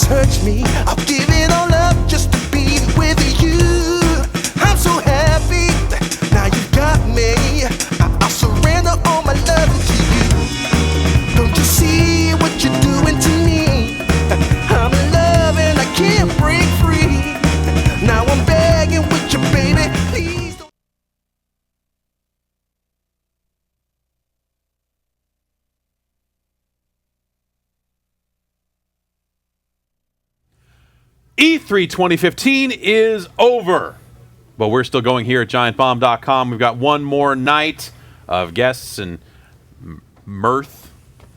touch me. I'll give it all up just to be with you. I'm so happy, now you got me. I'll surrender all my love to you. Don't you see what you're doing to me? I'm in love and I can't break free. Now I'm begging with you, baby, please don't. E3 2015 is over, but we're still going here at GiantBomb.com. We've got one more night of guests and mirth,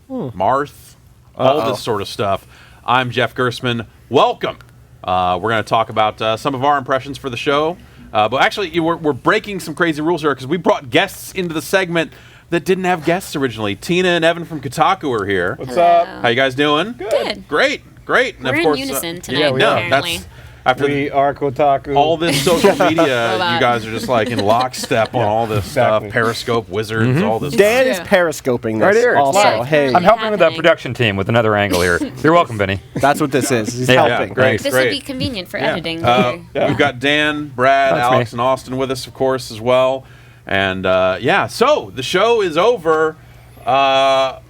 marth, all this sort of stuff. I'm Jeff Gersman. Welcome. We're going to talk about some of our impressions for the show. But actually, we're breaking some crazy rules here because we brought guests into the segment that didn't have guests originally. Tina and Evan from Kotaku are here. What's up? How you guys doing? Good. Great. And We're of course, in unison tonight, yeah, we are. apparently. That's after We are Kotaku. all this social media. Hold on. You guys are just like in lockstep on all this exactly. stuff. Periscope, Wizards, all this Dan stuff. is periscoping this Right here. also. Yeah, Hey, I'm helping with the happening. production team with another angle here. You're welcome, Benny. that's what this is. He's Yeah, helping. great. This would be convenient for editing. We've got Dan, Brad, That's Alex, me. and Austin with us, of course, as well. And so the show is over. Why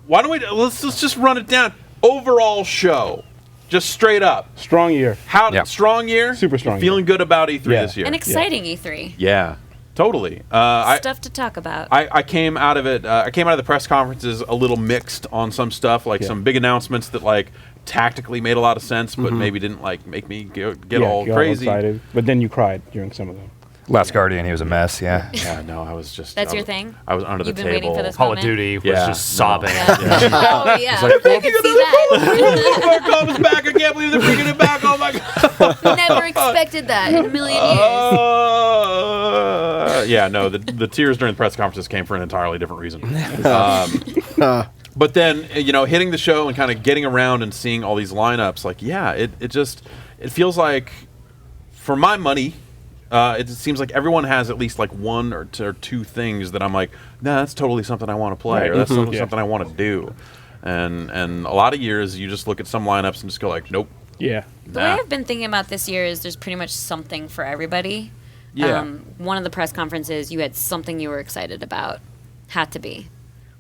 don't we let's just run it down. Overall show, just straight up. Strong year. Strong year? Super strong You're feeling good about E3 Yeah. this year? An exciting E3. Yeah, totally. Stuff to talk about. I came out of it. I came out of the press conferences a little mixed on some stuff, like Yeah. some big announcements that like tactically made a lot of sense, but maybe didn't like make me get all crazy. excited. But then you cried during some of them. Last Guardian, he was a mess, yeah. Yeah, no, I was just. That's I your was- thing? I was under You've the been table. waiting for this Call of moment? Duty was Yeah, just sobbing. Oh, yeah. I can see that. Oh my God, it's back! I can't believe they're bringing it back! Oh my God! Never expected that in a million years. Yeah, no, the tears during the press conferences came for an entirely different reason. But then, hitting the show and kind of getting around and seeing all these lineups, like, yeah, it feels like, for my money, it seems like everyone has at least like one or two things that I'm like, nah, that's totally something I want to play, or that's totally something I want to do. And a lot of years, you just look at some lineups and just go like, nope. Yeah. The way I've been thinking about this year is there's pretty much something for everybody. Yeah. One of the press conferences, you had something you were excited about. Had to be.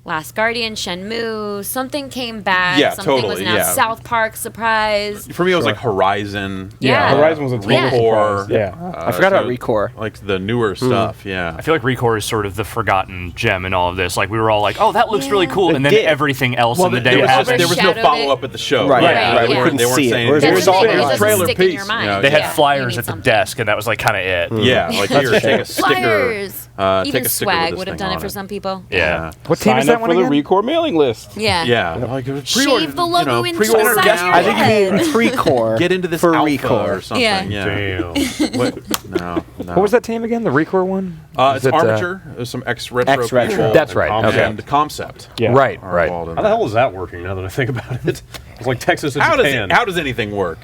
Last Guardian, Shenmue, something came back. Yeah, something was totally, announced. yeah. South Park surprise. For me, it was like Horizon. Yeah. Horizon was a total Recore. surprise. Yeah. I forgot about Recore. Like the newer stuff, yeah. I feel like Recore is sort of the forgotten gem in all of this. Like, we were all like, oh, that looks really cool. And then did. everything else in the day there was happened. no Overshadowed follow-up at the show. Right, right. We couldn't They weren't see it. saying Whereas That's there's the all thing, in it our doesn't trailer stick in piece. your mind. Yeah, They had Yeah, you flyers need at the something. desk, and that was like kind of it. Yeah, like here, take a sticker. Flyers. Take Even a sticker with swag this would have thing done it on for some people. Yeah. What team Sign is that up one for the again? Recore mailing list. Yeah. Yeah, like Shave the logo into pre-order the side of your I think head. you mean Precore. Get into this for alpha Recore. or something. Yeah. Yeah. Damn. No. What was that team again? The Recore one? It's Is it, Armature. There's some ex-retro Ex-retro. people. That's right, And okay. Concept. Yeah. Right, are right. involved in How the that. hell is that working now that I think about it? It's like Texas and Japan. How does anything work?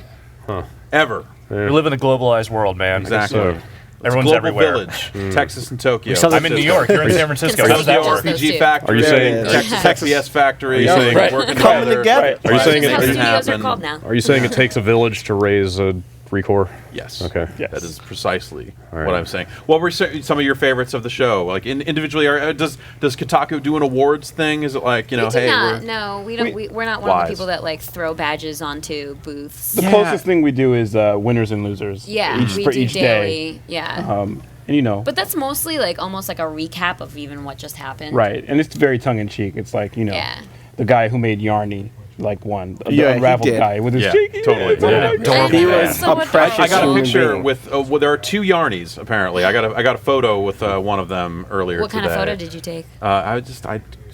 Ever. We live in a globalized world, man. Exactly. so. Everyone's Global everywhere. Village, Texas and Tokyo. I'm in New York. You're in San Francisco. How does that Just work? those RPG two. Factory. Are you saying- Texas FPS Factory? Are you saying- Right. Working Coming together. Are you That's saying just how it, studios are happen. called now. are you saying it takes a village to raise a Recore? Yes. Okay. Yes. That is precisely right. what I'm saying. What were some of your favorites of the show? Like individually, does Kotaku do an awards thing? Is it like We do hey, not. No, we don't. We're not one of Wise. the people that like throw badges onto booths. The closest thing we do is winners and losers. Yeah, Each, we for do each daily. day. Yeah, And but that's mostly like almost like a recap of even what just happened. right. And it's very tongue in cheek. It's like, Yeah. the guy who made Yarny like won. The Yeah, he unraveled did. guy with his Yeah, cheeky totally. hands. Oh Yeah. my God. I He know, was it's so a precious I got a human picture being. with there are two Yarnies apparently. I got a photo with one of them earlier What kind today. of photo did you take? I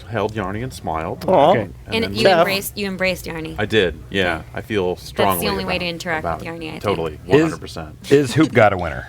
held Yarny and smiled. Aw. Okay. And then- you embraced Yarny. I did. Yeah, I feel strongly. the only way about- to interact with about it. Yarny, I think. Totally, Is- 100%. Is Hoop got a winner?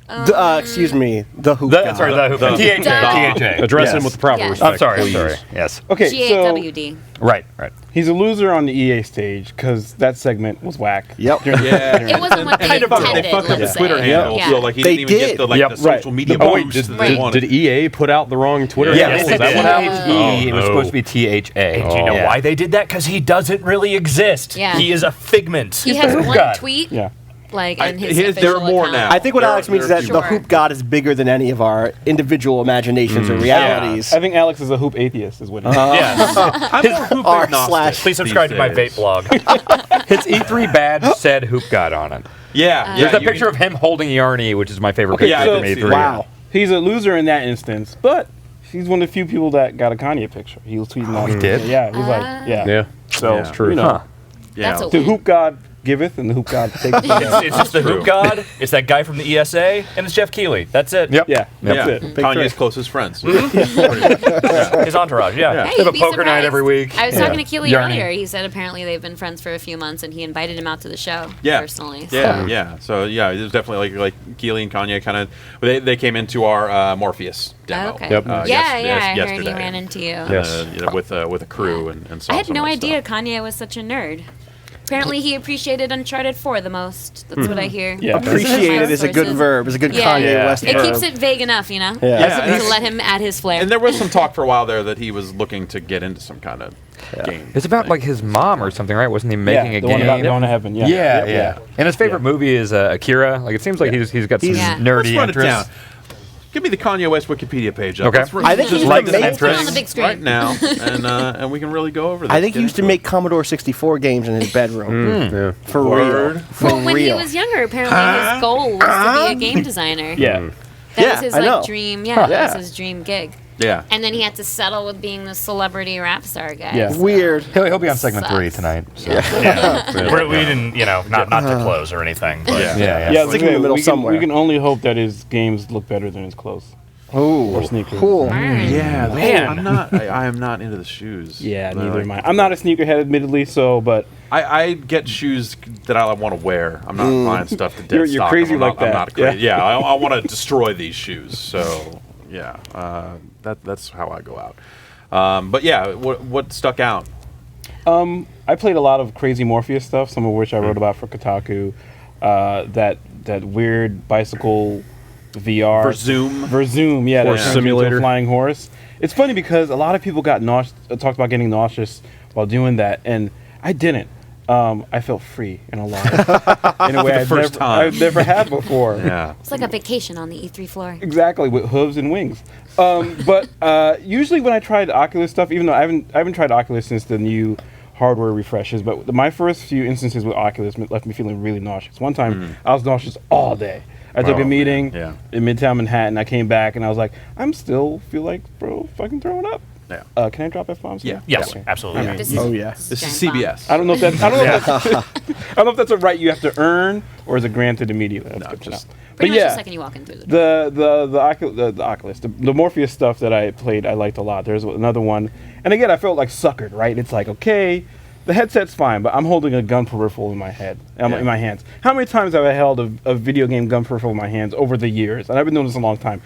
Excuse me, the hoop. That's right, the hoop. The- THA. Address Yes. him with the proper Yes. respect. I'm sorry. please. I'm sorry. Yes. Okay, so GAWD. Right. he's a loser on the EA stage because that segment was whack. Yep. Yeah. It wasn't what they They intended. fucked up let's his Twitter say. handle, Yeah. so like he They didn't even did. get the like Yep. the social Right. media Oh, Wait, boost did, that they Right. wanted. did EA put out the wrong Twitter? Yeah, Yes, is they that did. what happened? It was supposed to be THA. Do you know why they did that? Because he doesn't really exist. Yeah. He is a figment. He has of one God. tweet, Yeah. like, and his There are official more account. now. I think what There- Alex means is there are that a the few. hoop god is bigger than any of our individual imaginations or realities. I think Alex is a hoop atheist, is what he Yes. I'm more hoop R agnostic slash- Please subscribe to these my days. vape blog. His E3 badge said Hoop God on it. Yeah, There's a you picture of him holding Yarny, which is my favorite Okay, picture so- from E3. Wow. He's a loser in that instance, but he's one of the few people that got a Kanye picture. He was tweeting out. he did? Yeah, he's like, yeah. Yeah. So, Yeah. True. you know, Huh. Yeah. That's a the win. hoop god giveth and the hoop god taketh. It's just the hoop god. It's that guy from the ESA, and it's Jeff Keighley. That's it. Yep. Yeah, that's Yeah. it. Kanye's closest friends. His entourage. Yeah. Yeah. Hey, They have a you'd be poker night surprised. every week. I was Yeah. talking to Keely Yarny. earlier. He said apparently they've been friends for a few months, and he invited him out to the show Yeah. personally. Yeah, So. yeah. So yeah, it was definitely like Keely and Kanye kind of they came into our Morpheus demo. Okay. Yep. Yeah, yes- I heard he yesterday. ran into you. Yes. You know, with a crew and saw I had some no of the idea stuff. Kanye was such a nerd. Apparently, he appreciated Uncharted 4 the most. That's what I hear. Yeah. Appreciated is a good Sources. verb. Is a good Yeah. Kanye Yeah. West It verb. keeps it vague enough, you know? Yeah. Yeah, To let him add his flair. And there was some talk for a while there that he was looking to get into some kind of game. It's about thing. like his mom or something, right? Wasn't he making yeah, a the game? one about going to heaven. Yeah. Yeah. And his favorite movie is Akira. Like it seems like he's got some Yeah. nerdy Let's run it down. interests. Give me the Kanye West Wikipedia page. Up. Okay. Let's I think just he's write the this main- in Put it on the big screen. right now, and we can really go over this. I think he Get used to into make Commodore 64 games in his bedroom. Yeah. For Word. real. For Well, when he real. was younger, apparently his goal was to be a game designer. Yeah. That Yeah, was his I know. dream. Yeah, that Yeah. was his dream gig. it. Yeah. And then he had to settle with being the celebrity rap star guy. Yeah. so- Weird. He'll be on segment Sucks. 3 tonight. So. We didn't, not to close or anything. But Yeah. Yeah. Yeah, It's like in the middle we somewhere. can only hope that his games look better than his clothes. Ooh. Or sneakers. Cool. Yeah, Man. I'm not. I am not into the shoes. Yeah, They're neither like- am I. I'm not a sneakerhead, admittedly, so, but I get shoes that I want to wear. I'm not buying stuff to dead You're stock. crazy I'm not, like that. I'm not crazy. Yeah, I want to destroy these shoes. So yeah, that's how I go out. But yeah, what stuck out? I played a lot of crazy Morpheus stuff, some of which I wrote about for Kotaku. That weird bicycle VR. Verzoom. Yeah, that Horse turns you into a simulator. flying horse. It's funny because a lot of people got talked about getting nauseous while doing that, and I didn't. I felt free and alive in a way I've never had before. Yeah. It's like a vacation on the E3 floor. Exactly, with hooves and wings. But usually when I tried Oculus stuff, even though I haven't tried Oculus since the new hardware refreshes, but my first few instances with Oculus left me feeling really nauseous. One time I was nauseous all day. I took Oh, a meeting man. in Midtown Manhattan. I came back and I was like, I'm still feel like fucking throwing up. Yeah. Can I drop F-bombs? Yeah. Yes, Okay. absolutely. I mean, This is, Oh, yeah. This This is giant bomb. CBS. I don't know if that's I don't know if that's a right you have to earn or is it granted immediately. That's good to know. just- Pretty But much yeah, the second you walk in through the door. the Oculus, the Morpheus stuff that I played, I liked a lot. There's another one, and again, I felt like suckered. Right? It's like, okay, the headset's fine, but I'm holding a gun peripheral in my head, in my hands. How many times have I held a video game gun peripheral in my hands over the years? And I've been doing this a long time.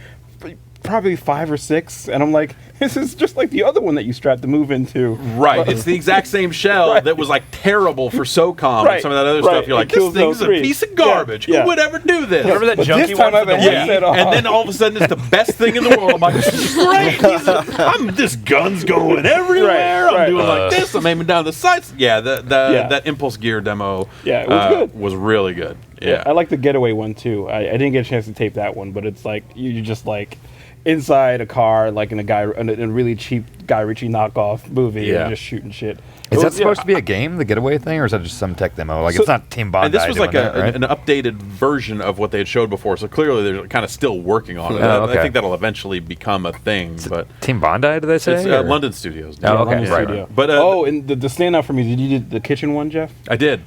Probably 5 or 6, and I'm like, this is just like the other one that you strapped to move into. Right, it's the exact same shell that was like terrible for SOCOM and some of that other stuff. You're like, It kills this thing's those a three. piece of garbage. Yeah. Who would ever do this? Remember that But junky this time one I for the have a Wii? headset on. And then all of a sudden it's the best thing in the world. I'm like, this is great. This gun's going everywhere. Right, I'm doing right. like this. I'm aiming down the sights. Yeah, that Impulse Gear demo. Yeah, it was good. Was really good. Yeah, I like the Getaway one too. I didn't get a chance to tape that one, but it's like you're just like inside a car, like in a really cheap Guy Ritchie knockoff movie, Yeah. and just shooting shit. Is that supposed to be a game, the Getaway thing, or is that just some tech demo? Like, it's not Team Bondi And this was doing like that, right? an updated version of what they had showed before. So clearly they're kind of still working on it. Oh, okay. I think that'll eventually become a thing. But Team Bondi, did they say? it's or- London Studios. Oh, okay. London Right, Studio. right. But, and the standout for me, did you do the kitchen one, Jeff? I did.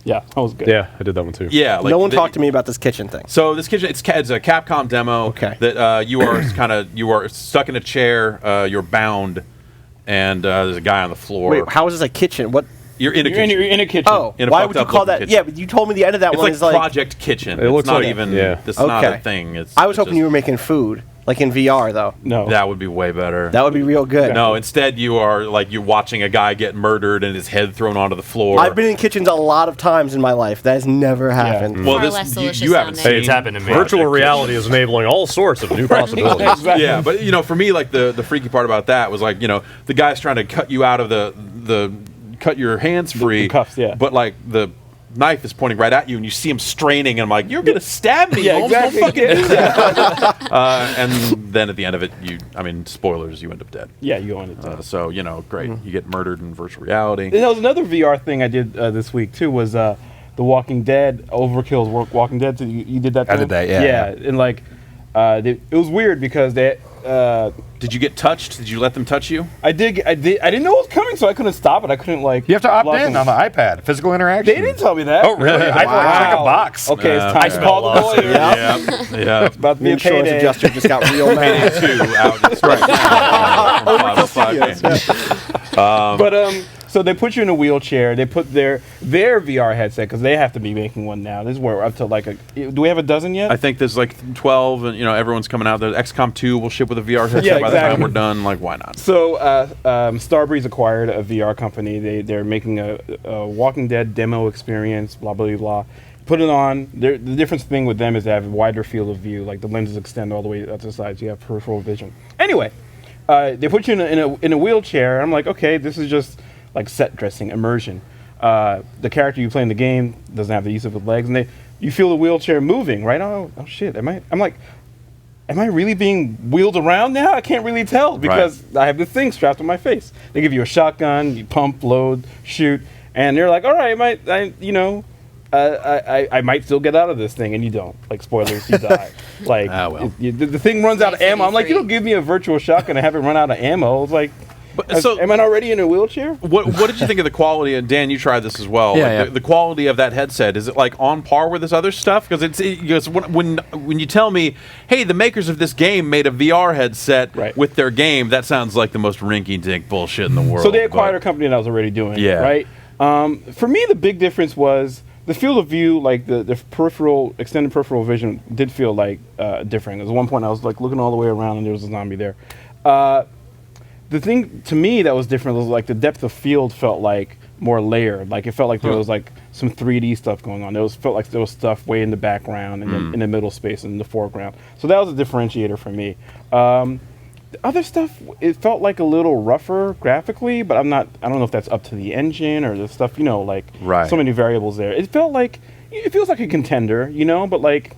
Yeah, that was good. Yeah, I did that one too. Yeah. Like No one talked to me about this kitchen thing. So this kitchen, it's a Capcom demo. Okay. That you are stuck in a chair. You're bound, and there's a guy on the floor. Wait, how is this a kitchen? What? You're in a You're kitchen. in a kitchen. Oh, In a why fucked would you up call looking that? kitchen. Yeah, but you told me the end of that It's one like is like. Project Kitchen. It It's looks not like it, even. yeah. It's not a Okay. thing. It's. I was it's hoping just- you were making food, like in VR though. No. That would be way better. That would be real good. No, instead you are like you're watching a guy get murdered and his head thrown onto the floor. I've been in kitchens a lot of times in my life. That has never happened. well, Far less delicious you haven't sounding. seen. It's happened to me. Virtual Project reality is enabling all sorts of new possibilities. Exactly. Yeah, but for me, like the freaky part about that was like the guy's trying to cut you out of the cut your hands free, the cuffs, yeah. But like the knife is pointing right at you, and you see him straining, and I'm like, you're gonna stab me, Yeah, Holmes, exactly. don't fucking do that. And then at the end of it, spoilers, you end up dead. Yeah, you own it. So great, you get murdered in virtual reality. And there was another VR thing I did this week too. Was The Walking Dead, Overkill's Walking Dead? So you did that? I too? did that, yeah. Yeah, and like it was weird because they. Did you get touched? Did you let them touch you? I didn't know it was coming, so I couldn't stop it. I couldn't like. You have to opt block in them. on the iPad. Physical interaction. They didn't tell me that. Oh, really? I thought it was like a box. Okay, it's time to I call the smell lawyer. Yeah. It's about to be The a insurance payday. adjuster just got real mad. Two out. Right. But so they put you in a wheelchair. They put their VR headset because they have to be making one now. This is where we're up to like do we have a dozen yet? I think there's like 12, and everyone's coming out. The XCOM 2 will ship with a VR headset Yeah, by the time exactly. we're done. Like, why not? So Starbreeze acquired a VR company. They're making a Walking Dead demo experience. Blah blah blah. Put it on. The difference thing with them is they have a wider field of view. Like the lenses extend all the way out to the sides. You have peripheral vision. Anyway, they put you in a wheelchair. I'm like, okay, this is just like set dressing, immersion. The character you play in the game doesn't have the use of his legs, and you feel the wheelchair moving, right? Oh shit! I'm like, am I really being wheeled around now? I can't really tell because I have this thing strapped to my face. They give you a shotgun, you pump, load, shoot, and they're like, all right, I might still get out of this thing, and you don't. Like, spoilers, you die. Like, well. the thing runs out of ammo. I'm like, you don't give me a virtual shotgun and have it run out of ammo. It's like, am I already in a wheelchair? What did you think of the quality? And Dan, you tried this as well. Yeah, Like, yeah. The quality of that headset, is it like on par with this other stuff? Because when you tell me, hey, the makers of this game made a VR headset Right. with their game, that sounds like the most rinky-dink bullshit in the world. So they acquired a but- company that was already doing it, Yeah. right? For me, the big difference was the field of view, like the extended peripheral vision did feel like different. There was one point I was like looking all the way around and there was a zombie there. The thing to me that was different was like the depth of field felt like more layered. Like it felt like there was like some 3D stuff going on. Felt like there was stuff way in the background and then in the middle space and in the foreground. So that was a differentiator for me. The other stuff, it felt like a little rougher graphically, but I don't know if that's up to the engine or the stuff, like Right. so many variables there. It feels like a contender, but like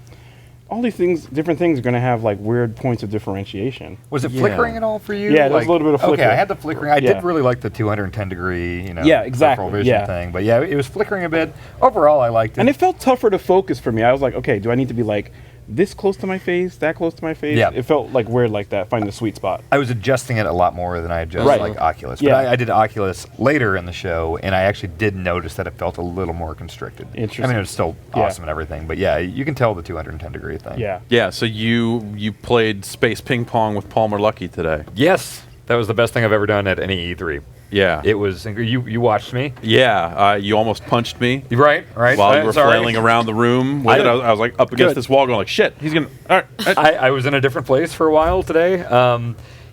all these different things are going to have like weird points of differentiation. Was it flickering at all for you? Yeah, there was a little bit of flicker. Okay, I had the flickering. I Yeah. did really like the 210 degree, Yeah, exactly, peripheral vision yeah. thing. But yeah, it was flickering a bit. Overall, I liked it. And it felt tougher to focus for me. I was like, okay, do I need to be like this close to my face, that close to my face? Yeah. It felt like weird like that, finding the sweet spot. I was adjusting it a lot more than I adjust Right. like Oculus. Yeah. But I did Oculus later in the show, and I actually did notice that it felt a little more constricted. Interesting. I mean, it was still Yeah. awesome and everything, but yeah, you can tell the 210 degree thing. Yeah. Yeah, so you played space ping pong with Palmer Luckey today. Yes, that was the best thing I've ever done at any E3. Yeah. It was. You watched me, Yeah, you almost punched me right? while you were Sorry. flailing around the room. With I it. don't- I was like up against this wall going like, shit, he's going to... All right. I was in a different place for a while today.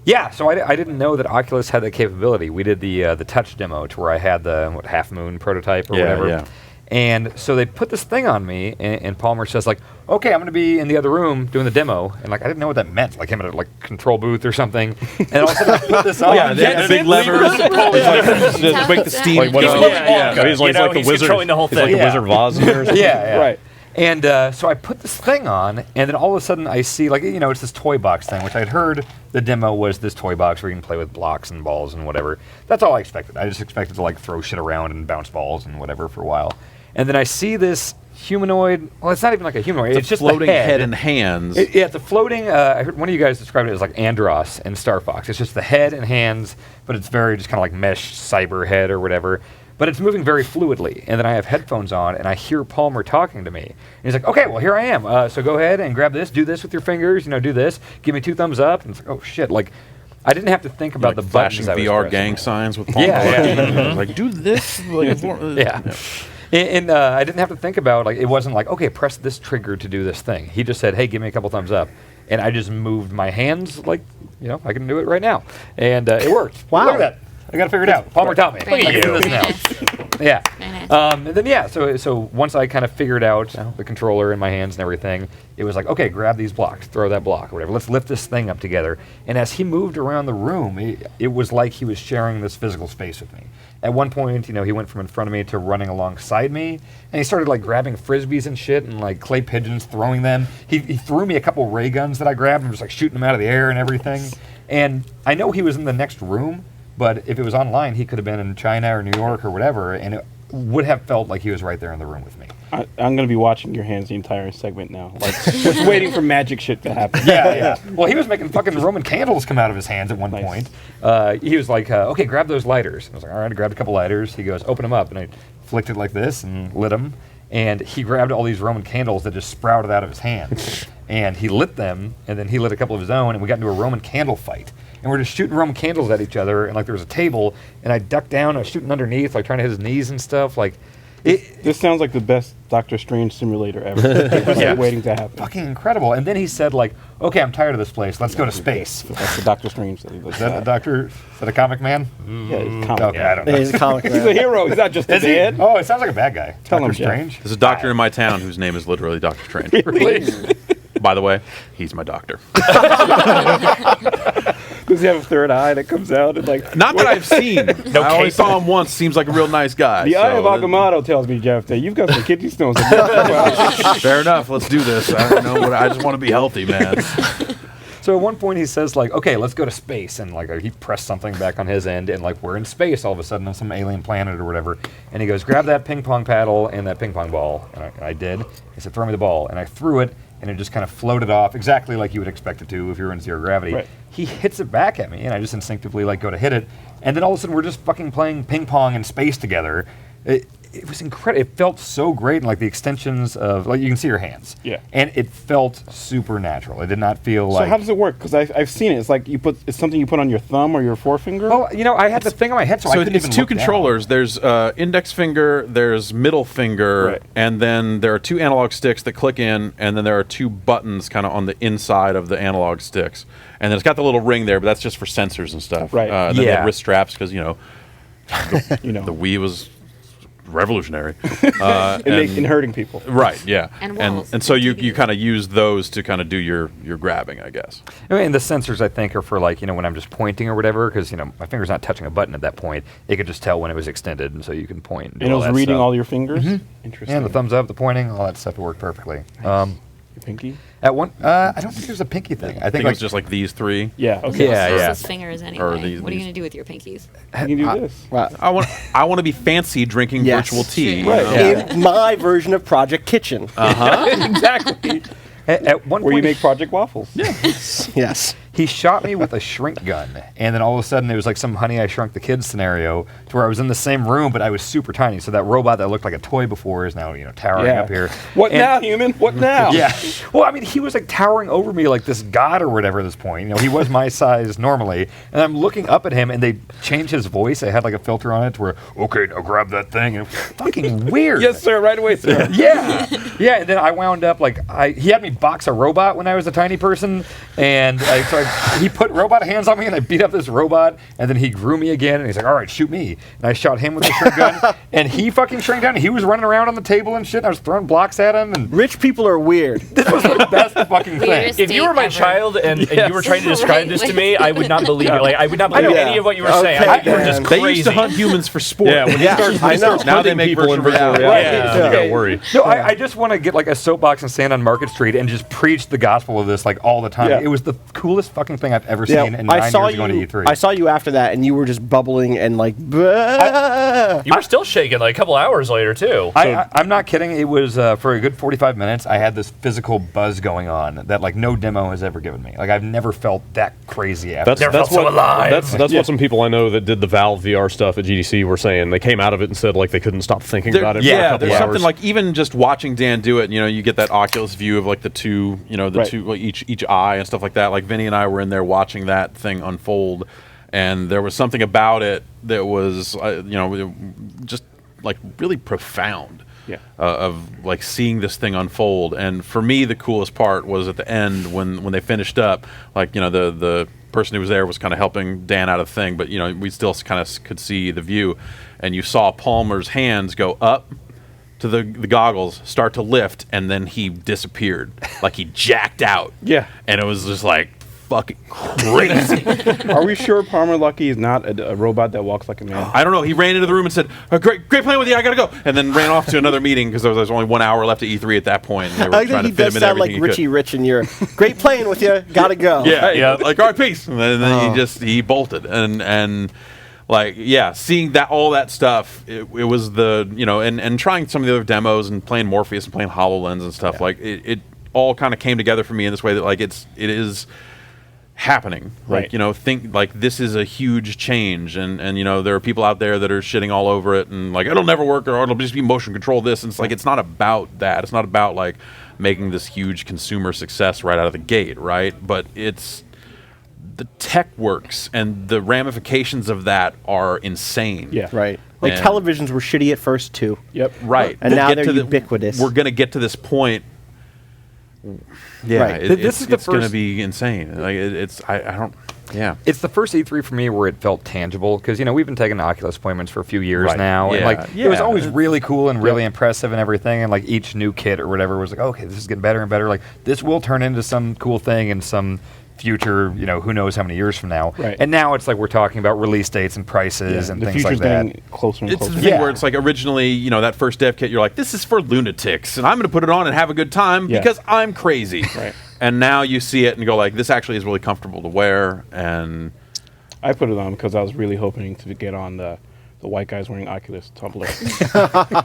Yeah, so I didn't know that Oculus had that capability. We did the touch demo to where I had the Half Moon prototype or Yeah, whatever. yeah. And so they put this thing on me, and Palmer says like, "Okay, I'm going to be in the other room doing the demo." And like, I didn't know what that meant, like him at a control booth or something. And all of a sudden, I put this on. Yeah, they had the big levers. Just make the steam. Like what? He's Yeah, Willy yeah. Wonka, He's you like know, the he's wizard. controlling the whole He's like thing. the Wizard of Oz in there. Or something. Yeah. Right. And so I put this thing on, and then all of a sudden I see, it's this toy box thing, which I'd heard the demo was this toy box where you can play with blocks and balls and whatever. That's all I expected. I just expected to throw shit around and bounce balls and whatever for a while. And then I see this humanoid. Well, it's not even like a humanoid. It's just floating the head and hands. Yeah, it's a floating. I heard one of you guys described it as like Andros in Star Fox. It's just the head and hands, but it's very just kind of like mesh cyber head or whatever. But it's moving very fluidly. And then I have headphones on, and I hear Palmer talking to me. And he's like, "Okay, well, here I am. So go ahead and grab this. Do this with your fingers. Do this. Give me 2 thumbs up." And it's like, oh, shit. I didn't have to think about the flashing buttons I was VR pressing. gang signs with palm Yeah. like do this. Like, Yeah. And I didn't have to think about, like, it wasn't like, okay, press this trigger to do this thing. He just said, hey, give me a couple thumbs up. And I just moved my hands like, I can do it right now. And it worked. Wow. Look at that. I got to figure it out. Palmer taught me. Very I can do nice. this now. Yeah. Very nice. And then, so once I kind of figured out the controller in my hands and everything, it was like, okay, grab these blocks, throw that block, or whatever. Let's lift this thing up together. And as he moved around the room, it was like he was sharing this physical space with me. At one point, he went from in front of me to running alongside me, and he started like grabbing frisbees and shit and like clay pigeons, throwing them. He threw me a couple ray guns that I grabbed and was like shooting them out of the air and everything. And I know he was in the next room, but if it was online, he could have been in China or New York or whatever, and it would have felt like he was right there in the room with me. I'm going to be watching your hands the entire segment now. Like, just waiting for magic shit to happen. Yeah. Well, he was making fucking Roman candles come out of his hands at one point. He was like, okay, grab those lighters. I was like, all right, I grabbed a couple lighters. He goes, open them up. And I flicked it like this and lit them. And he grabbed all these Roman candles that just sprouted out of his hands. And he lit them, and then he lit a couple of his own, and we got into a Roman candle fight. And we're just shooting Roman candles at each other, and like there was a table, and I ducked down, I was shooting underneath, like trying to hit his knees and stuff. Like, This sounds like the best Doctor Strange simulator ever. It was like waiting to happen. fucking incredible. And then he said, like, okay, I'm tired of this place. Let's go to space. That's the Doctor Strange that he looks Is that a at. doctor? Is that a comic man? Yeah, he's comic. Okay, I don't know. He's a comic He's a man. hero. He's not just a Is he? dad. Oh, it sounds like a bad guy. Tell Doctor him, Jeff. Strange? There's a doctor in my town whose name is literally Doctor Strange. By the way, he's my doctor. Does he have a third eye that comes out and like? Not that I've seen. I only saw him once. Seems like a real nice guy. The eye of so- Agamotto tells me, Jeff, that you've got some kidney stones. Fair enough. Let's do this. I don't know. I just want to be healthy, man. So at one point he says, like, okay, let's go to space. And like he pressed something back on his end, and like we're in space all of a sudden on some alien planet or whatever. And he goes, grab that ping pong paddle and that ping pong ball. And I did. He said, throw me the ball. And I threw it, and it just kind of floated off exactly like you would expect it to if you were in zero gravity. Right. He hits it back at me, and I just instinctively like go to hit it. And then all of a sudden we're just fucking playing ping pong in space together. It was incredible. It felt so great, and like the extensions of, like, you can see your hands. Yeah. And it felt super natural. It did not feel So like. how does it work? Because I've seen it. It's like it's something you put on your thumb or your forefinger. Oh, I had the thing on my head, so I So couldn't it's even two look down. controllers. There's index finger, there's middle finger, Right. and then there are two analog sticks that click in, and then there are two buttons kind of on the inside of the analog sticks. And then it's got the little ring there, but that's just for sensors and stuff. Right. Then they Yeah. have wrist straps because You know, the Wii was revolutionary. in hurting people. Right. Yeah. And walls. and so you kind of use those to kind of do your grabbing, I guess. I mean, the sensors, I think, are for, like, when I'm just pointing or whatever, because, my finger's not touching a button at that point. It could just tell when it was extended, and so you can point and do And it all was that reading stuff. all your fingers. Interesting. And the thumbs up, the pointing, all that stuff worked perfectly. Your pinky. At one, I don't think there's a pinky thing. I I think think, it like, was just like these three. Yeah. Okay. Yeah, yeah. Versus fingers anyway. these- What are you these- going to do with your pinkies? You can do this. Wow. I want to be fancy drinking Yes. virtual tea. Right. know? In my version of Project Kitchen. Exactly. at one Where you point, make Project Waffles. Yeah. Yes. he shot me with a shrink gun, and then all of a sudden it was like some Honey, I Shrunk the Kids scenario, to where I was in the same room, but I was super tiny. So that robot that looked like a toy before is now, towering up here. What And- now, human? What now? Yeah. Well, I mean, he was like towering over me like this god or whatever at this point. He was my size normally. And I'm looking up at him, and they changed his voice. They had like a filter on it to where, okay, now grab that thing. And it was fucking weird. Yes, sir. Right away, sir. Yeah. Yeah. And then I wound up like, he had me box a robot when I was a tiny person. And he put robot hands on me, and I beat up this robot. And then he grew me again. And he's like, all right, shoot me. And I shot him with the shrink gun. And he fucking shrank down. He was running around on the table and shit. And I was throwing blocks at him. And Rich people are weird. this was the best fucking thing. Weirdest If you were my ever. child and you were trying to describe this to me, I would not believe you. Like, I would not believe know. any of what you were saying. Okay, I think you were just man. crazy. They used to hunt humans for sport. Yeah, when he starts, I know. Now they make people in virtual virtual reality. reality. Yeah. You gotta worry. No, I just want to get like a soapbox and stand on Market Street and just preach the gospel of this like all the time. Yeah. It was the coolest fucking thing I've ever Yeah, seen. And I 9 saw years ago to you. E3. I saw you after that, and you were just bubbling and like. "Bah." You were still shaking like a couple hours later, too. I'm not kidding. It was for a good 45 minutes. I had this physical buzz going on that like no demo has ever given me. Like I've never felt that crazy after. That's Never felt so what alive. that's what some people I know that did the Valve VR stuff at GDC were saying. They came out of it and said like they couldn't stop thinking about it for a Yeah, couple there's hours. something like even just watching Dan do it. You get that Oculus view of like the two, Right. two like each eye and stuff like that. Like Vinny and I I were in there watching that thing unfold, and there was something about it that was, just like really profound. Yeah. Of like seeing this thing unfold. And for me, the coolest part was at the end when they finished up, like, the person who was there was kind of helping Dan out of the thing, but we still kind of could see the view, and you saw Palmer's hands go up to the goggles, start to lift, and then he disappeared, like he jacked out. Yeah. And it was just like fucking crazy. Are we sure Palmer Luckey is not a robot that walks like a man? I don't know. He ran into the room and said, great playing with you. I got to go. And then ran off to another meeting because there was only 1 hour left at E3 at that point. And they were I trying think to he fit does him in sound like everything he Richie could. Rich in your great playing with you, gotta go. Yeah. Like, all right, peace. And then he bolted. And like, yeah, seeing all that stuff, it was and trying some of the other demos and playing Morpheus and playing HoloLens and stuff, like it all kind of came together for me in this way that like it is happening. Right. Like, think like this is a huge change, and there are people out there that are shitting all over it and like it'll never work or it'll just be motion control this, and it's like it's not about that. It's not about like making this huge consumer success right out of the gate, right? But it's the tech works and the ramifications of that are insane. Yeah. Right. Like And- televisions were shitty at first too. Yep. Right. And We'll now get they're to ubiquitous. We're going to get to this point. Yeah, Right. This is the it's going to first- be insane. Like I don't. Yeah. It's the first E3 for me where it felt tangible because we've been taking Oculus appointments for a few years Right. now, and Yeah. like it was Yeah. always really cool and really impressive and everything, and like each new kit or whatever was like, okay, this is getting better and better. Like this will turn into some cool thing in some future, who knows how many years from now. Right. And now it's like we're talking about release dates and prices and the things like future's that. getting closer and It's closer. the thing Yeah. where it's like originally, that first dev kit, you're like, this is for lunatics, and I'm going to put it on and have a good time Yeah. because I'm crazy. Right. And now you see it and go like, this actually is really comfortable to wear, and I put it on because I was really hoping to get on the white guys wearing Oculus Tumblr.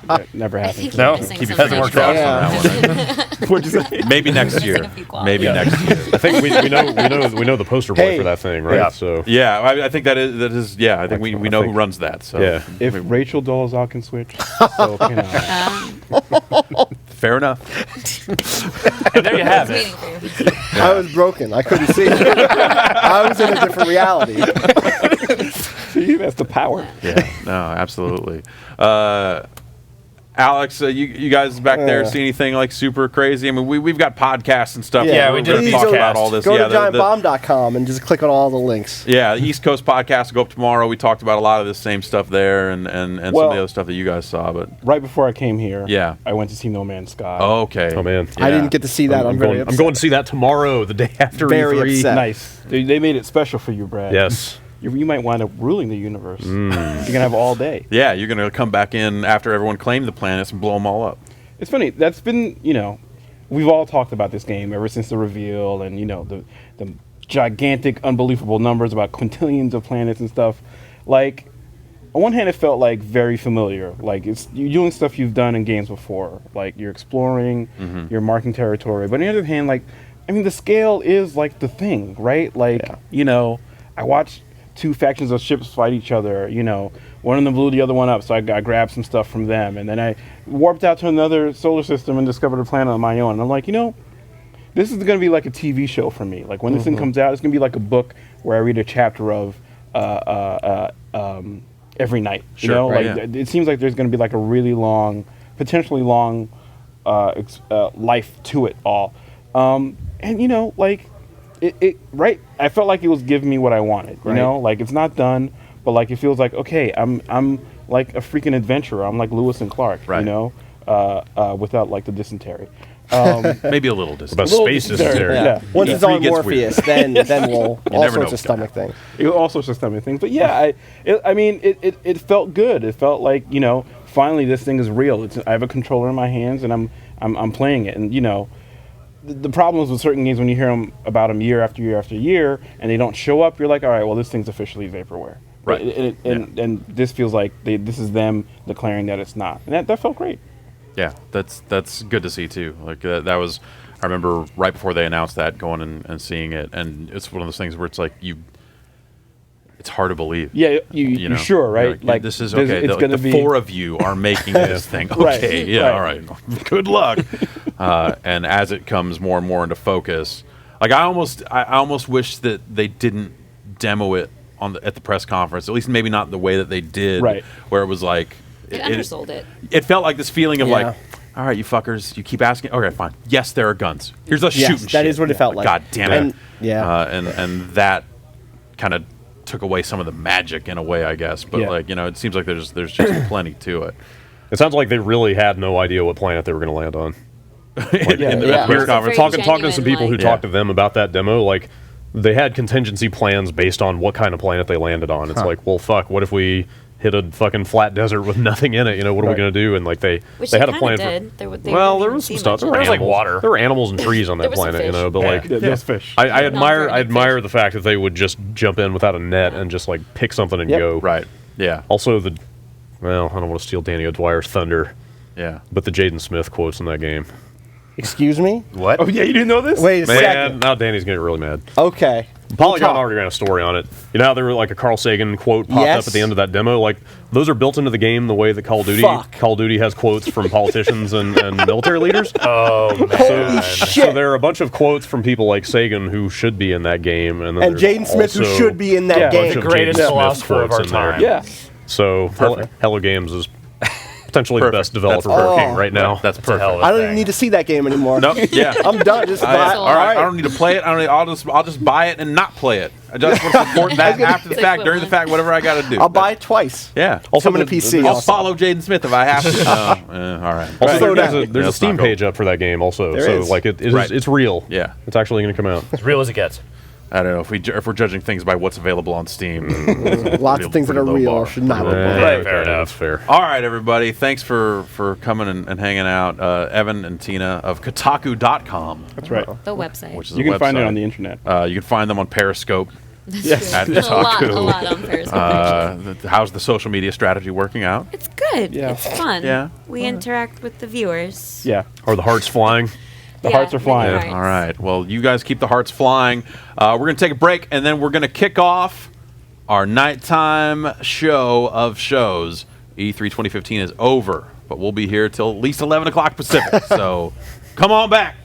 That never I happened. think No, you're missing keep some your hasn't worked out. Yeah. What'd you say? maybe next year. a few quads. Maybe Yeah. next year. I think we know the poster boy Hey. for that thing, right? Yeah. So Yeah, I think that is. Yeah, I think we Excellent. know I who think- runs that. So Yeah. If Rachel Dolezal can switch, so can I. fair enough. And there you have it. Waiting for you. I was broken. I couldn't see. I was in a different reality. See, that's the power. Yeah, no, absolutely. Alex, you guys back there see anything like super crazy? I mean, we've got podcasts and stuff. Yeah, We're we did gonna a talk podcast. about all this. Go yeah, to giantbomb.com and just click on all the links. yeah, the East Coast podcast will go up tomorrow. We talked about a lot of this same stuff there, and some of Well- the other stuff that you guys saw. But Right before I came here, Yeah. I went to see No Man's Sky. okay. oh man, I Yeah. didn't get to see that. I'm very upset. I'm going to see that tomorrow, the day after Very E3. upset. Nice. They made it special for you, Brad. Yes. You might wind up ruling the universe. You're going to have all day. Yeah, you're gonna come back in after everyone claimed the planets and blow them all up. It's funny. That's been, we've all talked about this game ever since the reveal and, the gigantic, unbelievable numbers about quintillions of planets and stuff. Like, on one hand, it felt like very familiar. Like, you're doing stuff you've done in games before. Like, you're exploring, you're marking territory. But on the other hand, like, the scale is like the thing, right? Like, I watched two factions of ships fight each other, one of them blew the other one up, so I grabbed some stuff from them, and then I warped out to another solar system and discovered a planet on my own. And I'm like, this is going to be like a TV show for me. Like when this thing comes out, it's going to be like a book where I read a chapter of every night. Sure, right, yeah. It seems like there's going to be like a really long, potentially long life to it all. And like it right. I felt like it was giving me what I wanted. You Right. know, like it's not done, but like it feels like okay, I'm like a freaking adventurer. I'm like Lewis and Clark. Right. You know, without like the dysentery. Maybe a little distant. About Little space is there. there. Yeah. Once Yeah. it's on E3 gets Morpheus, then we'll all never know sorts of what's stomach things. All sorts of stomach things. But yeah, it felt good. It felt like finally this thing is real. I have a controller in my hands and I'm playing it. And the problems with certain games when you hear about them year after year after year and they don't show up, you're like, all right, well this thing's officially vaporware. Right. And this feels like this is them declaring that it's not. And that felt great. Yeah, that's good to see too. Like that was, I remember right before they announced that, going and seeing it, and it's one of those things where it's like it's hard to believe. Yeah, You you know, sure, right? You're like this is okay. It's going to the be four of you are making this thing. Right, Okay, yeah, right. all right. Good luck. And as it comes more and more into focus, Like I almost wish that they didn't demo it at the press conference. At least maybe not the way that they did. Right. Where it was like It undersold it. It felt like this feeling of Yeah. like, all right, you fuckers, you keep asking. Okay, fine. Yes, there are guns. Here's a Yes, shooting. that is what it felt like. God damn it. And- yeah. And that kind of took away some of the magic in a way, I guess. But Yeah. like, you know, it seems like there's just plenty to it. It sounds like they really had no idea what planet they were going to land on. In the Yeah. press It's conference. very Talking to some people who like- talked to them about that demo, like they had contingency plans based on what kind of planet they landed on. It's like, well, fuck, what if we hit a fucking flat desert with nothing in it? You know, what are we Right. going to do? And like they Which had a kinda plan did. They well, didn't there even was some see stuff. much There of were it. was, like, animals. water. There were animals and trees on There that was some planet, you fish. know. But Yeah. like, There's fish. I Not admire very admire fish. the fact that they would just jump in without a net and just like pick something and Yep. go. Right. Yeah. Also, I don't want to steal Danny O'Dwyer's thunder, Yeah. but the Jaden Smith quotes in that game. Excuse me? What? Oh yeah, you didn't know this? Wait a Man, second. now Danny's getting really mad. Okay. Polygon talk. already ran a story on it. You know how there were like a Carl Sagan quote popped Yes. up at the end of that demo? Like those are built into the game the way that Call of Duty has quotes from politicians and military leaders. Oh man. Holy shit. So there are a bunch of quotes from people like Sagan who should be in that game, and then And there's Jaden Smith, who also should be in a that bunch game. of The greatest Jaden Smith philosopher of quotes our in there. time. Yeah. So Hello Games is potentially the Perfect. best developer That's for a perfect. game right now. That's It's a hell perfect. of a I don't thing. even need to see that game anymore. No, yeah. I'm done. Just buy. All right. I don't need to play it. I'll just buy it and not play it. I just want to support that after the It's fact, during the equivalent. fact, whatever I got to do. I'll buy it twice. Yeah. Also, coming to PC. I'll also. follow Jaden Smith if I have to. All right. Also, Slow there's down. a, there's a That's Steam not cool. page up for that game also, There so is. like it is Right. it's real. Yeah. It's actually going to come out. As real as it gets. I don't know if we're judging things by what's available on Steam. Lots of things that are Pretty low real bar. should not be. Right, fair okay, enough. That's fair. All right, everybody. Thanks for coming and hanging out. Evan and Tina of Kotaku.com, That's right. The website. which is You a can find it website. on the internet. You can find them on Periscope. Yes. At a lot Kotaku. on Periscope. How's the social media strategy working out? It's good. Yeah. It's fun. Yeah. We interact with the viewers. Yeah. Are the hearts flying? The hearts are flying. many hearts. All right. Well, you guys keep the hearts flying. We're going to take a break, and then we're going to kick off our nighttime show of shows. E3 2015 is over, but we'll be here till at least 11 o'clock Pacific. So come on back.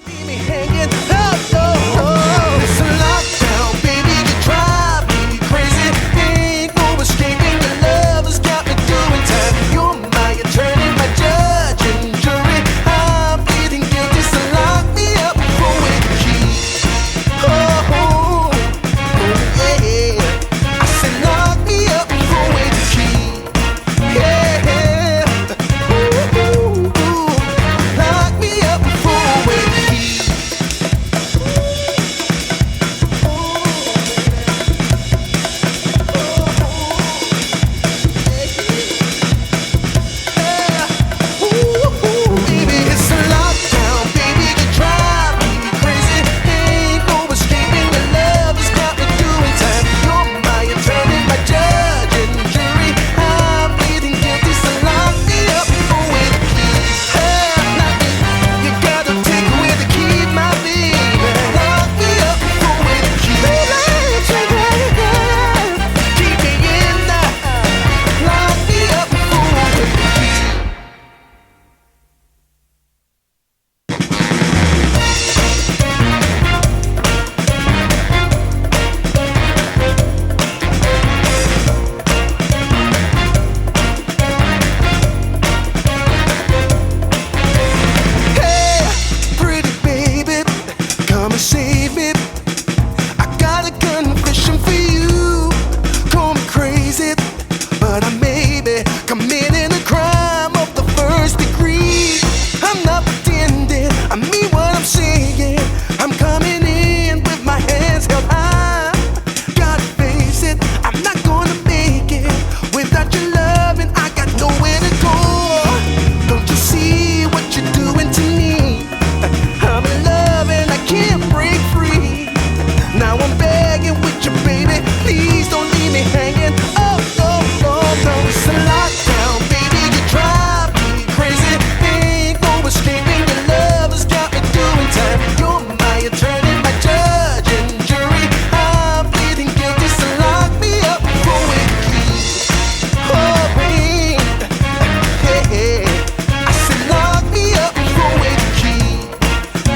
Leave me hanging out, oh, it's a lockdown, baby, you drive me crazy. Ain't no escaping, your love has got me doing time. You're my attorney, my judge and jury. I'm pleading guilty, so lock me up for a key.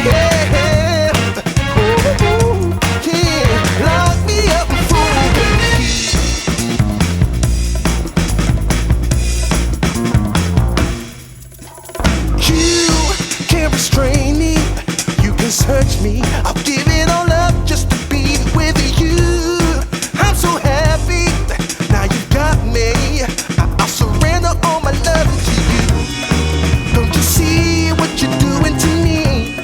Yeah. Ooh, yeah. Lock me up and fool me. You can't restrain me. You can search me. I'll give it all up just to be with you. I'm so happy. Now you've got me. I'll surrender all my love to you. Don't you see what you're doing to me?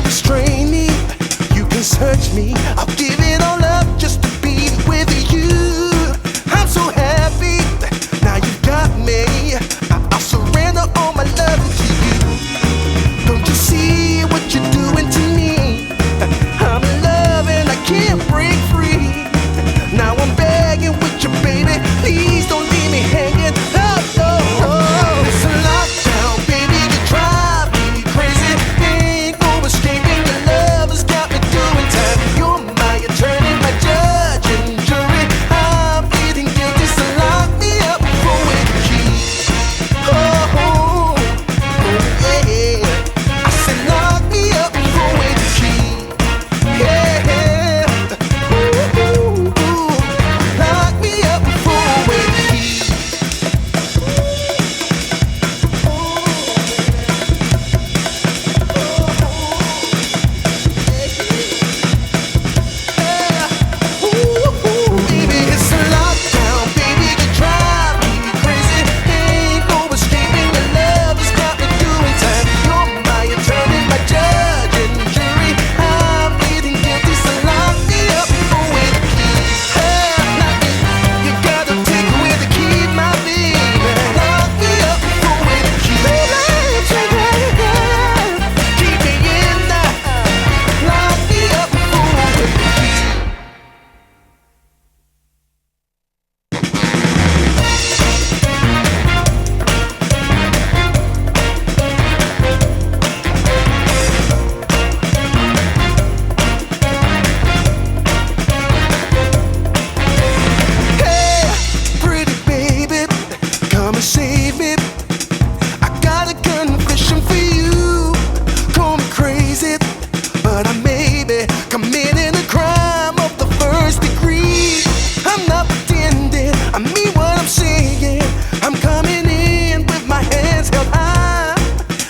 restrain me. You can search me. I'll give it all up just to be with you. I'm so happy. Now you got me. I'll surrender all my love to you. Don't you see what you're doing to me? I'm in love and I can't break free. Now I'm begging with you, baby. Please don't leave me hanging. Oh, oh, oh. It's a lockdown, baby. You drive me crazy. Ain't no escaping. Your love has got me doing time. You're my attorney, my judge and jury. I'm pleading guilty, so lock me up for a key. Oh, oh, oh, yeah. I said lock me up for a key. Yeah, ooh, ooh, ooh. Lock me up for a key. Baby, it's a lockdown, baby. You drive me crazy. Ain't no escaping. Your love has got me doing time. You're my attorney, my judge and jury. I'm pleading guilty, so lock me up for a key. Lock me. You gotta take away the key, my baby. Lock me up for a key. Keep me in there. Lock me up for a key. Hey, pretty baby, come and save me. I got a confession for you. Call me crazy, but I may be committing a crime of the first degree. I'm not pretending, I mean what I'm saying. I'm coming in with my hands held high.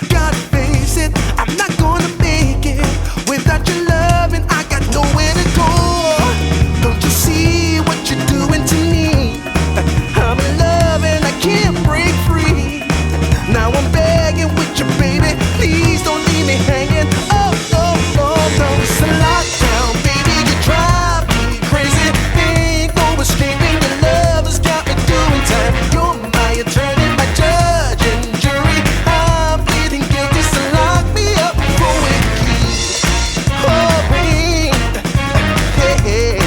Gotta face it, I'm not gonna make it without your love, and I got nowhere to go. Don't you see what you're doing to me? I'm in love and I can't break free. Now I'm begging with you, baby. Please don't leave me hanging. Oh, oh, oh, no. It's a lockdown, baby. You drive me crazy. Ain't no escaping. Your love has got me doing time. You're my attorney, my judge and jury. I'm pleading guilty, so lock me up for a key. Oh, babe. Yeah.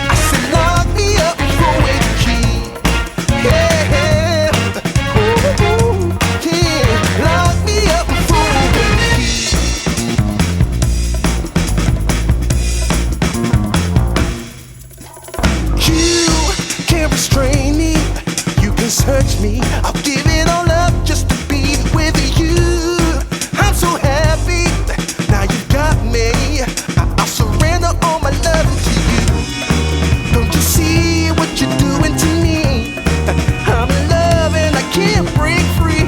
I said lock me up for a key. Yeah. Ooh, ooh, yeah. Lock me up for a key. You can't restrain me. You can search me. I'll give it all up just to be with you. I'm so happy. Now you got me. I'll surrender all my love to you. Don't you see what you're doing to me? I'm in love and I can't break free.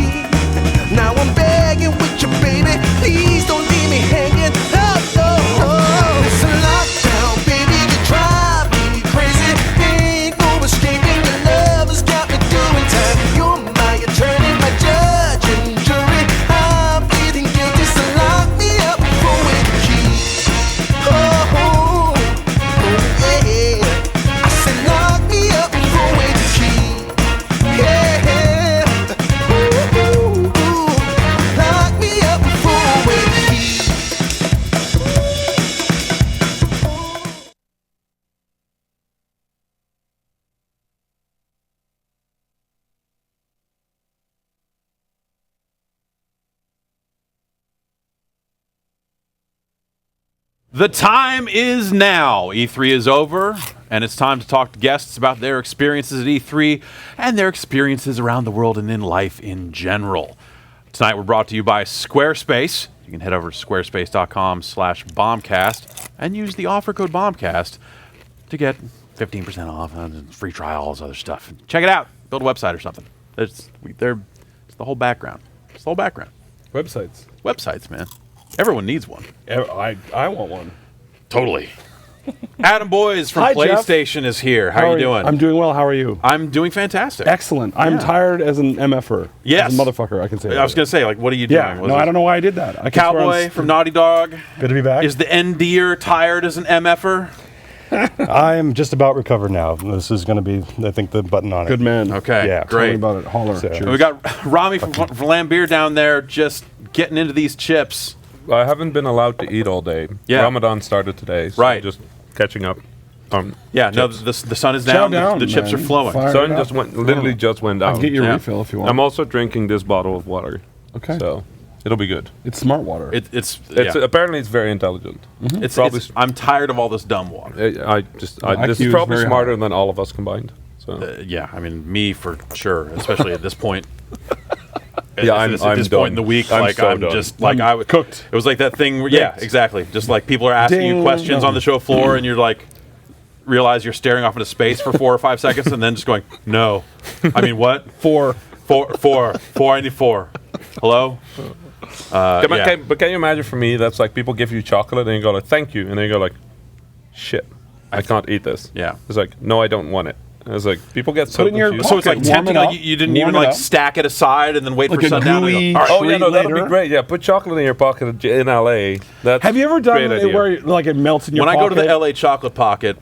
Now I'm begging with you, baby. Please don't leave me hanging. Oh, oh, oh. It's a lockdown, baby. You drive me crazy. Ain't no escaping. Your love has got me doing time. You're my attorney, my judge and jury. I'm pleading guilty, so lock me up for a key. Oh, oh, oh, yeah. I said lock me up for a key. Yeah. Ooh, ooh, ooh. Lock me up for a key. The time is now. E3 is over, and it's time to talk to guests about their experiences at E3 and their experiences around the world and in life in general. Tonight we're brought to you by Squarespace. You can head over to squarespace.com/bombcast and use the offer code bombcast to get 15% off and free trial, all this other stuff. Check it out. Build a website or something. It's the whole background. It's the whole background. Websites. Websites, man. Everyone needs one. I want one. Totally. Adam Boys from Hi, Jeff. PlayStation is here. How are you doing? I'm doing well. How are you? I'm doing fantastic. Excellent. I'm tired as an MFer. Yes. As a motherfucker, I can say that. I was going to say, like, what are you doing? Yeah. No, I don't know why I did that. I can swear Cowboy on from Naughty Dog. Good to be back. Is the NDer tired as an MFer? I'm just about recovered now. This is going to be, I think, the button on it. Good man. Okay, Yeah. Tell me great. about it. Holler. So- Cheers. We got Rami from Lambeer down there just getting into these chips. I haven't been allowed to eat all day. Yeah. Ramadan started today, so Right. just catching up. Yeah, no, Chips. the sun is Chow down. down, the chips are man. flowing. Fire Sun it just up. went, literally just went I'll down. get your Yeah. refill if you want. I'm also drinking this bottle of water. Okay. So it'll be good. It's smart water. It's Apparently it's very intelligent. it's probably I'm tired of all this dumb water. This IQ is is probably very smarter high. than all of us combined. So Yeah, I mean, me for sure, especially at this point. Yeah, at I'm this done. point in the week, I'm like so I'm done. just like I'm cooked. It was like that thing. Yeah, exactly. Just like people are asking you Ding. questions on the show floor, and you're like, realize you're staring off into space for 4 or 5 seconds, and then just going, no. I mean, what? Four. I need 4. Hello. but can you imagine for me? That's like people give you chocolate and you go like, "Thank you," and then you go like, "Shit, I can't eat this." Yeah. It's like, "No, I don't want it." And it's like people get so Put it in your confused. So it's like Warm it tempting. up. Like you didn't Warm even it like up. stack it aside and then wait Like for a sundown. gooey- And go, all right, Oh yeah, no, that'll later. be great. Yeah, put chocolate in your pocket in LA. That's Have you ever done great it idea. where like it melts in your when I pocket? go to the LA chocolate pocket,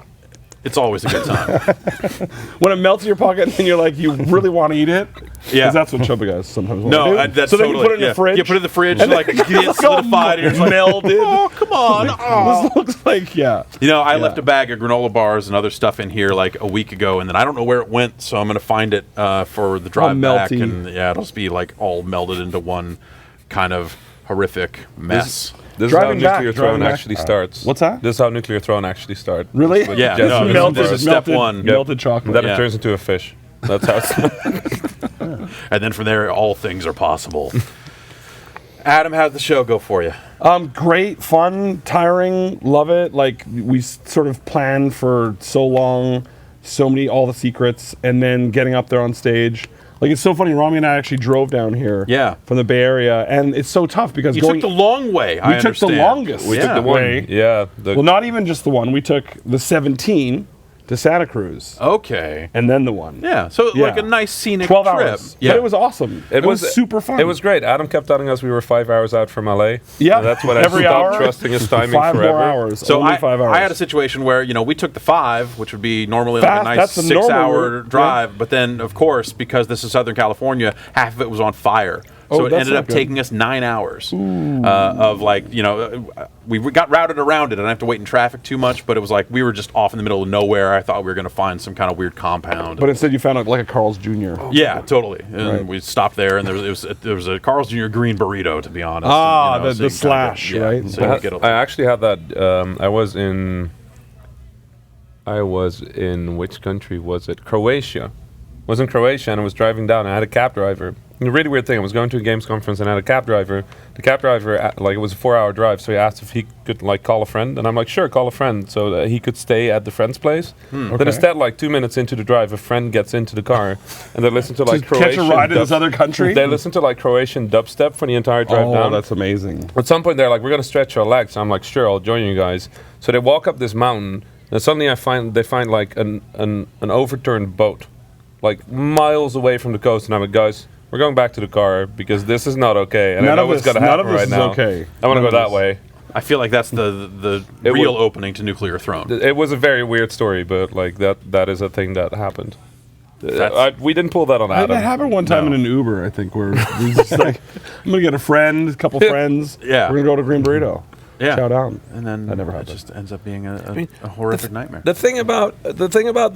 it's always a good time. When it melts in your pocket and you're like, you really want to eat it? Yeah. Because that's what chubby guys sometimes want No, to do. that's so then totally, you put it in the fridge. You put it in the fridge, and like then you get solidified, and you're just like, melded. oh, come on. This looks like, yeah. You know, I left a bag of granola bars and other stuff in here like a week ago, and then I don't know where it went, so I'm going to find it for the drive back. melty. And yeah, it'll just be like all melded into one kind of horrific mess. This is how Driving back, nuclear driving throne back. actually starts. What's that? This is how nuclear throne actually starts. Really? With Yeah, Jesse no, and melted- Sarah. this is step one. Melted chocolate. Then Yeah. it turns into a fish. That's how it's And then from there, all things are possible. Adam, how'd the show go for you? Great, fun, tiring, love it. Like we sort of planned for so long, all the secrets, and then getting up there on stage. Like it's so funny. Rami and I actually drove down here. Yeah. From the Bay Area, and it's so tough because You going took the long way. we took the longest. we Yeah. took the one. Way. Yeah. Well, not even just the one. We took the 17 to Santa Cruz, Okay. and then the one. Yeah, so Yeah. like a nice scenic 12 trip. hours. Yeah. But it was awesome. It was super fun. It was great. Adam kept telling us we were 5 hours out from LA. Yeah. So that's when I Every stopped hour, trusting his timing 5 forever. more hours. So only 5 hours. I had a situation where, you know, we took the 5, which would be normally like Fast, a nice that's the normal 6-hour route, drive, but then, of course, because this is Southern California, half of it was on fire. So Oh, it that's ended not up good. taking us 9 hours of like, you know, we got routed around it. I didn't have to wait in traffic too much, but it was like we were just off in the middle of nowhere. I thought we were going to find some kind of weird compound. But instead, you found like a Carl's Jr. Yeah, totally. And Right. we stopped there, and there was a Carl's Jr. green burrito, to be honest. Ah, and, you know, the so you can kinda slash, get, right? So you I, get a, I actually had that. I was in which country was it? Croatia. Was in Croatia and I was driving down. And I had a cab driver. And a really weird thing. I was going to a games conference and I had a cab driver. The cab driver, like it was a 4-hour drive, so he asked if he could like call a friend, and I'm like, sure, call a friend, so that he could stay at the friend's place. Then Okay. instead, like 2 minutes into the drive, a friend gets into the car and they listen to like To catch a Croatian. ride in this other country? They listen to like Croatian dubstep for the entire drive Oh, down. that's amazing. At some point, they're like, "We're gonna stretch our legs." I'm like, "Sure, I'll join you guys." So they walk up this mountain, and suddenly they find like an overturned boat, like miles away from the coast. And I'm like, "Guys, we're going back to the car because this is not okay." And None I know of what's this- gonna none happen of this right is now. okay. I want to None go of that this. way. I feel like that's the It real was- opening to Nuclear Throne. It was a very weird story, but like that is a thing that happened. That's- We didn't pull that on Adam. That happened one time No. in an Uber, I think, where we was just like, I'm gonna get a friend, a couple friends. Yeah. We're gonna go to Green Burrito. Yeah. Shout out. And then That never it happened. just ends up being a horrific nightmare. The thing about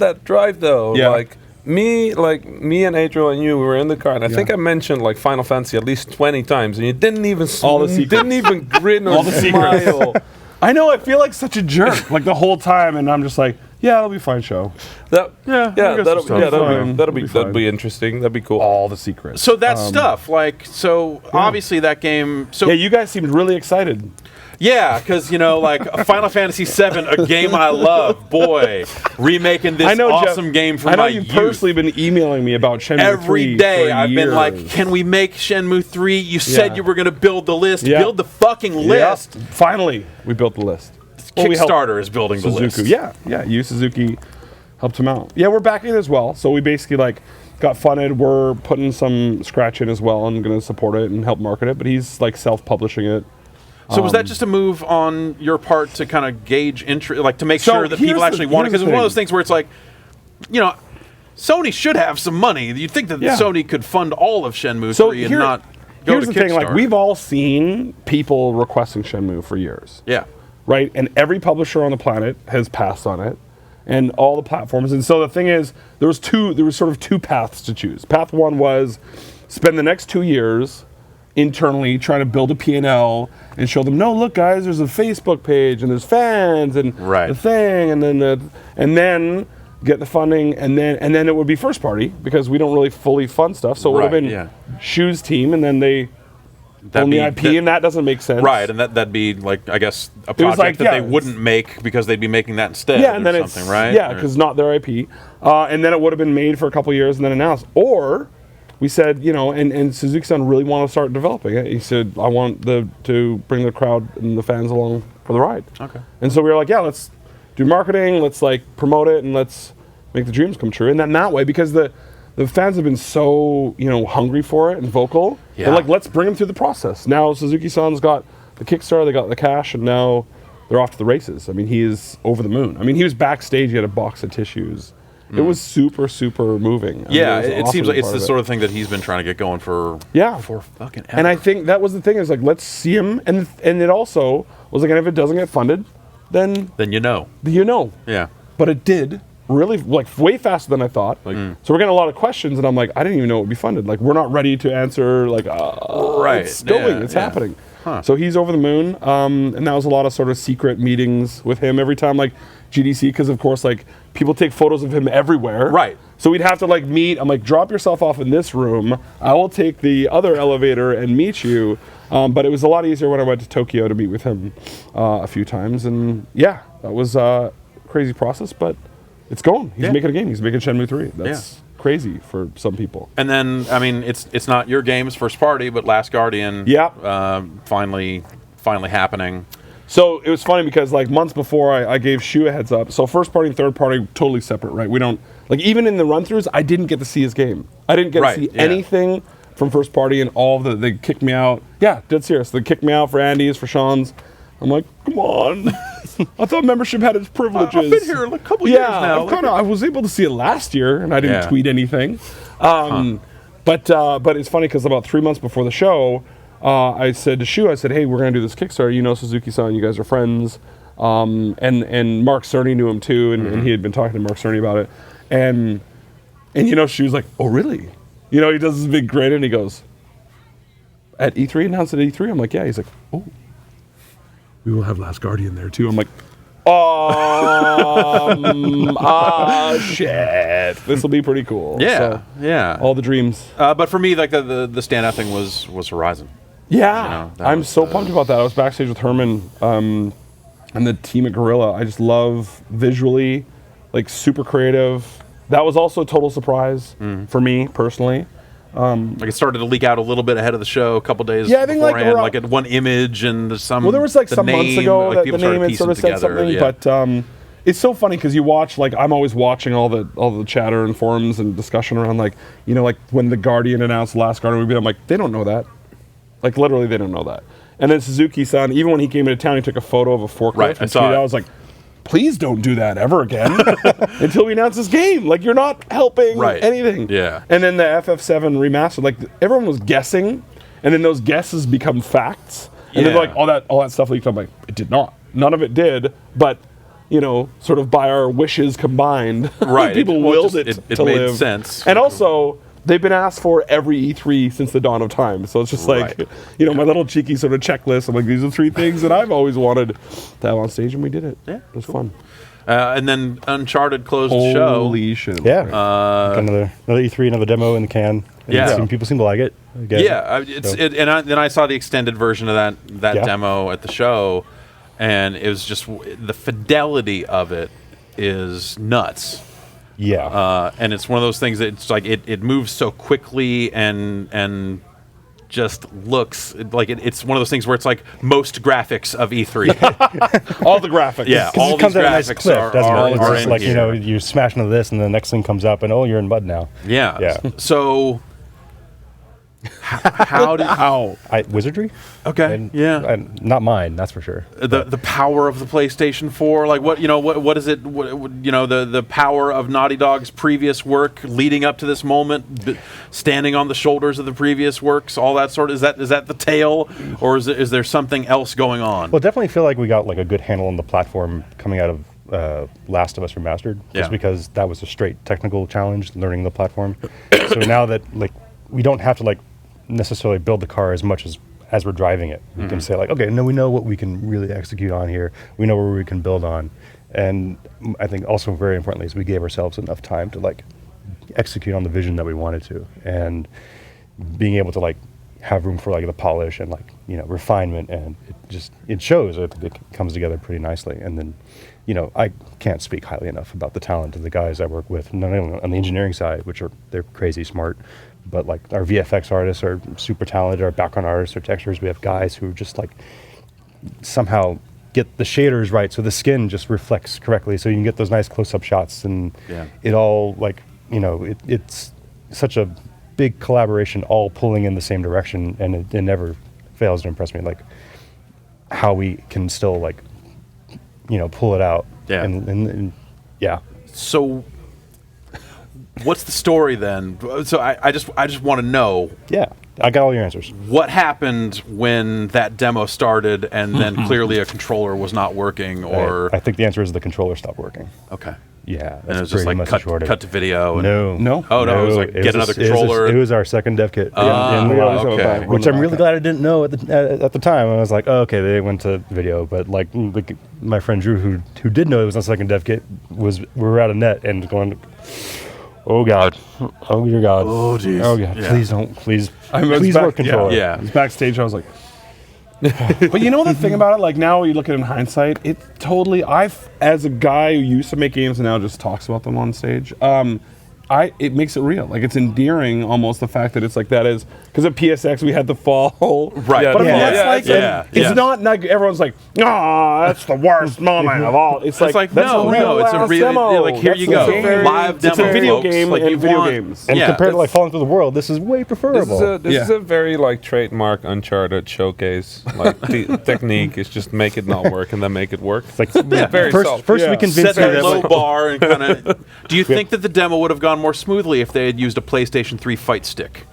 that drive, though, Yeah. like me and Adriel and you were in the car, and I think I mentioned like Final Fantasy at least 20 times, and you didn't even All the secrets. didn't even grin or All the secrets. smile. I know. I feel like such a jerk, like the whole time, and I'm just like, yeah, it'll be a fine show. That, Yeah, I guess that'll so. Fine. that'll be interesting. That'd be cool. All the secrets. So that stuff, like, so obviously that game. So Yeah, you guys seemed really excited. yeah, because you know, like Final Fantasy VII, a game I love, boy, remaking this awesome Jeff, game from I know my you've youth. personally been emailing me about Shenmue 3 Every day for I've been like, years. can we make Shenmue 3? You said Yeah. you were going to build the list. Yeah. Build the fucking list. Yeah. Finally, we built the list. Well, we helped Kickstarter is building the list. Suzuki. Yeah. Yu Suzuki helped him out. Yeah, we're backing it as well. So we basically like got funded. We're putting some scratch in as well and going to support it and help market it. But he's like self-publishing it. So was that just a move on your part to kind of gauge interest, like to make sure that people actually want it? Because it's one of those things where it's like, Sony should have some money. You'd think that Sony could fund all of Shenmue 3 and not go to Kickstarter. Here's the thing, like we've all seen people requesting Shenmue for years. Yeah. Right? And every publisher on the planet has passed on it. And all the platforms. And so the thing is, there was sort of two paths to choose. Path one was spend the next 2 years internally trying to build a P&L and show them, no, look, guys, there's a Facebook page and there's fans and the thing, and then get the funding, and then it would be first party because we don't really fully fund stuff. So it would have been Shu's team, and then they own the IP, and that doesn't make sense. Right, and that'd be like, I guess, a project that they wouldn't make because they'd be making that instead. Yeah, and then something, right? Yeah, because not their IP. And then it would have been made for a couple years and then announced. Or we said, and Suzuki-san really wanted to start developing it. He said, I want to bring the crowd and the fans along for the ride. Okay. And so we were like, yeah, let's do marketing, let's like promote it, and let's make the dreams come true. And then that way, because the fans have been so, hungry for it and vocal. Yeah. They're like, let's bring them through the process. Now Suzuki-san's got the Kickstarter, they got the cash, and now they're off to the races. I mean, he is over the moon. I mean, he was backstage, he had a box of tissues. It was super, super moving. It seems like it's the sort of thing that he's been trying to get going for fucking ever. And I think that was the thing, is like, let's see him. And it also was like, and if it doesn't get funded, then you know. Yeah. But it did. Really, like, way faster than I thought. So we're getting a lot of questions, and I'm like, I didn't even know it would be funded. Like, we're not ready to answer. Like, it's going, it's happening. Huh. So he's over the moon, and that was a lot of sort of secret meetings with him every time, like GDC, because of course, like, people take photos of him everywhere. Right. So we'd have to like meet. I'm like, drop yourself off in this room. I will take the other elevator and meet you. But it was a lot easier when I went to Tokyo to meet with him a few times, and yeah, that was a crazy process, but. It's going. He's making a game. He's making Shenmue 3. That's crazy for some people. And then, I mean, it's not your game's first party, but Last Guardian. Finally happening. So it was funny because like months before, I gave Shu a heads up. So first party and third party totally separate, right? We don't like even in the run throughs. I didn't get to see his game. I didn't get to see anything from first party, and all of they kicked me out. Yeah, dead serious. They kicked me out for Andy's, for Sean's. I'm like, come on. I thought membership had its privileges. I've been here a couple years now. I was able to see it last year, and I didn't tweet anything. But it's funny because about 3 months before the show, I said to Shu, hey, we're going to do this Kickstarter. Suzuki-san, you guys are friends. And Mark Cerny knew him too, and he had been talking to Mark Cerny about it. And Shu's like, oh, really? He does this big grin, and he goes, at E3, announced at E3? I'm like, yeah. He's like, oh. We will have Last Guardian there too. I'm like, shit. This will be pretty cool. Yeah, so, all the dreams. But for me, like the standout thing was Horizon. Yeah, I'm so pumped about that. I was backstage with Herman and the team at Guerrilla. I just love visually, like super creative. That was also a total surprise for me personally. Like it started to leak out a little bit ahead of the show, a couple days beforehand, like at one image and some. Well, there was like some months ago that the name had sort of said something, but it's so funny because you watch, like, I'm always watching all the chatter and forums and discussion around, like, like when the Guardian announced Last Guardian, I'm like, they don't know that, like literally they don't know that. And then Suzuki-san, even when he came into town, he took a photo of a forklift. Right, I saw it. I was like, please don't do that ever again until we announce this game. Like, you're not helping anything. Yeah. And then the FF7 remastered, like, everyone was guessing, and then those guesses become facts. And then, like, all that stuff leaked. I'm like, it did not. None of it did, but, sort of by our wishes combined, people willed it to live. It made sense. And also, they've been asked for every E3 since the dawn of time. So it's just like, my little cheeky sort of checklist. I'm like, these are 3 things that I've always wanted to have on stage, and we did it. Yeah. It was fun. And then Uncharted closed the show. Holy shit. Yeah. Another E3, another demo in the can. And people seem to like it. Then I saw the extended version of that demo at the show, and it was just, the fidelity of it is nuts. Yeah. And it's one of those things that it's like it moves so quickly and just looks like it's one of those things where it's like most graphics of E3. All the graphics. Yeah, all It comes these at a nice graphics clip, doesn't it? It's are just in like, here. you're smashing into this, and the next thing comes up, and you're in mud now. Yeah. Yeah. So how did Wizardry? Okay. Yeah. Not mine, that's for sure. The power of the PlayStation 4, like what is it? The power of Naughty Dog's previous work leading up to this moment, standing on the shoulders of the previous works, all that sort of. Is that the tale, or is there something else going on? Well, definitely feel like we got like a good handle on the platform coming out of Last of Us Remastered, just because that was a straight technical challenge, learning the platform. So now that like we don't have to like necessarily build the car as much as we're driving it. We can say like, okay, no, we know what we can really execute on here. We know where we can build on. And I think also very importantly is we gave ourselves enough time to like execute on the vision that we wanted to, and being able to like have room for like the polish and like, refinement, and it shows. I think it comes together pretty nicely. And then, I can't speak highly enough about the talent of the guys I work with, not only on the engineering side, they're crazy smart, but like our VFX artists are super talented, our background artists, our textures. We have guys who just like somehow get the shaders right so the skin just reflects correctly, so you can get those nice close-up shots, and it all like, it's such a big collaboration, all pulling in the same direction, and it never fails to impress me, like how we can still like, pull it out. And So what's the story then? So I just want to know. Yeah, I got all your answers. What happened when that demo started, and then clearly a controller was not working, or I think the answer is the controller stopped working. Okay. Yeah, And it was just like cut to video. And No. Oh no, it was like get another controller. It was our second dev kit. Okay. Which I'm really glad I didn't know at the time. I was like, oh, okay, they went to video, but like my friend Drew, who did know it was on second dev kit, we were out of net and going, oh god, oh dear god, oh geez, oh god, please Please work controller. Yeah. I was backstage. I was like, but you know the thing about it, like now you look at it in hindsight, it totally. As a guy who used to make games and now just talks about them on stage, it makes it real. Like it's endearing, almost the fact that it's like that is because at PSX we had the fall, right? But I mean, that's like it's not like everyone's like, that's the worst moment of all. It's like no, it's a real demo. Like here you go, live demo. It's a video game, like and video games. And compared to like Falling Through the World, this is way preferable. This is a very like trademark Uncharted showcase. Like the technique is just make it not work and then make it work. It's like first we convinced set you that low bar and kind of. Do you think that the demo would have gone more smoothly if they had used a PlayStation 3 fight stick?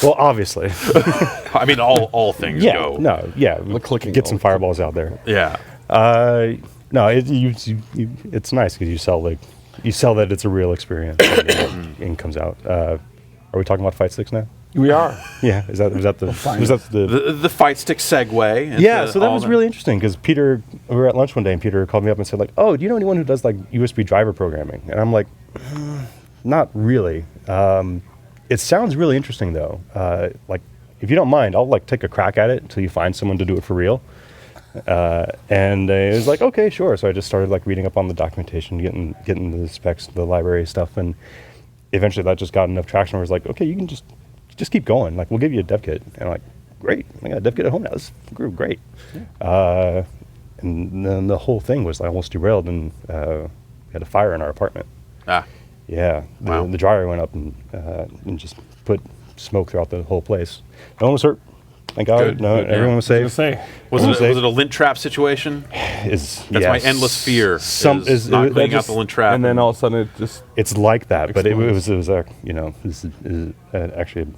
Well, obviously. I mean, all things go. The clicking. Get some fireballs out there. Yeah. No, it's nice because you sell that it's a real experience and it comes out. Are we talking about fight sticks now? We are. Yeah. Was that the fight stick segue? Yeah. So that was really interesting because Peter, we were at lunch one day and Peter called me up and said like, "Oh, do you know anyone who does like USB driver programming?" And I'm like, "Not really." It sounds really interesting though. Like, if you don't mind, I'll like take a crack at it until you find someone to do it for real. And it was like, okay, sure. So I just started like reading up on the documentation, getting the specs, the library stuff, and eventually that just got enough traction where it's like, okay, you can just keep going. Like, we'll give you a dev kit. And I'm like, great. I got a dev kit at home now. This grew great. Yeah. And then the whole thing was like almost derailed, and we had a fire in our apartment. Yeah. The dryer went up and just put smoke throughout the whole place. No one was hurt. Thank God. Everyone was safe. Was it a lint trap situation? That's my endless fear. Is not cleaning out the lint trap, and then all of a sudden it's like that. But it was this is actually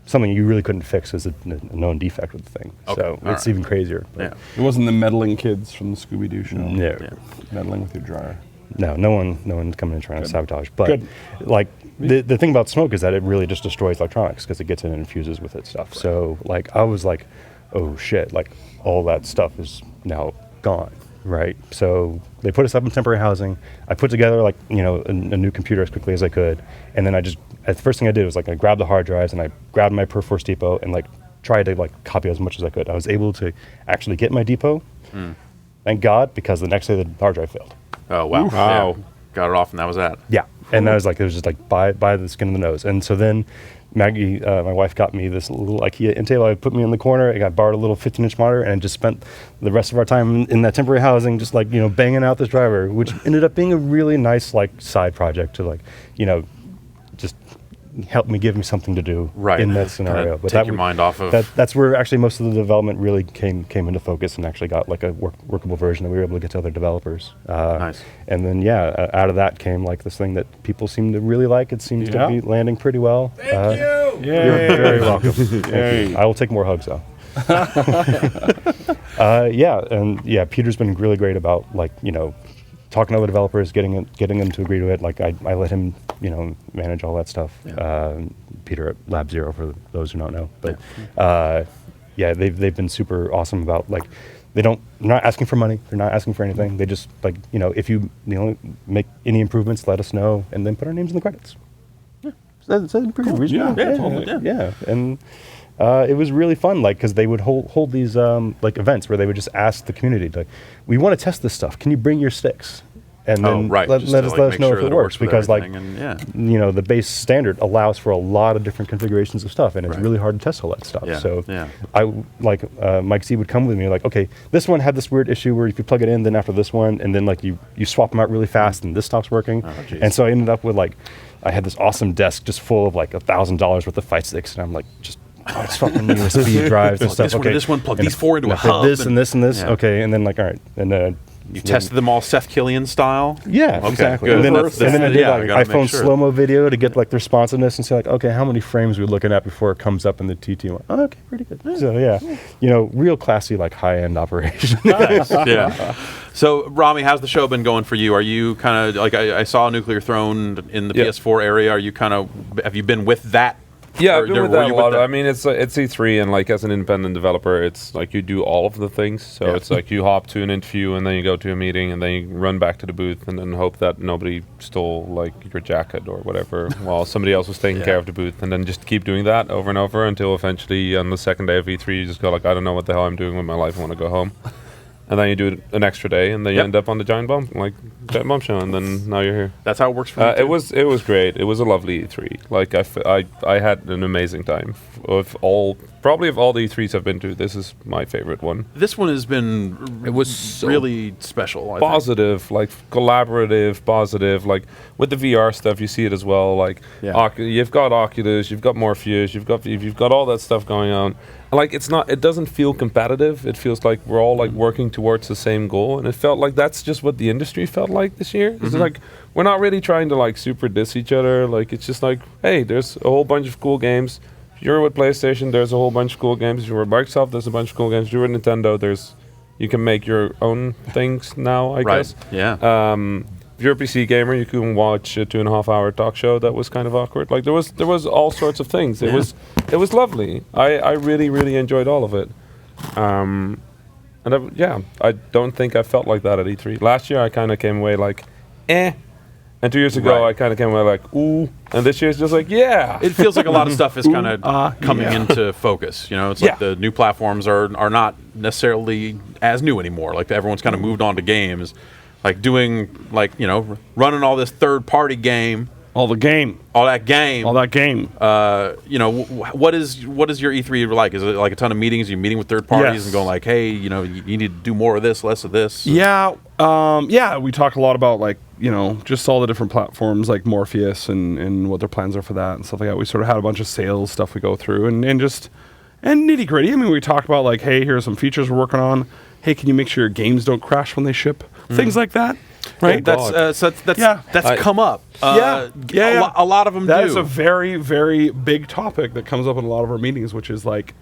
something you really couldn't fix as a known defect with the thing. Okay. So it's even crazier. Yeah. It wasn't the meddling kids from the Scooby-Doo show. No. Yeah. Meddling with your dryer. No one's coming in trying to sabotage. But like the thing about smoke is that it really just destroys electronics because it gets in and infuses with it stuff. Right. So like I was like, oh shit, like all that stuff is now gone, right? So they put us up in temporary housing. I put together like a new computer as quickly as I could, and then the first thing I did was like I grabbed the hard drives and I grabbed my Perforce Depot and like tried to like copy as much as I could. I was able to actually get my depot. Thank God, because the next day the hard drive failed. Oh wow! Wow. got it off, and that was that. Yeah, and I was like, it was just like by the skin of the nose. And so then Maggie, my wife, got me this little IKEA end table. I put me in the corner. I got borrowed a little 15-inch monitor, and just spent the rest of our time in that temporary housing, just like banging out this driver, which ended up being a really nice like side project to like just help me, give me something to do in that scenario. But take your mind off of that's where actually most of the development really came into focus, and actually got like a workable version that we were able to get to other developers. Nice. And then out of that came like this thing that people seem to really like. It seems to be landing pretty well. Thank you. You're very welcome. Thank you. I will take more hugs though. Peter's been really great about like talking to other developers, getting them to agree to it. Like I let him, manage all that stuff. Yeah. Peter at Lab Zero, for those who don't know. But they've been super awesome about like they're not asking for money. They're not asking for anything. They just like if you make any improvements, let us know, and then put our names in the credits. Yeah, that's pretty reasonable. Yeah. And it was really fun, like, because they would hold these like events where they would just ask the community, like, we want to test this stuff. Can you bring your sticks? And then let us know if it works, because like the base standard allows for a lot of different configurations of stuff, and it's really hard to test all that stuff. I like Mike Z would come with me like, okay, this one had this weird issue where if you plug it in, then after this one, and then like you swap them out really fast, and this stops working. And so I ended up with like I had this awesome desk just full of like $1,000 worth of fight sticks, and I'm like just. Swapping USB drives and stuff. This one, plug these four into a hub. This and this and this. Yeah. Okay, and then like, all right, and you tested them all Seth Killian style. Yeah, okay, exactly. Good. And then I did like iPhone slow-mo video to get like the responsiveness and say like, okay, how many frames are we looking at before it comes up in the TT one? Oh, okay, pretty good. So real classy, like high-end operation. Nice. Yeah. So Rami, how's the show been going for you? Are you kind of like I saw Nuclear Throne in the PS4 area? Are you have you been with that? Yeah, I've been with that a lot. I mean, it's E3, and like as an independent developer, it's like you do all of the things. So it's like you hop to an interview, and then you go to a meeting, and then you run back to the booth, and then hope that nobody stole like your jacket or whatever while somebody else was taking care of the booth, and then just keep doing that over and over until eventually on the second day of E3, you just go like, I don't know what the hell I'm doing with my life. I want to go home. And then you do it an extra day, and then you end up on the Giant Bomb show, and then now you're here. That's how it works for me. It was great. It was a lovely E3. Like I had an amazing time. Of all the E3s I've been to, this is my favorite one. This one has been really special. Positive, like collaborative, positive. Like with the VR stuff, you see it as well. Like you've got Oculus, you've got Morpheus, you've got all that stuff going on. Like it doesn't feel competitive. It feels like we're all like working towards the same goal, and it felt like that's just what the industry felt like this year. It's like we're not really trying to like super diss each other. Like it's just like, hey, there's a whole bunch of cool games. If you're with PlayStation, there's a whole bunch of cool games. If you're with Microsoft, there's a bunch of cool games. If you're with Nintendo, you can make your own things now, I guess. Yeah. If you're a PC gamer, you can watch a 2.5-hour talk show that was kind of awkward. Like there was all sorts of things. It was lovely. I really, really enjoyed all of it. I don't think I felt like that at E3. Last year I kind of came away like, eh. And 2 years ago I kind of came away like, ooh. And this year's just like, yeah. It feels like a lot of stuff is kind of coming into focus. It's like the new platforms are not necessarily as new anymore. Like everyone's kind of moved on to games. Like doing, running all this third-party game. All that game. What is your E3 like? Is it like a ton of meetings? Are you meeting with third parties and going like, hey, you need to do more of this, less of this? Yeah. We talk a lot about just all the different platforms like Morpheus and what their plans are for that and stuff like that. We sort of had a bunch of sales stuff we go through and nitty gritty. I mean, we talk about like, hey, here's some features we're working on. Hey, can you make sure your games don't crash when they ship? Things like that. Right. That's come up. A lot of them do. That is a very, very big topic that comes up in a lot of our meetings, which is like,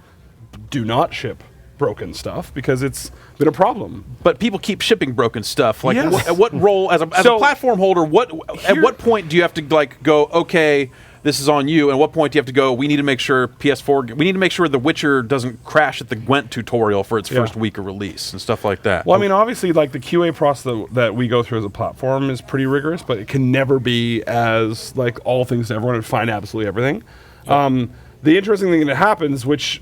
do not ship broken stuff because it's been a problem. But people keep shipping broken stuff. Like, what role as a platform holder? At what point do you have to like go? Okay, this is on you. And at what point do you have to go? We need to make sure PS4. We need to make sure The Witcher doesn't crash at the Gwent tutorial for its first week of release and stuff like that. Well, I mean, obviously, like the QA process that we go through as a platform is pretty rigorous, but it can never be as like all things to everyone and find absolutely everything. Yep. The interesting thing that happens, which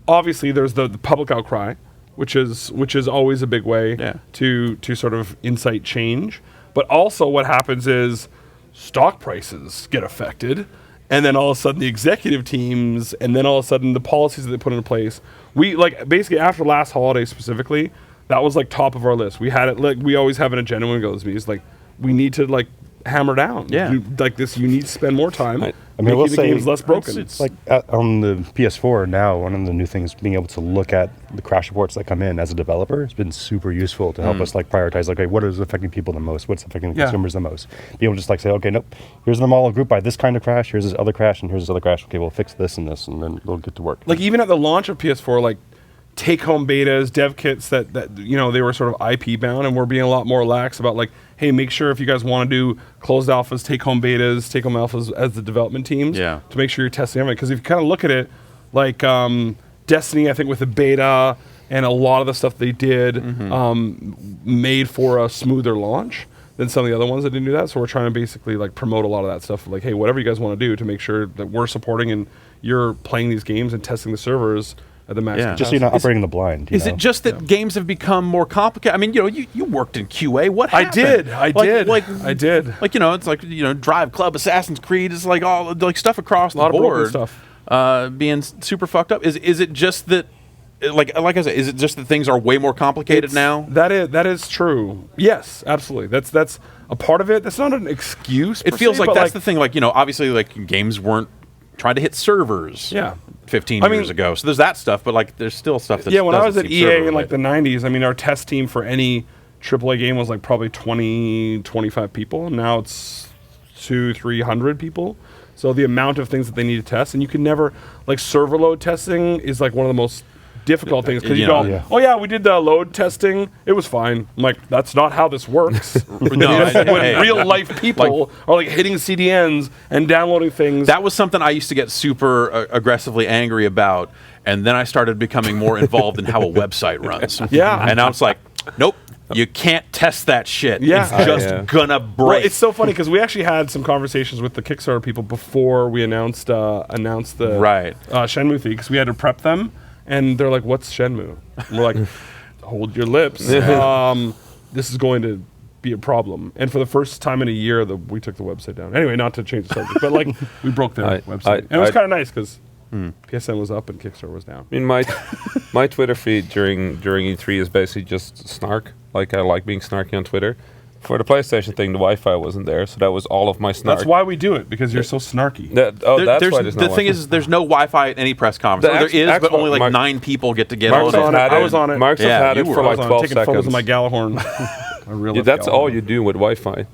obviously there's the public outcry, which is always a big way to sort of incite change. But also what happens is stock prices get affected, and then all of a sudden the executive teams, and then all of a sudden the policies that they put into place. We like basically after last holiday specifically, that was like top of our list. We had it like we always have an agenda when we go to those meetings. Like we need to like hammer down. Yeah. Like this, you need to spend more time. I mean, I will making the say games less broken. It's like on the PS4 now, one of the new things, being able to look at the crash reports that come in as a developer, has been super useful to help us like prioritize, like, okay, what is affecting people the most? What's affecting the consumers the most? Be able to just like say, okay, nope, here's them all grouped by this kind of crash, here's this other crash, and here's this other crash. Okay, we'll fix this, and then we'll get to work. Like even at the launch of PS4, like take-home betas, dev kits that you know they were sort of IP bound, and we're being a lot more lax about like, hey, make sure if you guys want to do closed alphas, take-home betas, take-home alphas as the development teams, to make sure you're testing everything. Because if you kind of look at it, like Destiny, I think with the beta and a lot of the stuff they did made for a smoother launch than some of the other ones that didn't do that. So we're trying to basically like promote a lot of that stuff. Like, hey, whatever you guys want to do to make sure that we're supporting and you're playing these games and testing the servers at the max. Just so you're not operating the blind. Is it just that games have become more complicated? I mean, you know, you worked in QA. What happened? I did. Like, you know, it's like, you know, Drive Club, Assassin's Creed, is like all like stuff across the lot of board. broken stuff. Being super fucked up. Is it just that, like I said, is it just that things are way more complicated now? That is true. Yes, absolutely. That's a part of it. That's not an excuse. It feels like that's the thing. Like, you know, obviously, like games weren't trying to hit servers. 15 years ago. So there's that stuff, but like there's still stuff that when I was at EA in like the 90s, I mean our test team for any AAA game was like probably 20, 25 people. Now it's 200-300 people. So the amount of things that they need to test, and you can never like server load testing is like one of the most difficult things because you go, oh yeah, we did the load testing, it was fine. I'm like, that's not how this works. When real life people are like hitting CDNs and downloading things. That was something I used to get super aggressively angry about, and then I started becoming more involved in how a website runs. And now it's like, nope. You can't test that shit. It's just gonna break. Well, it's so funny because we actually had some conversations with the Kickstarter people before we announced the Shenmue thing, because we had to prep them. And they're like, what's Shenmue? And we're like, hold your lips. This is going to be a problem. And for the first time in a year, we took the website down. Anyway, not to change the subject, but like we broke their website. And it was kind of nice because PSN was up and Kickstarter was down. I mean, my Twitter feed during E3 is basically just snark. Like, I like being snarky on Twitter. For the PlayStation thing, the Wi-Fi wasn't there, so that was all of my snark. That's why we do it, because you're so snarky. That's why there's no Wi-Fi. The thing is, there's no Wi-Fi at any press conference. There is, but only like 9 people get to get on it. I was on it. Mark's had it for like 12 taking seconds. photos of my Gallahorn. That's all you do with Wi-Fi.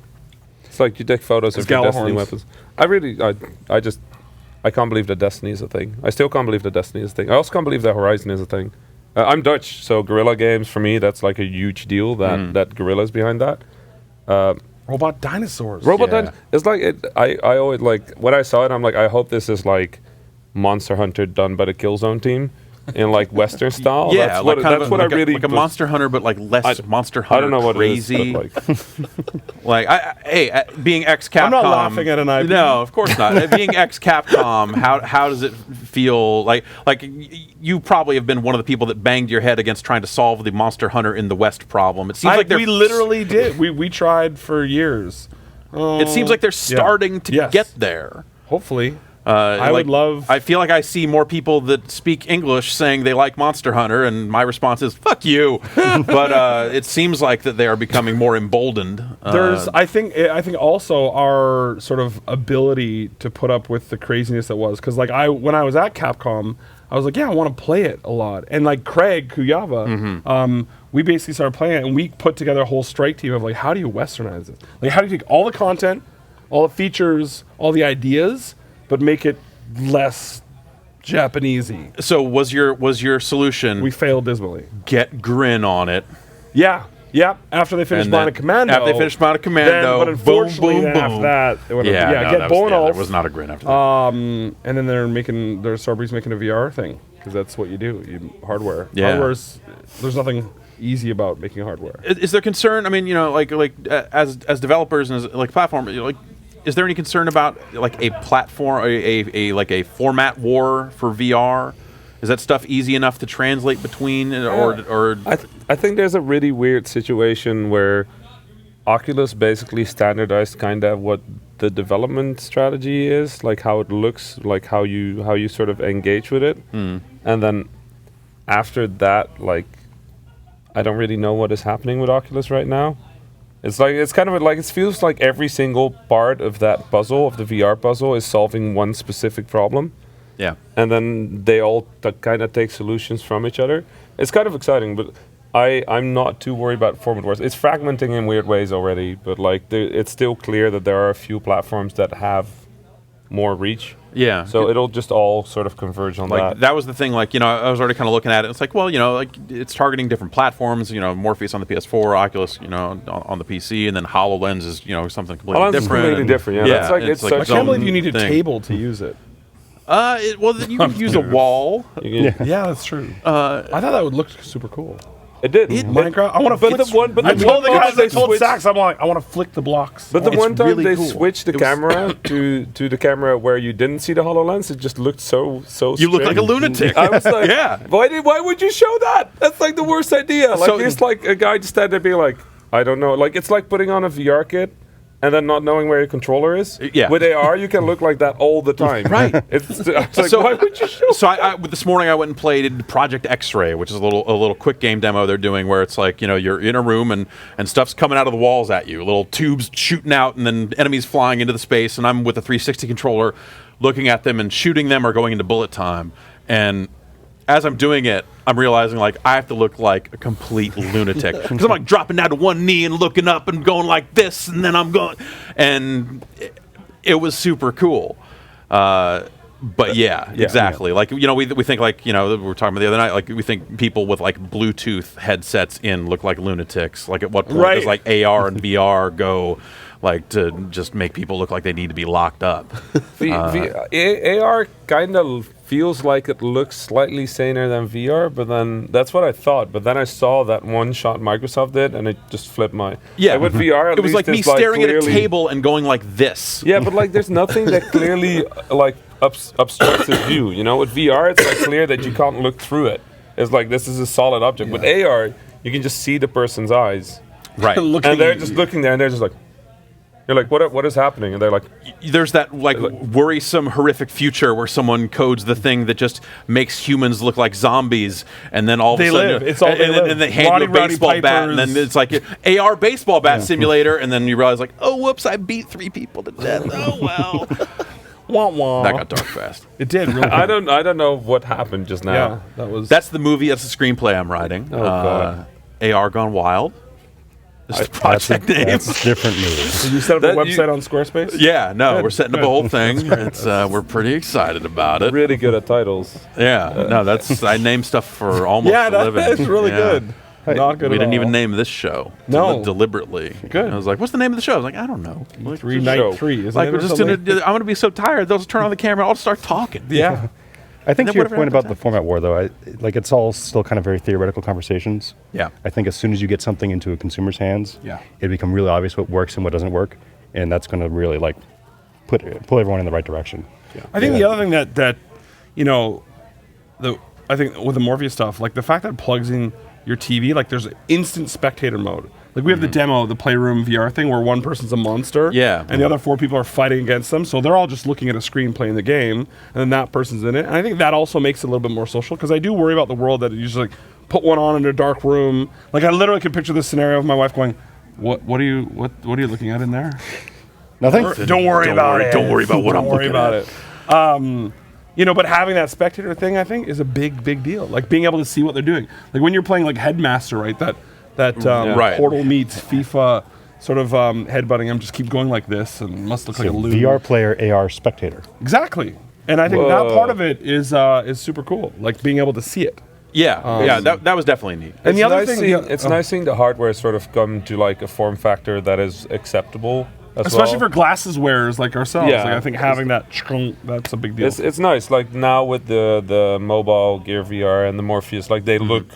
It's like you take photos of your Destiny weapons. I can't believe that Destiny is a thing. I still can't believe that Destiny is a thing. I also can't believe that Horizon is a thing. I'm Dutch, so Guerrilla Games, for me, that's like a huge deal that Guerrilla's behind that. Robot dinosaurs. It's like I always like when I saw it. I'm like, I hope this is like Monster Hunter done by the Killzone team in like Western style. Yeah, that's what I really like a Monster Hunter, but like less Monster Hunter. I don't know what crazy. It is, like, being ex-Capcom. I'm not laughing at an IP. No, of course not. Being ex-Capcom, how does it feel? Like you probably have been one of the people that banged your head against trying to solve the Monster Hunter in the West problem. It seems like we literally did. We tried for years. It seems like they're starting to get there. Hopefully. I feel like I see more people that speak English saying they like Monster Hunter, and my response is "fuck you." But it seems like that they are becoming more emboldened. I think also our sort of ability to put up with the craziness that was, because like when I was at Capcom, I was like, yeah, I want to play it a lot, and like Craig Kuyava, we basically started playing it, and we put together a whole strike team of like, how do you westernize it? Like, how do you take all the content, all the features, all the ideas, but make it less Japanesey? So was your solution? We failed dismally. Get Grin on it. Yeah. After they finished Bionic Commando. But unfortunately, after that, they went get Bono. There was not a Grin after that. And then Starbury's making a VR thing, because that's what you do. Hardware. Yeah. There's nothing easy about making hardware. Is there concern? I mean, you know, like as developers and as like platform, you know, like. Is there any concern about like a platform, a format war for VR? Is that stuff easy enough to translate between, or? I think there's a really weird situation where Oculus basically standardized kind of what the development strategy is, like how it looks, like how you sort of engage with it, and then after that, like I don't really know what is happening with Oculus right now. It's kind of like it feels like every single part of that puzzle, of the VR puzzle, is solving one specific problem. Yeah. And then they all kind of take solutions from each other. It's kind of exciting, but I'm not too worried about format wars. It's fragmenting in weird ways already, but like it's still clear that there are a few platforms that have more reach. Yeah. So it'll just all sort of converge on like that was the thing. Like, you know, I was already kind of looking at it. It's like, well, you know, like it's targeting different platforms. You know, Morpheus on the PS4, Oculus, you know, on the PC, and then HoloLens is, you know, something completely HoloLens different. Is completely different. Yeah. It's like I can't believe you need a table to use it. Well, then you can use a wall. Yeah, that's true. I thought that would look super cool. It did. Minecraft. I want to. I told the guys. I told Sax. I'm like, I want to flick the blocks. But the one time really they cool. switched the camera to the camera where you didn't see the HoloLens, it just looked so. You look like a lunatic. I was like, yeah. Why would you show that? That's like the worst idea. Like So- there's like a guy just standing there being like, I don't know. Like it's like putting on a VR kit and then not knowing where your controller is. Yeah. With AR, you can look like that all the time. Right. It's like, So- why would you show? So this morning I went and played Project X-Ray, which is a little quick game demo they're doing where it's like, you know, you're in a room and stuff's coming out of the walls at you, little tubes shooting out and then enemies flying into the space, and I'm with a 360 controller looking at them and shooting them or going into bullet time. And as I'm doing it, I'm realizing like I have to look like a complete lunatic because I'm like dropping down to one knee and looking up and going like this, and then I'm going, and it was super cool. But yeah, exactly. Like, you know, we think like, you know, we were talking about the other night, like we think people with like Bluetooth headsets in look like lunatics. Like at what point does like AR and VR go like to just make people look like they need to be locked up? AR kind of feels like it looks slightly saner than VR, but then that's what I thought. But then I saw that one shot Microsoft did, and it just flipped my. Yeah, like with VR, it was like me staring at a clearly- table and going like this. Yeah, but like there's nothing that clearly like obstructs the view. You know, with VR, it's like clear that you can't look through it. It's like this is a solid object. With AR, you can just see the person's eyes, Right. and they're just looking there, and they're just like. You're like, what is happening? And they're like, there's that like worrisome, horrific future where someone codes the thing that just makes humans look like zombies, and then all of a sudden, and they hand you a baseball bat, and then it's like AR baseball bat simulator, and then you realize like, oh whoops, I beat 3 people to death. Oh well. Wah, wah. That got dark fast. It did. Really I don't know what happened just now. Yeah, that's the movie. That's the screenplay I'm writing. Oh, God. AR Gone Wild. This is the project name. That's a different movie. So you set up a website on Squarespace? Yeah, no, we're setting up a whole thing. It's we're pretty excited about it. Really good at titles. Yeah, no, that's I name stuff for almost a living. That's really good. Not good. We at didn't all. even name this show. No. Deliberately. Good. I was like, "What's the name of the show?" I was like, "I don't know." Like, Night 3. Isn't like it we're or just something? I'm gonna be so tired. They'll just turn on the camera. I'll just start talking. Yeah. I think then to your whatever point happens about the format war, though, like it's all still kind of very theoretical conversations. Yeah. I think as soon as you get something into a consumer's hands, it become really obvious what works and what doesn't work, and that's going to really like pull everyone in the right direction. Yeah. I think the other thing that you know, I think with the Morpheus stuff, like the fact that it plugs in your TV, like there's instant spectator mode. Like we have the demo, the Playroom VR thing, where one person's a monster, and the other 4 people are fighting against them. So they're all just looking at a screen playing the game, and then that person's in it. And I think that also makes it a little bit more social, because I do worry about the world that you just like put one on in a dark room. Like I literally could picture this scenario of my wife going, "What are you looking at in there?" Nothing. Don't worry about it. Don't worry about what I'm looking at. It. You know, but having that spectator thing, I think, is a big deal. Like being able to see what they're doing. Like when you're playing like Headmaster, right? That Portal meets FIFA sort of headbutting. I'm just keep going like this and must look like a loon. VR player, AR spectator. Exactly. And I think that part of it is super cool. Like being able to see it. Yeah, that was definitely neat. And the other nice thing, it's nice seeing the hardware sort of come to like a form factor that is acceptable. Especially for glasses wearers like ourselves. Yeah. Like I think having that's a big deal. It's nice. Like now with the mobile Gear VR and the Morpheus, like they look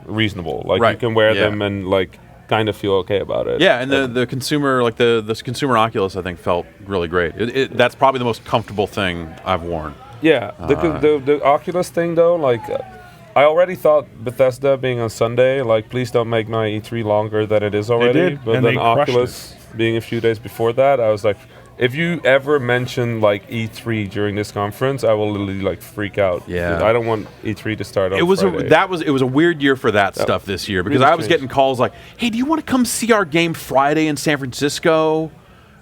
reasonable. Like you can wear them and like kind of feel okay about it. Yeah, and the consumer, like the consumer Oculus, I think felt really great. That's probably the most comfortable thing I've worn. Yeah, the Oculus thing though, like I already thought Bethesda being on Sunday, like, please don't make my E3 longer than it is already. did, But and then they crushed Oculus being a few days before that, I was like, if you ever mention like E3 during this conference, I will literally like freak out. Yeah. I don't want E3 to start on It was Friday. it was a weird year for that stuff this year because really I was strange. getting calls like, "Hey, do you want to come see our game Friday in San Francisco?" And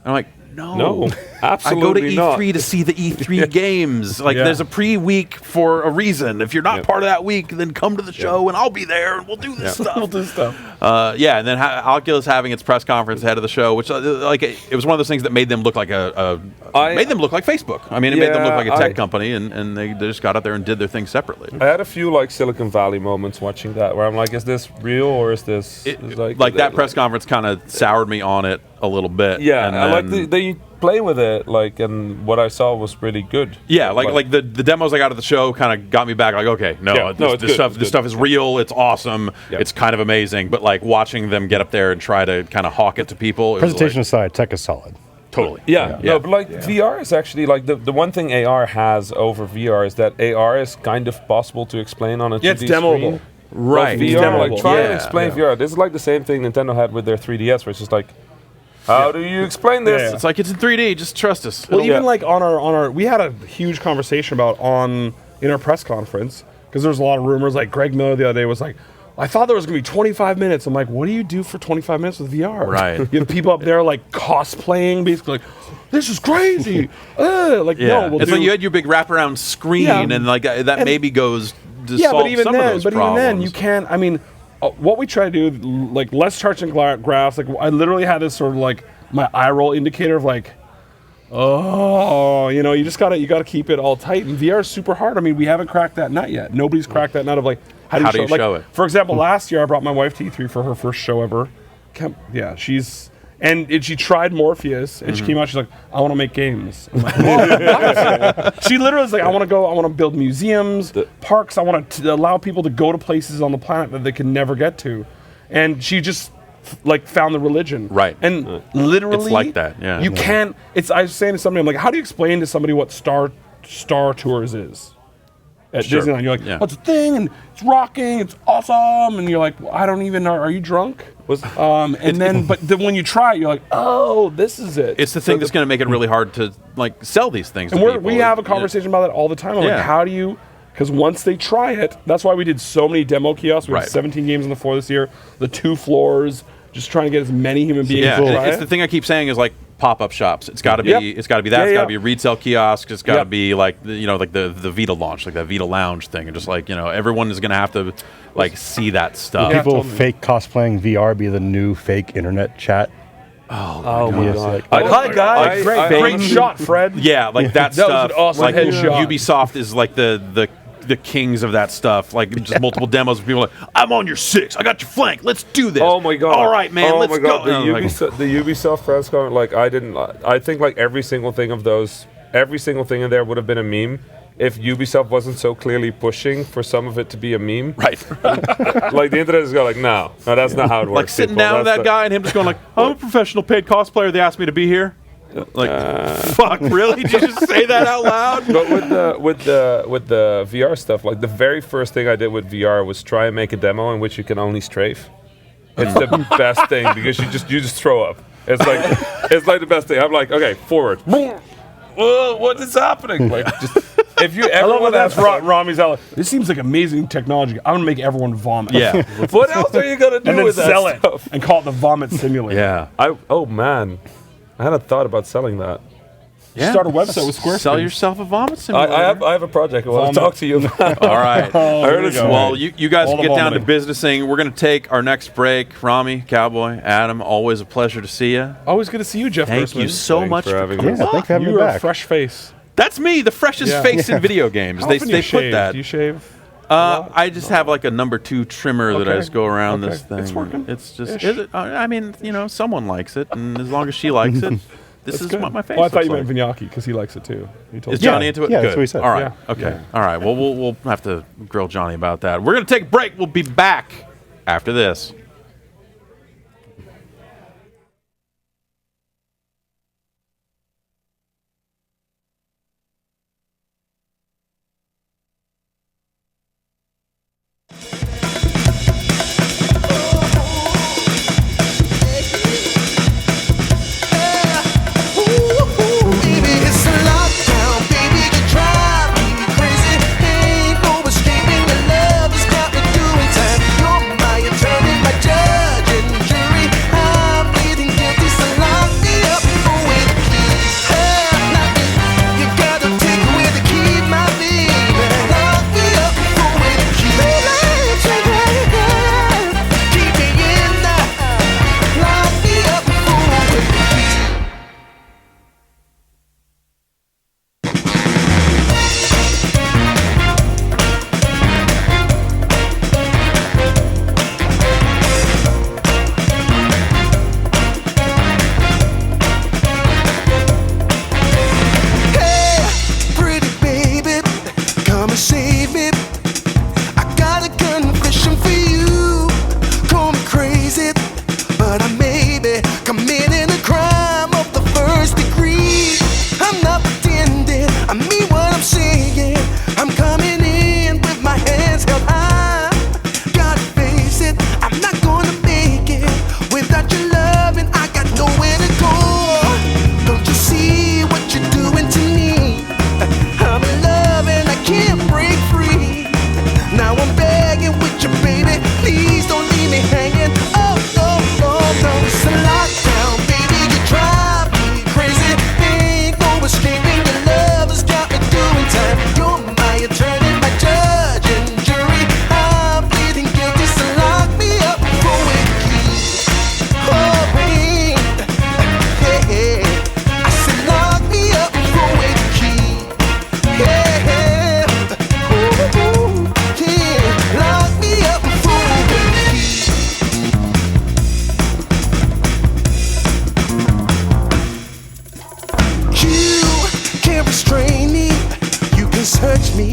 I'm like, No, absolutely I go to E3 not. to see the E3 games. Like, there's a pre-week for a reason. If you're not part of that week, then come to the show and I'll be there and we'll do this stuff. We'll do stuff. And then Oculus having its press conference ahead of the show, which like it was one of those things that made them look like made them look like Facebook. I mean, it made them look like a tech company, and they just got out there and did their thing separately. I had a few like Silicon Valley moments watching that where I'm like, is this real or is this like that press conference kind of soured me on it a little bit. Yeah, and I like they play with it, like, and what I saw was really good. Yeah, like the demos I got at the show kind of got me back. Like, okay, this stuff is real. It's awesome. Yeah. It's kind of amazing. But like watching them get up there and try to kind of hawk it to people. Presentation aside, tech is solid. Totally. Yeah. No, but like VR is actually like the one thing AR has over VR is that AR is kind of possible to explain on a 2D it's demoable. screen. Right. But VR, like try and Yeah. explain VR. This is like the same thing Nintendo had with their 3DS, where it's just like, how do you explain this? It's like it's in 3D. Just trust us. Well, even like on our, we had a huge conversation about in our press conference because there's a lot of rumors. Like Greg Miller the other day was like, I thought there was gonna be 25 minutes. I'm like, what do you do for 25 minutes with VR? Right. You have people up there like cosplaying, basically like, this is crazy. No, it's we'll like do. you had your big wraparound screen, and like that maybe goes to solve some of those even problems. then, you can't. I mean, what we try to do, like less charts and graphs. Like I literally had this sort of like my eye roll indicator of like, you just gotta keep it all tight. And VR is super hard. I mean, we haven't cracked that nut yet. Nobody's cracked that nut of like, how do you show it? For example, last year I brought my wife to E3 for her first show ever. She tried Morpheus, and she came out. She's like, "I want to make games." I'm like, what? She literally was like, "I want to build museums, parks. I want to allow people to go to places on the planet that they can never get to," and she just like found the religion, right? And literally, it's like that. Yeah, you can't. I was saying to somebody, I'm like, "How do you explain to somebody what Star Tours is?" At Disneyland, you're like, what's a thing? And it's rocking, it's awesome. And you're like, well, I don't even know. Are you drunk? But then when you try it, you're like, oh, this is it. It's the thing that's going to make it really hard to like sell these things. And to people. we have a conversation about that all the time. I'm like, how do you? Because once they try it, that's why we did so many demo kiosks. We had 17 games on the floor this year, the 2 floors, just trying to get as many human beings. Yeah, it's the thing I keep saying is like pop-up shops. It's got to be. It's got to be that. It's got to be a retail kiosk. It's got to be like like the Vita launch, like that Vita Lounge thing, and just like everyone is going to have to like see that stuff. People fake cosplaying VR be the new fake internet chat. Oh my God! Hi guys, great shot, Fred. Yeah, like that stuff. Was an awesome like headshot. Ubisoft is like the kings of that stuff. Like just multiple demos of people like, I'm on your 6, I got your flank, let's do this. Oh my God! All right, man, let's go. The Ubisoft press conference, like I think like every single thing in there would have been a meme if Ubisoft wasn't so clearly pushing for some of it to be a meme. Right. Like the internet is going like, no, that's not how it works. Like sitting down with that guy and him just going like, I'm a professional paid cosplayer. They asked me to be here. Like, fuck, really? Did you just say that out loud? But with the VR stuff, like the very first thing I did with VR was try and make a demo in which you can only strafe. It's the best thing because you just throw up. It's like the best thing. I'm like, okay, forward. Whoa, what is happening? Like, just if you ever want to ask Rami's out. This seems like amazing technology. I'm gonna make everyone vomit. Yeah. What else are you gonna do and then with sell that it stuff? and call it the vomit simulator? Yeah. Oh man, I hadn't thought about selling that. Start a website with Squarespace. Sell yourself a vomit simulator. I have a project I want to talk to you about. All right. I heard it's well, you guys All get the down to vomiting. businessing. We're going to take our next break. Rami, Cowboy, Adam, always a pleasure to see you. Always good to see you, Jeff. Thank you so much for having coming. us. Yeah, thanks for having me You are a back. fresh face. That's me, the freshest face in video games. How They often do you put shave? that. Do you shave? I just have like a number 2 trimmer that I Okay. just go around Okay. this thing. It's working. It's just, Ish. is it? I mean, someone likes it, and as long as she likes it, this is Good. what my face Oh, I thought looks you like. meant Vignacchi because he likes it too. He told Is me. Johnny into it? Yeah, Good. that's what he said. All right. Yeah. Okay. All right. Well, we'll have to grill Johnny about that. We're going to take a break. We'll be back after this.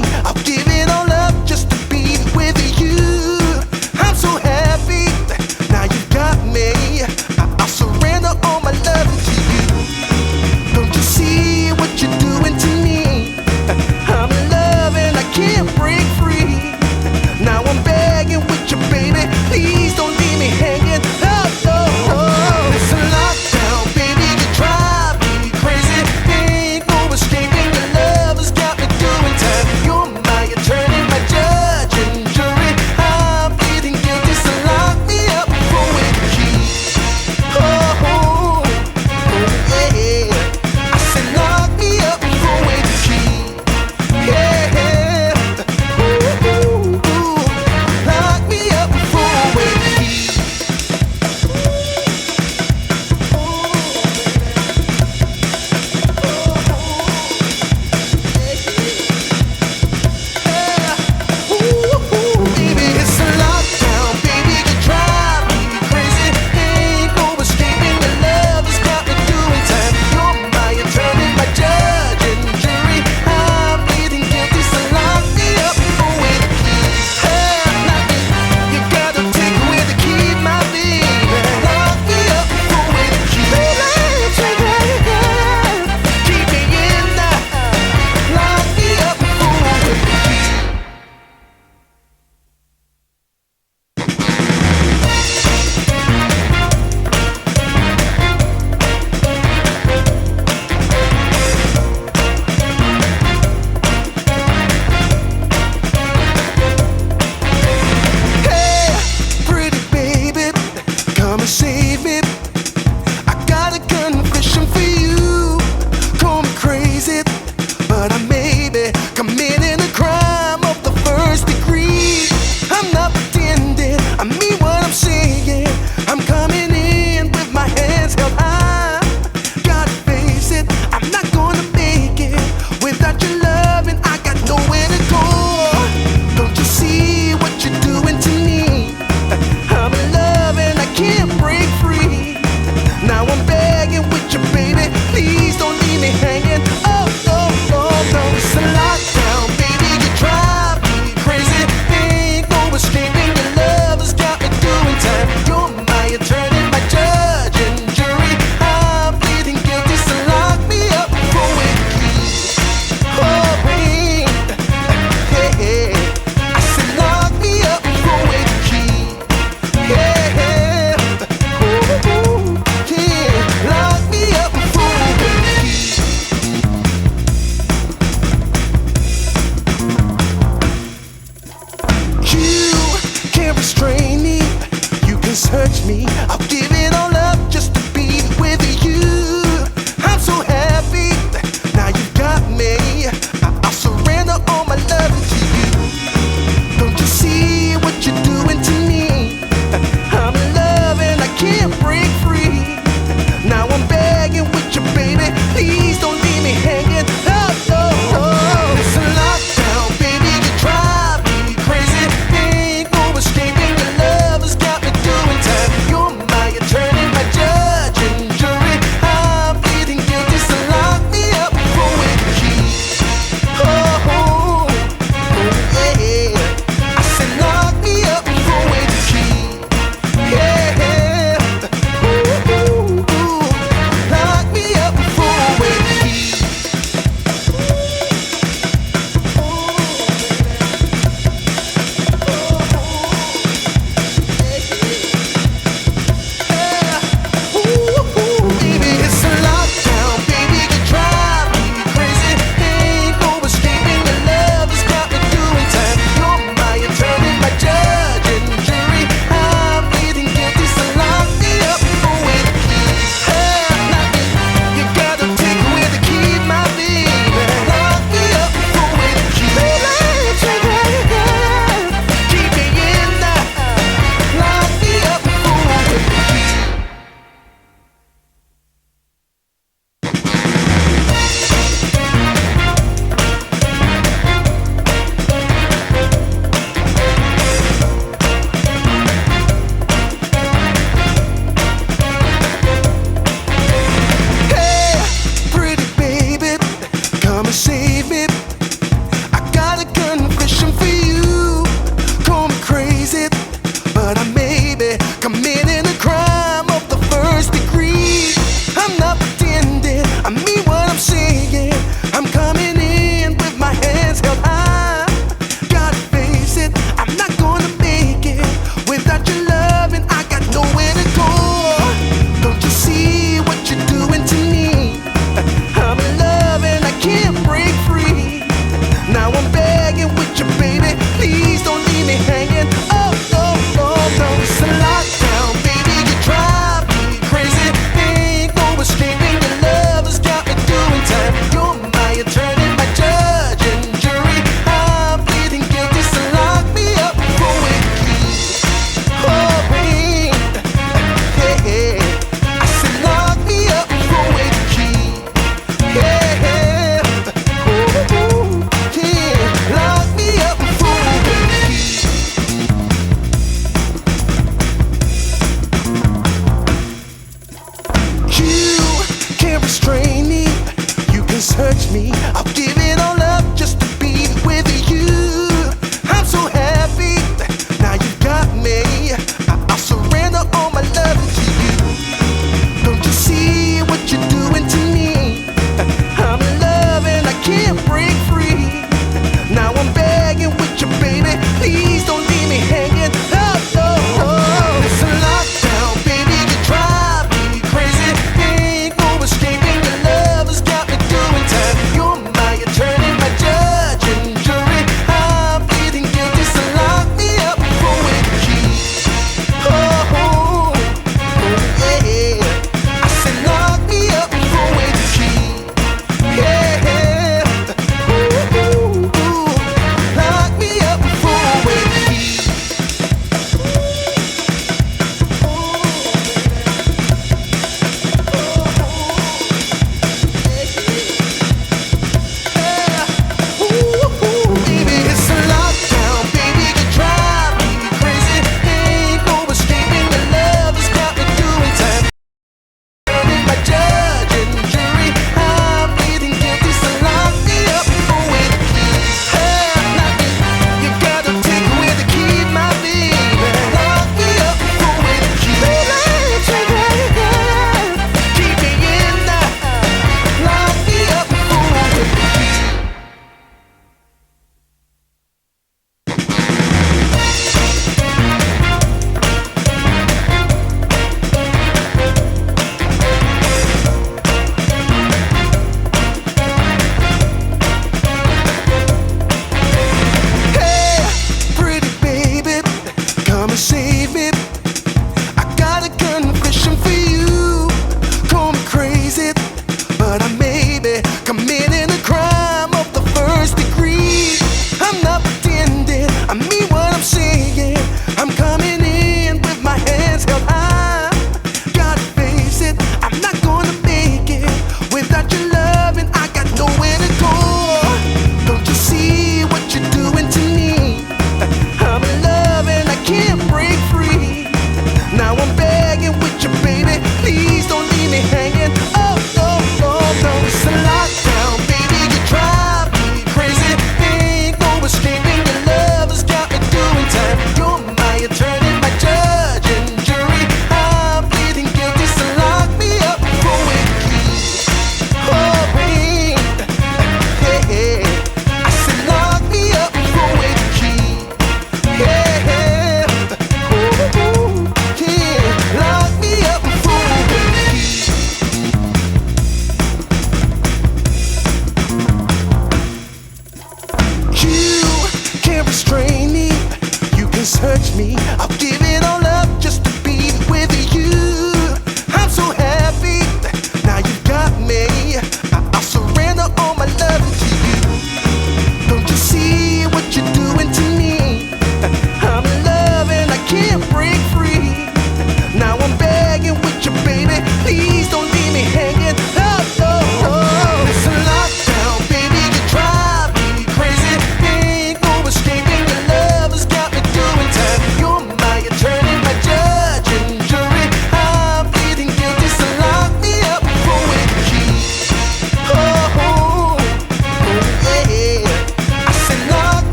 me. I'll give it all up just to be with you. I'm so happy, now you've got me. I'll surrender all my love to you. Don't you see what you're doing to me? I'm in love and I can't break free. Now I'm begging with you, baby. Please don't leave me hanging. Oh, oh, oh. It's a lockdown, baby. You drive me crazy. Ain't no escaping. Your love has got me doing time. You're my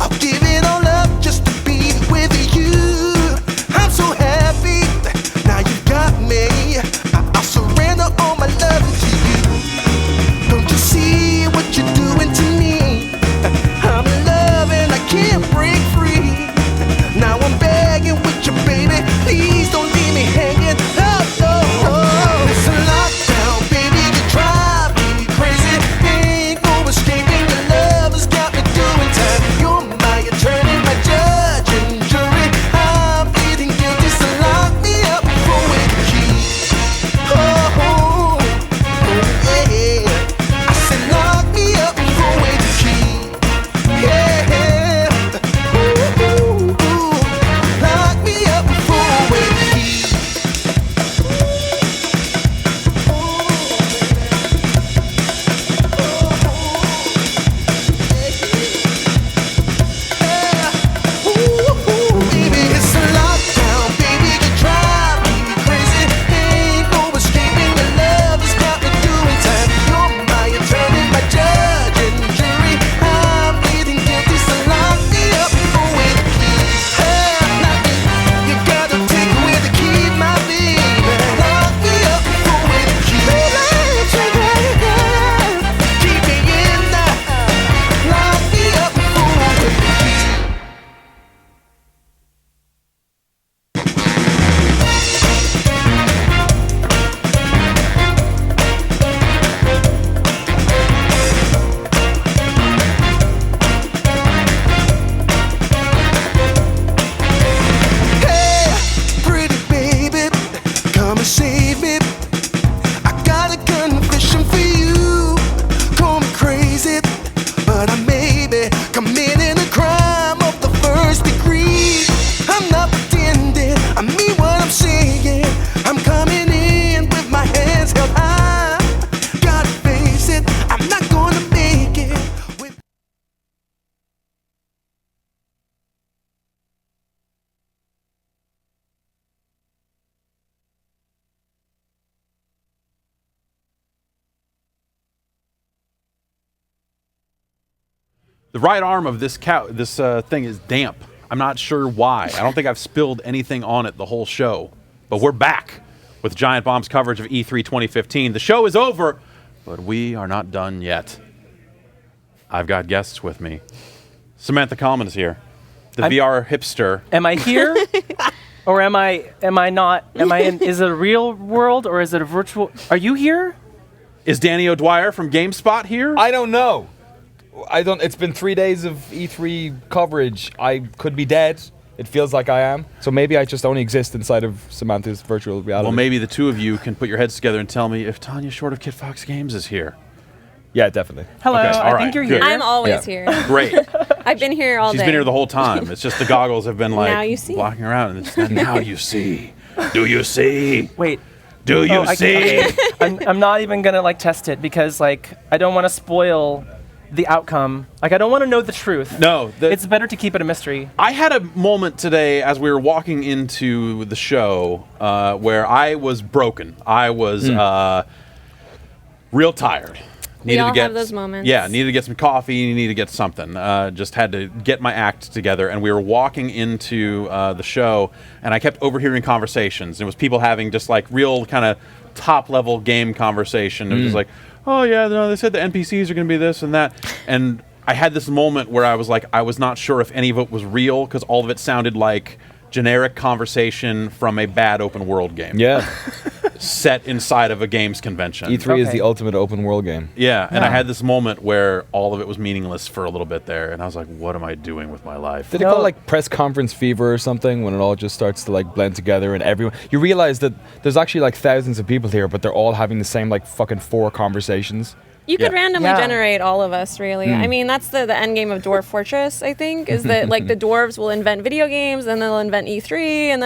I'll give it all up just to be with you. I'm so happy, now you got me. I'll surrender all my love to you. Don't you see what you're doing to me? I'm in love and I can't break free. Now I'm begging with you, baby. Please don't leave me hanging. Oh, oh, oh. It's a lockdown, baby. You drive me crazy. Ain't no escaping. Your love has got me doing time. You're my attorney, my judge and jury. I'm pleading guilty, so lock me up for a key. Oh, oh, oh, yeah. I said lock me up for a key. Yeah. Ooh, ooh, ooh. Lock me up for a key. Baby, it's a lockdown, baby. You drive me crazy. Ain't no escaping. Your love has got me doing time. You're my attorney, my judge and jury. I'm pleading guilty, so lock me up for a key. You gotta take away the key, my baby. Lock me up for a key. Keep me in there. Lock me up for a key. Hey, pretty baby, come and save me. I got a confession for you. Call me crazy, but I may be committing a crime of the first degree. I'm not pretending, I mean what I'm saying. I'm coming in with my hands held high. Gotta face it, I'm not gonna make it. With The right arm of this thing is damp. I'm not sure why. I don't think I've spilled anything on it the whole show. But we're back with Giant Bomb's coverage of E3 2015. The show is over, but we are not done yet. I've got guests with me. Samantha Coleman is here, the VR hipster. Am I here? Or am I not? Is it a real world or is it a virtual? Are you here? Is Danny O'Dwyer from GameSpot here? I don't know. It's been 3 days of E3 coverage. I could be dead. It feels like I am. So maybe I just only exist inside of Samantha's virtual reality. Well, maybe the two of you can put your heads together and tell me if Tanya Short of Kit Fox Games is here. Yeah, definitely. Hello, Okay, all I right, think you're good. here. I'm always here. Great. I've been here all day. She's been here the whole time. It's just the goggles have been Now you like see. blocking her out. And it's now you see. Do you see? Wait. Do you see? I'm not even gonna like test it because like I don't want to spoil the outcome. Like I don't want to know the truth. No, it's better to keep it a mystery. I had a moment today as we were walking into the show where I was broken. I was real tired. We all have those moments. Yeah, needed to get some coffee, needed to get something. Just had to get my act together. And we were walking into the show, and I kept overhearing conversations. It was people having just like real kind of top-level game conversation. It was just like, oh yeah, no, they said the NPCs are going to be this and that. And I had this moment where I was like, I was not sure if any of it was real because all of it sounded like generic conversation from a bad open world game. Yeah. Set inside of a games convention. E3 is the ultimate open world game. Yeah, and I had this moment where all of it was meaningless for a little bit there, and I was like, what am I doing with my life? Did it call it like press conference fever or something when it all just starts to like blend together and everyone you realize that there's actually like thousands of people here but they're all having the same like fucking 4 conversations. You could randomly generate all of us, really. I mean, that's the end game of Dwarf Fortress, I think, is that like the dwarves will invent video games and they'll invent E3 and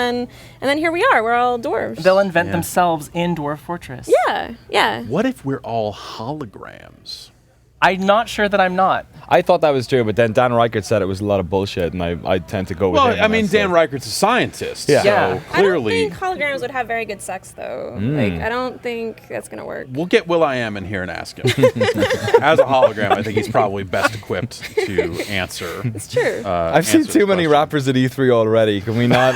then here we are, we're all dwarves. They'll invent themselves in Dwarf Fortress. Yeah, yeah. What if we're all holograms? I'm not sure that I'm not. I thought that was true, but then Dan Reichert said it was a lot of bullshit, and I tend to go with him. Well, I mean, Dan Reichert's a scientist, so Yeah. clearly. I don't think holograms would have very good sex, though. Like, I don't think that's gonna work. We'll get Will.i.am in here and ask him. As a hologram, I think he's probably best equipped to answer. It's true. I've seen too many rappers at E3 already. Can we not?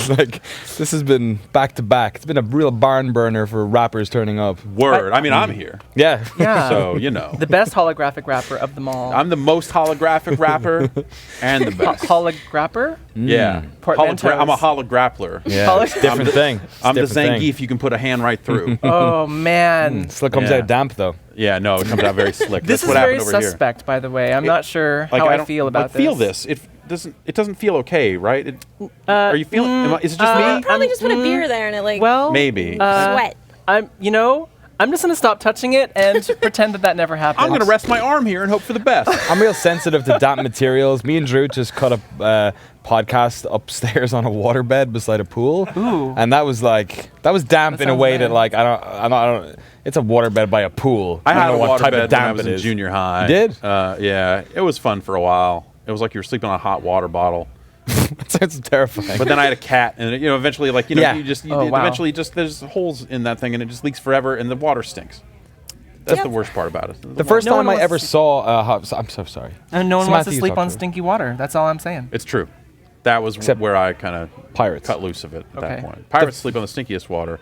Like, this has been back to back. It's been a real barn burner for rappers turning up. Word. I mean, I'm here. Yeah. Yeah. So, you know. The best holographic rapper of them all. I'm the most holographic rapper and the best. Holograpper? Yeah. Portmanteaus. I'm a holograppler. Yeah. It's a different thing. I'm the different thing. Zangief you can put a hand right through. Oh, man. Still comes Yeah. out damp, though. Yeah, no, it comes out very slick. This That's is what very happened over suspect, by the way. I'm not sure how I feel about this. Feel this. It doesn't feel okay, right? Are you feeling? Is it just me? Probably just put a beer there and it like Maybe. sweat. I'm just gonna stop touching it and pretend that never happened. I'm gonna rest my arm here and hope for the best. I'm real sensitive to damp materials. Me and Drew just cut a podcast upstairs on a waterbed beside a pool, and that was damp in a way that like I don't. It's a waterbed by a pool. I had don't a know what type waterbed of when I damp was it in is. junior high. You did? Yeah, it was fun for a while. It was like you were sleeping on a hot water bottle. That sounds terrifying. But then I had a cat, and eventually, Yeah. eventually there's holes in that thing, and it just leaks forever, and the water stinks. That's the worst part about it. The first time I ever saw, I'm so sorry. And no one wants to Samantha, you sleep talk on to her. stinky water. That's all I'm saying. It's true. That was where I kind of Pirates cut loose of it at that Okay. point. Pirates sleep on the stinkiest water.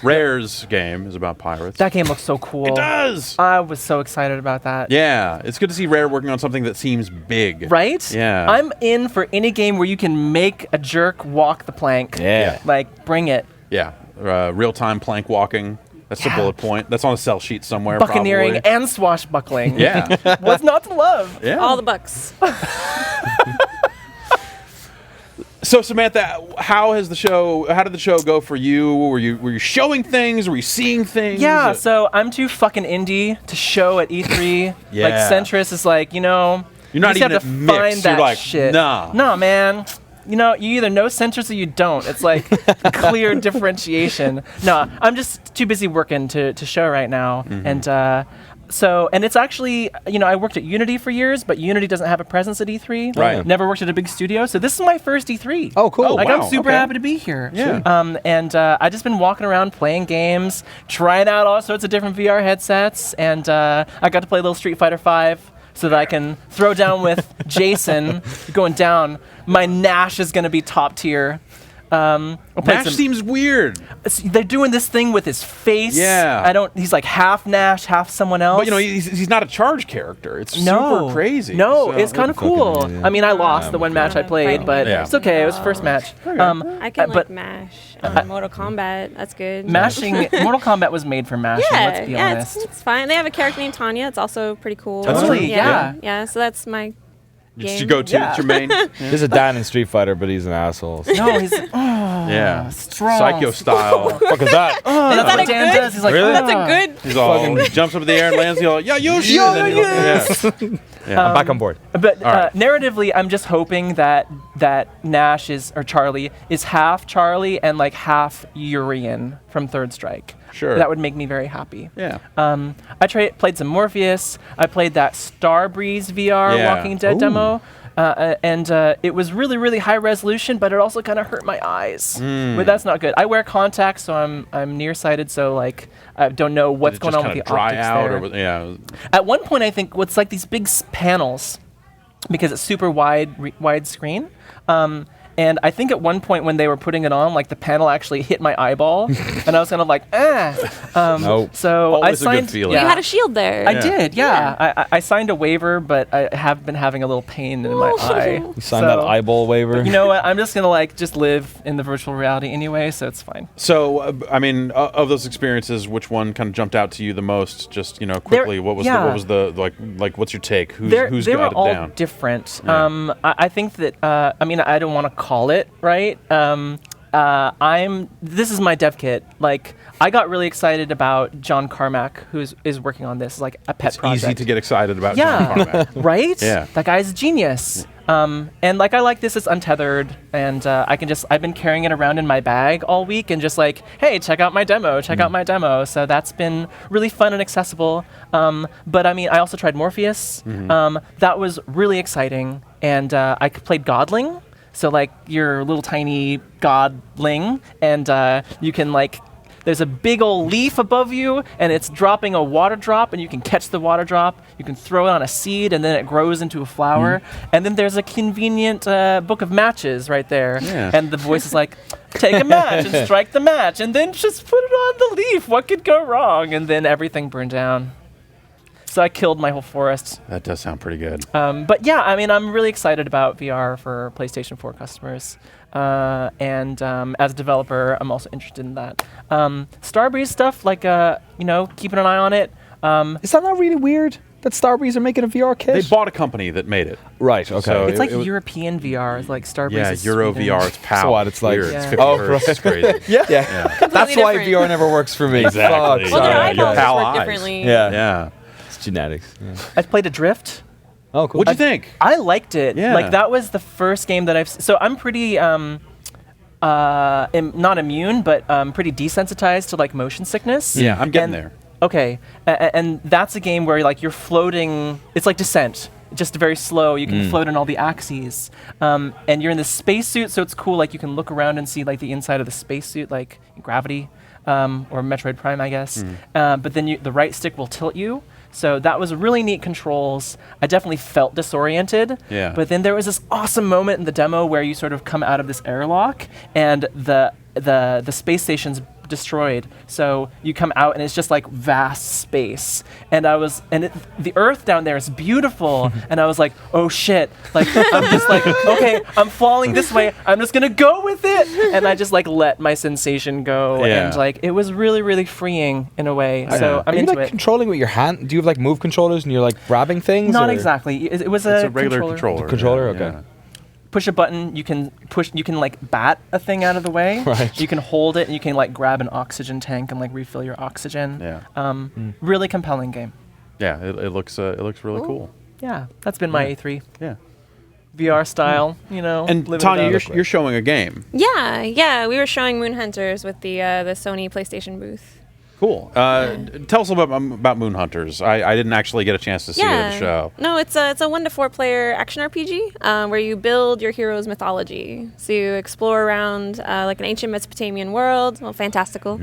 Rare's game is about pirates. That game looks so cool. It does. I was so excited about that. Yeah, it's good to see Rare working on something that seems big. Right? Yeah. I'm in for any game where you can make a jerk walk the plank. Yeah. Like, bring it. Yeah, real-time plank walking. That's the bullet point. That's on a sell sheet somewhere. Buccaneering probably. and swashbuckling. Yeah. What's not to love? Yeah. All the bucks. So Samantha, how did the show go for you? Were you showing things? Were you seeing things? Yeah, so I'm too fucking indie to show at E3. Yeah. Like, Centris is like, You're not you just even have to at Mix. find that You're like, shit. nah. Nah, man. You either know Centris or you don't. It's like clear differentiation. No, I'm just too busy working to show right now. Mm-hmm. And it's actually, I worked at Unity for years, but Unity doesn't have a presence at E3. Right. Never worked at a big studio, so this is my first E3. Oh, cool. Like, wow. I'm super Okay. happy to be here. Yeah. I just been walking around playing games, trying out all sorts of different VR headsets, and I got to play a little Street Fighter V so that I can throw down with Jason going down. My Nash is going to be top tier. Nash seems weird. They're doing this thing with his face. Yeah. He's like half Nash, half someone else. But he's not a charge character. It's super crazy. No, So it's kind of cool. I mean, I lost the one match I played, but Yeah. it's okay. It was the first match. I can but mash Mortal Kombat. That's good. mashing, Mortal Kombat was made for mashing, let's be yeah, honest. it's fine. They have a character named Tanya. It's also pretty cool. That's true. Really? Yeah. Yeah, so that's my It's game. your go-to. Yeah. It's your main. There's a Dan in Street Fighter, but he's an asshole. No, he's Yeah. strong. Psycho style. Fuck is that? Is that a Dan good? does. He's like, Really? That's a good. He's all he jumps up in the air and lands. He's all, yeah, Yoshi. Yo, and then yes. I'm back on board. But right. narratively, I'm just hoping that Nash or Charlie is half Charlie and like half Urian from Third Strike. Sure. That would make me very happy. Yeah. I played some Morpheus. I played that Starbreeze VR Yeah. Walking Dead demo. And it was really, really high resolution, but it also kind of hurt my eyes. But that's not good. I wear contacts, so I'm nearsighted, so like I don't know what's going on with the dry optics out there. or yeah. At one point, I think what's like these big panels, because it's super wide screen. And I think at one point when they were putting it on, like the panel actually hit my eyeball, and I was kind of like, Nope. So Always I a good signed. feeling. You Yeah, had a shield there. I did. Yeah, I signed a waiver, but I have been having a little pain in my eye. You signed that eyeball waiver. You know what? I'm just gonna just live in the virtual reality anyway, so it's fine. So, I mean, of those experiences, which one kind of jumped out to you the most? Just quickly, what was the like? What's your take? Who's They got were it all down? different. Yeah. I think that I mean I don't want to call it right. This is my dev kit. Like, I got really excited about John Carmack, who is working on this. It's like a pet project. Easy to get excited about John Carmack. Right? Yeah. That guy's a genius. And like, I like this. It's untethered, and I've been carrying it around in my bag all week, and just like, hey, check out my demo. Check out my demo. So that's been really fun and accessible. But I mean, I also tried Morpheus. That was really exciting, and I played Godling. So like, you're a little tiny godling, and you can like, there's a big old leaf above you, and it's dropping a water drop, and you can catch the water drop. You can throw it on a seed, and then it grows into a flower. And then there's a convenient book of matches right there. Yeah. And the voice is like, take a match and strike the match, and then just put it on the leaf. What could go wrong? And then everything burned down. So I killed my whole forest. That does sound pretty good. But yeah, I mean, I'm really excited about VR for PlayStation 4 customers. And as a developer, I'm also interested in that. Starbreeze stuff, like, keeping an eye on it. Is that not really weird that Starbreeze are making a VR kit? They bought a company that made it. Right, okay. So It's like European VR. It's like Starbreeze. Yeah, is Euro Sweden. VR. It's PAL. So what, it's like- Weird. Yeah. It's 50 Oh, hertz. It's crazy. Yeah. That's why different. VR never works for me. Exactly. Fuck, Well, their sorry. your eyeballs pal work eyes. differently. Yeah. Yeah. It's genetics. Yeah. I played Adrift. Oh, cool. What'd you think? I liked it. Yeah. Like, that was the first game that so I'm pretty not immune, but pretty desensitized to like motion sickness. Yeah, I'm getting And- there. Okay, and that's a game where like you're floating. It's like Descent, just very slow. You can float in all the axes, and you're in this spacesuit, so it's cool. Like, you can look around and see like the inside of the spacesuit, like Gravity, or Metroid Prime, I guess. But then the right stick will tilt you. So that was really neat controls. I definitely felt disoriented. Yeah. But then there was this awesome moment in the demo where you sort of come out of this airlock, and the space station's destroyed. So you come out, and it's just like vast space. And the Earth down there is beautiful. And I was like, oh shit! Like, I'm just like, okay, I'm falling this way. I'm just gonna go with it. And I just like let my sensation go. Yeah. And like, it was really, really freeing in a way. So I'm Are you into like it. controlling with your hand? Do you have like move controllers and you're like grabbing things? Not or? exactly. It was It's a regular controller. Controller, Yeah, okay. yeah. Push a button, you can like bat a thing out of the way. Right. You can hold it, and you can like grab an oxygen tank and like refill your oxygen. Yeah. Really compelling game. Yeah, it looks really cool. Yeah, that's been my A3. Yeah. VR style, And living it Tanya, up. you're showing a game. Yeah. We were showing Moonhunters with the Sony PlayStation booth. Cool. Tell us about Moonhunters. I didn't actually get a chance to see it at the show. No, it's a 1 to 4 player action RPG where you build your hero's mythology. So you explore around like an ancient Mesopotamian world, well, fantastical.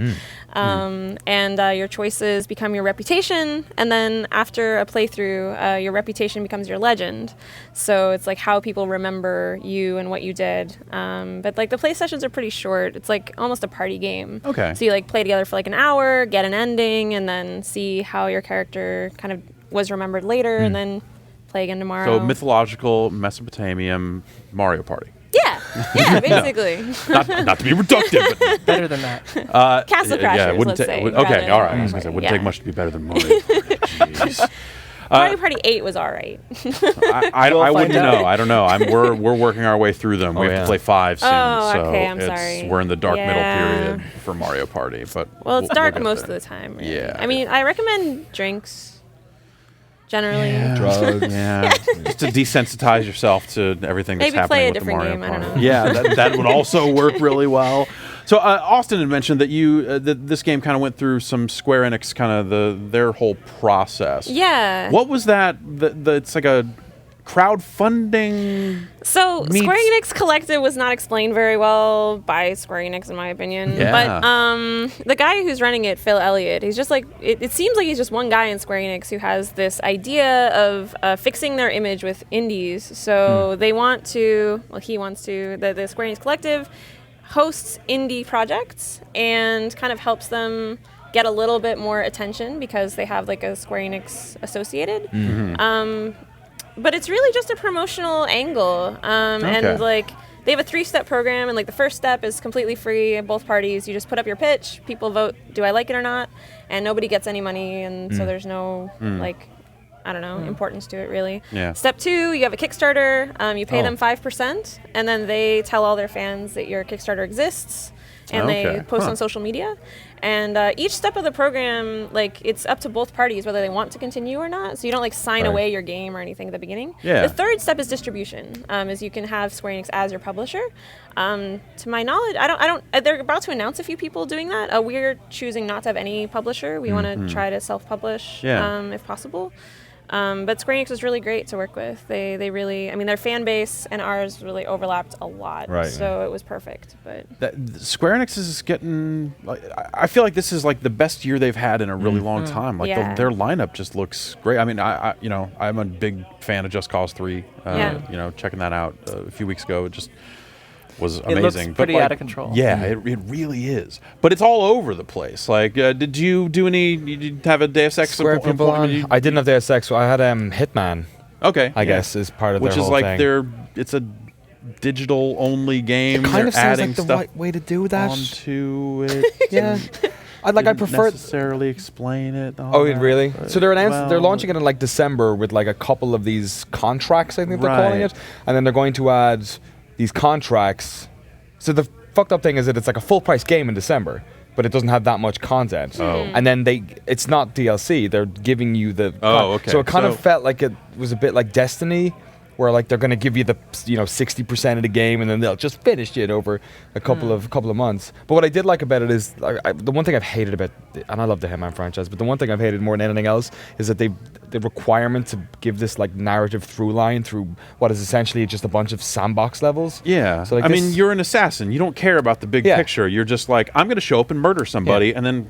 And your choices become your reputation, and then after a playthrough, your reputation becomes your legend. So it's like how people remember you and what you did. But like the play sessions are pretty short. It's like almost a party game. Okay. So you like play together for like an hour, get an ending, and then see how your character kind of was remembered later, and then play again tomorrow. So mythological Mesopotamian Mario Party. Yeah, basically. Not to be reductive, but Better than that. Castle Crashers, let's say, Okay, rather all right. than I was gonna say, it wouldn't yeah. take much to be better than Mario Party. Jeez. Mario Party 8 was all right. I We'll wouldn't find out. know. I don't know. We're working our way through them. We have to play 5 soon. Oh, so okay, I'm sorry. we're in the dark middle Yeah. period for Mario Party. But Well, it's dark get most there. of the time. Really. Yeah. I mean, I recommend drinks. Generally. Drugs. Yeah, just to desensitize yourself to everything that's Maybe happening play a with different the Mario game, I don't Party. know. Yeah, that would also work really well. So Austin had mentioned that that this game kind of went through some Square Enix kind of their whole process. Yeah. What was that? It's like a crowdfunding. So meets- Square Enix Collective was not explained very well by Square Enix, in my opinion. Yeah. But the guy who's running it, Phil Elliott, he's just like, it seems like he's just one guy in Square Enix who has this idea of fixing their image with indies. So they want to, well, he wants to, the Square Enix Collective hosts indie projects and kind of helps them get a little bit more attention because they have like a Square Enix associated. But it's really just a promotional angle. And like they have a 3-step program, and like the first step is completely free at both parties. You just put up your pitch, people vote, do I like it or not? And nobody gets any money, and so there's no like I don't know, importance to it really. Yeah. Step 2, you have a Kickstarter. You pay Oh. them 5%, and then they tell all their fans that your Kickstarter exists, and they post on social media. And each step of the program, like, it's up to both parties whether they want to continue or not. So you don't like sign away your game or anything at the beginning. Yeah. The third step is distribution, is you can have Square Enix as your publisher. To my knowledge, I don't. They're about to announce a few people doing that. We're choosing not to have any publisher. We want to try to self-publish if possible. But Square Enix was really great to work with. They really, I mean, their fan base and ours really overlapped a lot. Right. So it was perfect. But Square Enix is getting. I feel like this is like the best year they've had in a really long time. Like their lineup just looks great. I mean, I'm a big fan of Just Cause 3. Checking that out a few weeks ago, it just was amazing. It looks pretty out of control. Yeah, it really is. But it's all over the place. Like, did you do any? Did you have a Deus Ex Square people on? I didn't have Deus Ex, so I had Hitman. Okay, I guess is part of which their is whole like thing. it's a digital only game. It kind of They're seems adding like the stuff right way to do that. onto it. Yeah. I prefer necessarily explain it. Oh, really? So they're launching it in like December with like a couple of these contracts, I think they're calling it, and then they're going to add these contracts. So the fucked up thing is that it's like a full price game in December, but it doesn't have that much content. Oh. And then it's not DLC. They're giving you the. Okay. So it kind of felt like it was a bit like Destiny, where like they're going to give you the 60% of the game and then they'll just finish it over a couple of months. But what I did like about it is the one thing I've hated about, and I love the Hitman franchise, but the one thing I've hated more than anything else is that the requirement to give this like narrative through line through what is essentially just a bunch of sandbox levels. Yeah. So like I mean, you're an assassin. You don't care about the big picture. You're just like, I'm going to show up and murder somebody, and then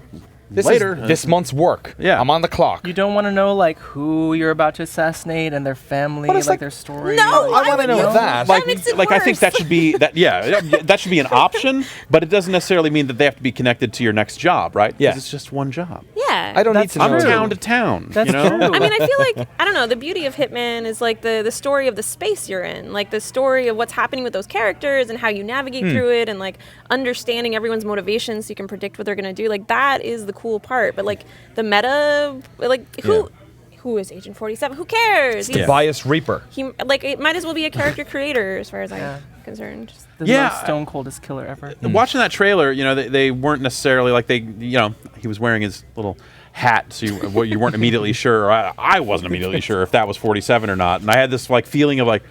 later. This month's work. Yeah. I'm on the clock. You don't want to know like who you're about to assassinate and their family, like their story. No, I want to know that. Like, makes it I think worse. that should be that. Yeah, that should be an option, but it doesn't necessarily mean that they have to be connected to your next job, right? Yeah. 'Cause it's just one job. yeah. I don't need to know. I'm town to town. That's you know? true. I mean, I feel like, I don't know, the beauty of Hitman is like the story of the space you're in, like the story of what's happening with those characters and how you navigate through it and like understanding everyone's motivations so you can predict what they're going to do. Like that is the cool part. But like the meta, like who is Agent 47? Who cares? The bias reaper. It might as well be a character creator as far as I'm concerned. The most stone coldest killer ever. Watching that trailer, they weren't necessarily like he was wearing his little hat, so you weren't immediately sure. I wasn't immediately sure if that was 47 or not, and I had this like feeling of like,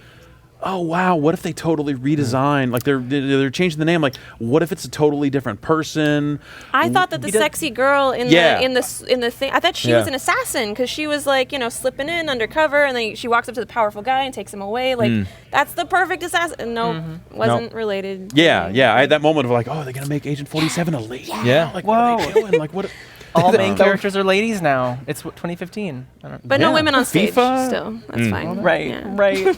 oh wow, what if they totally redesign? Like they're changing the name. Like, what if it's a totally different person? I thought that the sexy girl in the thing, I thought she was an assassin because she was like, slipping in undercover, and then she walks up to the powerful guy and takes him away. Like that's the perfect assassin. No, wasn't related. Yeah. I had that moment of like, oh, they're gonna make Agent 47 a lady. Yeah. Like, what are they doing? Like, what? All main characters are ladies now. It's 2015. But no women on stage FIFA? still. That's fine. Right, Yeah. right.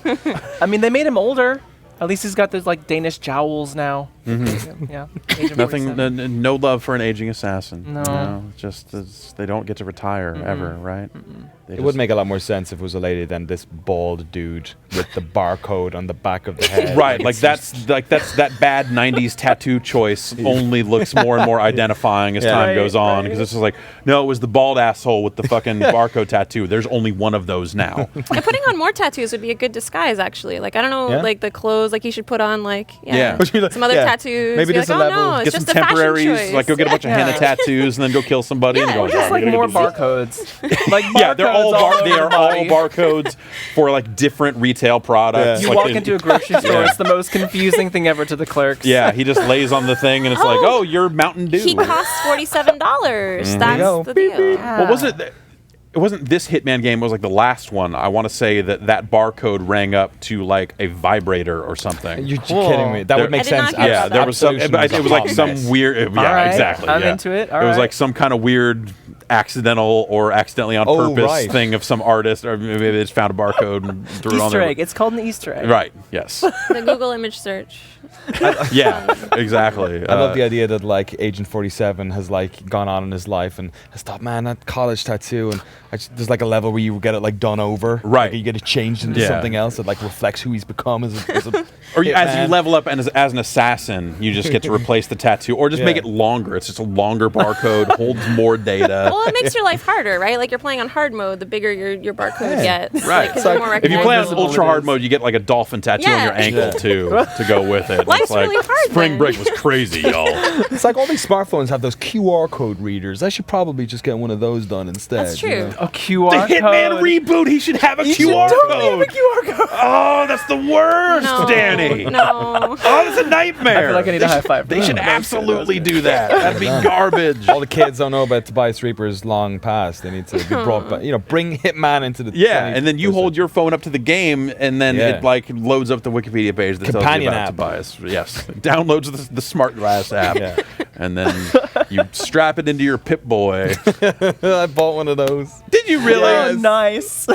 I mean, they made him older. At least he's got those like Danish jowls now. Yeah. Agent Nothing. 47. No love for an aging assassin. No. Just they don't get to retire ever, right? It would make a lot more sense if it was a lady than this bald dude with the barcode on the back of the head. Right, like that's that bad '90s tattoo choice only looks more and more identifying as time goes on because it's just like, no, it was the bald asshole with the fucking barcode tattoo. There's only one of those now. And putting on more tattoos would be a good disguise, actually. Like I don't know, like the clothes, like you should put on like some other tattoos. Maybe Be there's like, a oh level. no, it's Get some just a fashion temporaries, choice. like go get a bunch of henna tattoos and then go kill somebody and go. Just like more barcodes. Like They're all barcodes they are all body. barcodes for like different retail products. You Like, walk they- into a grocery store, it's the most confusing thing ever to the clerks. Yeah, he just lays on the thing and it's like, oh, you're Mountain Dew. He costs $47. That's the deal. Well, wasn't it? It wasn't this Hitman game. It was like the last one. I want to say that barcode rang up to like a vibrator or something. You're kidding me. That would make I did not sense. hear Yeah, about there that. was some. It was like some weird. Yeah, right, exactly. I'm yeah. into it. It was like some kind of weird accidental or accidentally on purpose thing of some artist, or maybe they just found a barcode and threw it on Easter there. egg. It's called an Easter egg. Right. Yes. The Google image search. Yeah. Exactly. I love the idea that like Agent 47 has like gone on in his life and has thought, man, that college tattoo, and there's like a level where you get it like done over, right? Like, you get it changed into something else that like reflects who he's become as a or as you level up and as an assassin, you just get to replace the tattoo or just make it longer. It's just a longer barcode, holds more data. Well, it makes your life harder, right? Like you're playing on hard mode, the bigger your barcode gets. Right. Like, 'cause you're more If you play on recognizable. ultra hard mode, you get like a dolphin tattoo on your ankle too to go with it. Life's It's like really hard spring then. break was crazy, y'all. It's like all these smartphones have those QR code readers. I should probably just get one of those done instead. That's true. you know? A QR The Hitman code. reboot, he should have a QR code. Oh, that's the worst, No, Danny. No. Oh, that's a nightmare. I feel like I need a high five. They should absolutely do that. That'd be garbage. All the kids don't know about Tobias Reaper's long past. They need to be brought back. You know, bring Hitman into the Yeah, and then you hold your phone up to the game, and then Yeah. it like loads up the Wikipedia page that Companion tells you about app. Tobias. Yes, downloads the Smart Glass app, and then you strap it into your Pip-Boy. I bought one of those. Did you really? Oh, nice.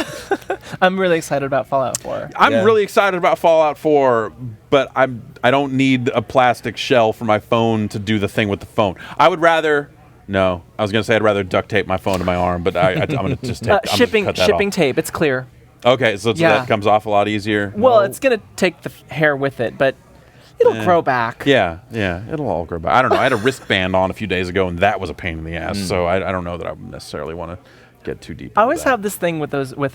I'm really excited about Fallout 4. I'm really excited about Fallout 4, but I don't need a plastic shell for my phone to do the thing with the phone. I would rather. No, I was gonna say I'd rather duct tape my phone to my arm, but I'm gonna just take, I'm shipping gonna cut that shipping off. tape. It's clear. Okay, so that comes off a lot easier. Well, it's gonna take the hair with it, but it'll grow back. Yeah, it'll all grow back. I don't know. I had a wristband on a few days ago, and that was a pain in the ass. So I don't know that I would necessarily want to get too deep. I always have this thing with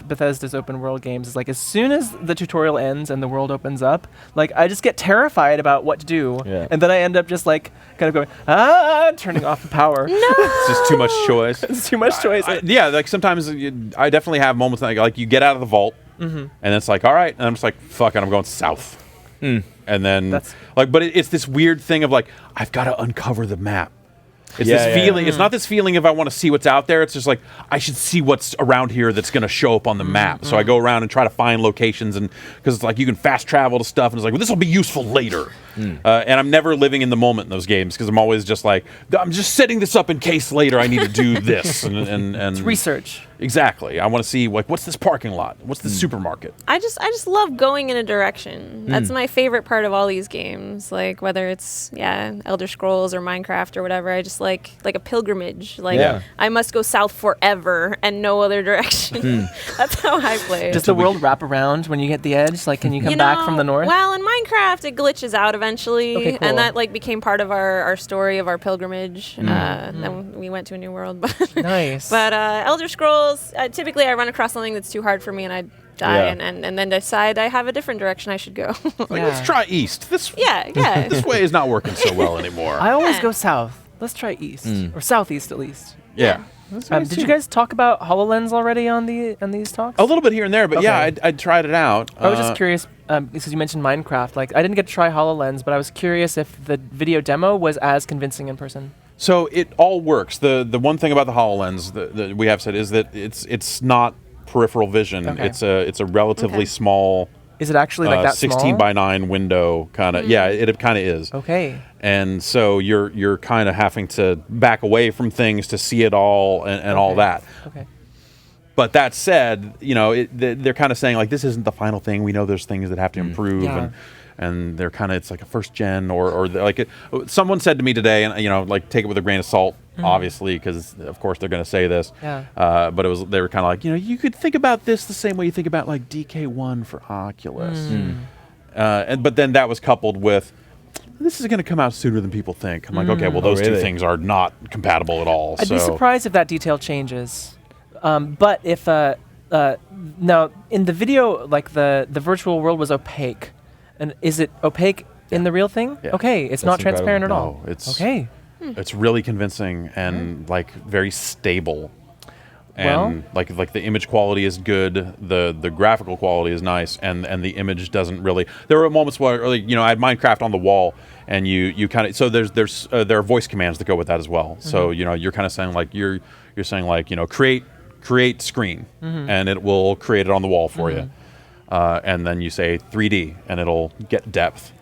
Bethesda's open world games. Is like as soon as the tutorial ends and the world opens up, like I just get terrified about what to do, and then I end up just like kind of going turning off the power. No, it's just too much choice. It's too much choice. Yeah, like sometimes I definitely have moments like you get out of the vault, and it's like, all right, and I'm just like, fuck it, I'm going south. And then but it's this weird thing of like I've got to uncover the map. It's this feeling. It's not this feeling of I want to see what's out there. It's just like I should see what's around here that's going to show up on the map. So I go around and try to find locations, and because it's like you can fast travel to stuff, and it's like, well, this will be useful later. And I'm never living in the moment in those games because I'm always just like, I'm just setting this up in case later I need to do this. and it's research. Exactly. I want to see like what's this parking lot? What's this supermarket? I just love going in a direction. That's my favorite part of all these games. Like whether it's Elder Scrolls or Minecraft or whatever. I just like a pilgrimage. Like I must go south forever and no other direction. That's how I play. Does the world wrap around when you hit the edge? Like, can you come back from the north? Well, in Minecraft, it glitches out eventually, Okay, cool. and that like became part of our story of our pilgrimage. Then we went to a new world. Nice. But Elder Scrolls, typically I run across something that's too hard for me, and I die, and then decide I have a different direction I should go. Let's try east. This this way is not working so well anymore. I always go south. Let's try east or southeast at least. Yeah. Did you guys talk about HoloLens already on these talks? A little bit here and there, but I tried it out. I was just curious because you mentioned Minecraft. Like, I didn't get to try HoloLens, but I was curious if the video demo was as convincing in person. So it all works. The one thing about the HoloLens that we have said is that it's not peripheral vision. Okay. It's a relatively small. Is it actually like that 16 small? by 9 window kind of? Yeah, it kind of is. Okay. And so you're kind of having to back away from things to see it all and all that. Okay. But that said, they're kind of saying like this isn't the final thing. We know there's things that have to improve, and they're kind of it's like a first gen or like someone said to me today, and like take it with a grain of salt, obviously, because of course they're going to say this. Yeah. But they were kind of like you could think about this the same way you think about like DK1 for Oculus, but then that was coupled with. This is going to come out sooner than people think. I'm like, okay, well, those two things are not compatible at all. I'd be surprised if that detail changes. But if now in the video, like the virtual world was opaque, and is it opaque in the real thing? Yeah. Okay, it's not transparent at all. No, it's okay. It's really convincing and like very stable. And like the image quality is good, the graphical quality is nice, and the image doesn't really. There were moments where I had Minecraft on the wall, and you kind of there are voice commands that go with that as well. So you're kind of saying like you're saying like create screen, and it will create it on the wall for you, and then you say 3D, and it'll get depth.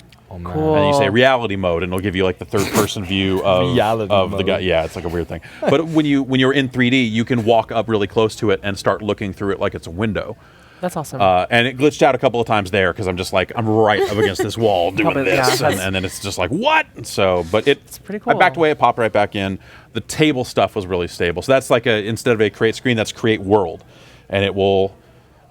Cool. And you say reality mode, and it'll give you like the third-person view of the guy. Yeah, it's like a weird thing. But when you're in 3D, you can walk up really close to it and start looking through it like it's a window. That's awesome. And it glitched out a couple of times there because I'm just like I'm right up against this wall doing this, and then it's just like what? So, but it's pretty cool. I backed away, it popped right back in. The table stuff was really stable. So that's like instead of a create screen, that's create world, and it will.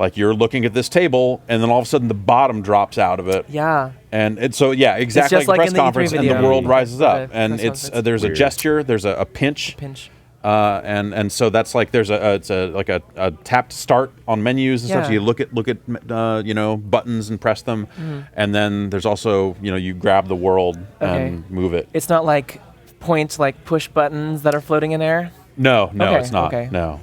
Like you're looking at this table, and then all of a sudden the bottom drops out of it. Yeah. And exactly just like a like press in the E3 conference, and video. the world rises up, Okay, and that sounds there's a gesture, there's a pinch, And so that's like there's a tap to start on menus and stuff. So you look at buttons and press them, and then there's also you grab the world and move it. It's not like push buttons that are floating in air. No, Okay, it's not. okay. No,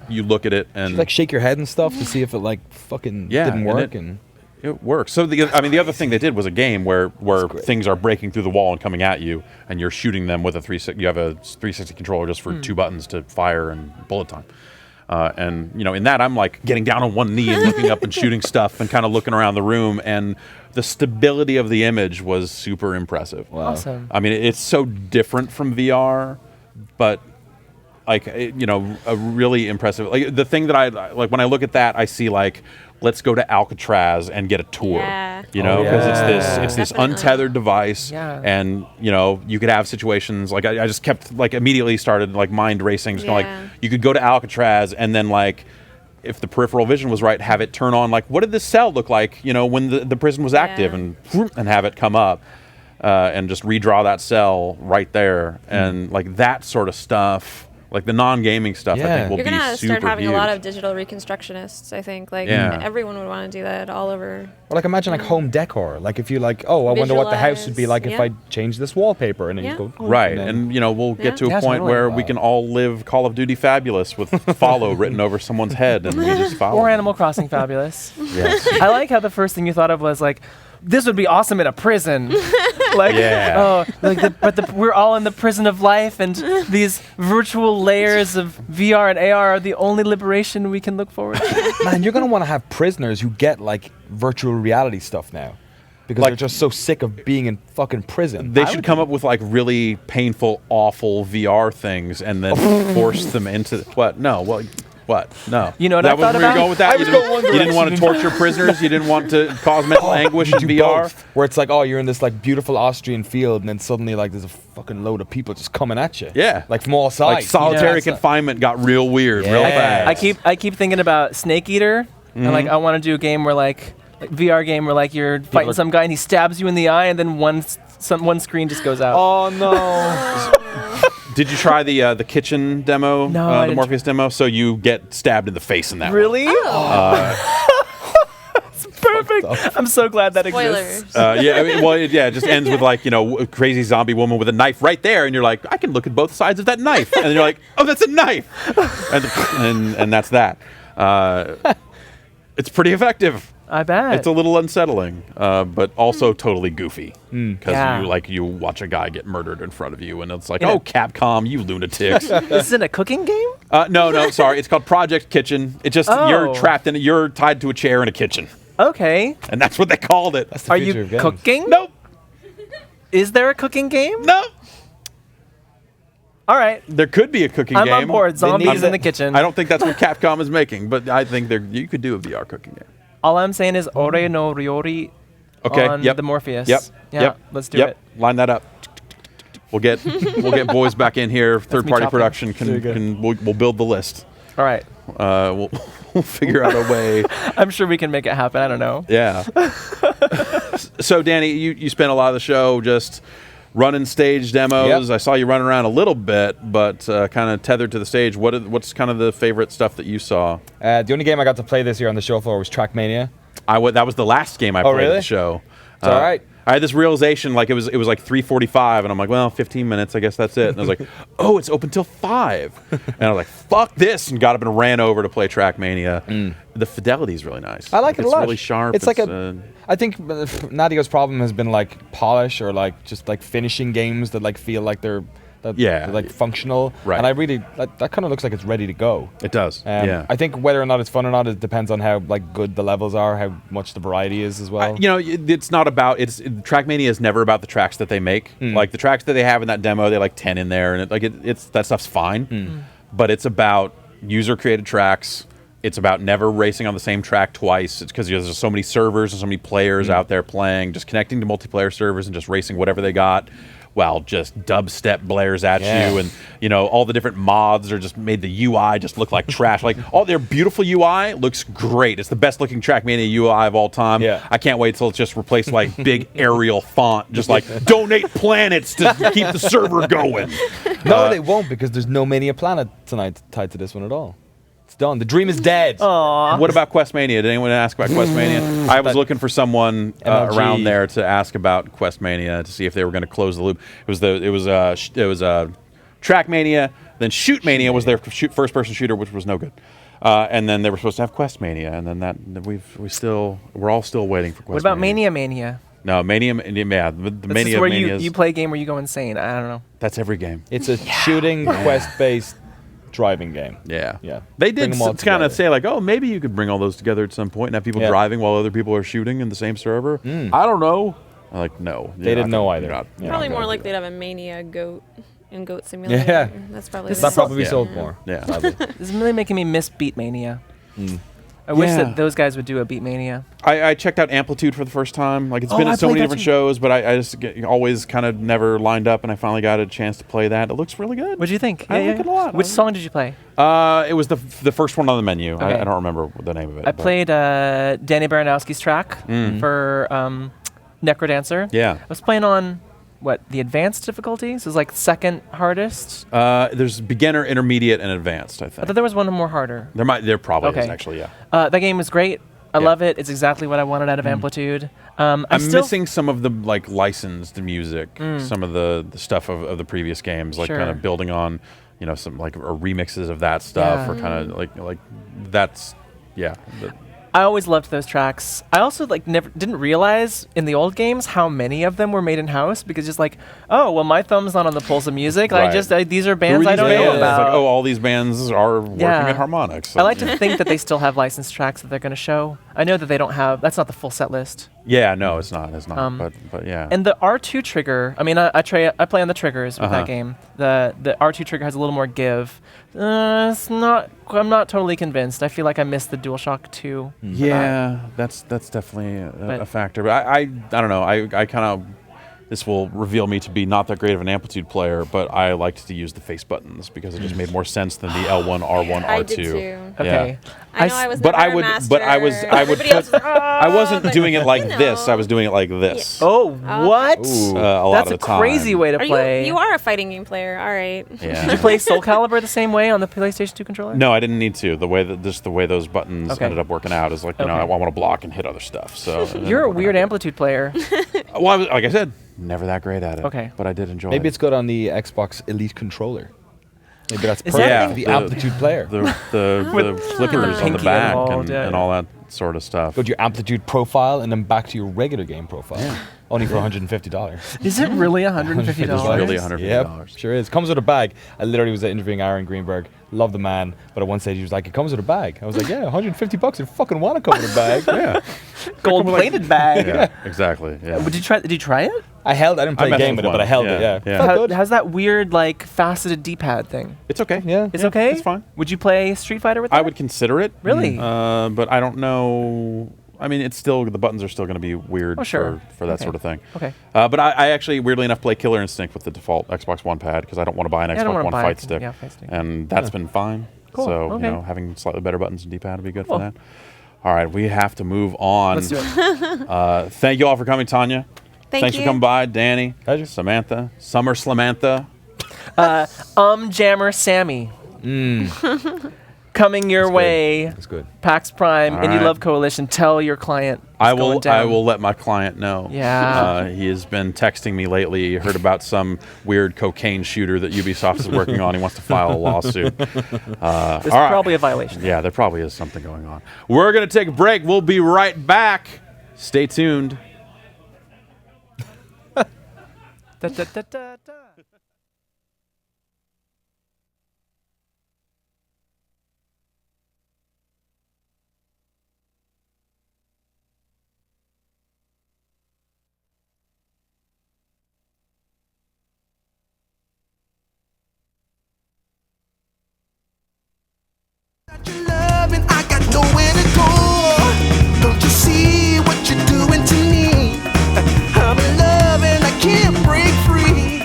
you look at it and Did you shake your head and stuff to see if it fucking didn't work and. It works. So the other thing they did was a game where things are breaking through the wall and coming at you, and you're shooting them with you have a 360 controller just for 2 buttons to fire and bullet time. And in that I'm like getting down on one knee and looking up and shooting stuff and kind of looking around the room, and the stability of the image was super impressive. Wow. Awesome. I mean, it's so different from VR, but a really impressive. Like the thing that I like when I look at that, I see let's go to Alcatraz and get a tour. Yeah. Because it's this Definitely. untethered device, and you could have situations like I just kept immediately started mind racing, just you could go to Alcatraz and then if the peripheral vision was right, have it turn on what did this cell look like when the prison was active, and have it come up and just redraw that cell right there, and that sort of stuff. The non-gaming stuff, I think, will be super huge. You're going to start having a lot of digital reconstructionists, I think. Everyone would want to do that all over. Well, imagine home decor. If you I wonder what the house would be like if I changed this wallpaper, and then you go... Right, and we'll get to a point where we can all live Call of Duty Fabulous with follow written over someone's head, and we just follow. Or Animal Crossing Fabulous. Yes. I like how the first thing you thought of was this would be awesome in a prison. We're all in the prison of life, and these virtual layers of VR and AR are the only liberation we can look forward to. Man, you're going to want to have prisoners who get virtual reality stuff now. Because they're just so sick of being in fucking prison. They should come up with really painful, awful VR things and then force them into what? No, well. What? No. You know what I thought about? Where you're going with that? You didn't want to torture prisoners? You didn't want to cause mental anguish in VR? Both, where it's you're in this beautiful Austrian field, and then suddenly there's a fucking load of people just coming at you. Yeah. From all sides. Solitary confinement got real weird, real fast. I keep thinking about Snake Eater, and I want to do a game where VR game where you're fighting some guy and he stabs you in the eye, and then one screen just goes out. Oh no. Did you try the kitchen demo? No, the Morpheus demo. So you get stabbed in the face in that. Really? Oh. It's perfect. I'm so glad that exists. It just ends with a crazy zombie woman with a knife right there, and you're like, I can look at both sides of that knife, and then you're like, oh, that's a knife, and that's that. It's pretty effective. I bet. It's a little unsettling, but also totally goofy. Because you watch a guy get murdered in front of you, and it's Capcom, you lunatics. Is it a cooking game? No, sorry. It's called Project Kitchen. It's just you're trapped in it. You're tied to a chair in a kitchen. Okay. And that's what they called it. Are you cooking? Nope. Is there a cooking game? No. All right. There could be a cooking game. I'm on board. Zombies in the kitchen. I don't think that's what Capcom is making, but I think you could do a VR cooking game. All I'm saying is Ore no Ryori on the Morpheus. Yep. Let's do it. Line that up. We'll get boys back in here. Third party production we'll build the list. All right. We'll figure out a way. I'm sure we can make it happen. I don't know. Yeah. So Danny, you spent a lot of the show just running stage demos. I saw you running around a little bit, but kind of tethered to the stage. What's kind of the favorite stuff that you saw? The only game I got to play this year on the show floor was Trackmania. That was the last game I played at the show. It's all right. I had this realization, it was 3:45, and I'm like, well, 15 minutes, I guess that's it. And I was like, oh, it's open till 5. And I was like, fuck this, and got up and ran over to play Trackmania. The fidelity is really nice. I like it a lot. It's really sharp. It's I think Nadio's problem has been polish or just finishing games that feel like they're functional. Right. And I really that kind of looks like it's ready to go. It does. I think whether or not it's fun or not, it depends on how good the levels are, how much the variety is as well. It's not about Trackmania is never about the tracks that they make. The tracks that they have in that demo, they 10 in there, and it's that stuff's fine. But it's about user created tracks. It's about never racing on the same track twice. It's because there's so many servers and so many players out there playing, just connecting to multiplayer servers and just racing whatever they got. while just dubstep blares at you, and all the different mods are just made the UI just look like trash. Like all their beautiful UI looks great. It's the best looking Trackmania UI of all time. I can't wait till it's just replaced like big Arial font, just like donate planets to keep the server going. No, they won't, because there's no Mania Planet tonight tied to this one at all. It's done. The dream is dead. Aww. What about Questmania? Did anyone ask about Questmania? I was looking for someone around there to ask about Questmania to see if they were going to close the loop. It was Trackmania, then Shootmania was their first-person shooter, which was no good. And then they were supposed to have Questmania, and then we're all still waiting for Questmania. What about Mania? No, Mania, yeah, the This Mania is where Manias. you play a game where you go insane. I don't know. That's every game. It's a shooting quest-based driving game. Yeah. Yeah. They did Bring 'em all kind of together. say like, oh, maybe you could bring all those together at some point and have people driving while other people are shooting in the same server. I don't know. I'm like, no. They didn't know either. Probably more likely to have a Mania goat in Goat Simulator. Yeah. That's probably That probably sold more. Yeah. This is really making me miss Beatmania. I wish that those guys would do a Beatmania. I checked out Amplitude for the first time. Like it's been at so many different shows, but I just always kind of never lined up, and I finally got a chance to play that. It looks really good. What'd you think? I like it a lot. Which song did you play? It was the first one on the menu. Okay. I don't remember the name of it. I played Danny Baranowski's track for Necrodancer. Yeah. I was playing on the advanced difficulties? It was like second hardest. There's beginner, intermediate, and advanced. I I think thought there was one more harder. there probably is actually. Yeah. That game was great. I love it. It's exactly what I wanted out of Amplitude. I'm missing some of the like licensed music, some of the stuff of the previous games, like kind of building on, some like or remixes of that stuff, or kind of like that's I always loved those tracks. I also didn't realize in the old games how many of them were made in house, because just like, oh well, my thumb's not on the pulse of music. Right. These are bands I don't know about. It's like, oh, all these bands are working at Harmonix. I like to think that they still have licensed tracks that they're going to show. I know that they don't have. That's not the full set list. Yeah, no, it's not. It's not. But yeah. And the R2 trigger. I mean, I play on the triggers with that game. The R2 trigger has a little more give. It's not. I'm not totally convinced. I feel like I missed the DualShock 2. Yeah, that's definitely a factor. But I don't know. I kind of. This will reveal me to be not that great of an Amplitude player, but I liked to use the face buttons because it just made more sense than the L1, R1, R2. I did too. Okay. I know I was but never I a would, master. but I was, I wasn't doing it like this. I was doing it like this. Oh, what? A lot That's of a the time. crazy way to play. You are a fighting game player. All right. Yeah. Did you play Soul Calibur the same way on the PlayStation 2 controller? No, I didn't need to. The way those buttons ended up working out is like I want to block and hit other stuff. So you're a weird Amplitude player. Well, like I said, never that great at it. Okay, but I did enjoy. Maybe it. it's good on the Xbox Elite controller. Maybe that's Is perfect that for the Amplitude player. The flippers on the pinky back involved, and all that sort of stuff. Go to your Amplitude profile and then back to your regular game profile. Only for $150. Is it really $150? It's really $150. Yep, sure is. Comes with a bag. I literally was interviewing Aaron Greenberg. Love the man, but at one stage he was like, "It comes with a bag." I was like, "Yeah, $150. I fucking want to come with a bag." Yeah, gold-plated bag. Yeah, exactly. Yeah. Did you try it? I didn't play a game with it, but I held it. Yeah. How's that weird like faceted D-pad thing? It's okay. Yeah, it's okay. It's fine. Would you play Street Fighter with that? I would consider it. Really? But I don't know. I mean, it's still the buttons are still going to be weird for that sort of thing. Okay. But I actually, weirdly enough, play Killer Instinct with the default Xbox One pad because I don't want to buy an Xbox One fight stick. And that's been fine. Cool. So having slightly better buttons and D-pad would be good for that. All right, we have to move on. Let's do it. Thank you all for coming, Tanya. Thanks for coming by, Danny, Samantha, Summer Slamantha. Jammer Sammy. Coming your way. That's good. PAX Prime, All Indie right. Love Coalition. Tell your client. I will let my client know. Yeah. He has been texting me lately. He heard about some weird cocaine shooter that Ubisoft is working on. He wants to file a lawsuit. There's all right. probably a violation. Yeah, there probably is something going on. We're going to take a break. We'll be right back. Stay tuned. Da, da, da, da, da. Your loving, I got nowhere to go. Don't you see what you're doing to me? I'm in love and I can't break free.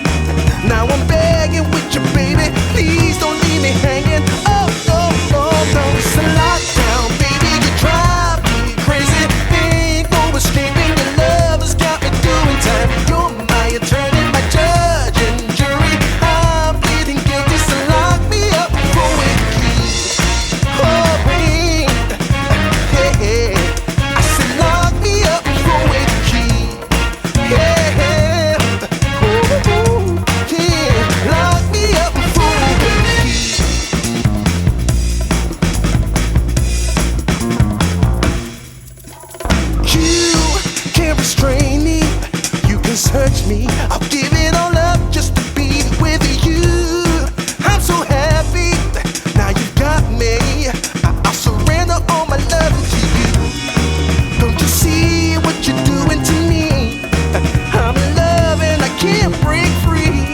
search me. I'll give it all up just to be with you. I'm so happy, now you got me. I'll surrender all my love to you. Don't you see what you're doing to me? I'm in love and I can't break free.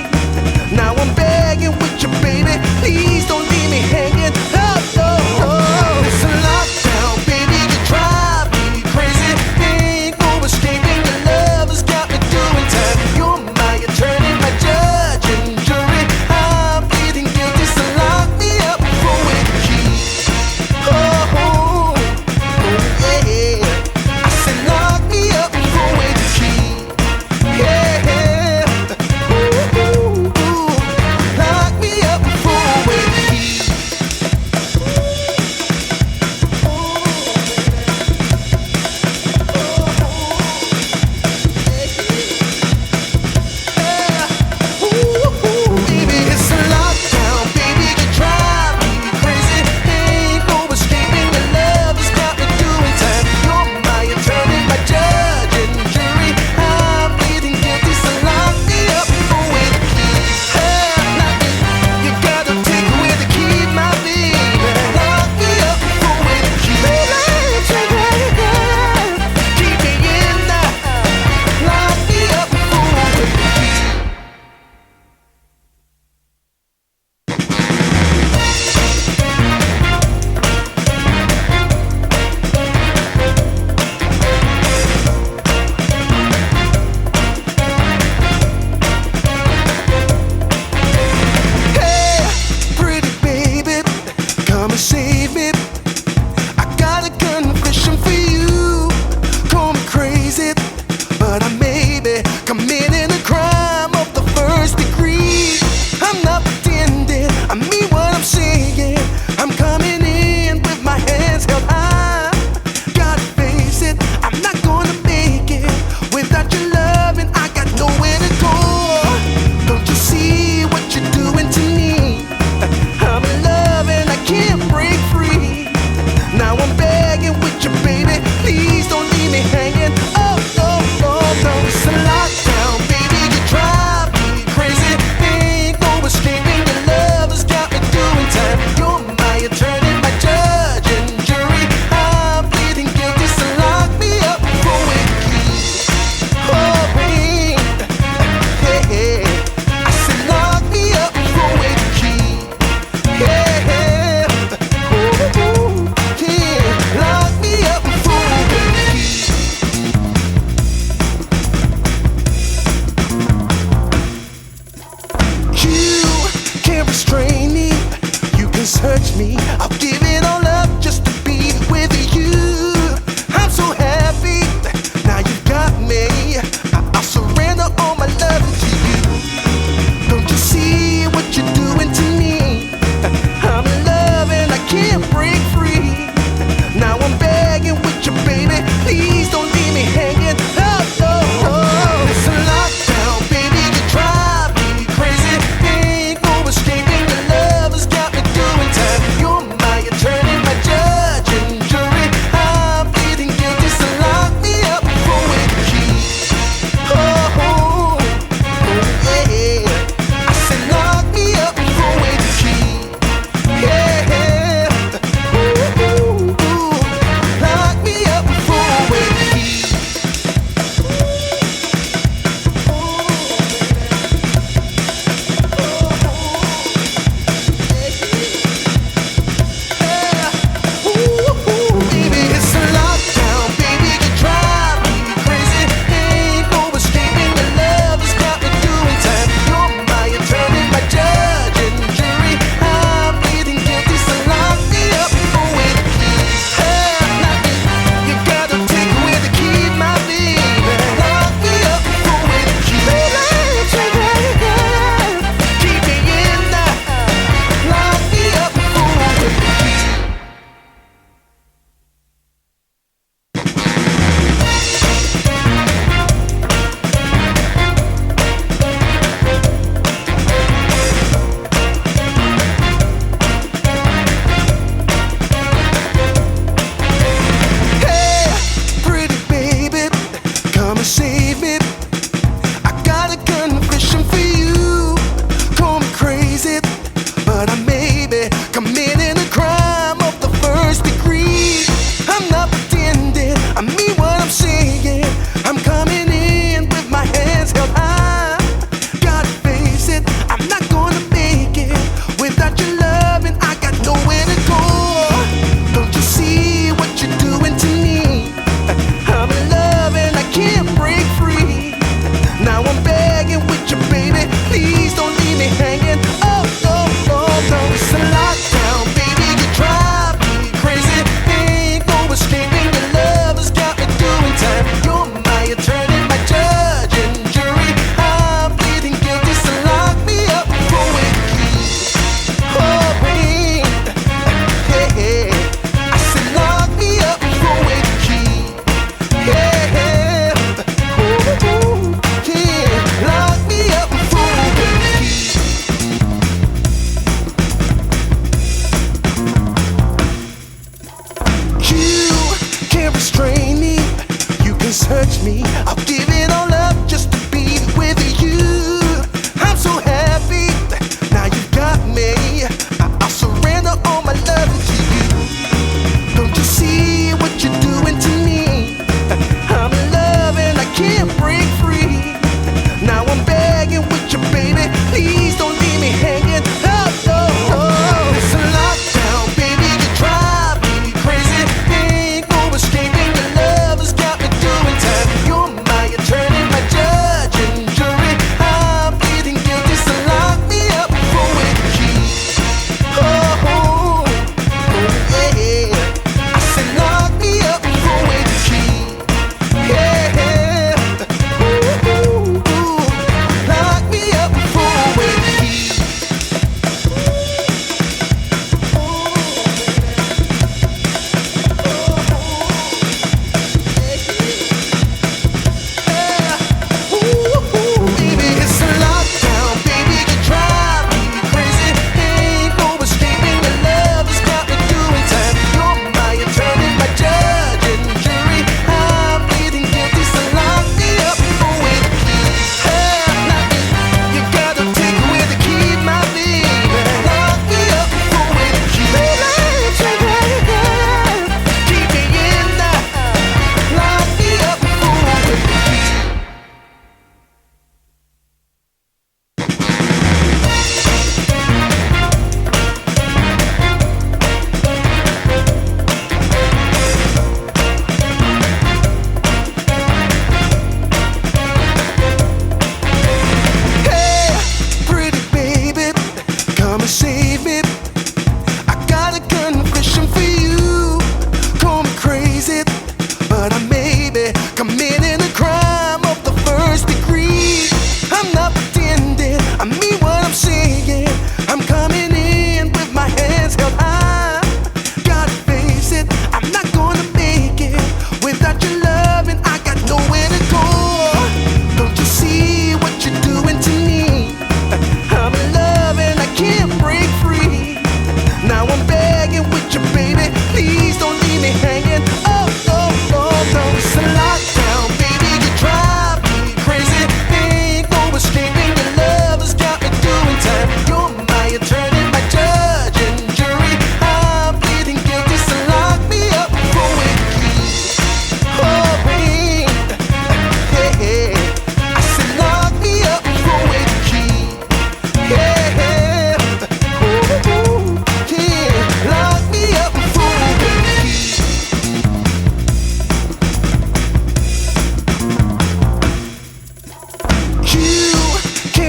Now I'm begging with you, baby. Please don't leave me hanging. Oh, oh, oh. It's a lockdown, baby. You drive me crazy. Ain't no escaping. Your love has got me doing time. You're my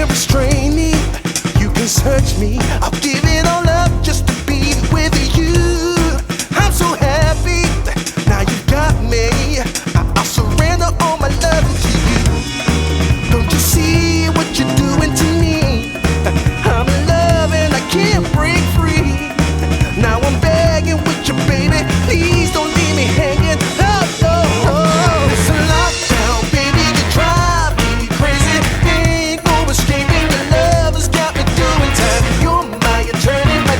can't restrain me. You can search me. I'll give it all up just to be with you. I'm so happy. Now you've got me. I'll surrender all my love to you. Don't you see what you're doing to me? I'm in love and I can't break free. Now I'm begging with you, baby. Please don't leave me hanging. Oh, oh, oh. It's a lockdown, baby. You drive me crazy. Ain't no escaping. Your love has got me doing time. You're my eternity, my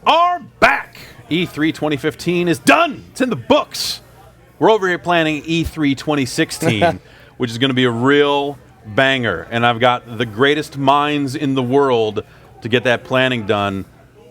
are back. E3 2015 is done. It's in the books. We're over here planning E3 2016, which is going to be a real banger. And I've got the greatest minds in the world to get that planning done.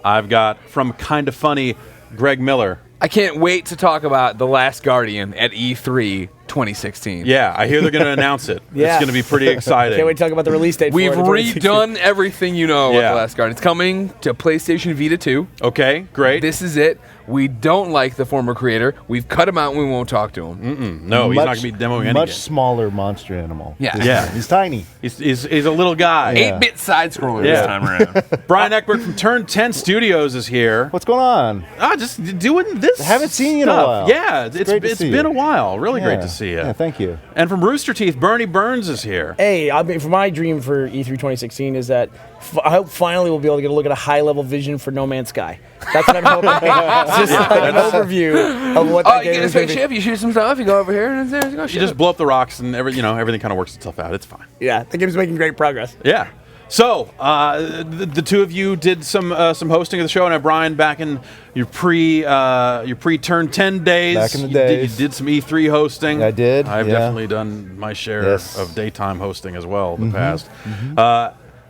I've got, from Kinda Funny, Greg Miller. I can't wait to talk about The Last Guardian at E3 2016. Yeah, I hear they're going to announce it. Yeah. It's going to be pretty exciting. Can't wait to talk about the release date. We've for it in 2016. redone everything you know about The Last Guardian. It's coming to PlayStation Vita 2. Okay, great. This is it. We don't like the former creator. We've cut him out and we won't talk to him. No, he's not going to be demoing anything. Much smaller monster animal. Yeah. He's tiny. He's a little guy. 8-bit side scroller this time around. Brian Eckberg from Turn 10 Studios is here. What's going on? Just doing this. I haven't seen you in a stuff. while. Yeah, It's great to it's see been you. a while. Really great Yeah. to see you. Yeah, thank you. And from Rooster Teeth, Bernie Burns is here. Hey, I mean, for my dream for E3 2016 is that I hope finally we'll be able to get a look at a high-level vision for No Man's Sky. That's what I'm hoping. It's just like an overview of what that You game get a is going to be. spaceship, you shoot some stuff, you go over here, and then go You just blow up the rocks, and everything kind of works itself out. It's fine. Yeah, the game's making great progress. Yeah. So the two of you did some hosting of the show, and Brian, back in your pre-Turn 10 days, Back in the you days. did some E3 hosting. I did, I've yeah. definitely done my share Yes. of daytime hosting as well in the past.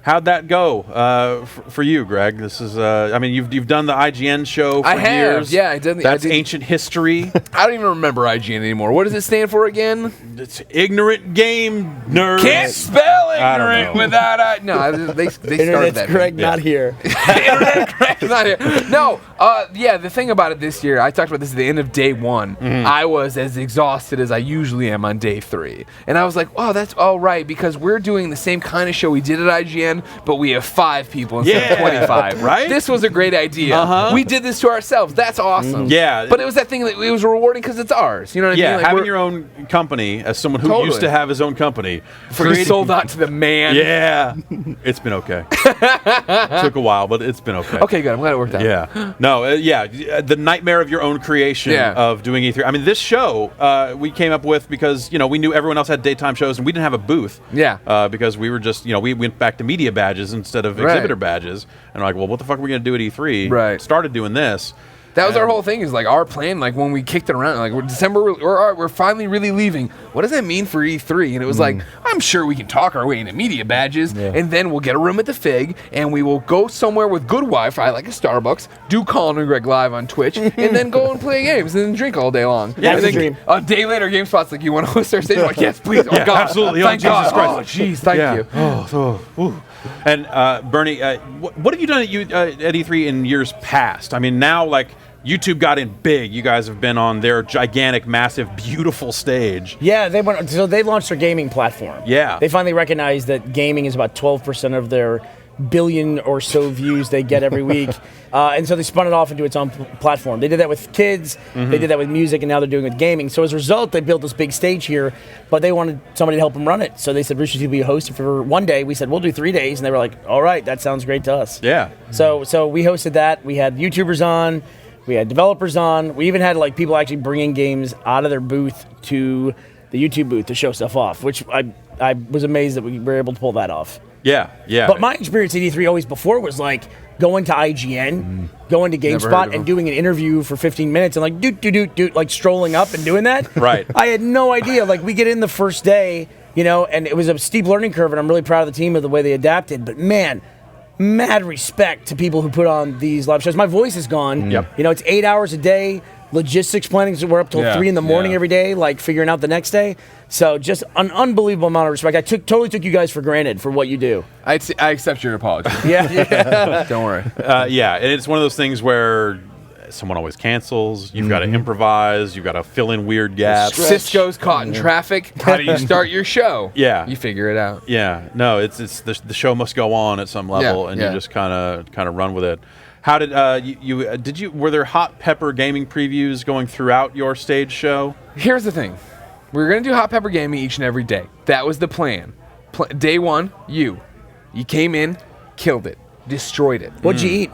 How'd that go for you, Greg? This is, I mean, you've done the IGN show for I have, years. yeah, I did. That's ancient history. I don't even remember IGN anymore. What does it stand for again? It's ignorant game nerds. Can't spell I don't ignorant know. without no. They started Internet's that. Greg not here. Internet Greg's not here. No, yeah. The thing about it this year, I talked about this at the end of day one. I was as exhausted as I usually am on day 3, and I was like, "Oh, that's all right," because we're doing the same kind of show we did at IGN, but we have 5 people instead of 25. Right? This was a great idea. We did this to ourselves. That's awesome. Yeah. But it was that thing that it was rewarding because it's ours. You know what I Yeah, mean? Like, having we're- your own company, as someone who Totally. used to have his own company. freaking sold out to the man. Yeah. It's been okay. Took a while, but it's been okay. Okay, good. I'm glad it worked out. Yeah. No, the nightmare of your own creation Yeah. of doing E3. I mean, this show we came up with because, we knew everyone else had daytime shows and we didn't have a booth. Yeah. Because we were just, we went back to media badges instead of exhibitor badges. And we're like, well, what the fuck are we going to do at E3? Right. Started doing this. That was our whole thing. Is like our plan. Like when we kicked it around, like we're finally really leaving. What does that mean for E3? And it was like, I'm sure we can talk our way into media badges, and then we'll get a room at the Fig, and we will go somewhere with good Wi-Fi, like a Starbucks, do Colin and Greg live on Twitch, and then go and play games and then drink all day long. Yeah, and it's a then dream. a day later, GameSpot's like, you want to host our stage? I'm like, yes, please. Oh Yeah, God, absolutely. Thank Oh, Jesus God. Christ. Oh, jeez, thank you. And Bernie, what have you done at E3 in years past? I mean, now YouTube got in big. You guys have been on their gigantic, massive, beautiful stage. Yeah, they launched their gaming platform. Yeah. They finally recognized that gaming is about 12% of their billion or so views they get every week. And so they spun it off into its own platform. They did that with kids, they did that with music, and now they're doing it with gaming. So as a result, they built this big stage here, but they wanted somebody to help them run it. So they said, Rooster Teeth will be a host for one day. We said, we'll do 3 days. And they were like, all right, that sounds great to us. Yeah. So we hosted that. We had YouTubers on. We had developers on. We even had people actually bringing games out of their booth to the YouTube booth to show stuff off, which I was amazed that we were able to pull that off. Yeah. But my experience at E3 always before was going to IGN, going to GameSpot, and doing an interview for 15 minutes and doot, strolling up and doing that. Right. I had no idea. We get in the first day, and it was a steep learning curve, and I'm really proud of the team of the way they adapted. But man, mad respect to people who put on these live shows. My voice is gone. Yep. It's 8 hours a day. Logistics planning, so we're up till 3 in the morning every day, figuring out the next day. So just an unbelievable amount of respect. I totally took you guys for granted for what you do. I accept your apology. Yeah. Don't worry. Yeah, and it's one of those things where someone always cancels. You've got to improvise. You've got to fill in weird gaps. Cisco's caught in traffic. How do you start your show? Yeah. You figure it out. Yeah. No, it's the show must go on at some level, and you just kind of run with it. How did were there hot pepper gaming previews going throughout your stage show? Here's the thing. We were going to do hot pepper gaming each and every day. That was the plan. Day one, you came in, killed it, destroyed it. What'd you eat?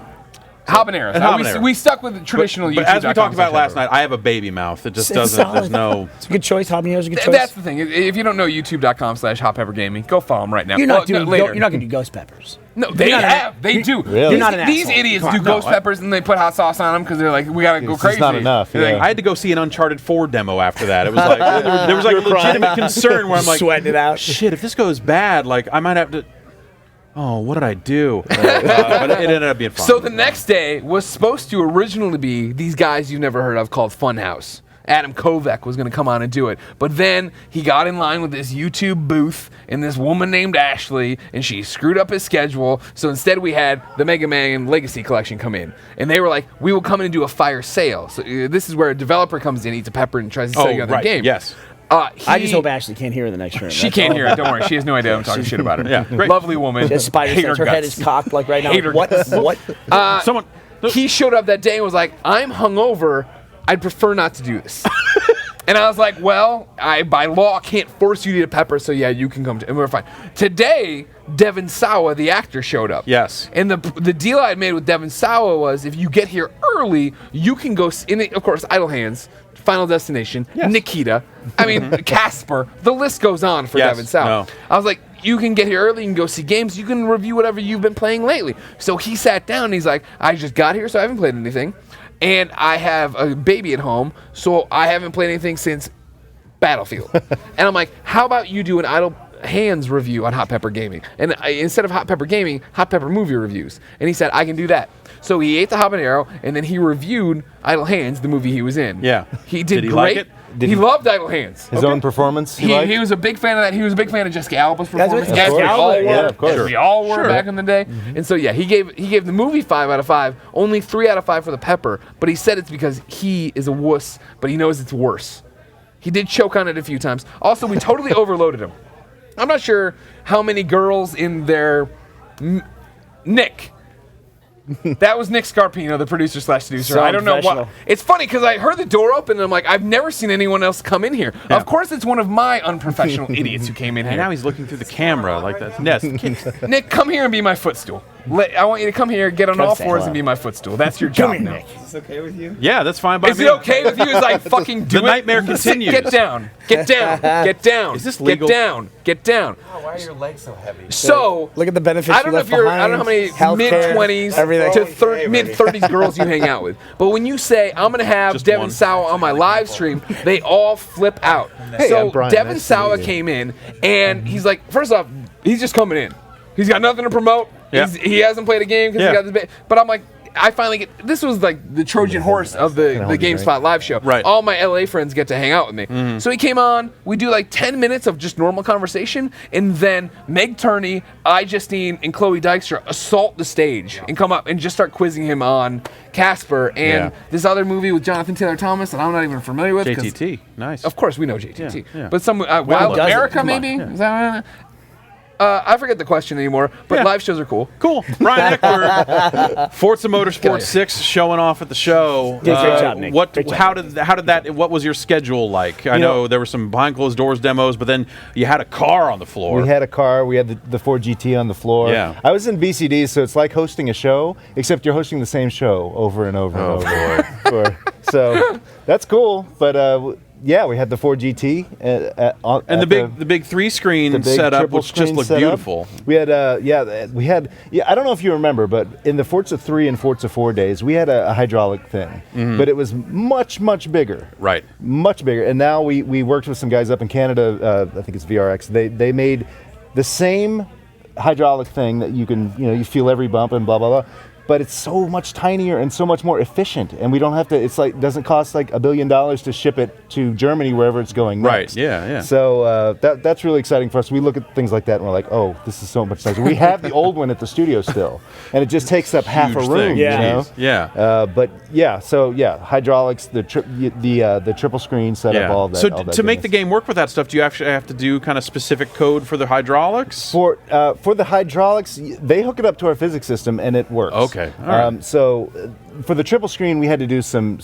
Habaneros. And habanero. We stuck with the traditional But YouTube. as we talked about last night, I have a baby mouth. It just doesn't. solid. There's no. It's a good choice. Habaneros is a good choice. That's the thing. If you don't know youtube.com/hotpeppergaming, go follow them right now. You're not doing. later. You're not going to do ghost peppers. No, they You're not have. They do. Really? You're not an These asshole. idiots Come do on, ghost no, peppers and they put hot sauce on them because they're like, we gotta go It's crazy. just not enough. They're Yeah. like, I had to go see an Uncharted 4 demo after that. It was like there was like a legitimate concern where I'm like, sweating it out. shit, if this goes bad, like I might have to. Oh, what did I do? But it ended up being fun. So the next day was supposed to originally be these guys you've never heard of called Funhouse. Adam Kovac was going to come on and do it. But then he got in line with this YouTube booth and this woman named Ashley, and she screwed up his schedule. So instead we had the Mega Man Legacy Collection come in. And they were like, we will come in and do a fire sale. So this is where a developer comes in, eats a pepper, and tries to sell you on the game. Yes. I just hope Ashley can't hear in the next room. She can't hear it. Don't worry. She has no idea I'm talking shit about her. Yeah, great. Lovely woman. She has spider Hate sense. Her head guts. is cocked like right now. Hate her What? guts. What? Someone. He showed up that day and was like, I'm hungover. I'd prefer not to do this. And I was like, well, I by law can't force you to eat a pepper, so yeah, you can come to, and we're fine. Today, Devon Sawa, the actor, showed up. Yes. And the deal I had made with Devon Sawa was if you get here early, you can go, of course, Idle Hands, Final Destination, Nikita, I mean, Casper, the list goes on for Devon Sawa. No. I was like, you can get here early, you can go see games, you can review whatever you've been playing lately. So he sat down and he's like, I just got here, so I haven't played anything. And I have a baby at home, so I haven't played anything since Battlefield. And I'm like, how about you do an Idle Hands review on Hot Pepper Gaming? And instead of Hot Pepper Gaming, Hot Pepper Movie Reviews. And he said, I can do that. So he ate the habanero, and then he reviewed Idle Hands, the movie he was in. Yeah. He did he great. like it? He loved Idle Hands. His own performance. He was a big fan of that. He was a big fan of Jessica Alba's performance. That's As we all were. Yeah, of course. As we all were Sure. back in the day. And so yeah, he gave the movie 5 out of 5. Only 3 out of 5 for the pepper. But he said it's because he is a wuss, but he knows it's worse. He did choke on it a few times. Also, we totally overloaded him. I'm not sure how many girls in their Nick. That was Nick Scarpino, the producer / seducer. So I don't know what. professional. It's funny because I heard the door open and I'm like, I've never seen anyone else come in here. Yeah. Of course, it's one of my unprofessional idiots who came in And here. now he's looking through the camera like that. Yes. Nick, come here and be my footstool. I want you to come here, get on all say fours, hello. and be my footstool. That's your job Come here, now. Nick. Is this okay with you? Yeah, that's fine by Is me. it okay with you as I fucking do The it? nightmare continues. Get down. Get down. Get down. Is this legal? Get down. Get down. Oh, why are your legs so heavy? So Look at the benefits I don't you know left if you're. behind. I don't know how many Healthcare, mid-20s everything. to mid-30s girls you hang out with. But when you say I'm gonna have Just Devon one. Sawa on my live stream, they all flip out. Hey, So I'm Brian. Devon Nice to Sawa meet you. came in and he's like, first off, he's just coming in. He's got nothing to promote. Yeah. He hasn't played a game because Yeah. he got this. But I'm like, I finally get. This was like the Trojan horse of the GameSpot live show. Right. All my LA friends get to hang out with me. So he came on. We do like 10 minutes of just normal conversation, and then Meg Turney, Justine, and Chloe Dykstra assault the stage and come up and just start quizzing him on Casper and Yeah. this other movie with Jonathan Taylor Thomas that I'm not even familiar with. 'cause JTT. Nice. Of course, we know JTT. Yeah, yeah. But some Wild doesn't? America, Come on. maybe. Yeah. Is that? I forget the question anymore. But Yeah. live shows are cool. Cool. Brian Eckberg, Forza Motorsport 6 showing off at the show. Did a great job, Nick. What? Great job. How did that? What was your schedule like? I know there were some behind closed doors demos, but then you had a car on the floor. We had a car. We had the Ford GT on the floor. Yeah. I was in BCD, so it's like hosting a show, except you're hosting the same show over and over and over. So that's cool. But yeah, we had the Ford GT and the big 3-screen setup, triple which just screen looked setup. beautiful. We had I don't know if you remember, but in the Forza 3 and Forza 4 days, we had a hydraulic thing, but it was much bigger. Right. Much bigger. And now we worked with some guys up in Canada. I think it's VRX. They made the same hydraulic thing that you can you feel every bump and blah blah blah. But it's so much tinier and so much more efficient, and we don't have to. It's like doesn't cost like $1 billion to ship it to Germany wherever it's going next. Right. Yeah. So that's really exciting for us. We look at things like that and we're like, oh, this is so much nicer. We have the old one at the studio still, and it just takes up half a Huge room. thing. You Yeah. know? Yeah. But yeah, so yeah, hydraulics, the triple screen setup, all that. So all that to make the goodness. game work with that stuff, do you actually have to do kind of specific code for the hydraulics? For the hydraulics, they hook it up to our physics system and it works. Okay. Okay. All right. So for the triple screen, we had to do some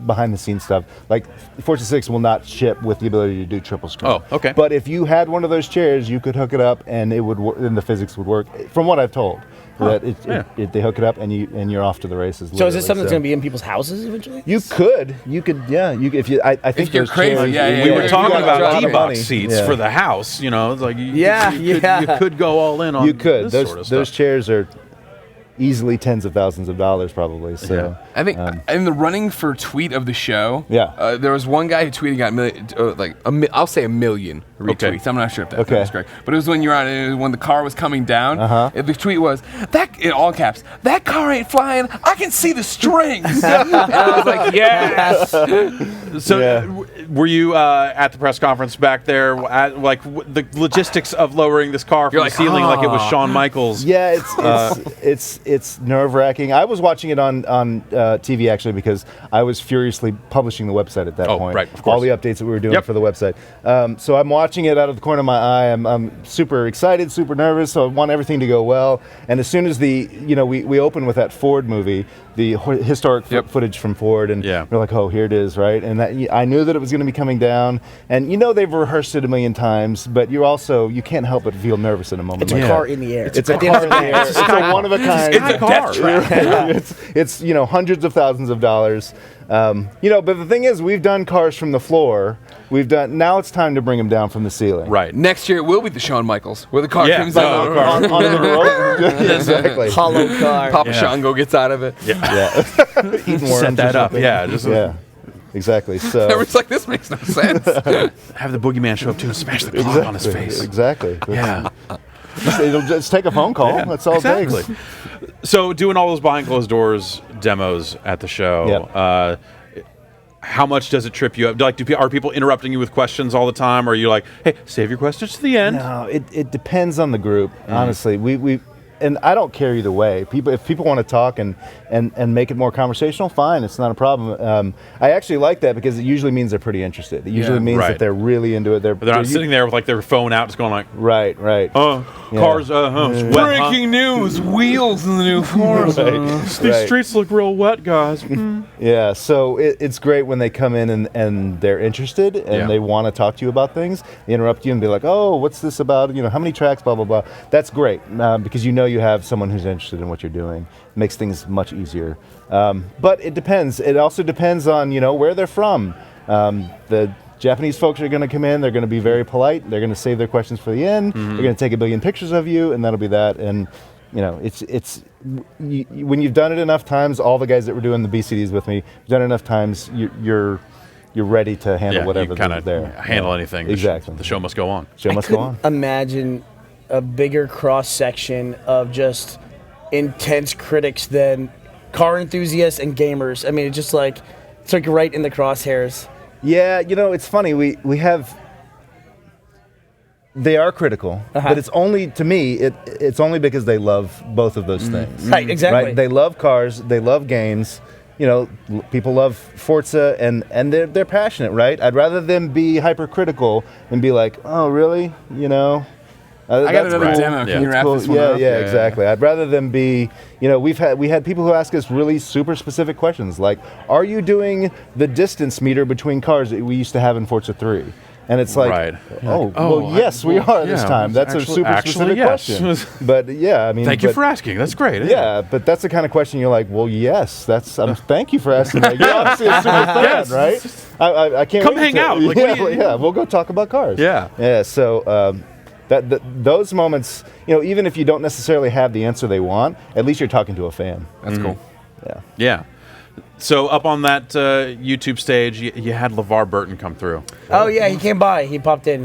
behind the scenes stuff. Like Forza 6 will not ship with the ability to do triple screen. Oh, okay. But if you had one of those chairs, you could hook it up and it would and the physics would work. From what I've told, that they hook it up and you're off to the races. So is this something that's going to be in people's houses eventually? You could, yeah. You could, if you, I think If you're those crazy, chairs- We were talking about D-box D-box seats for the house. You know, it's like you could go all in on. You could. This Those sort of those stuff. chairs are easily tens of thousands of dollars, probably. So I think in the running for tweet of the show, there was one guy who tweeted I'll say a million retweets. Okay. I'm not sure if that's correct, but it was when you were on it was when the car was coming down. The tweet was that in all caps. That car ain't flying. I can see the strings. And I was like, yes. So, were you at the press conference back there, the logistics of lowering this car from the ceiling like it was Shawn Michaels? Yeah, it's nerve wracking. I was watching it on TV actually because I was furiously publishing the website at that point. Right, of course. All the updates that we were doing for the website. So I'm watching it out of the corner of my eye. I'm super excited, super nervous. So I want everything to go well. And as soon as we open with that Ford movie, the historic footage from Ford, and we're like, oh, here it is, right? And I knew that it was going to be coming down. And they've rehearsed it a million times, but you can't help but feel nervous in a moment. It's a car in the air. It's a car in the air. It's a one of a kind. It's a car. It's hundreds of thousands of dollars. But the thing is, we've done cars from the floor. Now it's time to bring them down from the ceiling. Right. Next year it will be the Shawn Michaels, where the car comes out on the road. Exactly. Hollow car. Papa Shango gets out of it. Eating worms Set that or up. something. Yeah. Exactly. So everyone's like, this makes no sense. Have the boogeyman show up too and smash the clock on his face. Exactly. Yeah. It'll just take a phone call. That's all it takes. So doing all those behind closed doors demos at the show, how much does it trip you up? Are people interrupting you with questions all the time? Or are you like, hey, save your questions to the end? No, it depends on the group. Honestly, we and I don't care either way. If people want to talk and make it more conversational, fine, it's not a problem. I actually like that because it usually means they're pretty interested. It usually means that they're really into it. They're not sitting there with their phone out, just going like, right. Cars, breaking news, wheels in the new Forza. These streets look real wet, guys. Yeah, so it's great when they come in and they're interested and they want to talk to you about things. They interrupt you and be like, oh, what's this about? How many tracks, blah, blah, blah. That's great because you have someone who's interested in what you're doing. It makes things much easier. But it depends. It also depends on, where they're from. The Japanese folks are going to come in. They're going to be very polite. They're going to save their questions for the end. They're going to take a billion pictures of you, and that'll be that. And, when you've done it enough times, all the guys that were doing the BCDs with me, you've done it enough times, you're ready to handle whatever is there. Handle anything. Exactly. The show must go on. Show must go on. Imagine a bigger cross section of just intense critics than car enthusiasts and gamers. I mean, it's like right in the crosshairs. Yeah, it's funny. We have. They are critical, but it's only to me. It's only because they love both of those things. Right, exactly. Right? They love cars. They love games. People love Forza, and they're passionate, right? I'd rather them be hypercritical than be like, oh, really? I got another demo. Can you wrap this one up? Yeah, exactly. I'd rather them be, we had people who ask us really super specific questions like, are you doing the distance meter between cars that we used to have in Forza 3? And it's like, yes, we are this time. That's a super specific question. But yeah, I mean, thank you for asking. That's great. Yeah, but that's the kind of question you're like, well, yes, that's. Thank you for asking that. You're obviously a super fan, right? I can't come wait hang out. We'll go talk about cars. Yeah. So. Those moments, even if you don't necessarily have the answer they want, at least you're talking to a fan. That's cool. Yeah. So up on that YouTube stage, you had LeVar Burton come through. Oh yeah, he came by. He popped in.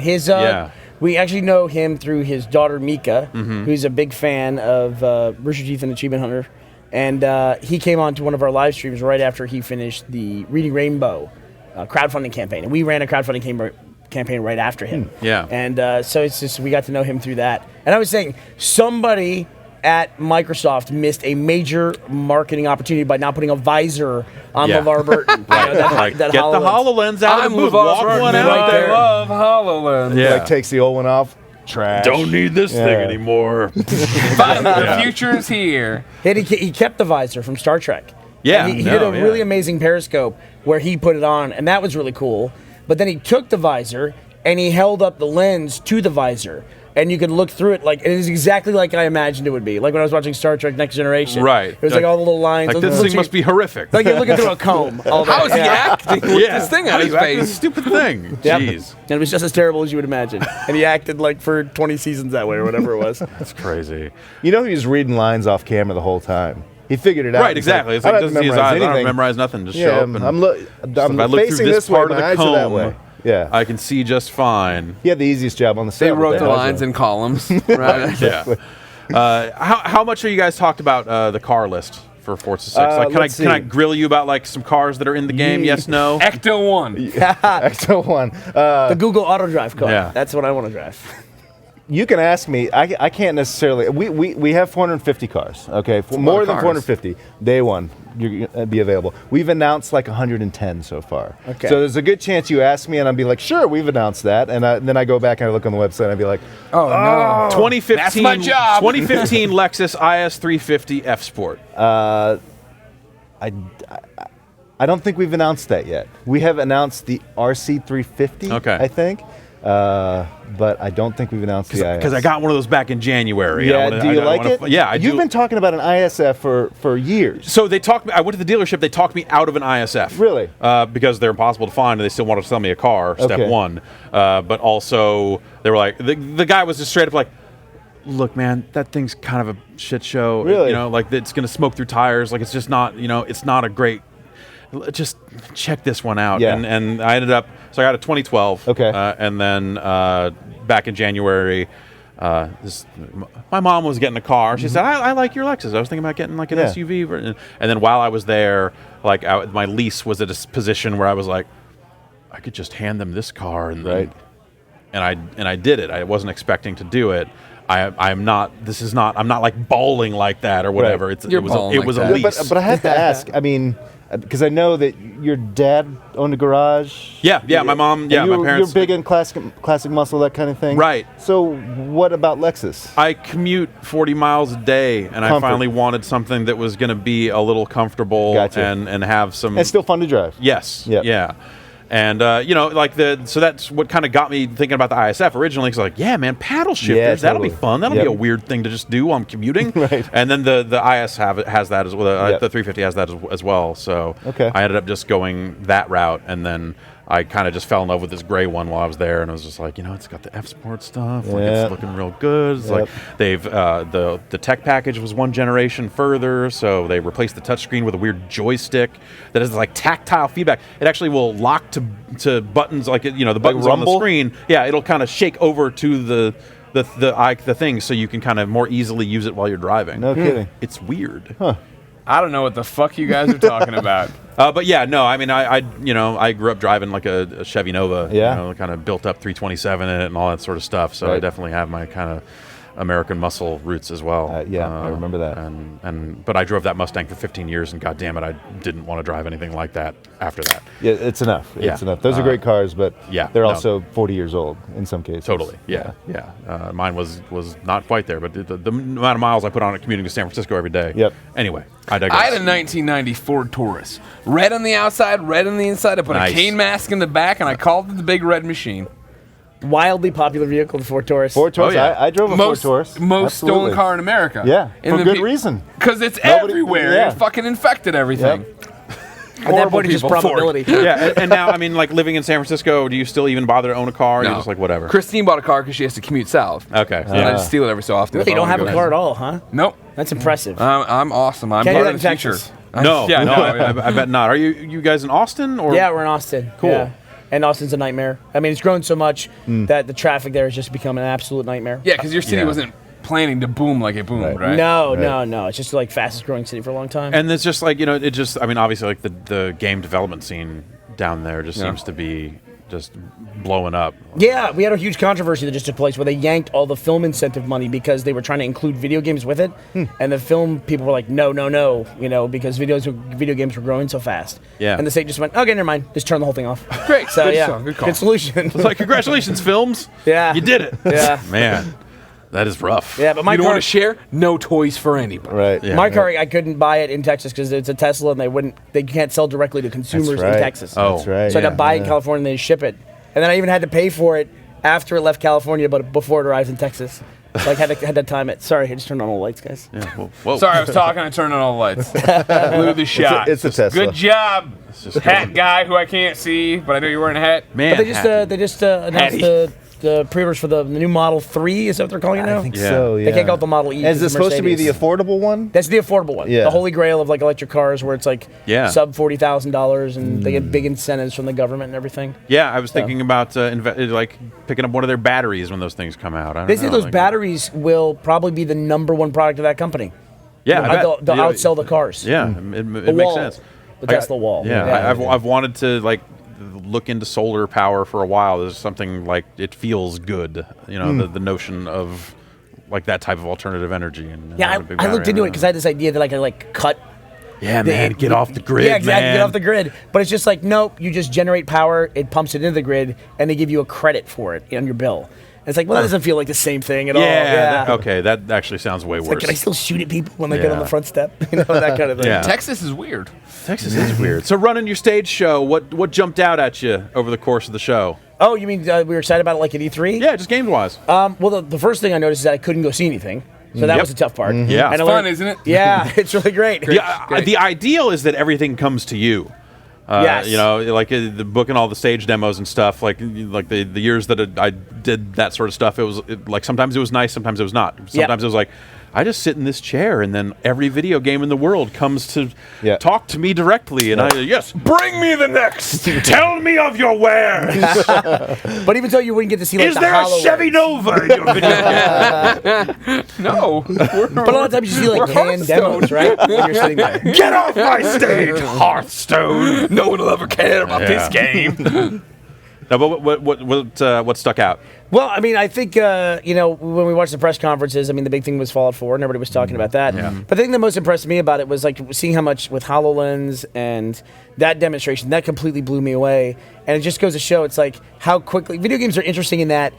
We actually know him through his daughter Mika, who's a big fan of Rooster Teeth and Achievement Hunter, and he came on to one of our live streams right after he finished the Reading Rainbow crowdfunding campaign, and we ran a crowdfunding campaign right after him. And so it's just we got to know him through that. And I was saying somebody at Microsoft missed a major marketing opportunity by not putting a visor on LeVar Burton. Get the HoloLens out. I'm LeVar Burton. Walk one out out there. there. I love HoloLens. Like takes the old one off. trash. Don't need this thing anymore. The future is here. And he kept the visor from Star Trek. Yeah, And he did a really amazing periscope where he put it on, and that was really cool. But then he took the visor and he held up the lens to the visor, and you could look through it like it is exactly like I imagined it would be. Like when I was watching Star Trek: Next Generation. Right. It was like all the little lines. Like, this thing must be horrific. Like you're looking through a comb. All How is he that. acting with this thing How on do his you act with face? this stupid thing? Yep. Jeez. And it was just as terrible as you would imagine. And he acted like for 20 seasons that way or whatever it was. That's crazy. You know, he was reading lines off camera the whole time. He figured it out. Right, He's exactly. Like, it's like, I doesn't don't see his memorize eyes. I don't anything. memorize nothing. Just Yeah, show up. And I'm if I look facing through this way, part of my the eyes are that comb, way. Yeah. I can see just fine. He had the easiest job on the set. They with wrote that. the lines in columns. Right. Yeah. How much are you guys talked about the car list for Forza 6? Like, can I grill you about like some cars that are in the game? Yes, no. Ecto 1. Ecto 1. The Google Auto Drive car. Yeah. That's what I want to drive. You can ask me. I can't necessarily. We have 450 cars. Okay, more than cars. 450. Day one, you're gonna be available. We've announced like 110 so far. Okay. So there's a good chance you ask me, and I'll be like, sure, we've announced that, and then I go back and I look on the website, and I'll be like, Oh, no. 2015. That's my job. 2015 Lexus IS 350 F Sport. I don't think we've announced that yet. We have announced the RC 350. Okay. I think. But I don't think we've announced the IS. Because I got one of those back in January. Yeah, do you like it? Yeah, I do. You've been talking about an ISF for years. So they talked. I went to the dealership. They talked me out of an ISF. Really? Because they're impossible to find, and they still wanted to sell me a car. Step Okay. one. But also they were like, the guy was just straight up like, look, man, that thing's kind of a shit show. Really? You know, like it's gonna smoke through tires. Like it's just not. You know, it's not a great. Just check this one out. Yeah. And I ended up. So I got a 2012. Okay. And then back in January. My mom was getting a car. She said, I like your Lexus. I was thinking about getting like an SUV. And then while I was there, like my lease was at a position where I was like, I could just hand them this car. And then, and I did it. I wasn't expecting to do it. I'm not like balling like that or whatever. Right. It was a lease. But I have to ask. I mean, because I know that your dad owned a garage. Yeah, my mom. And Yeah, my parents. You're big in classic muscle, that kind of thing. Right. So what about Lexus? I commute 40 miles a day, and I finally wanted something that was going to be a little comfortable and have some. And still fun to drive. Yes. Yep. Yeah. And so that's what kind of got me thinking about the ISF originally. Because like, yeah, man, paddle shifters, Yeah, that'll be totally. fun. That'll be a weird thing to just do while I'm commuting. Right. And then the IS has that as well. The 350 has that as well. So I ended up just going that route, and then I kind of just fell in love with this gray one while I was there, and I was just like, it's got the F Sport stuff. Like, it's looking real good. It's like they've the tech package was one generation further, so they replaced the touchscreen with a weird joystick that has like tactile feedback. It actually will lock to buttons like the buttons on the screen. Yeah, it'll kind of shake over to the thing, so you can kind of more easily use it while you're driving. No kidding. It's weird. Huh. I don't know what the fuck you guys are talking about. But yeah, no, I mean, I grew up driving like a Chevy Nova, Yeah. kind of built up 327 in it and all that sort of stuff. So I definitely have my kind of American muscle roots as well. I remember that. But I drove that Mustang for 15 years, and God damn it, I didn't want to drive anything like that after that. Yeah, it's enough. Yeah. It's enough. Those are great cars, but they're also 40 years old in some cases. Totally. Yeah. Mine was not quite there, but the amount of miles I put on it commuting to San Francisco every day. Yep. Anyway, I digress. I had a 1990 Ford Taurus. Red on the outside, red on the inside. I put a cane mask in the back, and I called it the Big Red Machine. Wildly popular vehicle, the Ford Taurus. Ford Taurus. I drove a Ford Taurus. Most Absolutely. stolen car in America. Yeah, And for the good reason. Because it's Nobody- everywhere. yeah. It fucking infected everything. At that point, it's just people, Ford. probability. Yeah, and now, I mean, like living in San Francisco, do you still even bother to own a car? Or No. You're just like, whatever. Christine bought a car because she has to commute south. Okay. And I just steal it every so often. Really, if I you don't wanna have a go car visit. at all, huh? Nope. That's impressive. I'm awesome. I'm Can't do part that of the in future. Texas. No, Yeah, no, no. I bet not. Are you guys in Austin? Or Yeah, we're in Austin. Cool. Yeah. And Austin's a nightmare. I mean, it's grown so much that the traffic there has just become an absolute nightmare. Yeah, because your city wasn't planning to boom like it boomed, right? No. It's just like fastest growing city for a long time. And it's just like, I mean, obviously, like the game development scene down there just seems to be just blowing up. Yeah, we had a huge controversy that just took place where they yanked all the film incentive money because they were trying to include video games with it, and the film people were like, no, because video games were growing so fast. Yeah. And the state just went, okay, never mind, just turn the whole thing off. Great. So Good yeah, song, good call. good solution. It's like, congratulations, films. Yeah. You did it. Yeah. Man, that is rough. Yeah, but my You don't car, want to share? No toys for anybody. Right. Yeah. my car, I couldn't buy it in Texas because it's a Tesla, and they can't sell directly to consumers right. in Texas. Oh. That's right. So I got to buy it in yeah. California and they ship it. And then I even had to pay for it after it left California, but before it arrived in Texas. Like had to time it. Sorry, I just turned on all the lights, guys. Yeah. Whoa. Sorry, I was talking. I turned on all the lights. Blew the shot. It's a Tesla. Good job, just hat going- guy who I can't see, but I know you're wearing a hat. Man, But they just announced Hattie. the pre-orders for the new Model 3. Is that what they're calling it now? I think Yeah. so. Yeah. They can't call it the Model E. And is 'cause this it's supposed to be the Mercedes. affordable one? That's the affordable one. Yeah. The holy grail of like electric cars, where it's like Yeah. sub $40,000, and they get big incentives from the government and everything. Yeah, I was thinking about like picking up one of their batteries when those things come out. I don't They say know, those like- batteries will probably be the number 1 product of that company. Yeah, I bet. They'll Yeah. outsell the cars. Yeah, it The makes wall. sense. The Like, Tesla wall. Yeah, I've wanted to like look into solar power for a while. There's something like it feels good, the notion of like that type of alternative energy. And Yeah, having a big I looked battery. into it because I had this idea that I could like cut. Yeah, man, get off the grid. Yeah, exactly. man. Get off the grid. But it's just like, nope, you just generate power, it pumps it into the grid, and they give you a credit for it on your bill. And it's like, well, that doesn't feel like the same thing at all. Yeah. Okay, that actually sounds way It's worse. like, can I still shoot at people when they get on Yeah. the front step? That kind of thing. Yeah. Texas is weird. Texas is weird. So running your stage show, what jumped out at you over the course of the show? Oh, you mean we were excited about it like at E3? Yeah, just games wise. Well, the first thing I noticed is that I couldn't go see anything. So that Yep. was the tough part. Yeah. And It's I fun, learned- isn't it? Yeah, it's really great. The ideal is that everything comes to you. Yes. Like the book and all the stage demos and stuff. Like the years that I did that sort of stuff, it was like sometimes it was nice, sometimes it was not. Sometimes it was like, I just sit in this chair, and then every video game in the world comes to talk to me directly, and bring me the next. Tell me of your wares. But even though you wouldn't get to see like Is the there a HoloLens. Chevy Nova in your video game? No. But a lot of times you see like canned demos, right? When you're sitting there. Get off my stage, Hearthstone. No one will ever care about this game. No, but what stuck out? Well, I mean, I think, when we watched the press conferences, I mean, the big thing was Fallout 4, and everybody was talking about that. Yeah. But the thing that most impressed me about it was, like, seeing how much with HoloLens and that demonstration, that completely blew me away. And it just goes to show, it's like, how quickly... Video games are interesting in that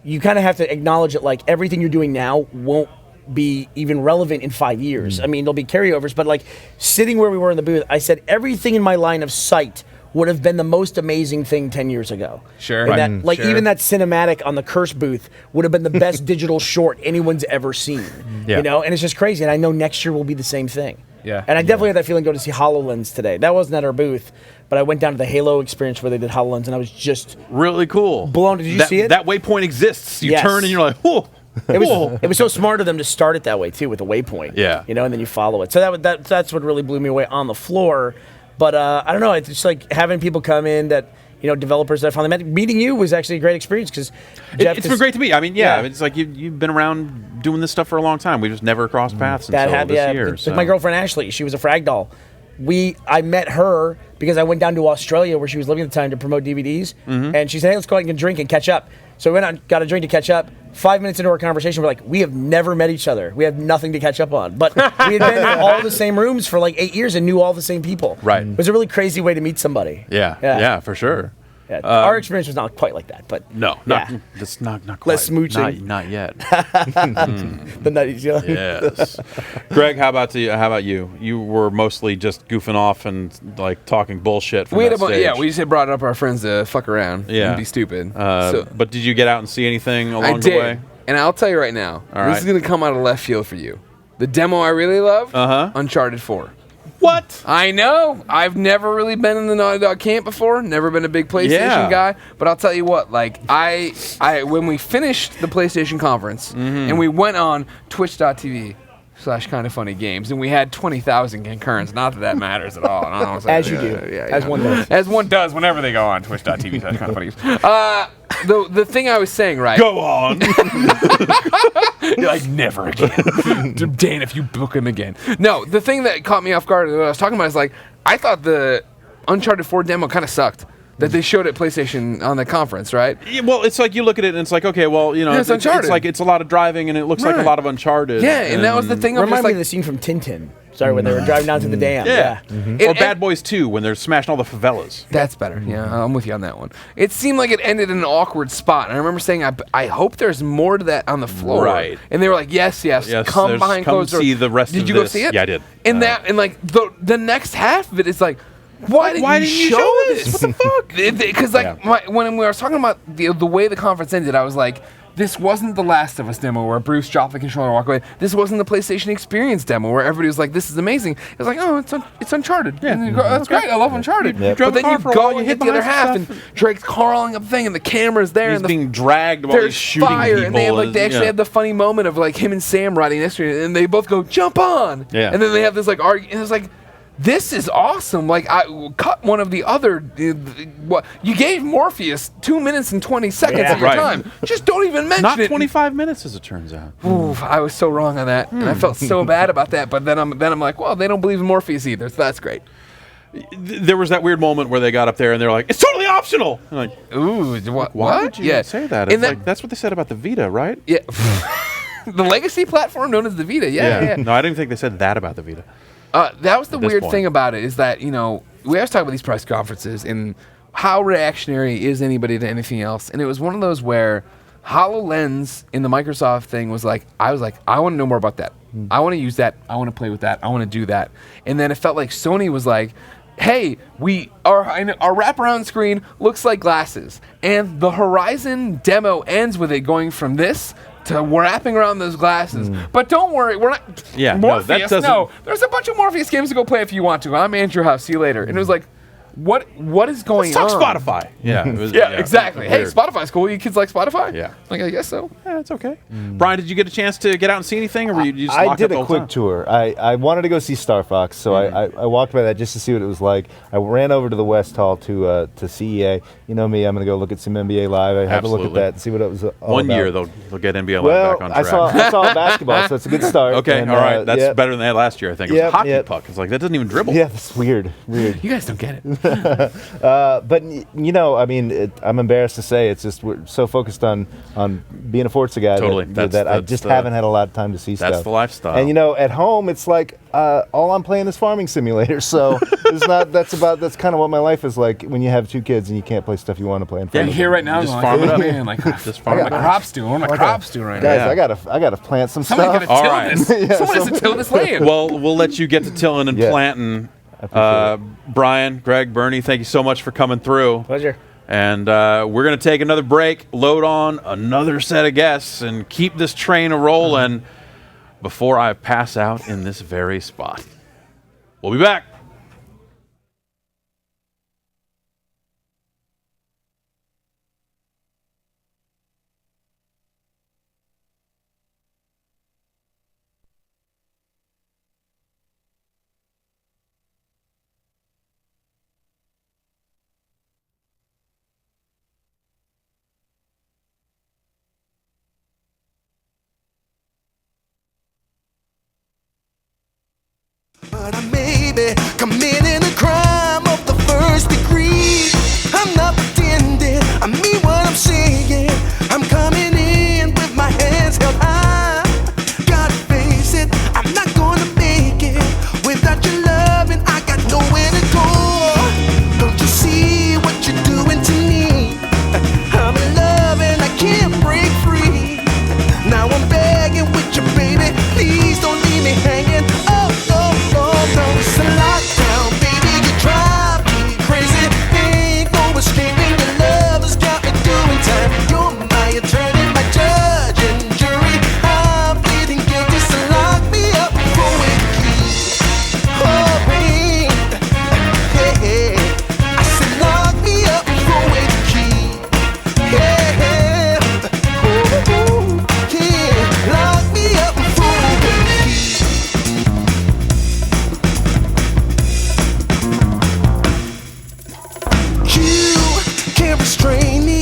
you kind of have to acknowledge that, like, everything you're doing now won't be even relevant in 5 years. I mean, there'll be carryovers, but, like, sitting where we were in the booth, I said everything in my line of sight would have been the most amazing thing 10 years ago. Sure. And that, even that cinematic on the Curse booth would have been the best digital short anyone's ever seen. Yeah. And it's just crazy. And I know next year will be the same thing. Yeah. And I definitely had that feeling going to see HoloLens today. That wasn't at our booth, but I went down to the Halo experience where they did HoloLens, and I was just really cool. blown. Did you see it? That waypoint exists. You Yes. turn and you're like, whoa. It was so smart of them to start it that way too, with a waypoint. Yeah. And then you follow it. So that's what really blew me away on the floor. But I don't know. It's just like having people come in that developers that I finally met. Meeting you was actually a great experience because It's been great to meet. I mean, it's like you've been around doing this stuff for a long time. We just never crossed paths until this year. Like my girlfriend Ashley, she was a frag doll. I met her because I went down to Australia where she was living at the time to promote DVDs, and she said, "Hey, let's go out and get a drink and catch up." So we went out, got a drink to catch up. 5 minutes into our conversation, we're like, we have never met each other. We have nothing to catch up on. But we had been in all the same rooms for like 8 years and knew all the same people. Right. It was a really crazy way to meet somebody. Yeah, for sure. Yeah. Our experience was not quite like that, but that's not quite. Less smooching. Not yet. The nutties, Yes. Greg, how about you? You were mostly just goofing off and like talking bullshit from that stage. We just brought up our friends to fuck around and be stupid. But did you get out and see anything along I the did. way? And I'll tell you right now, All this is going to come out of left field for you. The demo I really loved, Uncharted 4. What? I know. I've never really been in the Naughty Dog camp before. Never been a big PlayStation guy. But I'll tell you what. Like I when we finished the PlayStation conference and we went on Twitch.tv/kindoffunnygames and we had 20,000 concurrents. Not that matters at all. As you do. As one does. As one does whenever they go on Twitch.tv/kindoffunnygames. The thing I was saying, right? Go on. You're like, never again. Dan, if you book him again. No, the thing that caught me off guard, what I was talking about is like, I thought the Uncharted 4 demo kind of sucked. that they showed at PlayStation on the conference, right? Yeah, well, it's like you look at it and it's like, okay, well, you know, Yeah, it's Uncharted. It's like it's a lot of driving and it looks like a Right. lot of Uncharted. Yeah, and that was the thing. I'm Remind just me like, of the scene from Tintin. Sorry, when they were driving down to the dam. Yeah. It- Or Bad Boys 2 when they're smashing all the favelas. That's better. Yeah, I'm with you on that one. It seemed like it ended in an awkward spot. And I remember saying, I hope there's more to that on the floor. Right. And they were like, yes, Yes, come there's- behind come closed doors. see the rest Did of you go this. see it? Yeah, I did. And like the next half of it is like, why didn't you show this? What the fuck? Because when we were talking about the way the conference ended, I was like, this wasn't the Last of Us demo where Bruce dropped the controller and walked away. This wasn't the PlayStation Experience demo where everybody was like, this is amazing. It's like, oh, it's Uncharted. Yeah. And you go, that's great. I love Uncharted. Yeah. But then you go and you hit the other half, and Drake's crawling up the thing, and the camera's there. He's and being dragged while there's he's shooting fire, people. and they actually have the funny moment of like him and Sam riding next to each other, and they both go, jump on. Yeah. And then they have this like argument, and it's like, this is awesome. Like, I cut one of the other. What you gave Morpheus 2 minutes and 20 seconds of your time. Just don't even mention Not it. 25 minutes, as it turns out. Oof, I was so wrong on that, and I felt so bad about that. But then I'm like, well, they don't believe in Morpheus either, so that's great. There was that weird moment where they got up there and they're like, it's totally optional. I'm like, ooh, why what? would you Yeah. say that? And It's like, that's what they said about the Vita, right? Yeah. The legacy platform known as the Vita. Yeah. No, I didn't think they said that about the Vita. That was the At this weird point. thing about it is that, we always talk about these press conferences and how reactionary is anybody to anything else. And it was one of those where HoloLens in the Microsoft thing was like, I want to know more about that. I want to use that. I want to play with that. I want to do that. And then it felt like Sony was like, hey, our wraparound screen looks like glasses. And the Horizon demo ends with it going from this to wrapping around those glasses. But don't worry, we're not. Yeah, no, that Morpheus, doesn't- there's a bunch of Morpheus games to go play if you want to. I'm Andrew House. See you later. And it was like, what is going Let's on? talk Spotify. Yeah, it was- yeah, yeah, exactly. Hey, weird. Spotify's cool. You kids like Spotify? Yeah. Like, I guess so. Yeah, it's okay. Brian, did you get a chance to get out and see anything, or were you just I locked did up the a whole quick time? tour. I wanted to go see Star Fox, so I walked by that just to see what it was like. I ran over to the West Hall to CEA. You know me, I'm going to go look at some NBA Live. I have a look at Absolutely. that and see what it was all One about. year they'll get NBA Live Well, back on I track. saw basketball, so it's a good start. Okay, and, all right. That's yep. better than they had last year, I think. It was a hockey puck. It's like, that doesn't even dribble. Yeah, that's weird. You guys don't get it. But I mean, I'm embarrassed to say it's just we're so focused on being a Forza guy Totally. that I just haven't had a lot of time to see stuff. That's the lifestyle. And at home it's like all I'm playing is farming simulator. So it's not. That's kind of what my life is like when you have two kids and you can't play stuff you want to play in Yeah, front you of hear them. right now, Just going farm it up. Man, like, Just farm what it my up. crops doing? What my crops doing right Guys, now? I gotta plant some Somebody stuff. gotta till All right. this. Yeah, Someone has to till this land. Well, we'll let you get to tilling and Yeah. planting. appreciate Brian, Greg, Bernie, thank you so much for coming through. Pleasure. And we're going to take another break, load on another set of guests, and keep this train a-rolling before I pass out in this very spot. We'll be back. But I may be committing a crime of the first degree. I'm not pretending, I mean what I'm saying. I'm coming in with my hands held high. Gotta face it, I'm not gonna make it without your love, and I got nowhere to go. Don't you see what you're doing to me? I'm in love and I can't break free. Now I'm begging with you, baby, please don't leave me hanging. Oh, it's a lockdown, baby, you drive me crazy. Ain't no escaping, your love has got me doing time. You're my attorney, my judge and jury. I'm pleading guilty, so lock me up for a key. Oh, babe, hey, I said lock me up for a key. Hey, oh, yeah, lock me up for a key. You can't restrain me,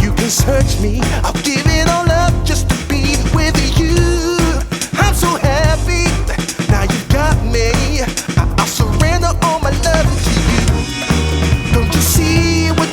you can search me. I'll give it all up just to be with you. I'm so happy, now you've got me. I'll surrender all my love to you. Don't you see what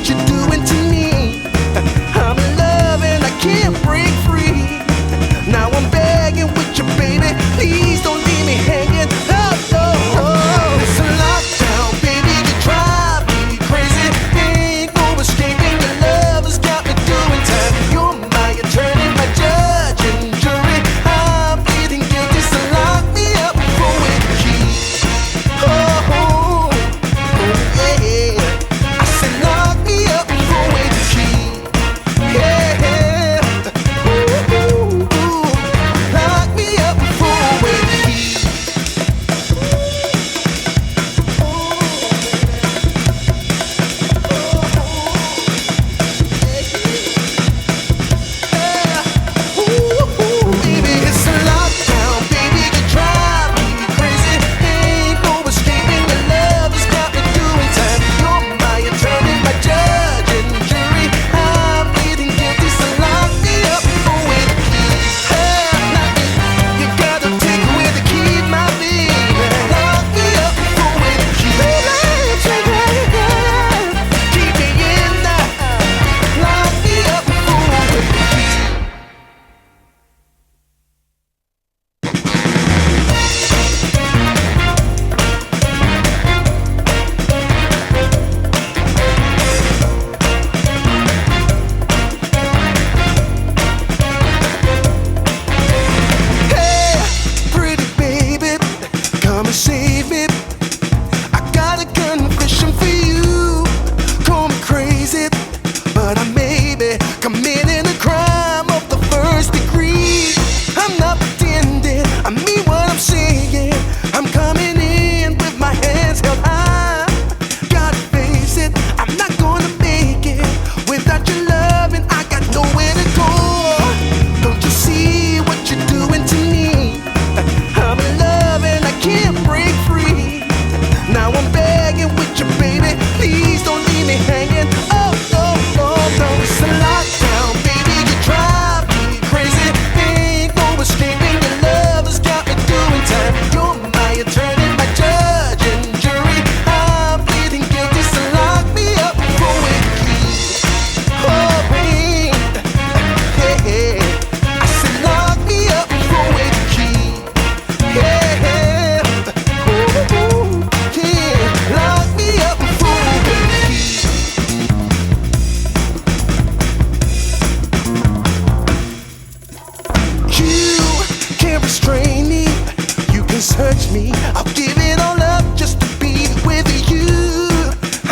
hurts me. I'll give it all up just to be with you.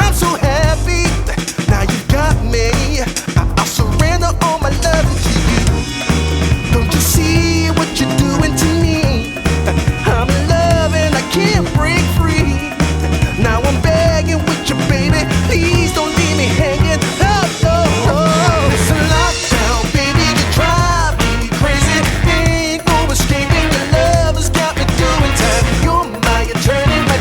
I'm so happy, now you got me. I'll surrender all my love to you. Don't you see what you're doing to me? I'm in love and I can't break free. Now I'm begging with you, baby. Please don't leave me hanging. Oh, oh, oh. It's a lockdown, baby. You drive me crazy. Ain't no escaping. Your love has got me doing time. You're my eternity.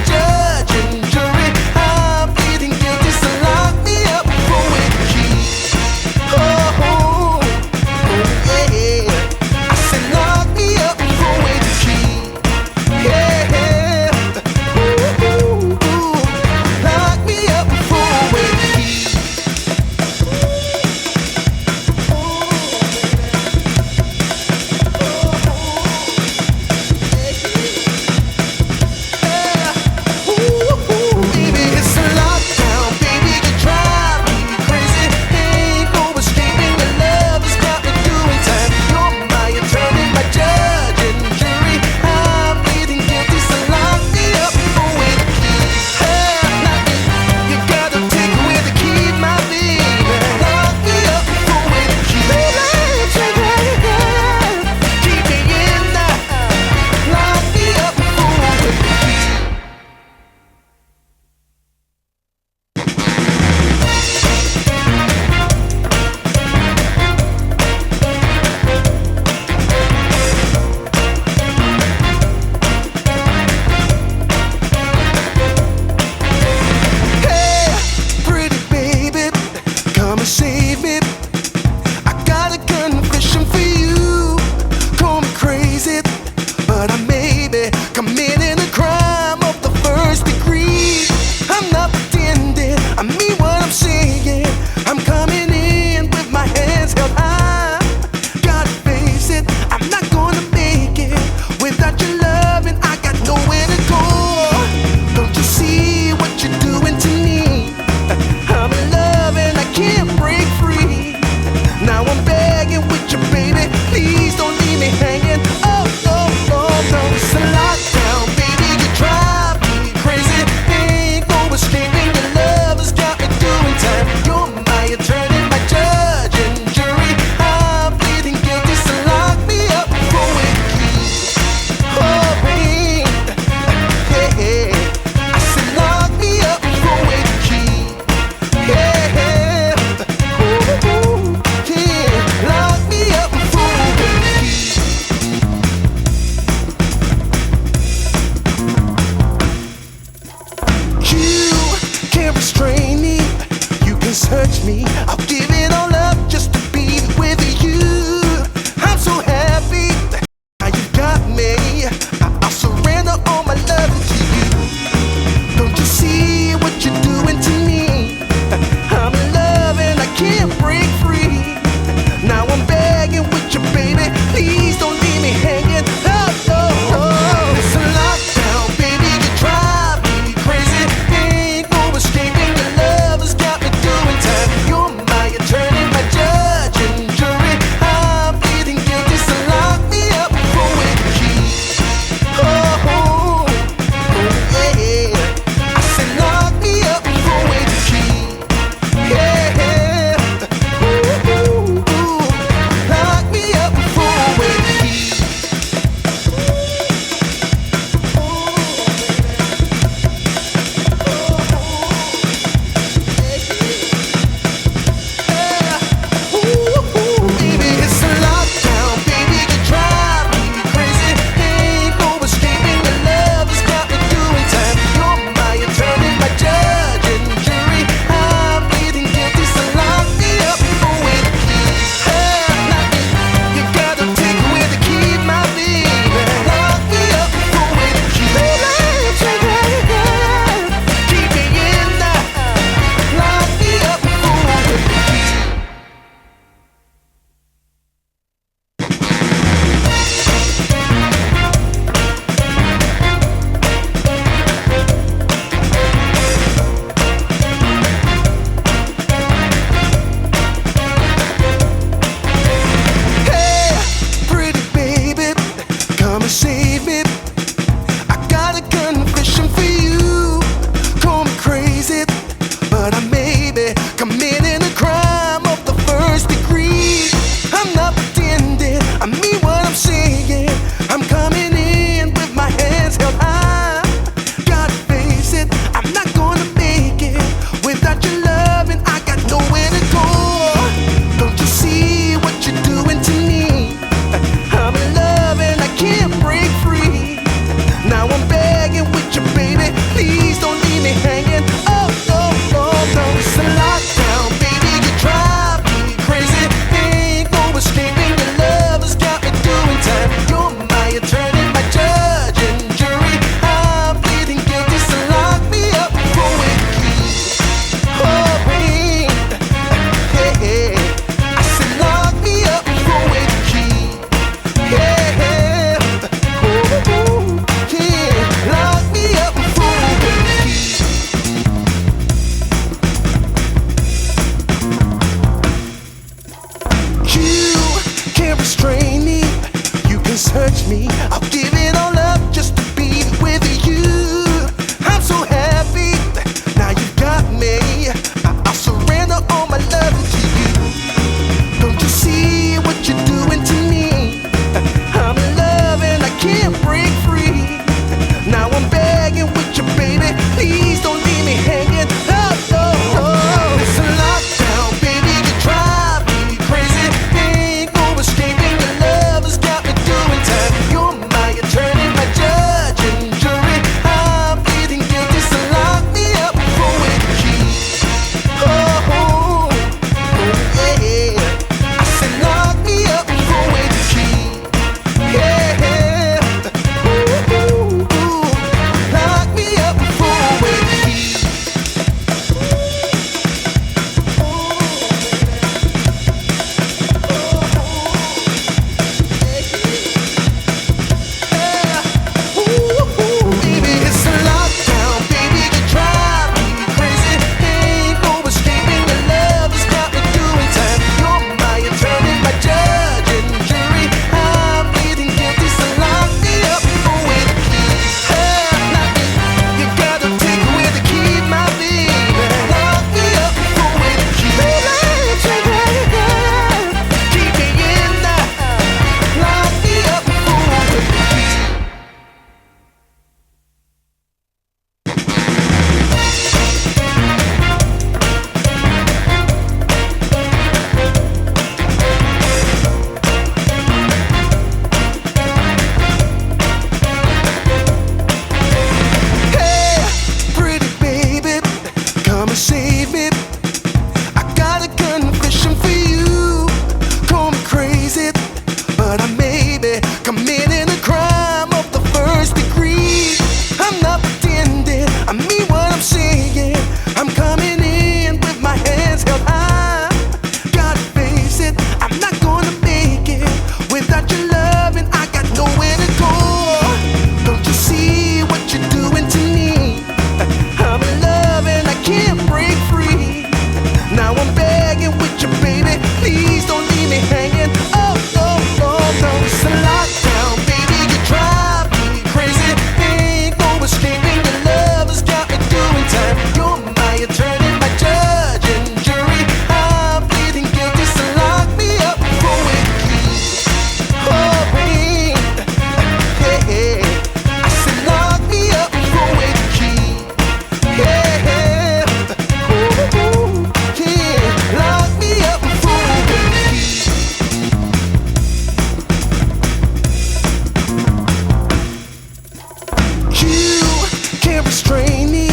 can't restrain me.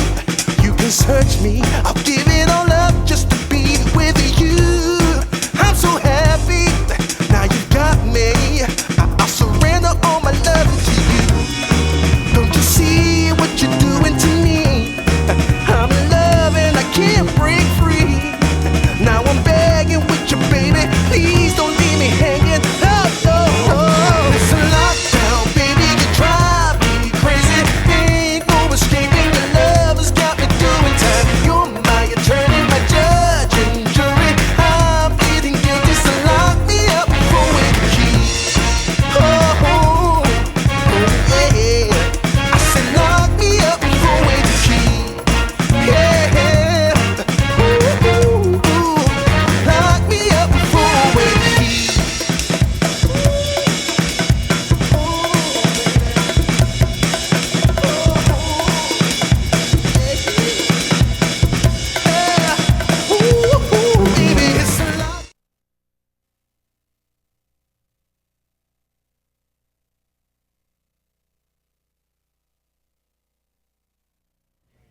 You can search me. I'll give it all up just to be with you. I'm so happy. Now you've got me. I'll surrender all my love to you. Don't you see what you're doing to me? I'm in love and I can't break free. Now I'm begging with you, baby. Please don't leave me hanging. Oh, oh, oh. It's a lockdown, baby. You drive me crazy. Ain't no escaping. Your love has got me doing time. You're my attorney, my judge and jury. I'm pleading guilty, so lock me up for with the key. Oh, oh, oh, yeah. I said lock me up for with the key. Yeah. Ooh, ooh, ooh. Lock me up for with the key. Ooh, baby, it's a lock.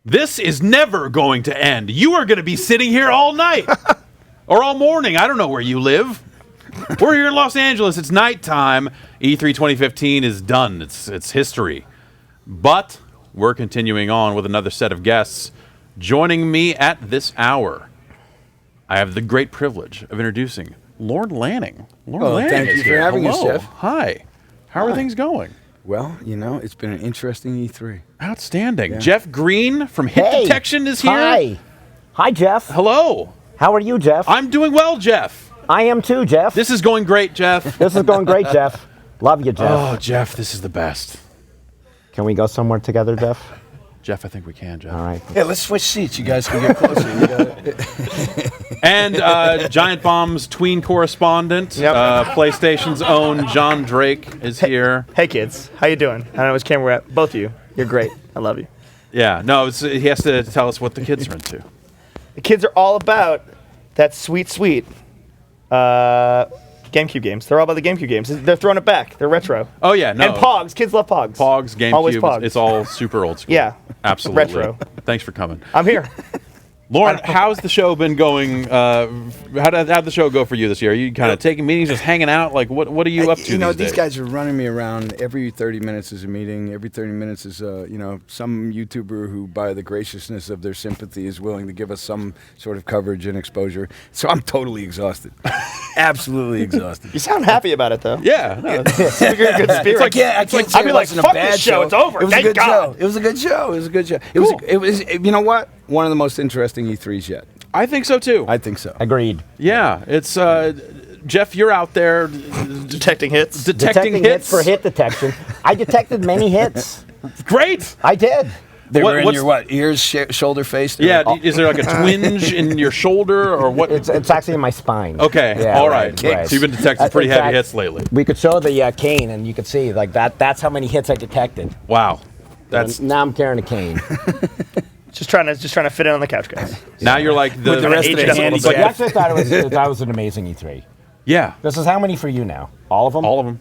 This is never going to end. You are going to be sitting here all night or all morning. I don't know where you live. We're here in Los Angeles. It's nighttime. E3 2015 is done. It's history. But we're continuing on with another set of guests. Joining me at this hour, I have the great privilege of introducing Lord Lanning. Lord Lanning thank is you for here. having us, Hello. Jeff. Hi. How are Hi. things going? Well, you know, it's been an interesting E3. Outstanding. Yeah. Jeff Green from Hit Hey. Detection is here. Hi. Hi, Jeff. Hello. How are you, Jeff? I'm doing well, Jeff. I am too, Jeff. This is going great, Jeff. This is going great, Jeff. Love you, Jeff. Oh, Jeff, this is the best. Can we go somewhere together, Jeff? Jeff, I think we can, Jeff. All right. Yeah, let's switch seats. You guys can get closer. You got it. And Giant Bomb's tween correspondent, PlayStation's own John Drake is here. Hey kids, how you doing? I don't know which camera we're at. Both of you. You're great. I love you. Yeah, no, he has to tell us what the kids are into. The kids are all about that sweet GameCube games. They're all about the GameCube games. They're throwing it back. They're retro. Oh, yeah, no. And Pogs. Kids love Pogs. Pogs, GameCube, Always Pogs. it's all super old school. Yeah. Absolutely. Retro. Thanks for coming. I'm here. Lauren, how's the show been going? How'd the show go for you this year? Are you kind of taking meetings, just hanging out? Like, what are you up to You know, these these days? guys are running me around. Every 30 minutes is a meeting. Every 30 minutes is, some YouTuber who, by the graciousness of their sympathy, is willing to give us some sort of coverage and exposure. So I'm totally exhausted. Absolutely exhausted. You sound happy about it, though. Yeah. No, You're in good spirit. I can't say I'd be it like, wasn't a fuck bad this show. It's over. It was a Thank good God. show. It was a good show. It was a good show. It was. You know what? One of the most interesting E3s yet. I think so too. I think so. Agreed. Yeah, it's Jeff. You're out there detecting hits. Detecting hits for hit detection. I detected many hits. Great. I did. They were in your ears, shoulder, face? Yeah, is there like a twinge in your shoulder or what? It's actually in my spine. Okay, Yeah, all right. So you've been detecting pretty heavy hits lately. We could show the cane, and you could see like that. That's how many hits I detected. Wow, that's now I'm carrying a cane. Just trying to fit in on the couch, guys. Now you're like With the rest of the handicap. You actually thought it was an amazing E3. Yeah. This is how many for you now? All of them? All of them.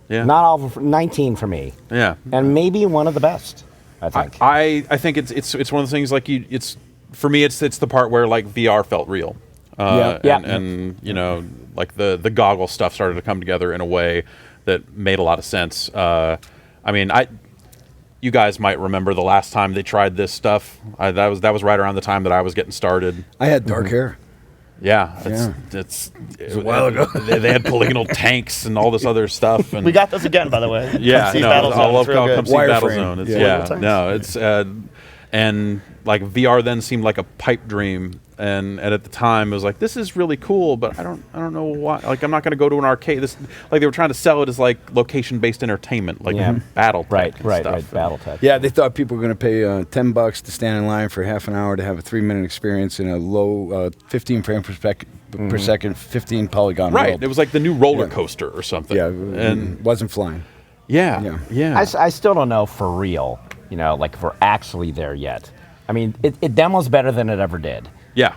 Yeah. Not all of them. 19 for me. Yeah. And maybe one of the best. I think. I think it's one of the things like it's for me it's the part where like VR felt real. And you know like the goggle stuff started to come together in a way that made a lot of sense. I mean you guys might remember the last time they tried this stuff. That was right around the time that I was getting started. I had dark hair. Yeah, it's a while ago. They had polygonal tanks and all this other stuff. And We got those again, by the way. yeah, Come see no, Battlezone. I love It's real good. Come See Battlezone. It's, Yeah. no, it's and like VR then seemed like a pipe dream, and at the time it was like this is really cool, but I don't know why. Like I'm not going to go to an arcade. This like they were trying to sell it as like location based entertainment, like battle stuff. Right, BattleTech. Yeah, they thought people were going to pay $10 to stand in line for half an hour to have a 3-minute experience in a low 15 frames per second, 15 polygon Right, world. it was like the new roller coaster or something. Yeah, and wasn't flying. Yeah. I still don't know for real, like if we're actually there yet. I mean, it demos better than it ever did. Yeah.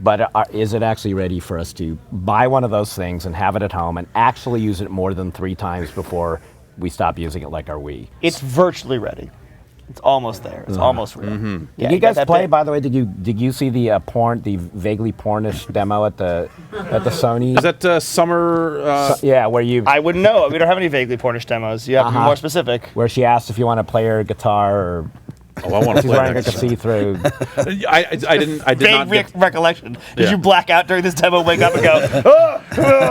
But is it actually ready for us to buy one of those things and have it at home and actually use it more than 3 times before we stop using it like our Wii? It's virtually ready. It's almost there. It's almost real. Mm-hmm. Did you guys play? By the way, did you see the the vaguely pornish demo at the Sony? Is that summer? Yeah, where you? I wouldn't know. We don't have any vaguely pornish demos. You have to be more specific. Where she asked if you want to play her guitar or. Oh, I want to She's play wearing that. like a see-through. I did not. Recollection. Did Yeah. you black out during this demo? Wake up and go, oh,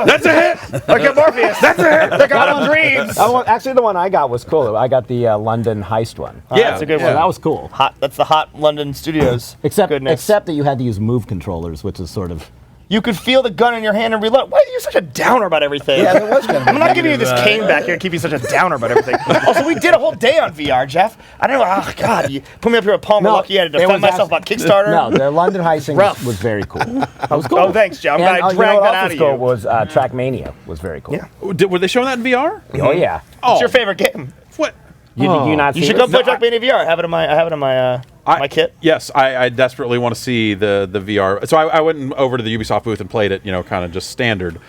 that's a hit. I got Morpheus. That's a hit. I got on dreams. Actually, the one I got was cool. I got the London heist one. That's a good one. That was cool. Hot. That's the hot London Studios. Except goodness. that you had to use move controllers, which is sort of. You could feel the gun in your hand and reload. Why are you such a downer about everything? Yeah, that was kind of I'm not giving you this negative, cane back here and keep you such a downer about everything. Also, we did a whole day on VR, Jeff. I don't know. Oh, God. You put me up here with Palmer Lucky. I had to defend myself about Kickstarter. No, the London heisting was very cool. That was cool. Oh, thanks, Jeff. I'm glad I dragged that out of you. Was Trackmania was very cool. Yeah. Were they showing that in VR? Oh, yeah. What's your favorite game? What? Did you not see You should it? go play Trackmania VR. I have it in my kit. Yes, I desperately want to see the VR. So I went over to the Ubisoft booth and played it, kind of just standard,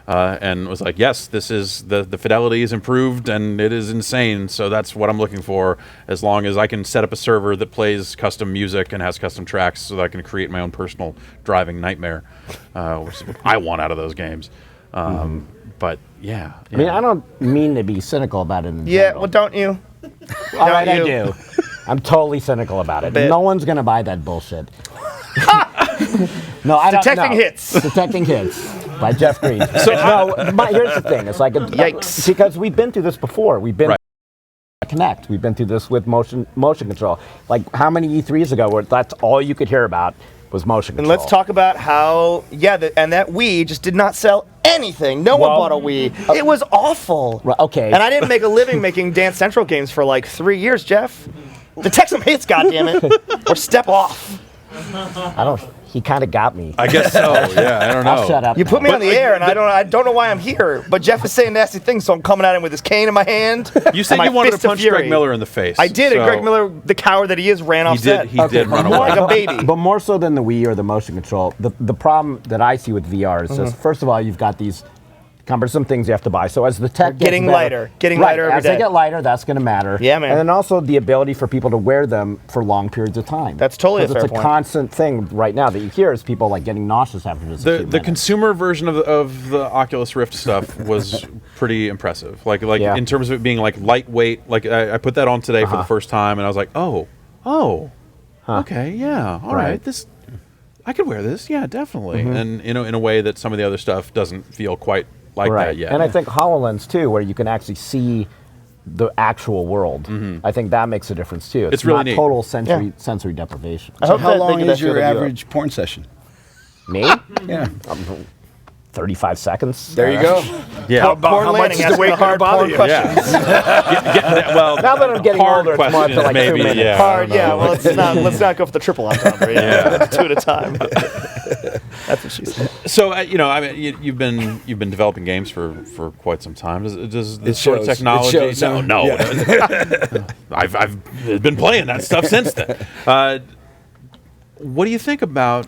and was like, yes, this is the fidelity is improved and it is insane. So that's what I'm looking for. As long as I can set up a server that plays custom music and has custom tracks, so that I can create my own personal driving nightmare, which is what I want out of those games. But yeah, I mean, I don't mean to be cynical about it. In Yeah, general. well, don't you? All right, I you? do. I'm totally cynical about it. Bit. No one's gonna buy that bullshit. No, I don't. Detecting no. Hits. Detecting Hits by Jeff Green. Here's the thing. It's like Yikes. Because we've been through this before. We've been Connect. We've been through this with motion control. Like how many E3s ago where that's all you could hear about was motion And control. let's talk about how, and that Wii just did not sell anything. No one bought a Wii. It was awful. Right, okay. And I didn't make a living making Dance Central games for like 3 years, Jeff. Detect some hits, goddammit. Or step off. I don't. He kind of got me. I guess so. Yeah, I don't know. I'll shut up. You now. put me on the air, and I don't know why I'm here. But Jeff is saying nasty things, so I'm coming at him with his cane in my hand. You said and my you wanted to fist of punch fury. Greg Miller in the face. I did, and so- Greg Miller, the coward that he is, ran off set. He did run away. Like a baby. But more so than the Wii or the motion control, the problem that I see with VR is just, first of all, you've got these cumbersome things you have to buy. So as the tech gets Getting better, lighter. Getting right, lighter every as day. they get lighter, that's going to matter. Yeah, man. And then also the ability for people to wear them for long periods of time. That's totally a fair It's a point. constant thing right now that you hear is people like getting nauseous after just a few The minutes. consumer version of the Oculus Rift stuff was pretty impressive. Like Yeah. in terms of it being like lightweight. Like I put that on today for the first time, and I was like, okay, yeah, all right. This I could wear this, yeah, definitely. And in a way that some of the other stuff doesn't feel quite like that yet. And I think HoloLens too, where you can actually see the actual world. I think that makes a difference too. It's really not neat. total sensory deprivation. So how long is your average porn session? Me? Yeah. 35 seconds. There you go. Yeah. Porn landing has the hard porn questions. Well, now that I'm getting hard older, it's more up to questions, like maybe, 2 minutes. yeah. Hard, yeah. Well, let's not go for the triple entendre. Yeah, 2 at a time. That's what she said. So I mean, you've been developing games for quite some time. Does this sort of shows. technology? It shows. No. Yeah. I've been playing that stuff since then. What do you think about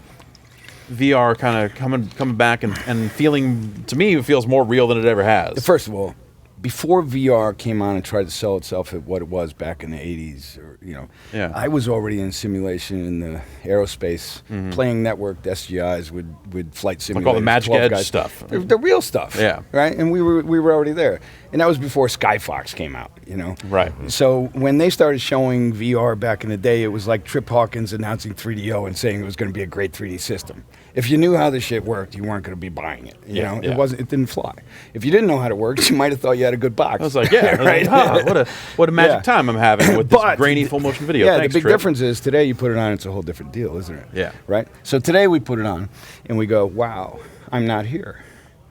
VR kind of coming back and feeling, to me, it feels more real than it ever has? First of all, before VR came on and tried to sell itself at what it was back in the 80s, I was already in simulation in the aerospace, playing networked SGIs with flight simulators. Like all the Magic 12 Edge guys. stuff. The real stuff. Yeah. Right? And we were already there. And that was before Skyfox came out, Right. So when they started showing VR back in the day, it was like Trip Hawkins announcing 3DO and saying it was going to be a great 3D system. If you knew how this shit worked, you weren't going to be buying it. It didn't fly. If you didn't know how it worked, you might have thought you had a good box. I was like, yeah, right. What a magic time I'm having with this grainy full motion video. Yeah, Thanks, the big Trip. difference is today you put it on, it's a whole different deal, isn't it? Yeah. Right? So today we put it on and we go, wow, I'm not here.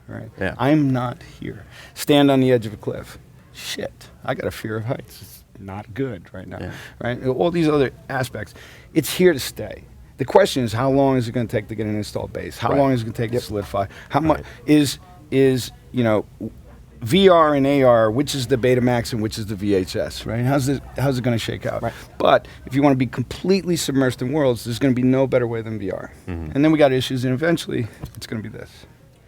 Right? Yeah. I'm not here. Stand on the edge of a cliff. Shit, I got a fear of heights. It's not good right now. Yeah. Right? All these other aspects. It's here to stay. The question is, how long is it going to take to get an installed base? How long is it going to take to solidify? How much is VR and AR, which is the Betamax and which is the VHS, right? How's it going to shake out? Right. But if you want to be completely submersed in worlds, there's going to be no better way than VR. And then we got issues, and eventually it's going to be this.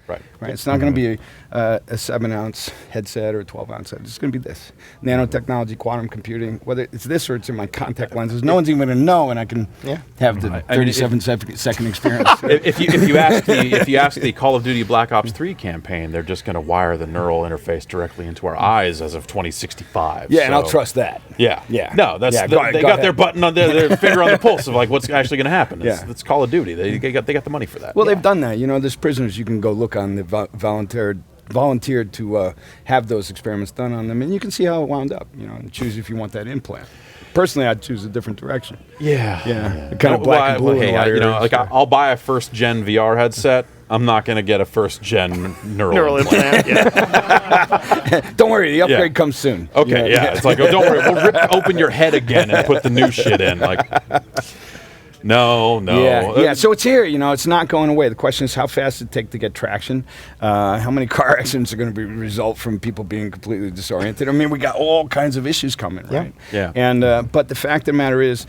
Right. It's not going to be a 7-ounce headset or a 12-ounce headset. It's going to be this nanotechnology, quantum computing. Whether it's this or it's in my contact lenses, no one's even going to know, and I can have the 37-second experience. If you ask the Call of Duty Black Ops 3 campaign, they're just going to wire the neural interface directly into our eyes as of 2065. Yeah, and I'll trust that. Yeah. Yeah. No, that's Yeah, they got their button on their finger on the pulse of like what's actually going to happen. It's Call of Duty. They got the money for that. Well, they've done that. There's prisoners you can go look on the volunteered to have those experiments done on them, and you can see how it wound up. And choose if you want that implant. Personally, I'd choose a different direction. Yeah. Kind of black and blue. I'll buy a first gen VR headset. I'm not going to get a first gen neural implant. Don't worry, the upgrade comes soon. Okay, it's like, oh, don't worry, we'll rip open your head again and put the new shit in. Like, no. Yeah. So it's here. It's not going away. The question is how fast it take to get traction. How many car accidents are going to result from people being completely disoriented? I mean, we got all kinds of issues coming, right? Yeah. And but the fact of the matter is,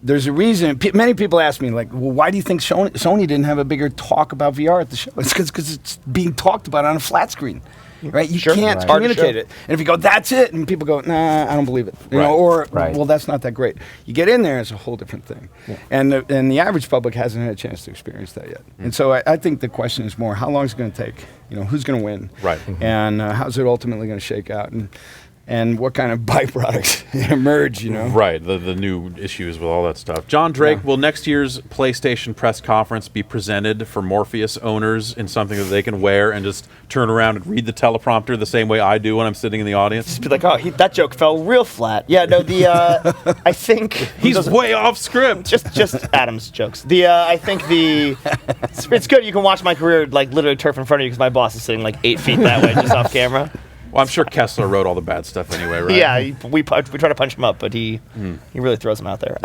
there's a reason. Many people ask me, like, well, why do you think Sony didn't have a bigger talk about VR at the show? It's because it's being talked about on a flat screen. Right, you can't communicate it, and if you go, "That's it," and people go, "Nah, I don't believe it," well, that's not that great. You get in there, it's a whole different thing, and the average public hasn't had a chance to experience that yet. And so I think the question is more, how long is it going to take? Who's going to win? Right. And how's it ultimately going to shake out? And what kind of byproducts emerge, Right, the new issues with all that stuff. John Drake, will next year's PlayStation press conference be presented for Morpheus owners in something that they can wear and just turn around and read the teleprompter the same way I do when I'm sitting in the audience? Just be like, oh, that joke fell real flat. Yeah, no, I think... He's way off script. Just Adam's jokes. I think it's good you can watch my career, like, literally turf in front of you because my boss is sitting, like, 8 feet that way just off camera. Well, I'm sure Kessler wrote all the bad stuff anyway, right? Yeah, we try to punch him up, but he really throws them out there.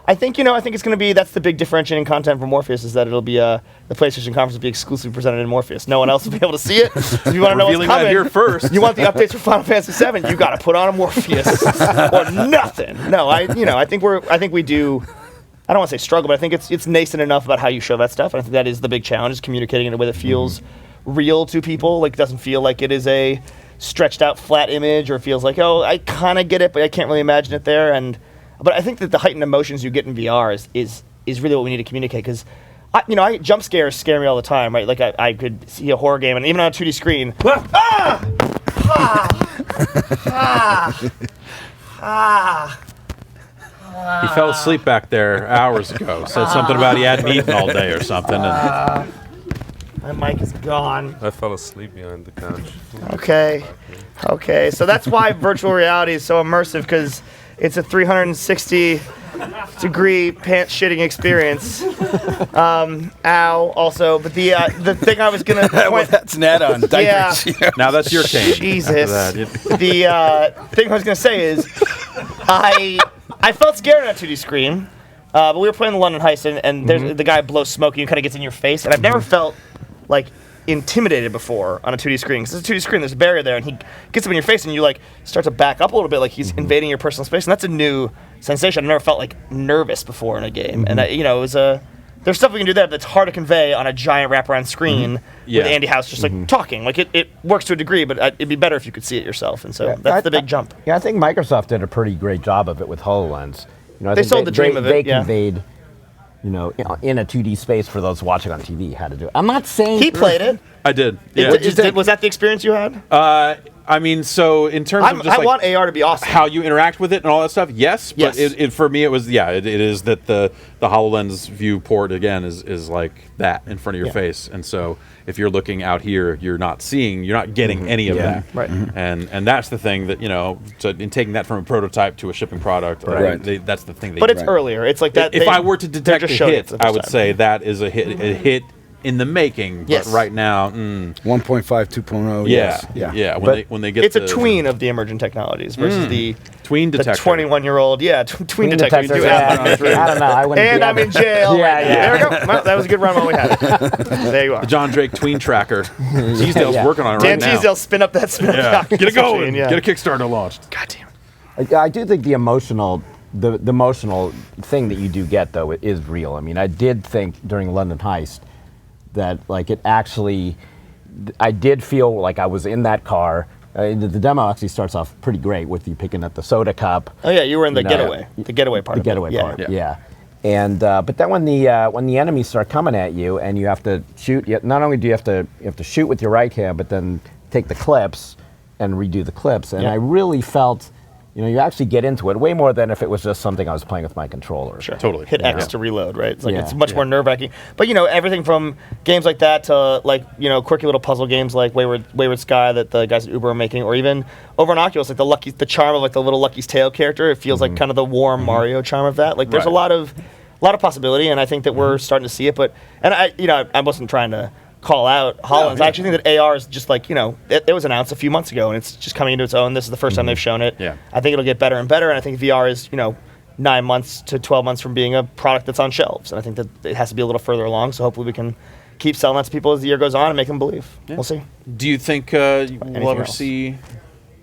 I think it's going to be, that's the big differentiating content for Morpheus, is that it'll be the PlayStation conference will be exclusively presented in Morpheus. No one else will be able to see it. If you want to know what's coming, that here first. You want the updates for Final Fantasy VII, you got to put on a Morpheus or nothing. No, I think we do. I don't want to say struggle, but I think it's nascent enough about how you show that stuff. And I think that is the big challenge, is communicating in a way that feels real to people. Like, it doesn't feel like it is a stretched out flat image, or it feels like, oh, I kind of get it, but I can't really imagine it there. But I think that the heightened emotions you get in VR is really what we need to communicate, because jump scares scare me all the time, right? Like I could see a horror game, and even on a 2D screen, He fell asleep back there hours ago. Said something about he hadn't eaten all day or something. My mic is gone. I fell asleep behind the couch. Okay. So that's why virtual reality is so immersive, because it's a 360-degree pants shitting experience. Also, but the thing I was gonna well, that's an add-on. Yeah. Now that's your cane. Jesus. The thing I was gonna say is, I felt scared on a 2D screen, but we were playing the London Heist, and there's the guy blows smoke and kind of gets in your face, and I've never felt like intimidated before on a 2D screen, because it's a 2D screen, there's a barrier there, and he gets up in your face, and you like start to back up a little bit, like he's invading your personal space, and that's a new sensation. I've never felt like nervous before in a game, and it was there's stuff we can do there that's hard to convey on a giant wraparound screen with Andy House just like talking. Like it works to a degree, but it'd be better if you could see it yourself, and so that's the big jump. Yeah, I think Microsoft did a pretty great job of it with HoloLens. They sold the dream of it. They conveyed, in a 2D space for those watching on TV how to do it. I'm not saying he played it. I did. Yeah. Was that the experience you had? I mean, so in terms of just I want AR to be awesome. How you interact with it and all that stuff, yes. But it for me, it was, it is that the HoloLens viewport, again, is like that in front of your face. And so if you're looking out here, you're not getting any of that. Right. And that's the thing that, so in taking that from a prototype to a shipping product, that's the thing. But it's earlier. It's like that. If I were to detect a hit, I would say that is a hit in the making, but right now, 1.5, 2.0. Yeah. When they get, it's a tween of the emerging technologies versus the tween detector. The 21-year-old, tween detector. I don't know. And I'm in jail. There we go. Well, that was a good run while we had it. There you are. The John Drake tween tracker. Teasdale's working on it right now. Dan Teasdale, spin up that spin. Get it going. Get a Kickstarter launched. God damn it. I do think the emotional thing that you do get, though, is real. I mean, I did think during London Heist that like it actually I did feel like I was in that car. The demo actually starts off pretty great with you picking up the soda cup. Oh yeah, you were in the getaway part. The getaway part, yeah. And but then when the enemies start coming at you and you have to shoot, not only do you have to shoot with your right hand, but then take the clips and redo the clips. And I really felt, you actually get into it way more than if it was just something I was playing with my controller. Sure. Totally. Hit X to reload, right? It's like it's much more nerve-wracking. But everything from games like that to quirky little puzzle games like Wayward Sky that the guys at Uber are making, or even over on Oculus, like the charm of like the little Lucky's Tale character. It feels like kind of the warm Mario charm of that. Like there's a lot of possibility, and I think that we're starting to see it. But I wasn't trying to call out HoloLens. I actually think that AR is just like, it was announced a few months ago and it's just coming into its own. This is the first time they've shown it. Yeah. I think it'll get better and better, and I think VR is, 9 months to 12 months from being a product that's on shelves. And I think that it has to be a little further along, so hopefully we can keep selling that to people as the year goes on and make them believe. Yeah. We'll see. Do you think we'll ever see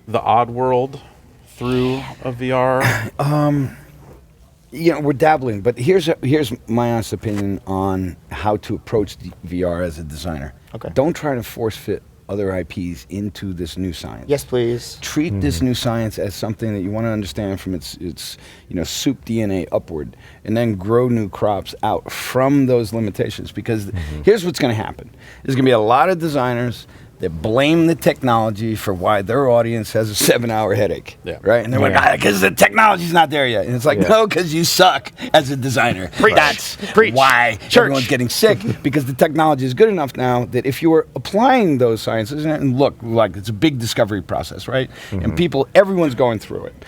the Odd World through a VR? We're dabbling, but here's my honest opinion on how to approach the VR as a designer. Okay. Don't try to force fit other IPs into this new science. Yes, please. Treat this new science as something that you want to understand from its soup DNA upward, and then grow new crops out from those limitations. Because here's what's going to happen: there's going to be a lot of designers that blame the technology for why their audience has a 7-hour headache, right? And they're like, because the technology's not there yet. And it's like, no, because you suck as a designer. That's why everyone's getting sick, because the technology is good enough now that if you were applying those sciences, and look, like it's a big discovery process, right? And everyone's going through it.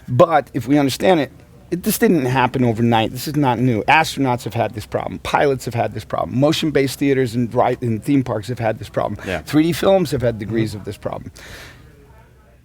But if we understand it, this didn't happen overnight. This is not new. Astronauts have had this problem. Pilots have had this problem. Motion-based theaters and theme parks have had this problem. 3D films have had degrees of this problem.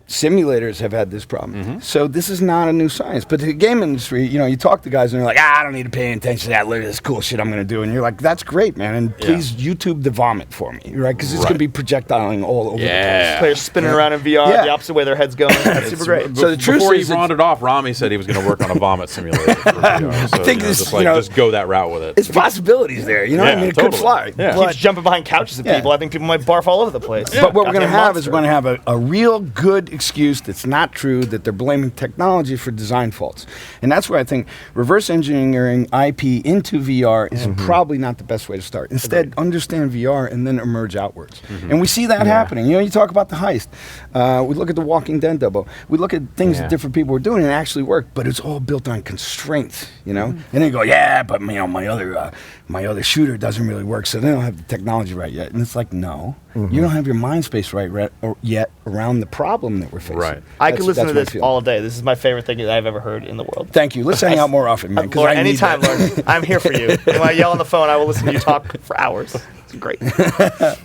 Simulators have had this problem. So this is not a new science. But the game industry, you talk to guys and they're like, I don't need to pay attention to that. Look at this cool shit I'm going to do. And you're like, that's great, man. And please YouTube the vomit for me, right? Because it's going to be projectiling all over the place. Players spinning around in VR the opposite way their head's going. That's super great. So the truth before he rounded off, Rami said he was going to work on a vomit simulator for VR. So, I think just go that route with it. It's possibilities there. It could fly. Yeah. Keeps jumping behind couches of people. I think people might barf all over the place. But what we're going to have is we're going to have a real good excuse that's not true, that they're blaming technology for design faults. And that's where I think reverse engineering IP into VR is probably not the best way to start. Instead, understand VR and then emerge outwards. And we see that happening. You talk about the heist. We look at the Walking Dead demo. We look at things that different people are doing and it actually worked, but it's all built on constraints, And then you go, but my other shooter doesn't really work, so they don't have the technology right yet. And it's like, no, you don't have your mind space right yet around the problem that we're facing. Right. I could listen to this all day. This is my favorite thing that I've ever heard in the world. Thank you. Let's hang out more often, man. Lauren, anytime, Lauren. I'm here for you. When I yell on the phone, I will listen to you talk for hours. It's great.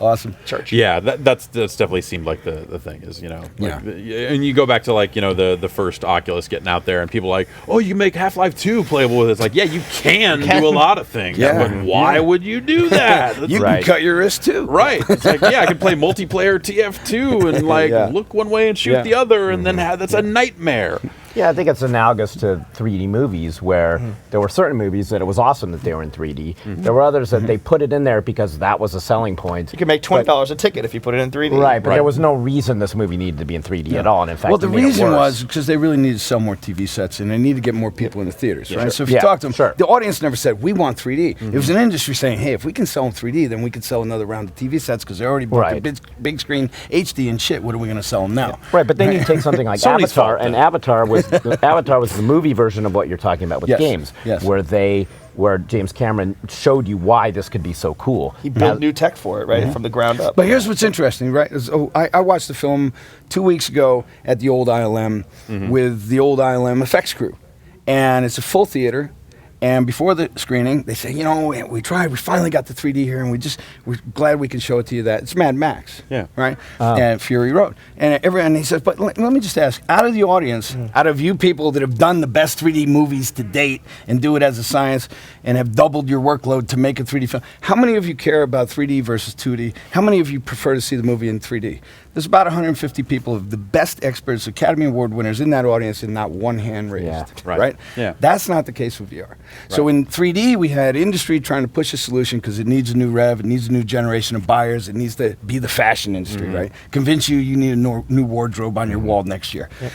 Awesome. Church. Yeah, that's definitely seemed like the thing is, and you go back to the first Oculus getting out there and people are like, oh, you can make Half-Life 2 playable with it. It's like, yeah, you can do a lot of things, but why would you do that? You can cut your wrist too. Right. It's like, yeah, I can play multiplayer TF2 and look one way and shoot the other, and then that's a nightmare. Yeah, I think it's analogous to 3D movies where there were certain movies that it was awesome that they were in 3D. There were others that they put it in there because that was a selling point. You can make $20 a ticket if you put it in 3D. Right, but there was no reason this movie needed to be in 3D at all. And in fact, the reason was because they really needed to sell more TV sets and they needed to get more people in the theaters, right? So if you talk to them, the audience never said, we want 3D. It was an industry saying, hey, if we can sell in 3D, then we can sell another round of TV sets because they already bought the big screen HD and shit. What are we going to sell them now? Right, but then you take something like Avatar, and Avatar was the movie version of what you're talking about with games, where James Cameron showed you why this could be so cool. He built new tech for it, right, from the ground up. But here's what's interesting, right? I watched the film 2 weeks ago at the old ILM with the old ILM effects crew, and it's a full theater. And before the screening, they say, we tried, we finally got the 3D here, and we're glad we can show it to you that. It's Mad Max, right? And Fury Road. And he says, but let me just ask, out of the audience, out of you people that have done the best 3D movies to date and do it as a science and have doubled your workload to make a 3D film, how many of you care about 3D versus 2D? How many of you prefer to see the movie in 3D? There's about 150 people of the best experts, Academy Award winners in that audience, and not one hand raised, right? Yeah. That's not the case with VR. So in 3D, we had industry trying to push a solution because it needs a new rev, it needs a new generation of buyers, it needs to be the fashion industry, right? Convince you need a new wardrobe on your wall next year. Yep.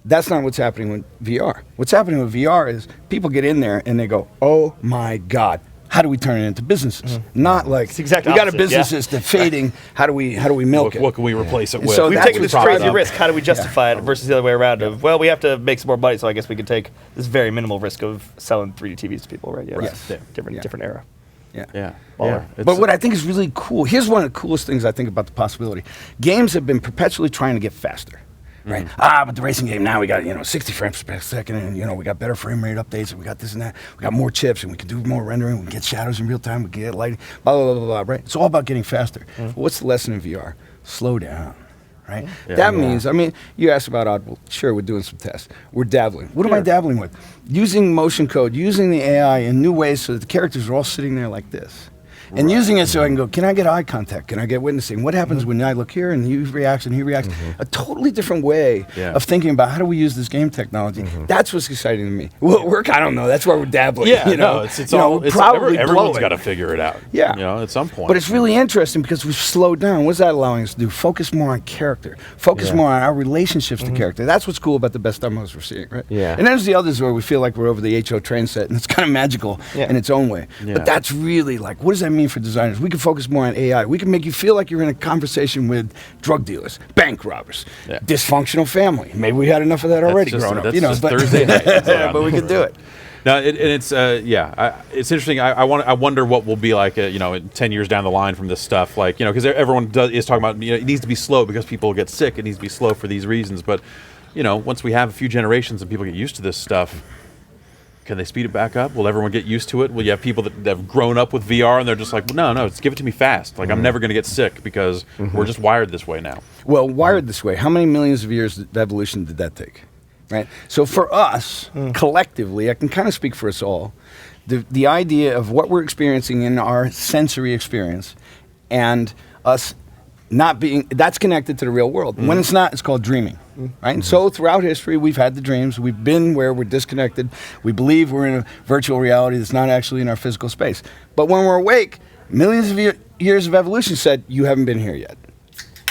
That's not what's happening with VR. What's happening with VR is people get in there and they go, oh my God, how do we turn it into businesses? Not like, we got a business that's fading, how do we milk it? What can we replace it with? So We've that's taken what's this crazy up. risk. How do we justify it versus the other way around? Of, well, we have to make some more money, so I guess we could take this very minimal risk of selling 3D TVs to people, right? Yeah, Yes. different era. Yeah. Yeah. But what I think is really cool, here's one of the coolest things I think about the possibility. Games have been perpetually trying to get faster. Right. But the racing game now we got 60 frames per second, and we got better frame rate updates, and we got this and that. We got more chips, and we can do more rendering. We can get shadows in real time. We can get lighting. Blah blah blah blah. Right. It's all about getting faster. But what's the lesson in VR? Slow down. Right. That means, you asked about Audible. Sure, we're doing some tests. We're dabbling. What am I dabbling with? Using motion code, using the AI in new ways, so that the characters are all sitting there like this. And using it so I can go, can I get eye contact? Can I get witnessing? What happens when I look here and he reacts and he reacts? A totally different way of thinking about how do we use this game technology. That's what's exciting to me. Will it work? I don't know. That's why we're dabbling. Everyone's got to figure it out. Yeah. At some point. But it's really interesting because we've slowed down. What's that allowing us to do? Focus more on character. Focus more on our relationships to character. That's what's cool about the best demos we're seeing, right? Yeah. And then there's the others where we feel like we're over the HO train set and it's kind of magical in its own way. Yeah. But that's really like, what does that mean for designers? We can focus more on AI. We can make you feel like you're in a conversation with drug dealers, bank robbers, dysfunctional family. Maybe we had enough of that already growing up. That's but Thursday night. but we can do it. No, it's interesting. I wonder what will be like, 10 years down the line from this stuff. Like, because everyone is talking about, it needs to be slow because people get sick. It needs to be slow for these reasons. But, once we have a few generations and people get used to this stuff, can they speed it back up? Will everyone get used to it? Will you have people that have grown up with VR and they're just like, no, just give it to me fast. Like, I'm never going to get sick because we're just wired this way now. Well, wired this way, how many millions of years of evolution did that take? Right? So for us, collectively, I can kind of speak for us all, the idea of what we're experiencing in our sensory experience and us not being, that's connected to the real world. When it's not, it's called dreaming. Right? And so throughout history, we've had the dreams. We've been where we're disconnected. We believe we're in a virtual reality that's not actually in our physical space. But when we're awake, millions of years of evolution said, you haven't been here yet.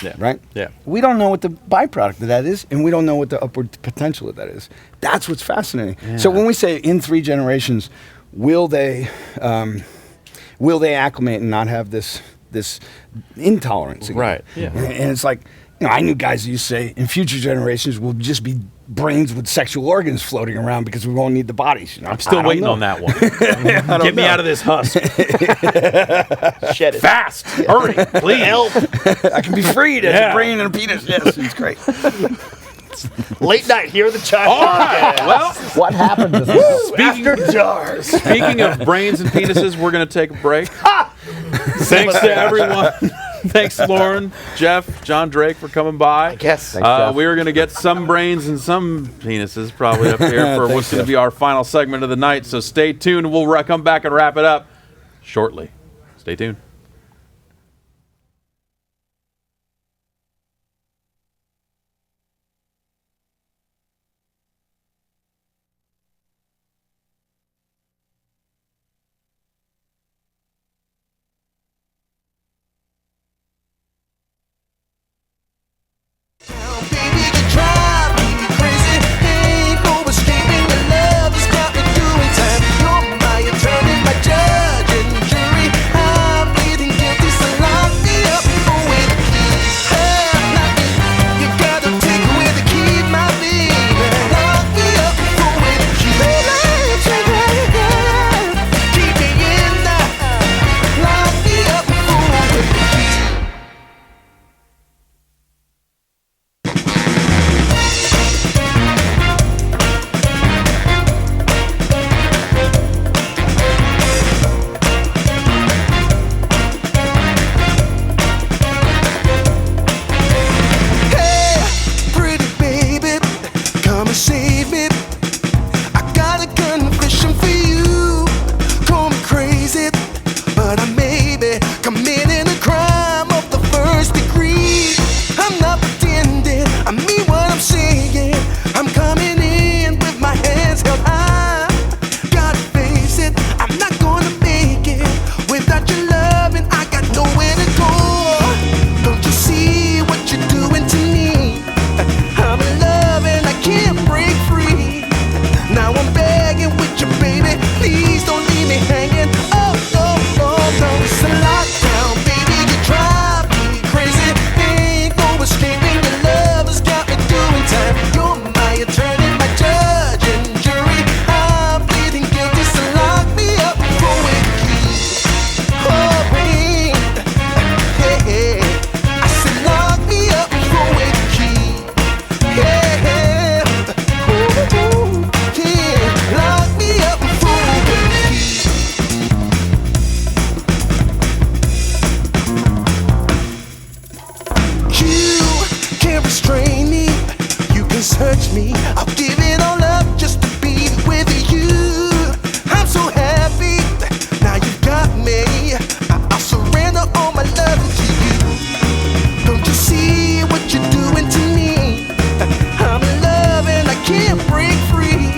Yeah. Right? Yeah. We don't know what the byproduct of that is, and we don't know what the upward potential of that is. That's what's fascinating. Yeah. So when we say in 3 generations, will they acclimate and not have this intolerance again? Right. Yeah. And it's like, I knew guys who used to say, in future generations, we'll just be brains with sexual organs floating around because we won't need the bodies. I'm still waiting on that one. Get me out of this husk. Shed it. Fast. Hurry. Please. Help. I can be freed as a brain and a penis. Yes, it's great. Late night, here at the Child All right. Podcast. Well, what happened to this? After jars. Speaking of brains and penises, we're going to take a break. Thanks to everyone. Thanks, Lauren, Jeff, John Drake for coming by. I guess. Thanks, Jeff. We are going to get some brains and some penises probably up here for what's going to be our final segment of the night. So stay tuned. We'll come back and wrap it up shortly. Stay tuned. You're my attorney, my judge and jury. I'm begging with you, baby. Please don't leave me hanging. Oh, oh, oh, no. It's a lockdown, baby. You drive me crazy. Ain't no escaping. Your love has got me doing time. You're my attorney, my judge and jury. I'm pleading guilty, so lock me up for a key. Oh, wait. Hey, I said lock me up for a key. Yeah. Ooh, yeah. Lock me up for a key. You can't restrain me. You can search me. I'll give it all up just to be with you. I'm so happy. Now you got me. I'll surrender all my love to you. Don't you see what you're doing to me? I'm in love and I can't break free.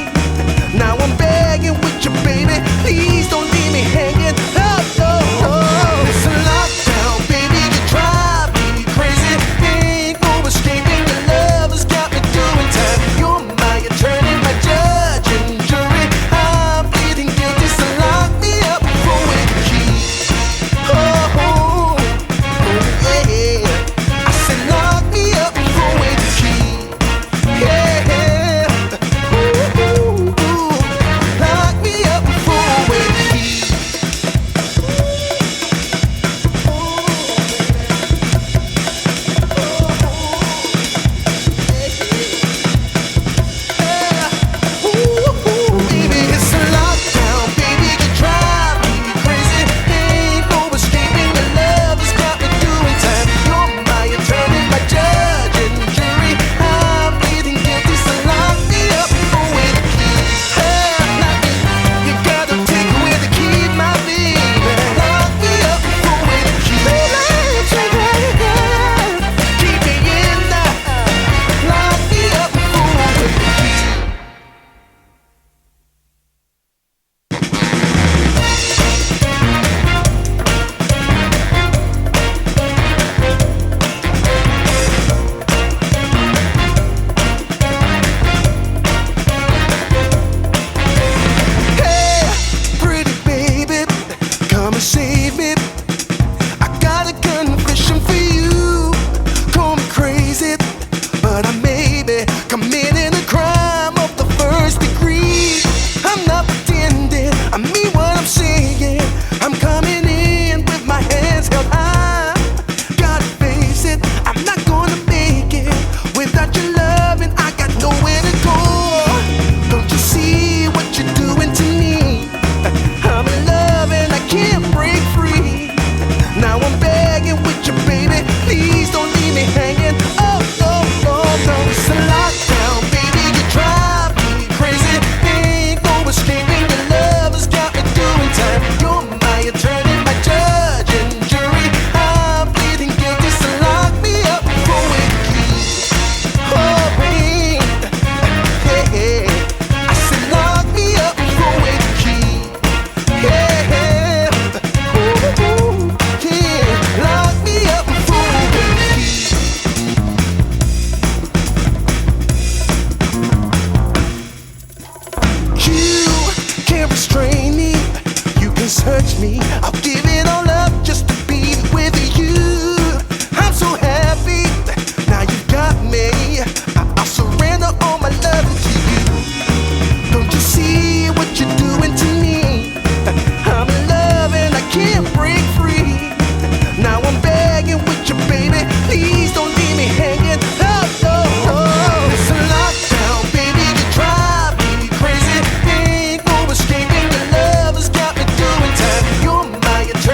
Now I'm begging with you, baby. Please don't leave me hanging. Oh, oh, oh. It's a lockdown, baby. You drive me crazy. Ain't no escaping. Your love has got me doing time. You're my attorney, my judge and jury. I'm pleading guilty, so lock me up for a key. Oh, oh, yeah. I said lock me up for a key. Yeah. Ooh, lock me up for a key. Baby, it's a lockdown, baby. You drive me crazy. Ain't no escaping. Your love has got me doing time. You're my attorney, my judge and jury. I'm pleading guilty, so lock me up for a key. You gotta take away the key, my baby. Lock me up for a key. Keep me in there. Lock me up for a key. Hey, pretty baby, come and save me. I got a confession for you. Call me crazy, but I may be committing a crime of the first degree. I'm not pretending, I mean what I'm saying. I'm coming in with my hands held high. Gotta face it, I'm not gonna make it without your love, and I got nowhere to go. Don't you see what you're doing to me? I'm in love and I can't break free. Now I'm begging with you, baby. Please don't leave me hanging. Oh, oh, oh, no. It's a lockdown, baby. You drive me crazy. Ain't no escaping. Your love has got me doing time. You're my attorney, my judge and jury. I'm pleading guilty, so lock me up for a key. Oh, wait. Hey, I said lock me up for a key. Yeah. Ooh, yeah. Lock me up for a key. You can't restrain me. You can search me. I'll give it all up just to be with you. I'm so happy. Now you got me. I'll surrender all my love to you. Don't you see what you're doing to me? I'm in love and I can't break free. Now I'm begging with you, baby. Please don't leave me hanging. Oh, oh, oh. It's a lockdown, baby. You drive me crazy. Ain't no escaping. Your love has got me doing time. You're my attorney.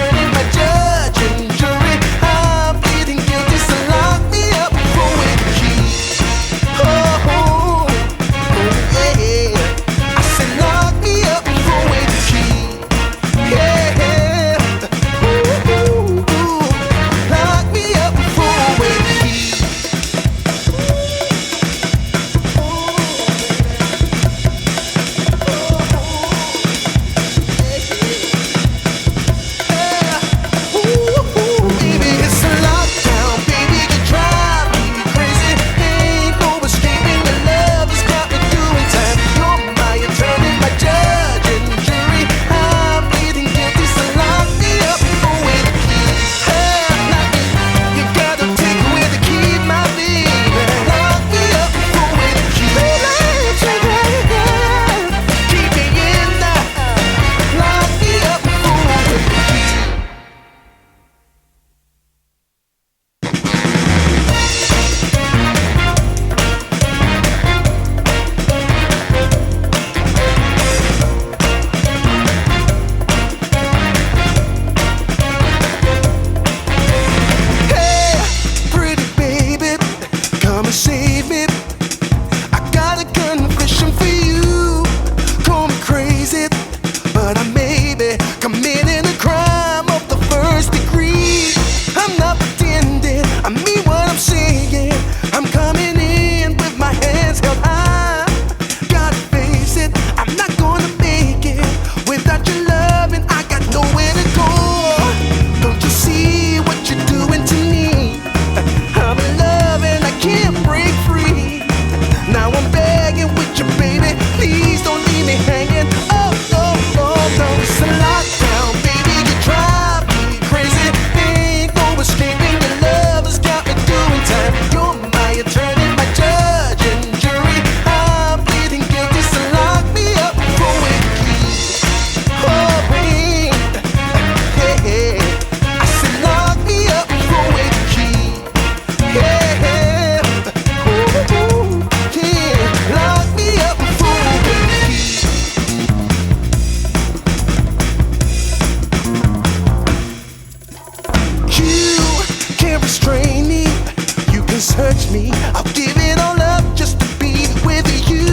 search me. I'll give it all up just to be with you.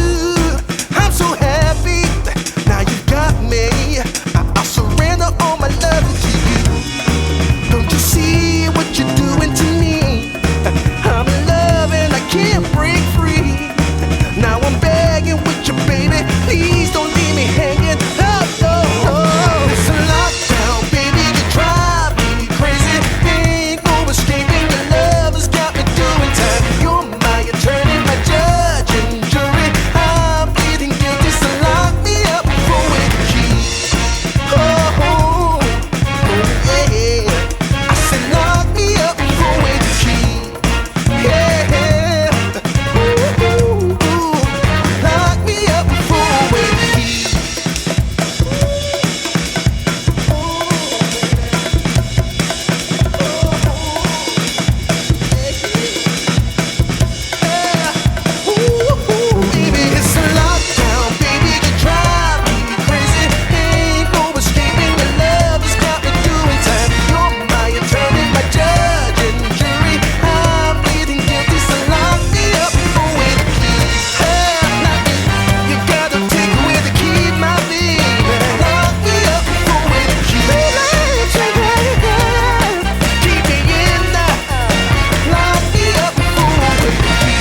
I'm so happy, now you got me. I'll surrender all my love to you. Don't you see what you're doing to me? I'm in love and I can't break free. Now I'm begging with you, baby. Please don't leave me hanging. Oh, oh, oh. It's a lockdown, baby. You drive me crazy. Ain't no escaping. Your love has got me doing time. You're my attorney, my judge and jury. I'm pleading guilty, so lock me up for with the key. Oh, oh, oh, yeah. I said lock me up for with the key. Yeah, ooh, ooh, ooh. Lock me up for with the key. Baby, it's a lockdown, baby, you drive me crazy. Ain't no escaping, your love has got me doing time. You're my attorney, my judge and jury. I'm pleading guilty, so lock me up for with the key. You gotta take away the key, my baby. Lock me up for with the key. Keep me in there. Lock me up for with the key.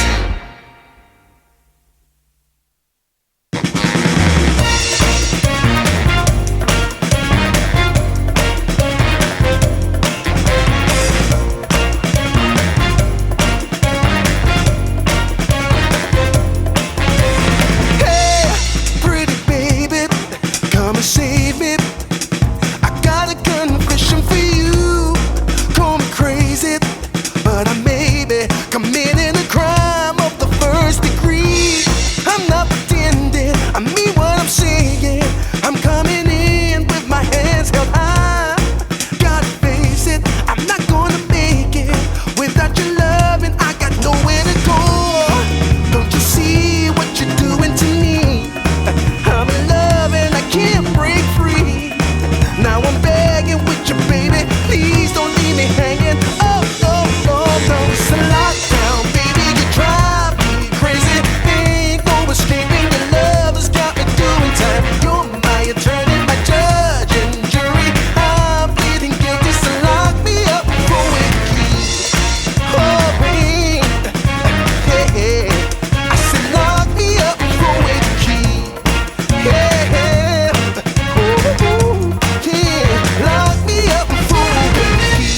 Hey, pretty baby, come and save me. I got a confession for you. Call me crazy, but I may be committing a crime of the first degree. I'm not pretending, I mean what I'm saying. I'm coming in with my hands held high. Gotta face it, I'm not gonna make it without your love, and I got nowhere to go. Don't you see what you're doing to me? I'm in love and I can't break free. Now I'm begging with you, baby. Please don't leave me hanging. Oh, no, no, no. It's a lockdown, baby. You drive me crazy. Ain't no escaping. Your love has got me doing time. You're my attorney, my judge and jury. I'm pleading guilty, so lock me up for with the key. Oh, babe. Yeah. I said lock me up for with the key. Yeah. Ooh, ooh, yeah. Lock me up for with the key.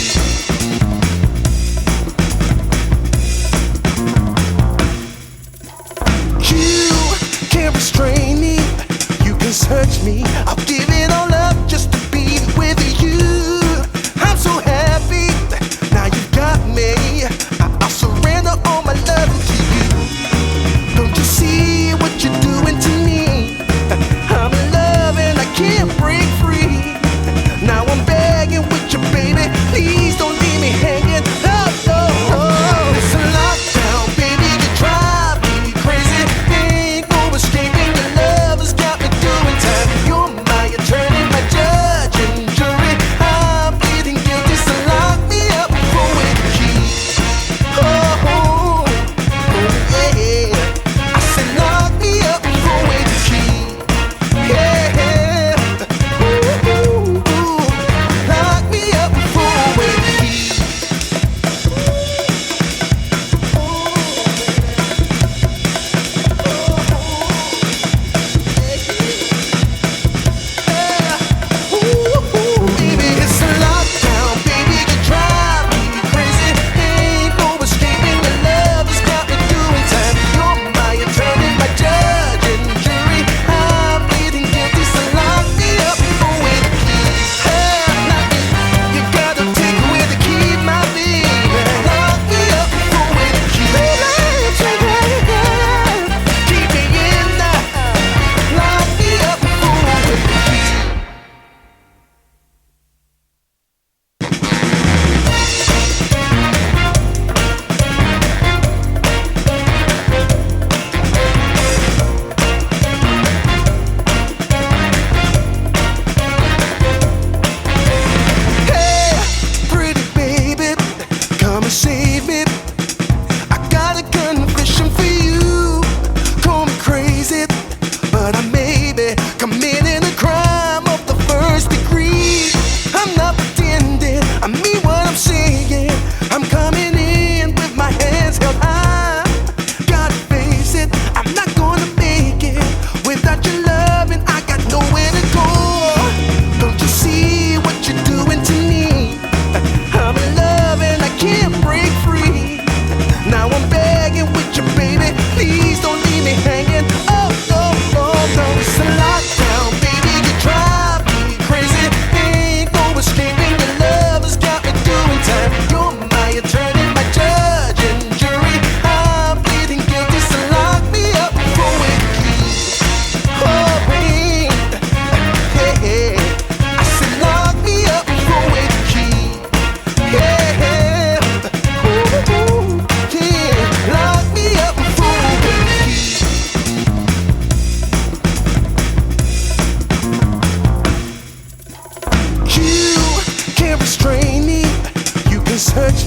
You can't restrain me. You can search me. I'll give it all up just to be with you. I'm so happy. Now you got me. I'll surrender all my love to you. Don't you see what you're doing to me? I'm in love and I can't break free. Now I'm begging with you, baby. Please don't leave me hanging. Oh, no, oh. It's a lockdown, baby. You drive me crazy. Ain't no escaping. Your love has got me doing time. You're my attorney.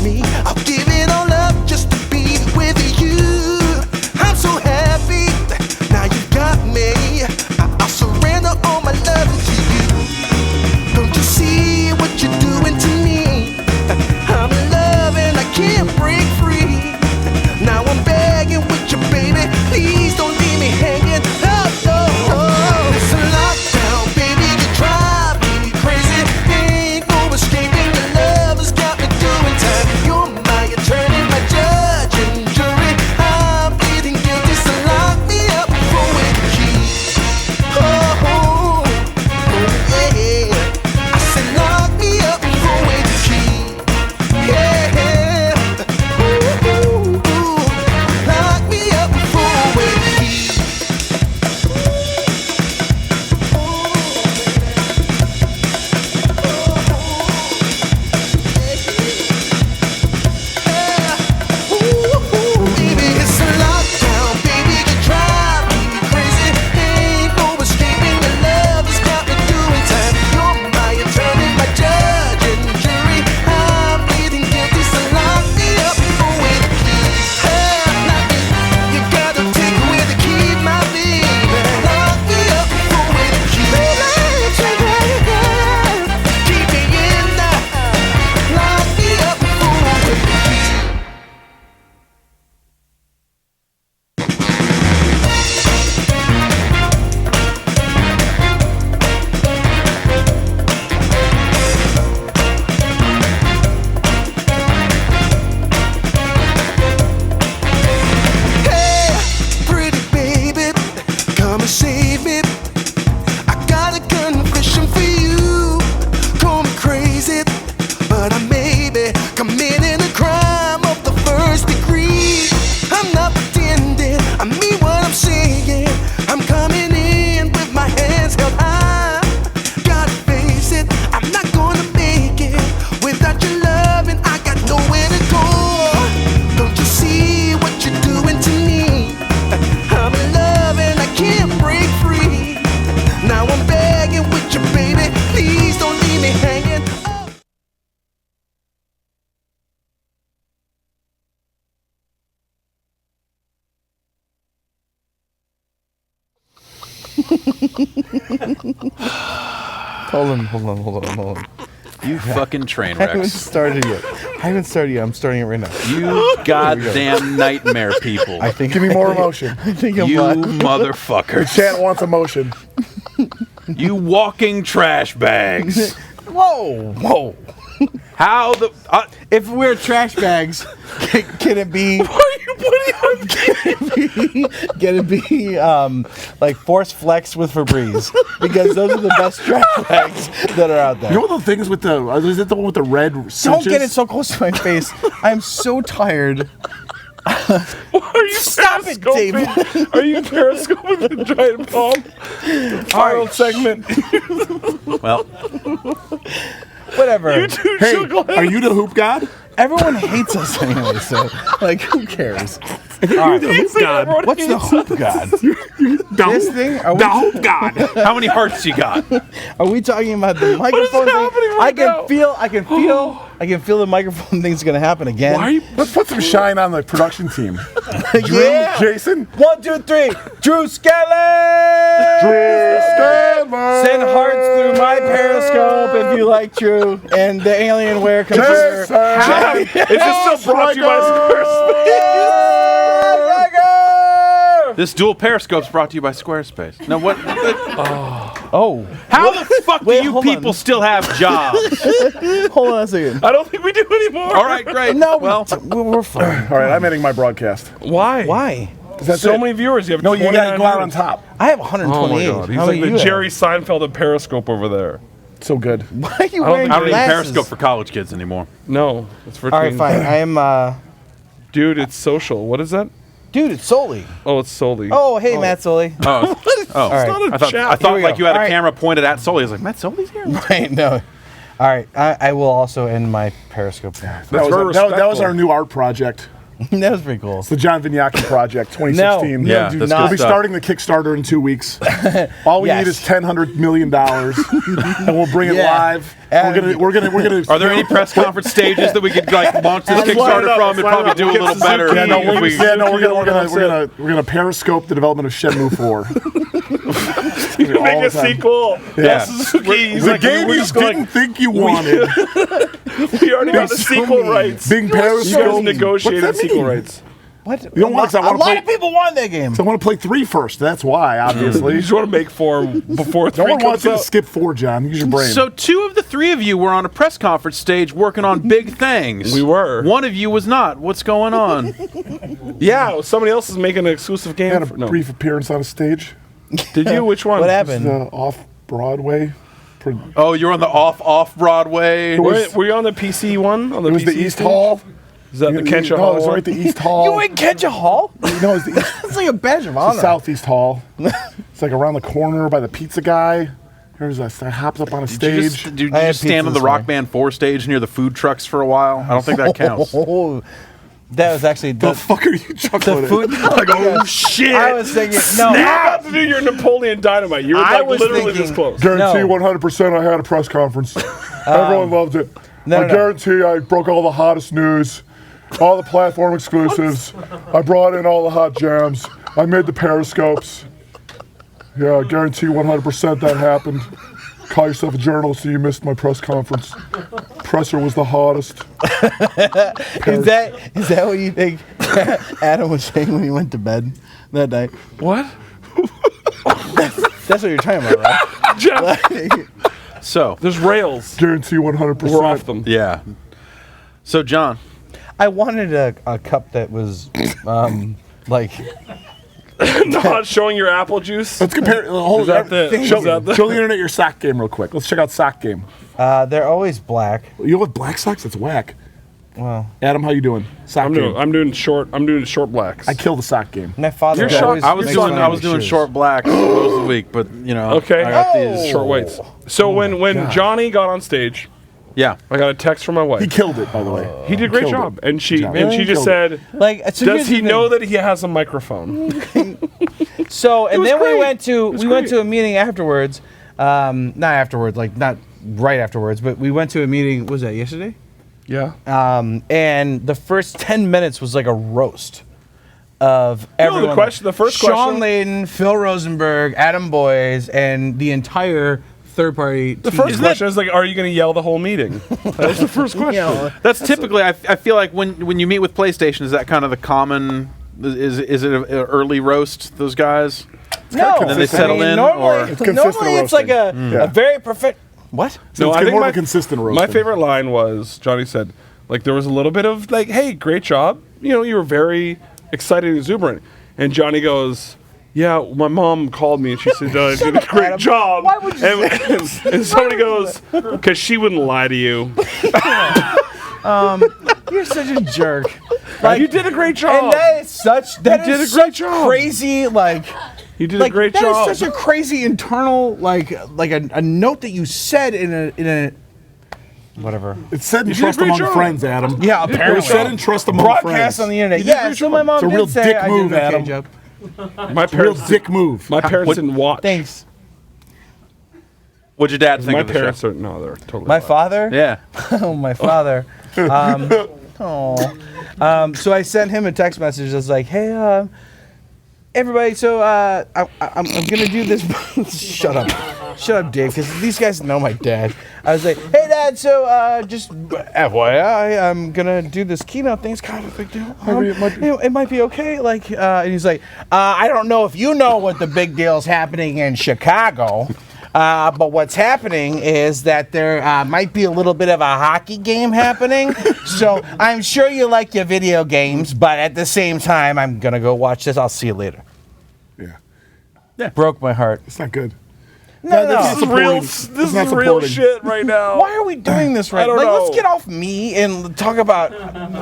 me. I'll give it all up just to be with you. I'm so happy, now you got me. I'll surrender all my love to you. Don't you see what you're doing to me? I'm in love and I can't break free. Now I'm begging with you, baby. Please don't leave me hanging. Oh, oh, oh. It's a lockdown, baby. You drive me crazy. Ain't no escaping. Your love has got me doing time. You're my attorney, my judge and jury. I'm pleading guilty, so lock me up for with the key. Oh, oh, oh, yeah. I said lock me up for with the key. Yeah, ooh, ooh, ooh. Lock me up for with the key. Baby, it's a lockdown, baby, you drive me crazy. Ain't no escaping, your love has got me doing time. You're my attorney, my judge and jury. I'm pleading guilty, so lock me up for with the key. You gotta take away the key, my baby. Lock me up for with the key. Keep me in there. Lock me up for with the key. Hey, pretty baby, come and save me. I got a confession for you. Call me crazy, but I may be committing a crime of the first degree. I'm not pretending, I mean what I'm saying. I'm coming in with my hands held high. Gotta face it, I'm not gonna make it without your love, and I got nowhere to go. Don't you see what you're doing to me? I'm in love and I can't break free. Now I'm begging with you, baby. Please don't leave me hanging. Hold on. You fucking train I haven't wrecks. started yet. I'm starting it right now. You goddamn nightmare people. I think. Give me more emotion. I think I'm You live. motherfuckers. Chat wants emotion. You walking trash bags. Whoa. How the... If we're trash bags, can it be? Can it be like Force Flex with Febreze? Because those are the best trash bags that are out there. You know the things with the... Is it the one with the red cinches? Don't get it so close to my face. I'm so tired. Are you Stop it, David. Are you periscoping the giant palm? Final segment. Well, whatever. You two Hey, chuckleheads. are you the hoop god? Everyone hates us anyway, so like, who cares? All the hoop god. What's the hoop god? This thing? Are we, the hoop god. How many hearts you got? Are we talking about the microphone thing? I can feel the microphone thing's gonna happen again. Why? Let's put some shine on the production team. Drew, Yeah. Jason. 1, 2, 3. Drew Scanlon. Send hearts through my Periscope if you like Drew and the Alienware computer. Is this still brought to you by Squarespace? This dual periscope's brought to you by Squarespace. No, what? Oh. How the fuck do you people still have jobs? Hold on a second. I don't think we do anymore. All right, great. No, well, we're fine. All right, I'm ending my broadcast. Why? Why? So many viewers. You have No, you gotta 29 go out on viewers. top. I have Oh 128. my god, he's How like many the you have? Jerry Seinfeld of Periscope over there. So good. Why are you I don't wearing think I don't need glasses? Periscope for college kids anymore. No, it's for All right, teens. fine. I am. Dude, it's social. What is that? Dude, it's Soli. Oh, it's Soli. Oh, hey, Matt Soli. Oh, All right. not a I thought chat. Here we like go. you had All a right. camera pointed at Sully. I was like, Matt Sully's here. Right, no. All right, I will also end my Periscope now. That was our new art project. That was pretty cool. It's the John Vignacchi project, 2016. Yeah, do that's not. We'll good be stuff. starting the Kickstarter in 2 weeks. All we need is $100 million, and we'll bring it live. We're gonna. Are there any press conference stages that we could like launch this Kickstarter from and probably do a little better? We're gonna periscope the development of Shenmue 4. Make a sequel. Yeah. The game you didn't think you wanted. We already got the sequel rights. Being periscoped. You guys negotiated sequel rights. What? You don't want, a lot of people want that game. So I want to play 3 first. That's why, obviously. You just want to make 4 before 3 No one comes wants you to out. skip 4, John. Use your brain. So 2 of the 3 of you were on a press conference stage working on big things. We were. One of you was not. What's going on? Yeah, somebody else is making an exclusive game. I had a brief appearance on a stage. Did you? Which one? What happened? Off-Broadway. Oh, you're on the off Broadway. Were you on the PC one? On the It was PC the East stage? Hall. Is that the Kensha No, Hall? it was one? right the East Hall. You in Kensha Hall? No, it's the East. It's like a badge of It's the honor. Southeast Hall. It's like around the corner by the pizza guy. Here's a hops up on a stage. Did you just stand on the Rock Band 4 stage near the food trucks for a while? I don't think that counts. That was actually the fuck are you chuckling the food. Like, oh shit! I was thinking, You were about to do your Napoleon Dynamite. You were I like was literally thinking- this close. Guarantee 100% I had a press conference. Everyone loved it. I guarantee I broke all the hottest news, all the platform exclusives. I brought in all the hot jams. I made the periscopes. Yeah, I guarantee 100% that happened. Call yourself a journalist so you missed my press conference. Presser was the hottest. Is that what you think Adam was saying when he went to bed that night? What? That's what you're talking about, right? Jeff. So there's rails. Guarantee 100%. We're off them. Yeah. So John, I wanted a cup that was like Not showing your apple juice. Let's compare. Is that the- show, is that the- show the internet your sock game real quick. Let's check out sock game. they're always black. You know black socks? That's whack. Well, Adam, how you doing? Sock I'm game. doing short blacks. I killed the sock game. My father. I was doing short blacks most of the week, but you know, Okay. I got these short weights. So when Johnny got on stage, yeah, I got a text from my wife. He killed it, by the way. He did a great Killed job, it. and she Good job. and she just Killed it. said, like, so "Does here's he the know thing. that he has a microphone?" So and was then great. we went to It was we went great. to a meeting afterwards. Not afterwards, like not right afterwards, but we went to a meeting. Was that yesterday? Yeah. And the first 10 minutes was like a roast of everyone. the first Sean question. Layden, Phil Rosenberg, Adam Boyes, and the entire third party. The first question is like, "Are you going to yell the whole meeting?" That was the first question. That's typically. I feel like when you meet with PlayStation, is that kind of the common? Is it an early roast? Those guys. No, And then they settle in, or Normally it's like a very perfect. What? No, I think more my, of a consistent roast. my favorite line was Johnny said, like there was a little bit of like, "Hey, great job! You know, you were very excited and exuberant." And Johnny goes, "Yeah, my mom called me and she said I did a great job." Why would you and somebody goes, "Because she wouldn't lie to you." You're such a jerk. You did a great job. And that is such. That You did is a great such job. crazy like. You did Like a great that job. is such a crazy internal like a note that you said in a whatever. It's said in You did a trust great among job. friends, Adam. Yeah, It was apparently. said in trust among Broadcast friends. on the internet. You did a Yeah, great so job. my mom It's a did real say dick I move, did an okay Adam. job. My Real parents, dick move. my parents didn't watch. Thanks. what'd your dad think My of the parents show? are no, they're totally. My alive. father? Yeah. Oh, my father. So I sent him a text message that's like, hey, everybody, so I'm going to do this. Shut up, Dave, because these guys know my dad. I was like, hey, Dad, so just FYI, I'm going to do this keynote thing. It's kind of a big deal. It might be okay. Like, and he's like, I don't know if you know what the big deal is happening in Chicago. But what's happening is that there might be a little bit of a hockey game happening. So I'm sure you like your video games, but at the same time, I'm going to go watch this. I'll see you later. Yeah. Broke my heart. It's not good. No, This is real. This is real shit right now. Why are we doing this right? I don't Like, know. let's get off me and talk about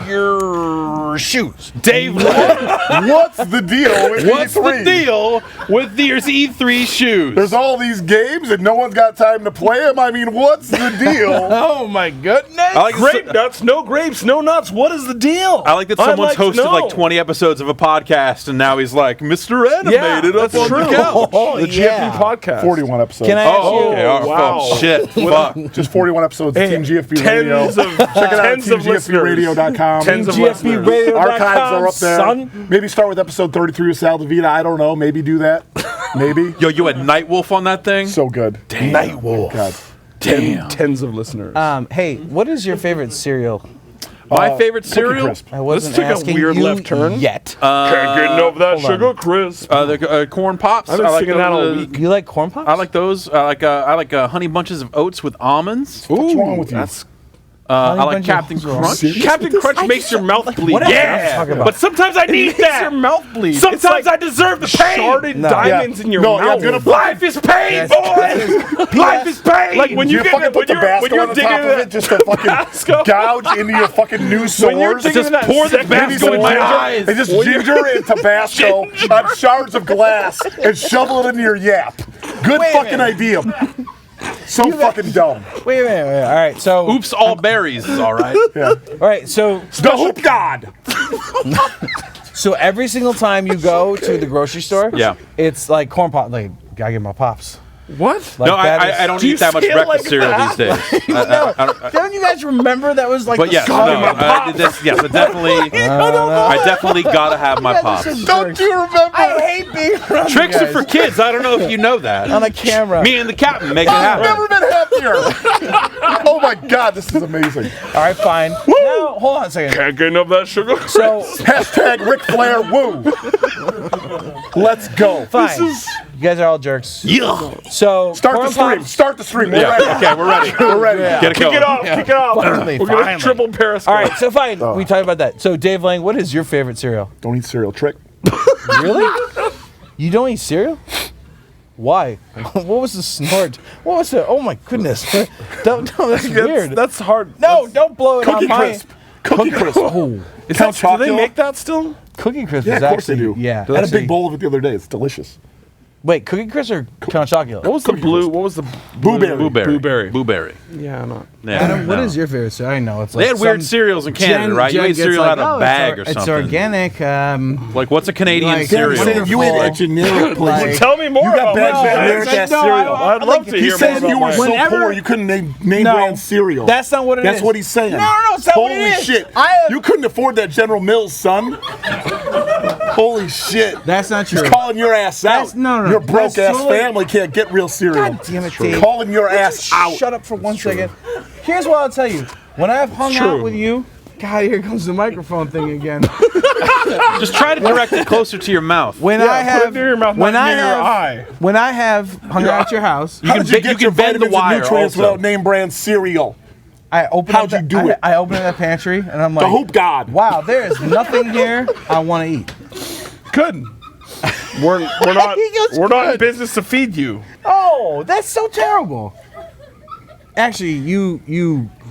your shoes, Dave. What's the deal with What's E3? the deal with these E3 shoes? There's all these games and no one's got time to play them. I mean, what's the deal? Oh my goodness! I like Grape nuts, no grapes, no nuts. What is the deal? I like that someone's hosted like 20 episodes of a podcast, and now he's like, Mr. Animated up on the couch. The GFB podcast. 41 episodes. Can I ask you? Okay, all right, Wow. fuck, shit, fuck. Just 41 episodes of Team GFB Radio. Tens of Check it out at tens of listeners. teamgfbradio.com. Tens of listeners. GFBradio.com, Archives are up there. son. Maybe start with episode 33 with Sal DeVita. I don't know. Maybe do that. Maybe. Yo, you had Nightwolf on that thing? So good. Damn. Nightwolf. God. Tens of listeners. Hey, what is your favorite cereal? My favorite Cookie cereal? Crisp. I wasn't took a asking weird you left turn. yet. Can't get enough of that hold on. sugar crisp. The corn pops. I've been I like singing that all those, week. You like corn pops? I like those. I like honey bunches of oats with almonds. What's wrong with you? That's I like bunches Captain of Crunch. Serious? Captain Crunch makes your mouth bleed. what am I Yeah, talking about? but sometimes I need that. your mouth bleed. Sometimes It's like I deserve the pain. Sharded No. diamonds in your No, yeah, mouth. gonna Life is pain, boys. Life is pain. Like when you You get fucking it, put when Tabasco you're on the digging top of it just to fucking gouge into your fucking new When you're sores. digging Just in that pour the sick Tabasco ginger- in my eyes. And just ginger and Tabasco on shards of glass and shovel it into your yap. Good Wait a fucking minute. idea. So fucking dumb. Wait a minute. All right. So. Oops, all berries is all right. Yeah. All right. So. The hoop god. So every single time you go to the grocery store, Yeah. it's like corn pop. Like, gotta get my pops. What? Like, No, that is- I don't Do you eat that much say it breakfast like cereal that? these days. Don't you guys remember that was like? But the yes, song no, of my pops? yes, but definitely, I definitely gotta have my pops. Don't you remember? I hate being around you Tricks are guys. for kids. I don't know if you know that. On the camera. Me and the captain make it I've happen. never been happier. Oh my god, this is amazing. All right, fine. Now, hold on a second. Can't get enough of that sugar. So, Hashtag Ric Flair woo. Let's go. fine. You guys are all jerks. Yeah. So, Start the corn stream. pops- Start the stream. We're Yeah. ready. Okay, we're ready. We're ready. Get it Kick going. it off. Kick it off. Finally, We're gonna finally. triple periscope. All right, so fine. We talked about that. So, Dave Lang, what is your favorite cereal? Don't eat cereal. Trick. Really? You don't eat cereal? Why? What was the snort? What was it? Oh my goodness! Don't. That's weird. That's hard. No, don't blow it Cookie on my. Crisp. Cookie Crisp. Oh, Is Count that, do they Chocula? make that still? Cookie Crisp Yeah, is of course actually. they do. Yeah. I had a actually- big bowl of it the other day. It's delicious. Wait, Cookie Crisp or Count Chocula? What was the blue? What was the Blueberry. Blueberry. Blueberry. Blueberry. Yeah, not. Yeah, Adam, what no. is your favorite cereal? I know it's like They had weird some- cereals in Canada, right? You ate gets cereal like, out of a oh, bag or it's something. organic. Like, what's a Canadian Like, cereal? yeah, You ate a generic place. Like- Tell me more You got about bad that. generic it's ass like, no, cereal. I'd love to He hear said more you about were that. so Whenever- poor you couldn't name No, brand cereal. that's not what it That's is. what he's saying. No, it's not what Holy it is. shit. I have- You couldn't afford that General Mills, son. Holy shit. That's not true. He's calling your ass out. That's- no. Your broke That's ass totally- family can't get real cereal. God damn it, Dave. Calling your ass out. Shut up for 1 second. Here's what I'll tell you. When I've hung out with you, God, here comes the microphone thing again. Just try to direct it closer to your mouth. When Yeah, I put have, it near your mouth, when not I near your have, eye. when I have hung out at your house, How did you get your bend the vitamins and wire nutrients also. without name brand cereal? I open How'd up you the- do it? I open up that pantry and I'm The like, hoop god. wow, there is nothing here I want to eat. Good. We're not He goes, we're not in "Good." business to feed you. Oh, that's so terrible. Actually,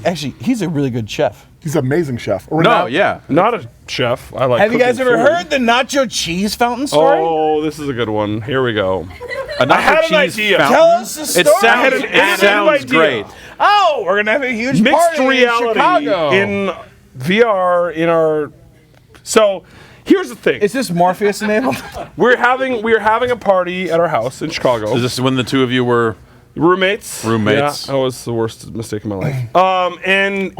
actually, he's a really good chef. He's an amazing chef. No, yeah. Not a chef. I like. Have you guys cooking ever food. heard the nacho cheese fountain story? Oh, this is a good one. Here we go. A I had nacho an cheese idea. fountain. Tell us the It story. sounds, an it innovative sounds idea. great. Oh, we're gonna have a huge Mixed party reality in Chicago. in VR in our. So, here's the thing. Is this Morpheus enabled? We're having a party at our house in Chicago. Is this when the two of you were Roommates. roommates? Yeah, that was the worst mistake of my life. And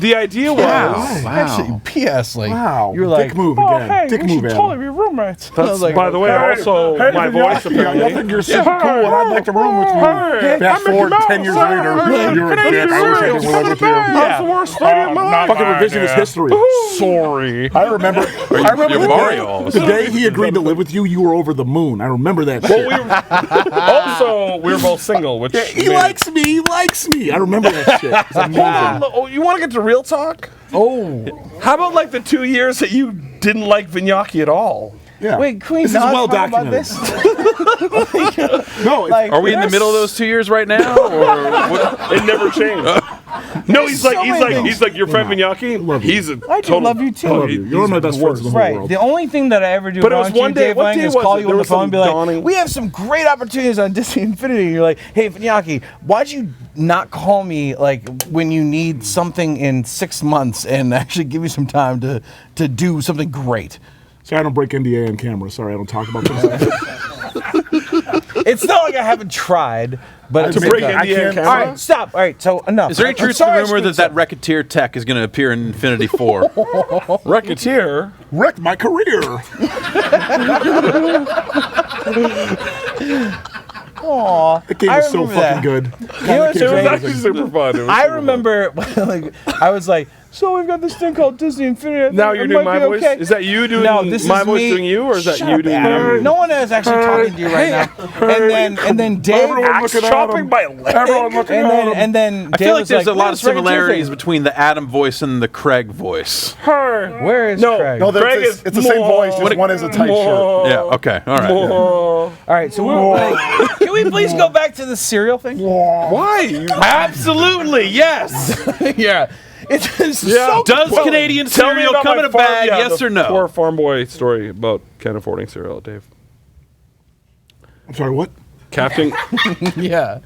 the idea was Actually, P.S. Like, Wow. you're like, Dick move oh, again. hey, Dick we move, should Adam. totally be roommates. I That's, was like, by the way, also my voice I apparently. think you're super cool, and I'd like to room with you. Hey, Fast I'm forward Mickey 10 years Mouse. later, Hey, you're a can I dick. get I wish I cereal? didn't live with you. That's the worst idea of my life. Fucking revisionist history. Sorry. I remember you're the Mario all of a day, the sudden. day he agreed to live with you, you were over the moon. I remember that shit. Also, we were both single, which He likes me. He likes me. I remember that shit. It's amazing. Hold on. Oh, you want to get to real talk? oh, How about like the 2 years that you didn't like Vignacchi at all? Yeah. Wait, can we This is not well talk about documented. this? No, Are we in the middle of those 2 years right now? Or what? It never changed. No, he's like your friend Vignacchi. He's a I do total. love you too. Oh, Love you. You're one of my best friends in the whole Right. world. The only thing that I ever do But it wrong was to you, one day- Dave what Lang, day is was call it? you There on the was phone some and be like, dawning- we have some great opportunities on Disney Infinity. And you're like, hey, Vignacchi, why'd you not call me like when you need something in 6 months and actually give me some time to do something great? Sorry, I don't break NDA on camera. Sorry, I don't talk about this. It's not like I haven't tried, but To it's break like, NDA on camera? All right, stop. All right, so enough. Is there any I'm truth to the sorry I rumor screwed that Racketeer tech is going to appear in Infinity 4? Racketeer wrecked my career. Aw, That game was so fucking good. You know what's It was amazing? actually super fun. It was I super remember, like, I was like, so we've got this thing called Disney Infinity. I think Now it you're doing might my be voice? okay. Is that you doing No, this my is voice me. doing you, or is that Shut you up, doing Adam. me? No one is actually talking to you right now. And then Dave, Everyone looking at him. Everyone looking at him. and then I Dave feel like was there's a lot of "Where's Racketeer similarities thing?" between the Adam voice and the Craig voice. Where is Craig? No, Craig it's the is same voice, more- just one is a tight shirt. Yeah, okay, all right. All right, so we're like, can we please go back to the cereal thing? Why? Absolutely, yes. Yeah. It's Yeah. so Does Well, Canadian tell me cereal about come my in a farm- bag, yeah, yes the or no? Poor farm boy story about Ken affording cereal, Dave. I'm sorry, what? Captain. Yeah.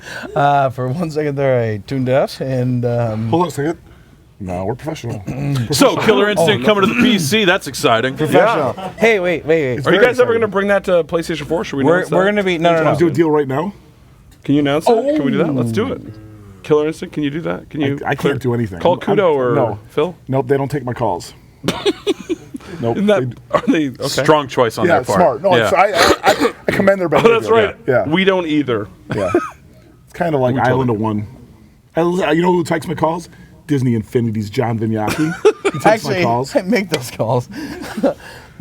For 1 second there, I tuned out and. Hold on a second. No, we're professional. So, Killer Instinct coming to the PC, that's exciting. Professional. Hey, wait. Are you guys ever going to bring that to PlayStation 4? Should we announce that? We're going to be. No. Let's do a deal right now. Can you announce it? Can we do that? Let's do it. Killer Instinct, can you do that? Can you? I can't do anything. Call Kudo or Phil? Nope, they don't take my calls. Nope. Are they okay? Strong choice on Yeah, their part. smart. No, Yeah. I commend their behavior. Oh, that's right. Yeah. We don't either. Yeah. It's kind of like Island of One. You know who takes my calls? Disney Infinity's John Vignacchi. He takes Actually, my calls. I make those calls.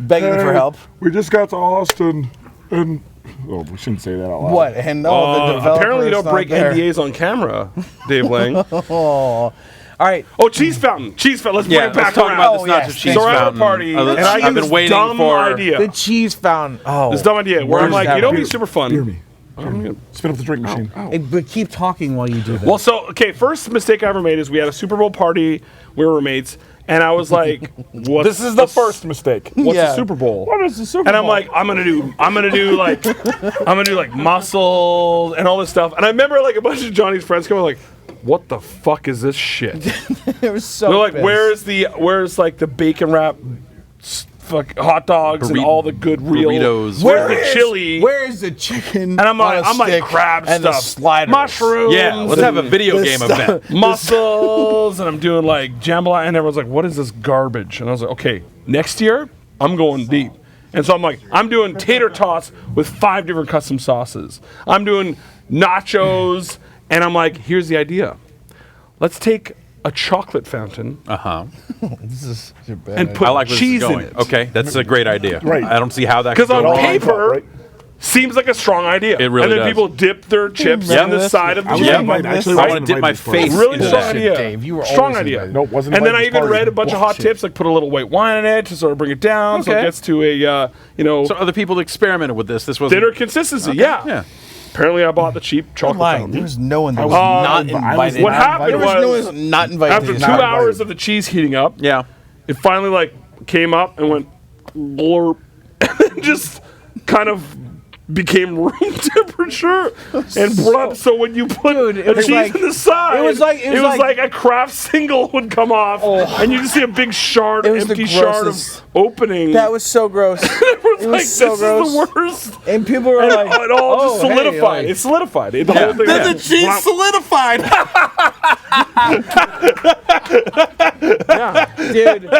Begging for help. We just got to Austin, and oh, we shouldn't say that out loud. What? And all the developers. Apparently, you don't not break there. NDAs on camera, Dave Lang. Oh. All right. Oh, cheese fountain. Cheese fountain. Let's Yeah, bring it back let's talk around. about this Oh, nacho yes. cheese So we're at a fountain. party, and I I've have been this waiting dumb for. idea. The cheese fountain. Oh. This dumb idea where I'm Where's like, that you know, beer? it'd be super fun. Hear me. Spin up the drink machine. Hey, but keep talking while you do that. Well, so okay, first mistake I ever made is we had a Super Bowl party. We were roommates, and I was like, "What's This is the first mistake. What's Yeah. a Super Bowl?" What is the Super And I'm Bowl? like, I'm gonna do like muscles and all this stuff. And I remember like a bunch of Johnny's friends coming like, "What the fuck is this shit?" it was so. They're like, pissed. "Where's like the bacon wrap, fuck hot dogs and all the good real burritos. Where's the chili?" Where is the chicken? And I'm like, on a stick crab and stuff, the sliders? mushrooms. Yeah, let's have a video the game stuff- event. Mussels, and I'm doing like jambalaya, and everyone's like, "What is this garbage?" And I was like, "Okay, next year I'm going deep." And so I'm like, I'm doing tater tots with 5 different custom sauces. I'm doing nachos, and I'm like, here's the idea: let's take a chocolate fountain This is bad. and put I like where cheese this is in going. it. Okay, that's a great idea. Right. I don't see how that Because could go on wrong. paper, seems like a strong idea. It really and then does. people dip their chips Yeah. on the side of the I was chicken. invited- actually, I wasn't want to dip my invited to this face Really into strong that. idea. Dave, you were strong always idea. invited. Nope, wasn't And then I invited to even this read a party. bunch of hot tips, like put a little white wine in it to sort of bring it down, so it Okay. gets to a So other people experimented with this. This wasn't dinner consistency. Yeah. Yeah. Apparently, I bought the cheap chocolate Lying. fountain. There was no one that was was not not- I was invited. What happened There was no one was, that was not invited. after 2 Not hours invited. of the cheese heating up, Yeah. it finally like came up and went blurp, and then just kind of became room temperature and brought up. So when you put a was cheese like- in the side, it was like- a Kraft single would come off, and you just see a big shard, It was the empty shard of grossest. opening. That was so gross. it was was like, so this gross. is the worst. And people were And like, it all just "Oh, hey, solidified. like- It solidified. The whole thing. Then the was- cheese solidified. dude.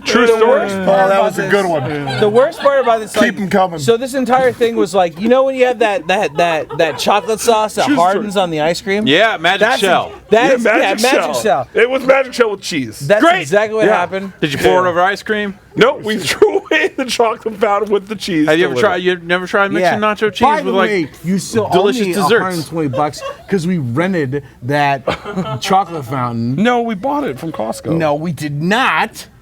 True story. Oh, that was a good one. The worst part about this, Keep 'em coming. So this entire thing was like, you know, when you have that chocolate sauce that True hardens on the ice cream. Yeah, magic That's shell. That is Magic magic shell. It was magic shell with cheese. That's Great. exactly what Yeah. happened. Did you pour it over ice cream? No, we threw away the chocolate fountain with the cheese. Have you ever delivered. tried? You've never tried mixing nacho cheese By with the like way, you still delicious owe me desserts? $120 because we rented that chocolate fountain. No, we bought it from Costco. No, we did not.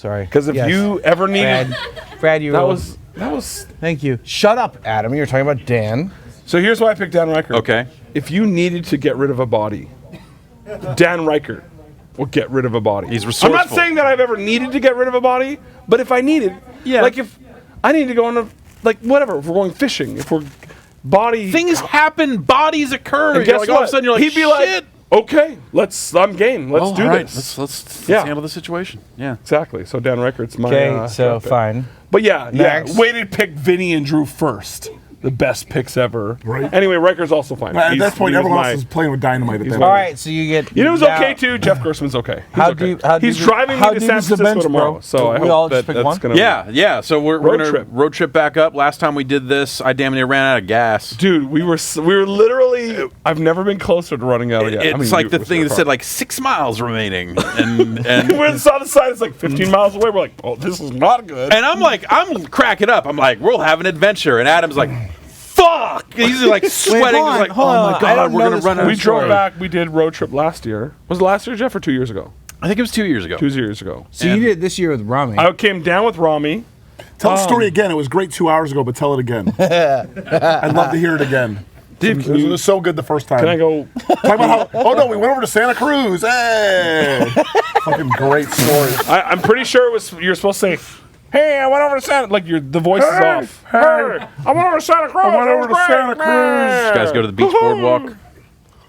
Sorry. Because if you ever needed, Brad, you that rolled. was. Thank you. Shut up, Adam. You're talking about Dan. So here's why I picked Dan Reichert. Okay. If you needed to get rid of a body, Dan Reichert will get rid of a body. He's I'm resourceful. not saying that I've ever needed to get rid of a body, but if I needed, like if I need to go on a, like whatever, if we're going fishing, if we're body things happen, bodies occur. and You're guess like, what? all of a sudden you're like, he'd be like, shit. okay, I'm game. Let's do all right, this. Let's Yeah. handle the situation. Yeah. Exactly. So Dan Reichert's my. Okay, so draft pick. fine. But yeah, Next. way to pick Vinny and Drew first. The best picks ever. Right. Anyway, Reicher's also fine. At He's- that point, he was everyone my- else is playing with dynamite at he's that my- All point. right, so you get. You know who's now- okay too? Jeff Grossman's okay. He's How okay. deep- how He's deep- driving how me to deep San is the Francisco bench, tomorrow, bro? so I We all hope just that pick that's one? gonna. Yeah. So we're Road gonna trip. road trip back up. Last time we did this, I damn near ran out of gas. Dude, we were literally. I've never been closer to running out of gas. It's like the thing that said like 6 miles remaining, and we saw the sign. It's like 15 miles away. We're like, oh, this is not good. And I'm cracking up. I'm like, we'll have an adventure. And Adam's like, fuck. He's like sweating. He's like, oh my god, we're gonna run out. We of drove story. back. We did road trip last year. Was it last year, Jeff, or 2 years ago? I think it was 2 years ago. 2 years ago. So you did it this year with Rami. I came down with Rami. Tell the story again. It was great 2 hours ago, but tell it again. I'd love to hear it again. Dude, It was so good the first time. Can I go? Talk about how? Oh no, we went over to Santa Cruz. Hey, fucking great story. I'm pretty sure it was. You're supposed to say, "Hey, I went over to Santa." Like the voice is off. Hey, I went over to Santa Cruz. I went It over was to great, Santa Cruz. man." You guys go to the beach boardwalk.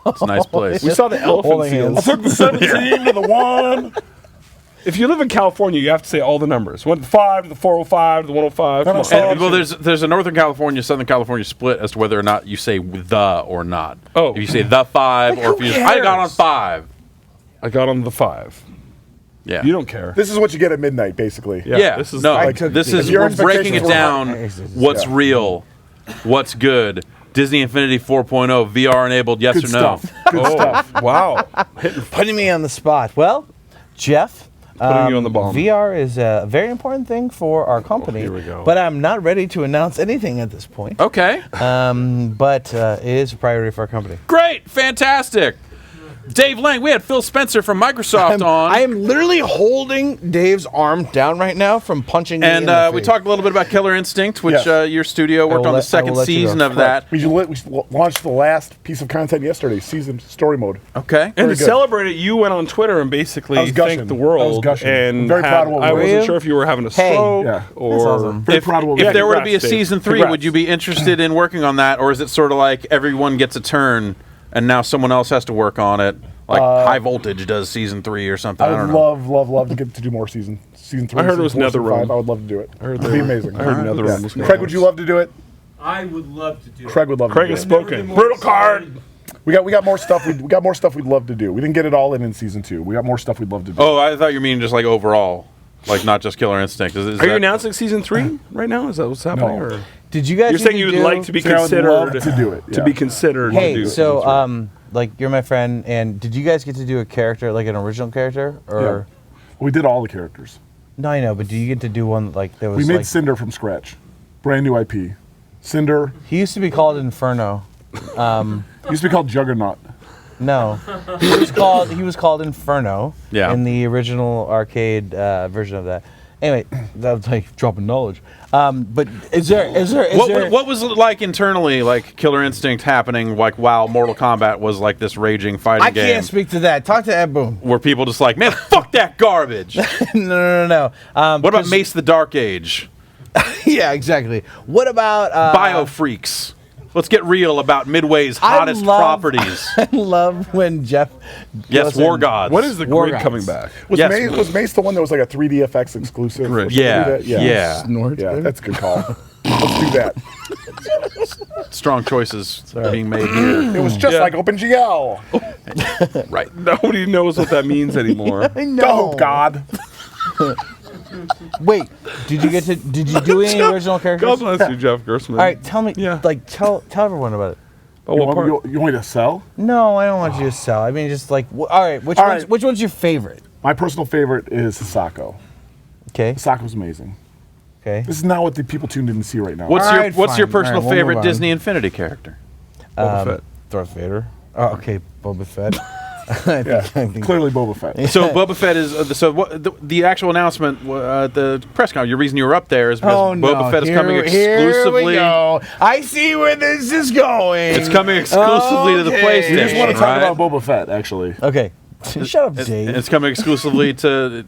It's a nice place. We saw the elephant Holding seals. I took the 17 to the 1. If you live in California, you have to say all the numbers. Went to the 5 to the 405 to the 105. Come on. And, well, there's a Northern California, Southern California split as to whether or not you say the or not. Oh. If you say the 5, or if you just, I got on 5. I got on the 5. Yeah. You don't care. This is what you get at midnight, basically. Yeah. This is no, like, this If is your we're breaking it expectations down. were What's real? What's good? Disney Infinity 4.0 VR enabled? Yes Good or no? stuff. Good stuff. wow. Putting me on the spot. Well, Jeff. Putting you on the bomb. VR is a very important thing for our company. here we go. But I'm not ready to announce anything at this point. Okay. But it is a priority for our company. Great. Fantastic. Dave Lang, we had Phil Spencer from Microsoft on. I am literally holding Dave's arm down right now from punching me in And the we face. talked a little bit about Killer Instinct, which Yes. your studio worked on the second season of that. We launched the last piece of content yesterday, season story mode. Okay. And Very to good. celebrate it, you went on Twitter and basically I was gushing. thanked the I world. was gushing. And I'm very proud of what we I did. wasn't Were sure if you were having a Hey. stroke Yeah. or. That's awesome. Very If, proud of what we if did. there were to be a Congrats, Dave. season 3, Congrats. would you be interested in working on that, or is it sort of like everyone gets a turn and now someone else has to work on it? Like High Voltage does season 3 or something. I I don't would know. love to get to do more season 3. I heard it was season 4, season NetherRealm. 5. I would love to do it. I heard It'd be amazing. I heard NetherRealm was Craig, would you love to do it? I would love to do Craig would love Craig to has do it. spoken. Brutal card. We got more stuff. We got more stuff we'd love to do. We didn't get it all in season 2. We got more stuff we'd love to do. Oh, I thought you mean just like overall, like not just Killer Instinct. Is Are you that- announcing season 3 right now? Is that what's happening? No. Or? Did you guys? You're saying need you'd do- like to be See, I would considered love to do it, to yeah. be considered. to Hey, do so season 3. like you're my friend, and did you guys get to do a character, like an original character, or? We did all the characters. No, I know, but do you get to do one like there was? We made like, Cinder from scratch. Brand new IP. Cinder he used to be called Inferno. used to be called Juggernaut. No, he was called Inferno. Yeah. In the original arcade version of that. Anyway, that was like dropping knowledge. But is there? What was it like internally, like Killer Instinct happening, like while Mortal Kombat was like this raging fighting I game? can't speak to that. Talk to Ed Boon. Where people just like, man, fuck that garbage. No. What about Mace the Dark Age? Yeah, exactly. What about Bio Freaks? Let's get real about Midway's hottest properties. I love when Jeff. Yes, goes War in- Gods. When is the War grid Gods. coming back? Was Mace the one that was like a 3D FX exclusive? or something Yeah, like that? yeah. Snort, Yeah, baby. that's a good call. Let's do that. Strong choices being made here. It was just like OpenGL. Right. Nobody knows what that means anymore. I know. Oh God. Wait, did you do any original characters? God bless you, Jeff Gersman. All right, tell me. Yeah. Like tell everyone about it. But You what part? want me to sell? No, I don't want you to sell. I mean, just like, all right, which All one's right. which one's your favorite? My personal favorite is Hisako. Okay. Hisako's amazing. Okay. This is not what the people tuned in to see right now. What's All your right, What's your fine. All personal right, we'll favorite move on. Disney Infinity character? Boba Fett. Darth Vader. Oh, okay, Boba Fett. Clearly Boba Fett. So Boba Fett is the actual announcement at the press conference. The reason you were up there is because Boba Fett is coming exclusively. Here we go. I see where this is going. It's coming exclusively to the PlayStation. We just want to talk right? about Boba Fett, actually. Okay. Shut up, Dave. It's coming exclusively to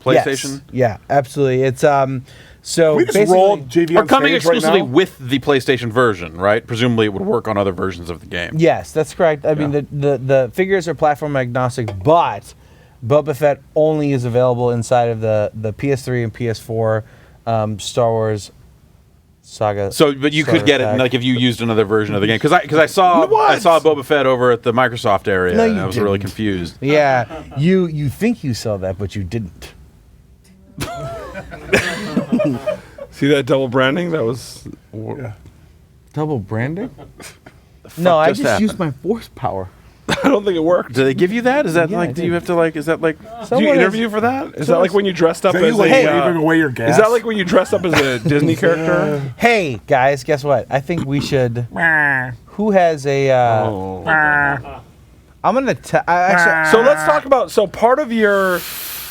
PlayStation. Yes. Yeah, absolutely. It's so we just basically rolled JV or coming exclusively right now? with the PlayStation version, right? Presumably, it would work on other versions of the game. Yes, that's correct. I mean, the figures are platform agnostic, but Boba Fett only is available inside of the PS3 and PS4 Star Wars saga. So, but you could get it like if you used another version of the game, because I saw Boba Fett over at the Microsoft area, No, and you I was really didn't. confused. Yeah, you think you saw that, but you didn't. See that double branding? That was Double branding? No, I just used my force power. I don't think it worked. Do they give you that? Is that like? Do you have to like? Is that like? Do you interview for that? Is that like when you dressed up as giving away your gas? Is that like when you dressed up as a Disney character? Hey guys, guess what? I think we should. Who has a? I'm gonna. Actually, So let's talk about. So part of your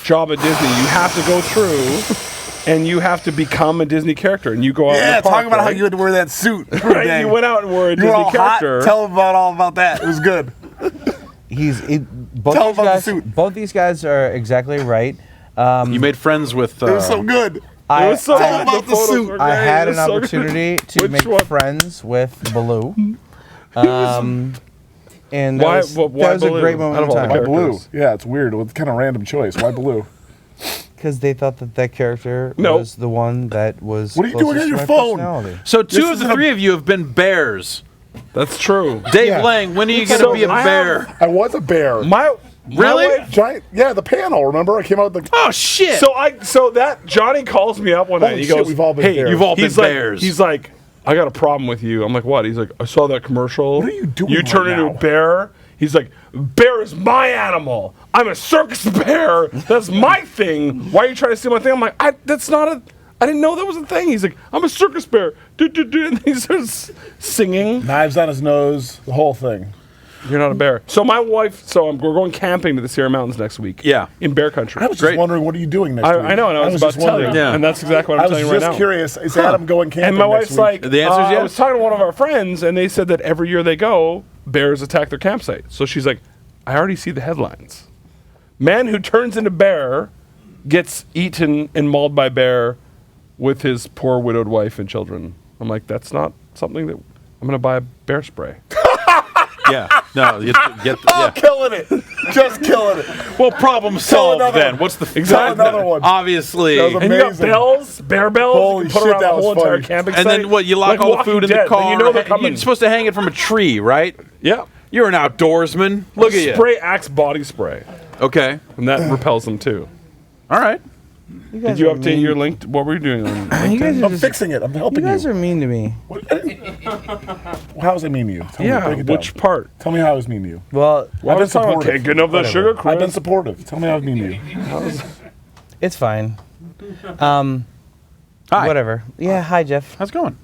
job at Disney, you have to go through, and you have to become a Disney character, and you go out. Yeah, in the park, talk about how right? you had to wear that suit. Right, you went out and wore a You Disney were all character. hot. Tell him all about that. It was good. Both Tell these about the guys. suit. Both these guys are exactly right. You made friends with. It was so good. It was so Tell good. about the photos suit. were I great. had It an was so good. opportunity to Which make one? friends with Baloo. And that Why- was, why that was a Baloo? great Out moment of in all the time. Why Blue? characters. Yeah, it's weird. It's kind of random choice. Why Blue? Because they thought that character No. was the one that was. What are you doing closest on to your my phone? personality. So two This of the is a- three of you have been bears. That's true. Dave Yeah. Lang, when are you going So to be a I bear? I was a bear. My Really? my wife- Giant. Yeah, the panel. Remember, I came out with the. Oh shit! So that Johnny calls me up one night. Holy He shit, goes, we've all been "Hey, bears." You've all been he's like, bears. He's like, I got a problem with you. I'm like, what? He's like, I saw that commercial. What are you doing You turn right into now? a bear. He's like, bear is my animal. I'm a circus bear. That's my thing. Why are you trying to steal my thing? I'm like, that's not a. I didn't know that was a thing. He's like, I'm a circus bear. And he starts singing. Knives on his nose. The whole thing. You're not a bear. So my wife. We're going camping to the Sierra Mountains next week. Yeah. In bear country. I was just wondering, what are you doing next week? I know, and I was about just to tell you. wondering. Yeah. And that's exactly what I I'm was telling you right just now. curious. Is Adam going camping And my next wife's week? like, The answer is I yes. was talking to one of our friends, and they said that every year they go, bears attack their campsite. So she's like, I already see the headlines. Man who turns into bear gets eaten and mauled by bear with his poor widowed wife and children. I'm like, that's not something that I'm going to buy a bear spray. Yeah. No. You get. Oh, Yeah. killing it. Just killing it. Well, problem solved another then. one. What's the Tell another one. Obviously. That was And you got amazing. bells, bear bells, Holy you can put shit, around that the was whole entire funny. camping And site. then what? You lock Like all the Walking food in the Dead, car. then you know they're coming. You're supposed to hang it from a tree, right? Yeah. You're an outdoorsman. Look at you. Spray Axe body spray. Okay. And that repels them too. All right. Did you update your link? What were you doing on You guys LinkedIn? are I'm just, fixing it. I'm you helping guys you. are mean to me. How was I mean to you? Tell me, Yeah, break it down. which part? Tell me how I was mean to you. Well, Well, I was talking about taking of the Whatever. sugar I've been crisp. supportive. Tell me how I was mean to you. it's fine. Hi. Whatever. Yeah. Hi, Jeff. How's it going?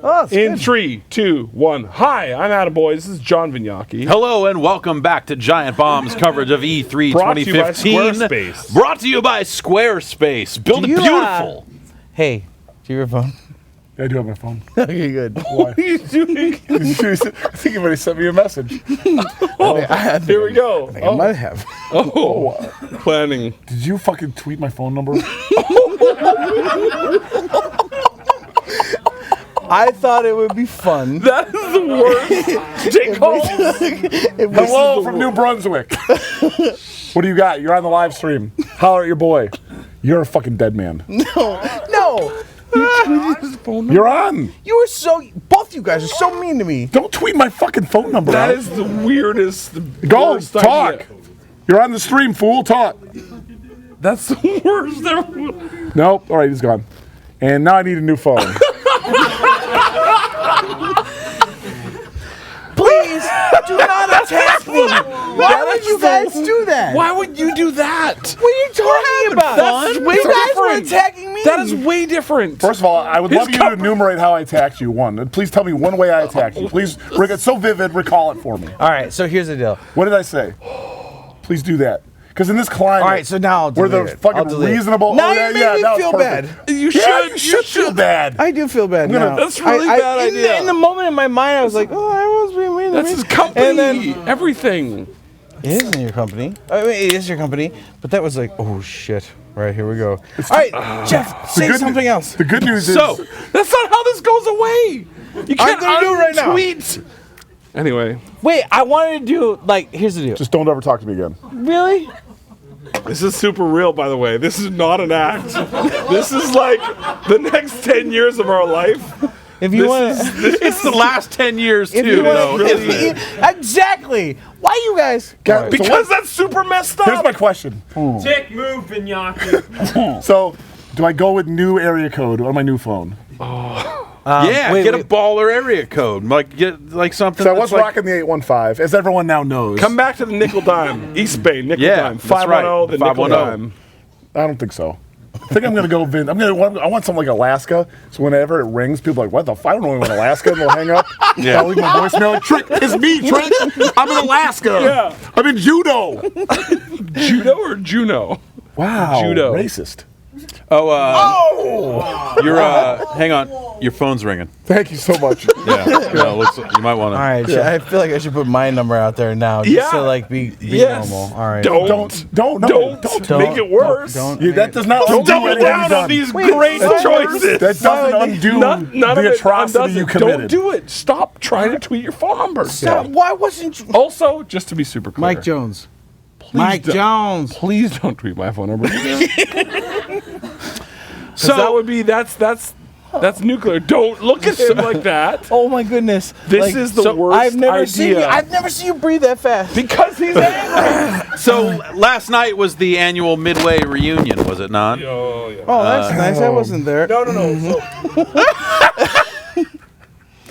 Oh, it's In good. 3, 2, 1. Hi, I'm Attaboy. This is John Vignacchi. Hello and welcome back to Giant Bomb's coverage of E3 Brought to you by 2015. Squarespace. Brought to you by Squarespace. Build Do it you, beautiful. Hey, do you have a phone? Yeah, I do have my phone. Okay, good. Why? What are you doing? I think you might have sent me a message. Here we go. I might have. Oh, planning. Did you fucking tweet my phone number? I thought it would be fun. That is the worst. Take calls. Hello from New Brunswick. What do you got? You're on the live stream. Holler at your boy. You're a fucking dead man. No. You're on. You were so. Both you guys are so mean to me. Don't tweet my fucking phone number That out. is the weirdest. Go, worst talk. idea. You're on the stream, fool. Talk. That's the worst ever. Nope. All right, he's gone. And now I need a new phone. Please do not attack me. Why would you guys do that? Why would you do that? What are you talking about? That's way you guys were different. attacking me. That is way different. First of all, I would love you to enumerate how I attacked you. One, please tell me one way I attacked you. Please, Rick, it's so vivid. Recall it for me. All right, so here's the deal. What did I say? Please do that. Because in this climate, All right, so now I'll where delete the it. fucking I'll delete it. reasonable. Now oh, you yeah, make yeah, me that was feel perfect. bad. You You should feel bad. I do feel bad now. That's really bad idea. In the moment in my mind, I was like, oh, I was being mean to That's me. his company. And then Everything. it isn't your company. I mean, it is your company, but that was like, oh shit. All right, here we go. All right, Jeff, say something else. The good news So that's not how this goes away. You can't gonna do it right now. tweet. Anyway, Wait, I wanted to do, like, here's the deal. Just don't ever talk to me again. Really? this is super real, by the way. This is not an act. This is like the next 10 years of our life. If you want It's the last 10 years, if too. you though. want exactly. Why you guys? Because that's super messed up. Here's my question. Dick move, Vignacchi. So, do I go with new area code on my new phone? Yeah, get a baller area code. Get something. So I was that's rocking the 815, as everyone now knows. Come back to the nickel dime. East Bay, nickel Yeah, dime. that's 510, right. the nickel 510. dime. I don't think so. I think I'm gonna go. I want something like Alaska. So whenever it rings, people are like, "What the? I don't know anyone in Alaska." And they'll hang up. Yeah. I'll leave my voicemail. Like, Trick, it's me, Trick. I'm in Alaska. Yeah. I'm in judo. Judo or Juno? Wow. Judo. Racist. You're hang on. Your phone's ringing. Thank you so much. Yeah. You might want to. All right, I feel like I should put my number out there now, just to like be normal. All right. Don't make it worse. That does not Don't undo double anything down you've on done. these great choices. That doesn't undo None of the it atrocity undoes you it. committed. Don't do it. Stop trying to tweet your phone number. Stop. Why wasn't you? Also, just to be super clear, Mike Jones? Mike Jones. Please don't tweet my phone number. So that would be that's nuclear. Don't look at him like that. Oh my goodness! This is the worst I've never seen you. idea. I've never seen you breathe that fast. Because he's angry. So last night was the annual Midway reunion, was it not? Oh, yeah. Oh, that's nice. I wasn't there. No.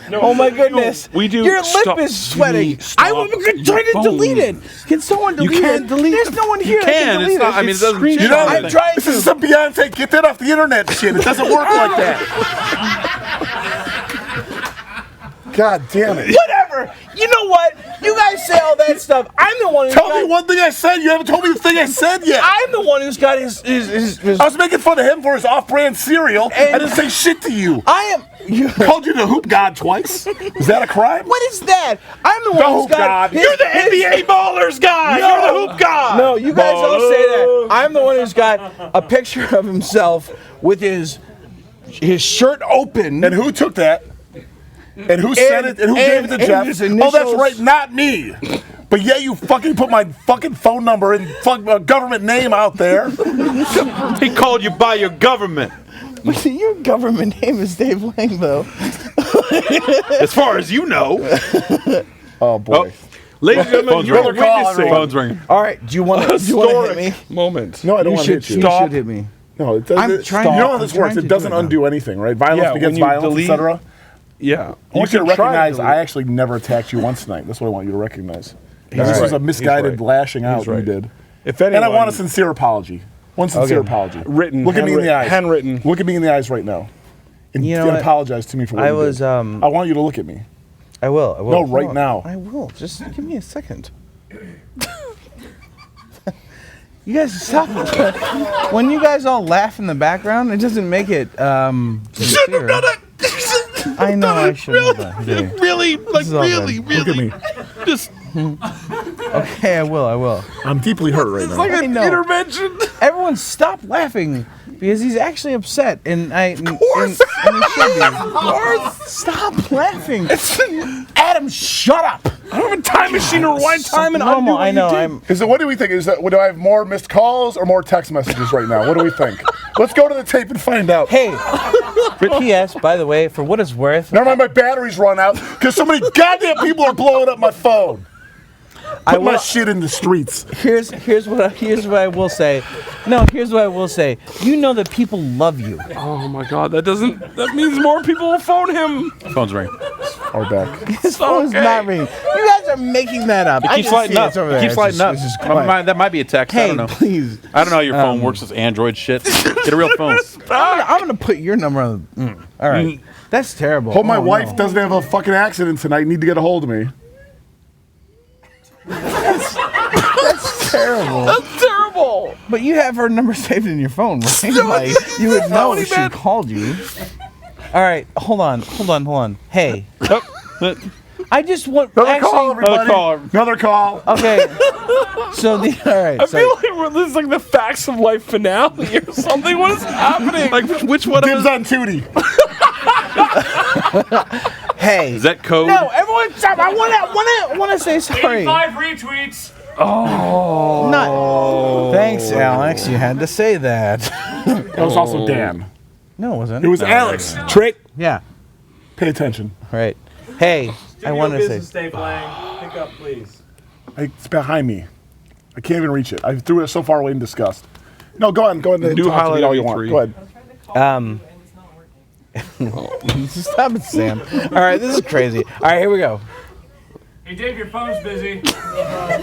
No, Oh my goodness! We do. Your lip stop. is sweating. Stop I'm trying to your delete it. phone. Can someone delete You can't it? delete There's it. no one here. You that can. delete It's not. it. I mean, it doesn't change You know, anything. I'm trying This to. is some Beyonce. Get that off the internet shit. It doesn't work like that. God damn it. Whatever. You know what? You guys say all that stuff. I'm the one who's Tell me one thing I said. You haven't told me the thing I said yet. I'm the one who's got his I was making fun of him for his off-brand cereal. I didn't say shit to you. I am. Called you the hoop god twice. Is that a crime? What is that? I'm the one who's hoop got. god. You're the NBA ballers guy. No. You're the hoop god. No, you guys all say that. I'm the one who's got a picture of himself with his shirt open. And who took that? And who sent it? And who gave it to Jeff? his Oh, that's initials. right, not me. But yeah, you fucking put my fucking phone number and government name out there. He called you by your government. Your government name is Dave Lang, though. As far as you know. Oh boy. Ladies and gentlemen, Phone's you're ringing. witnessing Phone's ringing. All right, do you want to hit me? moment. No, I don't You want to should, hit you. you Stop. should hit me. No, it doesn't. I'm trying- You know how this I'm works. trying It to doesn't do it now. undo anything, right? Violence Yeah, begets when you violence, delete- etc. Yeah. I want you to can try recognize delete. I actually never attacked you once tonight. That's what I want you to recognize. He's This was right. a misguided He's right. lashing out He's you right. did. If And I anyone- want a sincere apology. One sincere apology. Written, Look at me in the handwritten- eyes. handwritten. Look at me in the eyes right now. And, You know and what? apologize to me for what I you was, did. I want you to look at me. I will. No, right now. I will. Just give me a second. You guys stop. When you guys all laugh in the background, it doesn't make it. Shouldn't have done it. I know I shouldn't have done it. Really, like is all really, good. really. Look at me. Just Okay, I will. I'm deeply hurt right now. like I an know. intervention. Everyone stop laughing because he's actually upset, and Of and course. he should be. Of course. Stop laughing. Adam, shut up. I don't have a time machine to rewind time and undo Normal, what I know. you did. What do we think? Do I have more missed calls or more text messages right now? What do we think? Let's go to the tape and find out. Hey, P.S. By the way, for what it's worth, Never mind, my battery's run out because so many goddamn people are blowing up my phone. Put my shit in the streets. Here's what I will say. No, here's what I will say. You know that people love you. Oh my God, that means more people will phone him. Phone's ringing. Are back. His phone's not ringing. You guys guys are making that up. It I keeps just lighting see up. it's over It there. keeps It's lighting just- up. it's just quiet. That might be a text. I Hey, don't know. please. I don't know how your phone works with Android shit. Get a real phone. I'm gonna put your number on. All right. That's terrible. Hope my Oh, wife no. doesn't have a fucking accident tonight. Need to get a hold of me. That's terrible. That's terrible. But you have her number saved in your phone, right? Like, you would know if she called you. All right, hold on. Hey. I just want Another call, everybody. Another call. Okay. So all right. I so- feel like this is like the Facts of Life finale or something. What is happening? Like which one? Dibs on Tootie. Hey. Is that code? No, everyone stop. I want to say sorry. 85 retweets. Oh. Not. Thanks, Alex. You had to say that. That was also Dan. No, it wasn't. It was Alex. Trick. Yeah. Pay attention. All right. Hey, I want to say. Business day, Blang. Pick up, please. It's behind me. I can't even reach it. I threw it so far away in disgust. No, go ahead. Go ahead and New talk to me highlight all you of want. E3. Go ahead. Stop it, Sam. All right, this is crazy. All right, here we go. Hey, Dave, your phone's busy. I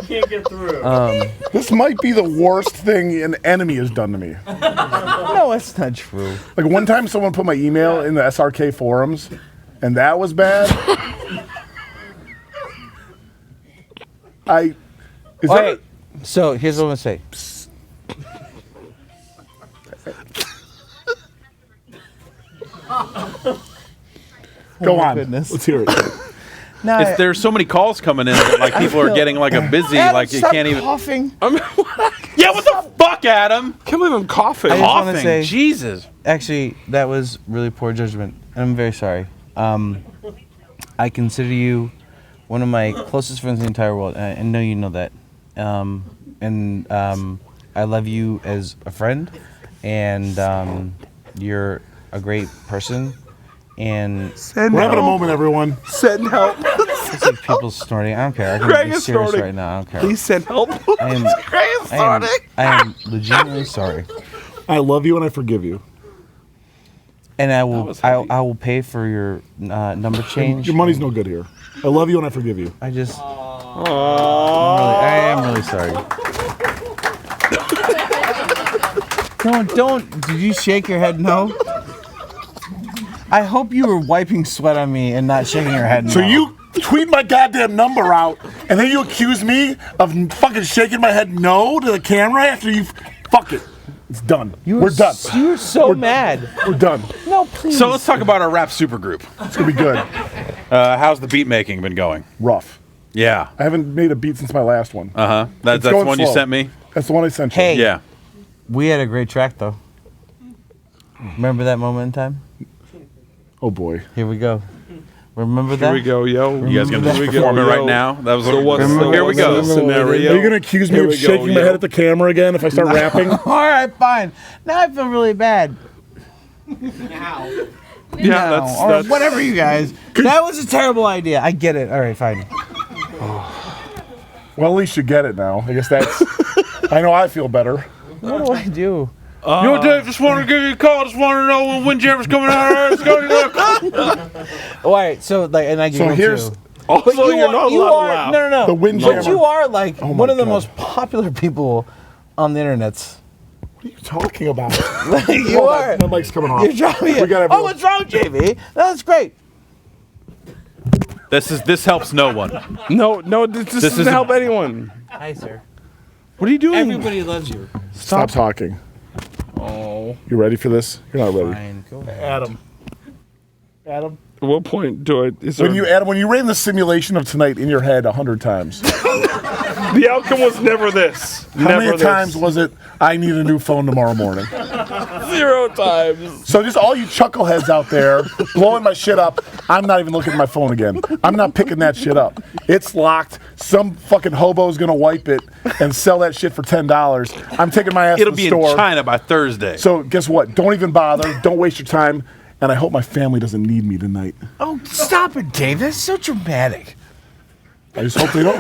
can't get through. This might be the worst thing an enemy has done to me. No, that's not true. Like one time someone put my email in the SRK forums, and that was bad. Wait. So here's what I'm gonna say. Go on. Goodness. Let's hear it. No, There's so many calls coming in that like people are getting like a busy Adam, like you stop can't even. coughing. Yeah, what the fuck, Adam? Can't believe I'm coughing. I just want to Coughing. say, Jesus. actually, that was really poor judgment, and I'm very sorry. I consider you one of my closest friends in the entire world, and I know you know that. I love you as a friend, and you're a great person. And We're having a moment, everyone. Send help. it's like people snorting. I don't care. I can Greg be is serious snorting. right now. I don't care. Please send help. I am, Greg is snorting. I am legitimately sorry. I love you and I forgive you. And I will pay for your number change. Your money's no good here. I love you and I forgive you. I just. I am really sorry. Don't. Did you shake your head no? I hope you were wiping sweat on me and not shaking your head no. So you tweet my goddamn number out, and then you accuse me of fucking shaking my head no to the camera after you. Fuck it. It's done. We're done. You were so mad. We're done. No, please. So let's talk about our rap supergroup. It's gonna be good. How's the beat making been going? Rough. Yeah. I haven't made a beat since my last one. That's the going one you slow. sent me. That's the one I sent you. Hey. Yeah. We had a great track though. Remember that moment in time? Oh boy. Here we go. Remember that? Here we go, yo. You guys gonna Here we just perform go, it right yo. now? That was So what's the- here we what's go. the scenario? Are you gonna accuse me Here of we go, shaking my yo. head at the camera again if I start rapping? All right, fine. Now I feel really bad. Now. Yeah, No, or whatever, you guys. That was a terrible idea. I get it. All right, fine. Well, at least you get it now. I guess that's. I know I feel better. What do I do? Yo, Dave, just wanted to give you a call. Just wanted to know when Windjammer's coming out. Let's go. All right, so like, and I give So you here's. too. Also, But you're not you allowed to are laugh. no. The Windjammer. But you are like Oh my one of the God. most popular people on the internet. What are you talking about? You Hold on, are. my mic's coming off. You're driving We it. got Oh, everyone. what's wrong, JV? That's great. This helps no one. No, this doesn't isn't- help anyone. Hi, sir. What are you doing? Everybody loves you. Stop talking. Oh. You ready for this? You're not ready. Fine, go ahead. Adam. Adam. At what point do I? Is there, When you ran the simulation of tonight in your head 100 times, the outcome was never this. how never many this. times was it? I need a new phone tomorrow morning. 0 times. So just all you chuckleheads out there blowing my shit up, I'm not even looking at my phone again. I'm not picking that shit up. It's locked. Some fucking hobo's gonna wipe it and sell that shit for $10. I'm taking my ass It'll to the be store. in China by Thursday. So guess what? Don't even bother. Don't waste your time. And I hope my family doesn't need me tonight. Oh, stop it, Dave. That's so dramatic. I just hope they don't.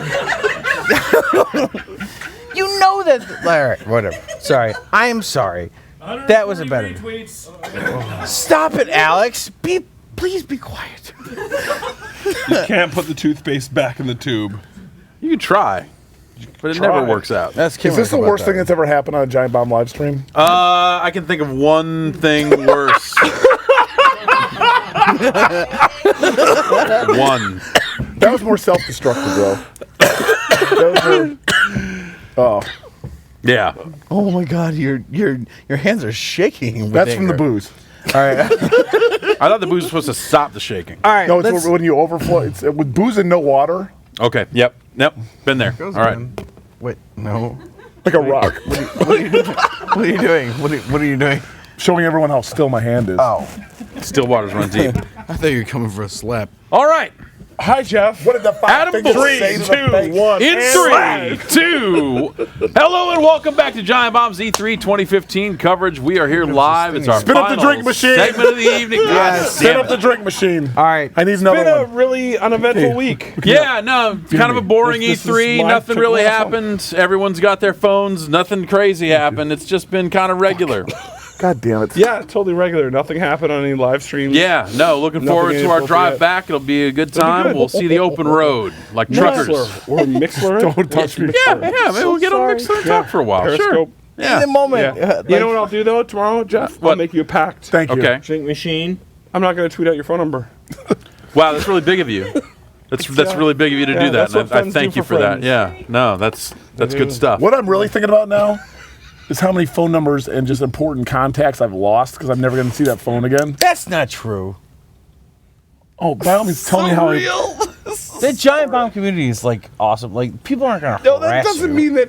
You know that. All right, whatever. Sorry. I am sorry. That was a better. Retweets. Stop it, Alex. Be Please be quiet. You can't put the toothpaste back in the tube. You can try, but it never works out. Is this the worst thing that's ever happened on a Giant Bomb live stream? I can think of one thing worse. One. That was more self-destructive, though. Oh. Yeah. Oh my God, your hands are shaking. with That's from anger. the booze. All right. I thought the booze was supposed to stop the shaking. All right. No, it's when you overflow. It's with booze and no water. Okay. Yep. Been there. All right. Wait. No. Like a rock. What are you doing? What are you doing? Showing everyone how still my hand is. Oh. Still waters run deep. I thought you were coming for a slap. All right. Hi, Jeff. What did the five Adam fingers Boy. say to the 3, face? 2, 1. In 3, 2. Hello and welcome back to Giant Bomb's E3 2015 coverage. We are here live. It's our Spin up the final drink machine. segment of the evening. God Spin damn up the it. drink machine. All right. I need It's another been a one. really uneventful week. Yeah, no, kind of a boring This is E3. live Nothing really triple happened. Everyone's got their phones. Nothing crazy happened. It's just been kind of regular. God damn it. Yeah, totally regular. Nothing happened on any live streams. Yeah, no, looking Nothing forward to our drive inappropriate. back. It'll be a good It'll be time. good. We'll see the open road like truckers. Mixler. Or Mixler. Don't touch me. Yeah, maybe we'll get on Mixler and talk for a while. Periscope. Sure. In the moment. Yeah. You know what I'll do though tomorrow, Jeff? I'll make you a pact. Thank you. Okay. Drink machine. I'm not going to tweet out your phone number. Wow, that's really big of you. That's really big of you to Yeah, do that. that's what And I friends thank do you for for that. friends. Yeah. No, that's good stuff. What I'm really thinking about now is how many phone numbers and just important contacts I've lost because I'm never going to see that phone again. That's not true. Oh, by all means, tell me how. The Giant Bomb community is like awesome. Like people aren't gonna. No, that harass doesn't you, mean that.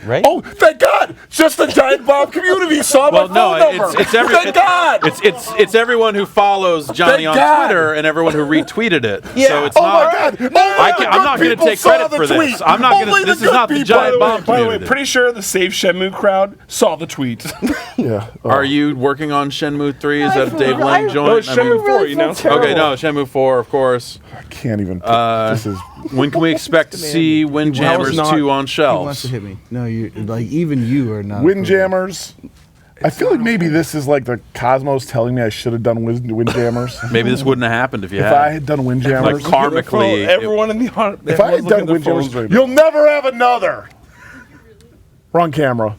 right? Oh, thank God! Just the Giant Bomb community saw my Well, no, phone number. it's every, Thank God! It's everyone who follows Johnny Thank on God! Twitter and everyone who retweeted it. Yeah. So it's Oh not. my God! I'm not going to take credit for this. I'm not going to. This is not the Giant Bomb By the way, community. pretty sure the Save Shenmue crowd saw the tweet. Yeah. Are you working on Shenmue 3? Is that a Dave Lang joint? No, it's Shenmue 4, you know. Okay, no, Shenmue 4, of course. I can't even. This is. When can we expect to see Windjammers 2 on He wants shelves? to hit me. No, you like even you are not. Windjammers. I feel like maybe this is like the cosmos telling me I should have done Windjammers. Maybe this wouldn't have happened if you If had. I had done Windjammers, Like karmically, Everyone in the audience. if I had done Windjammers, you'll never have another. Wrong camera.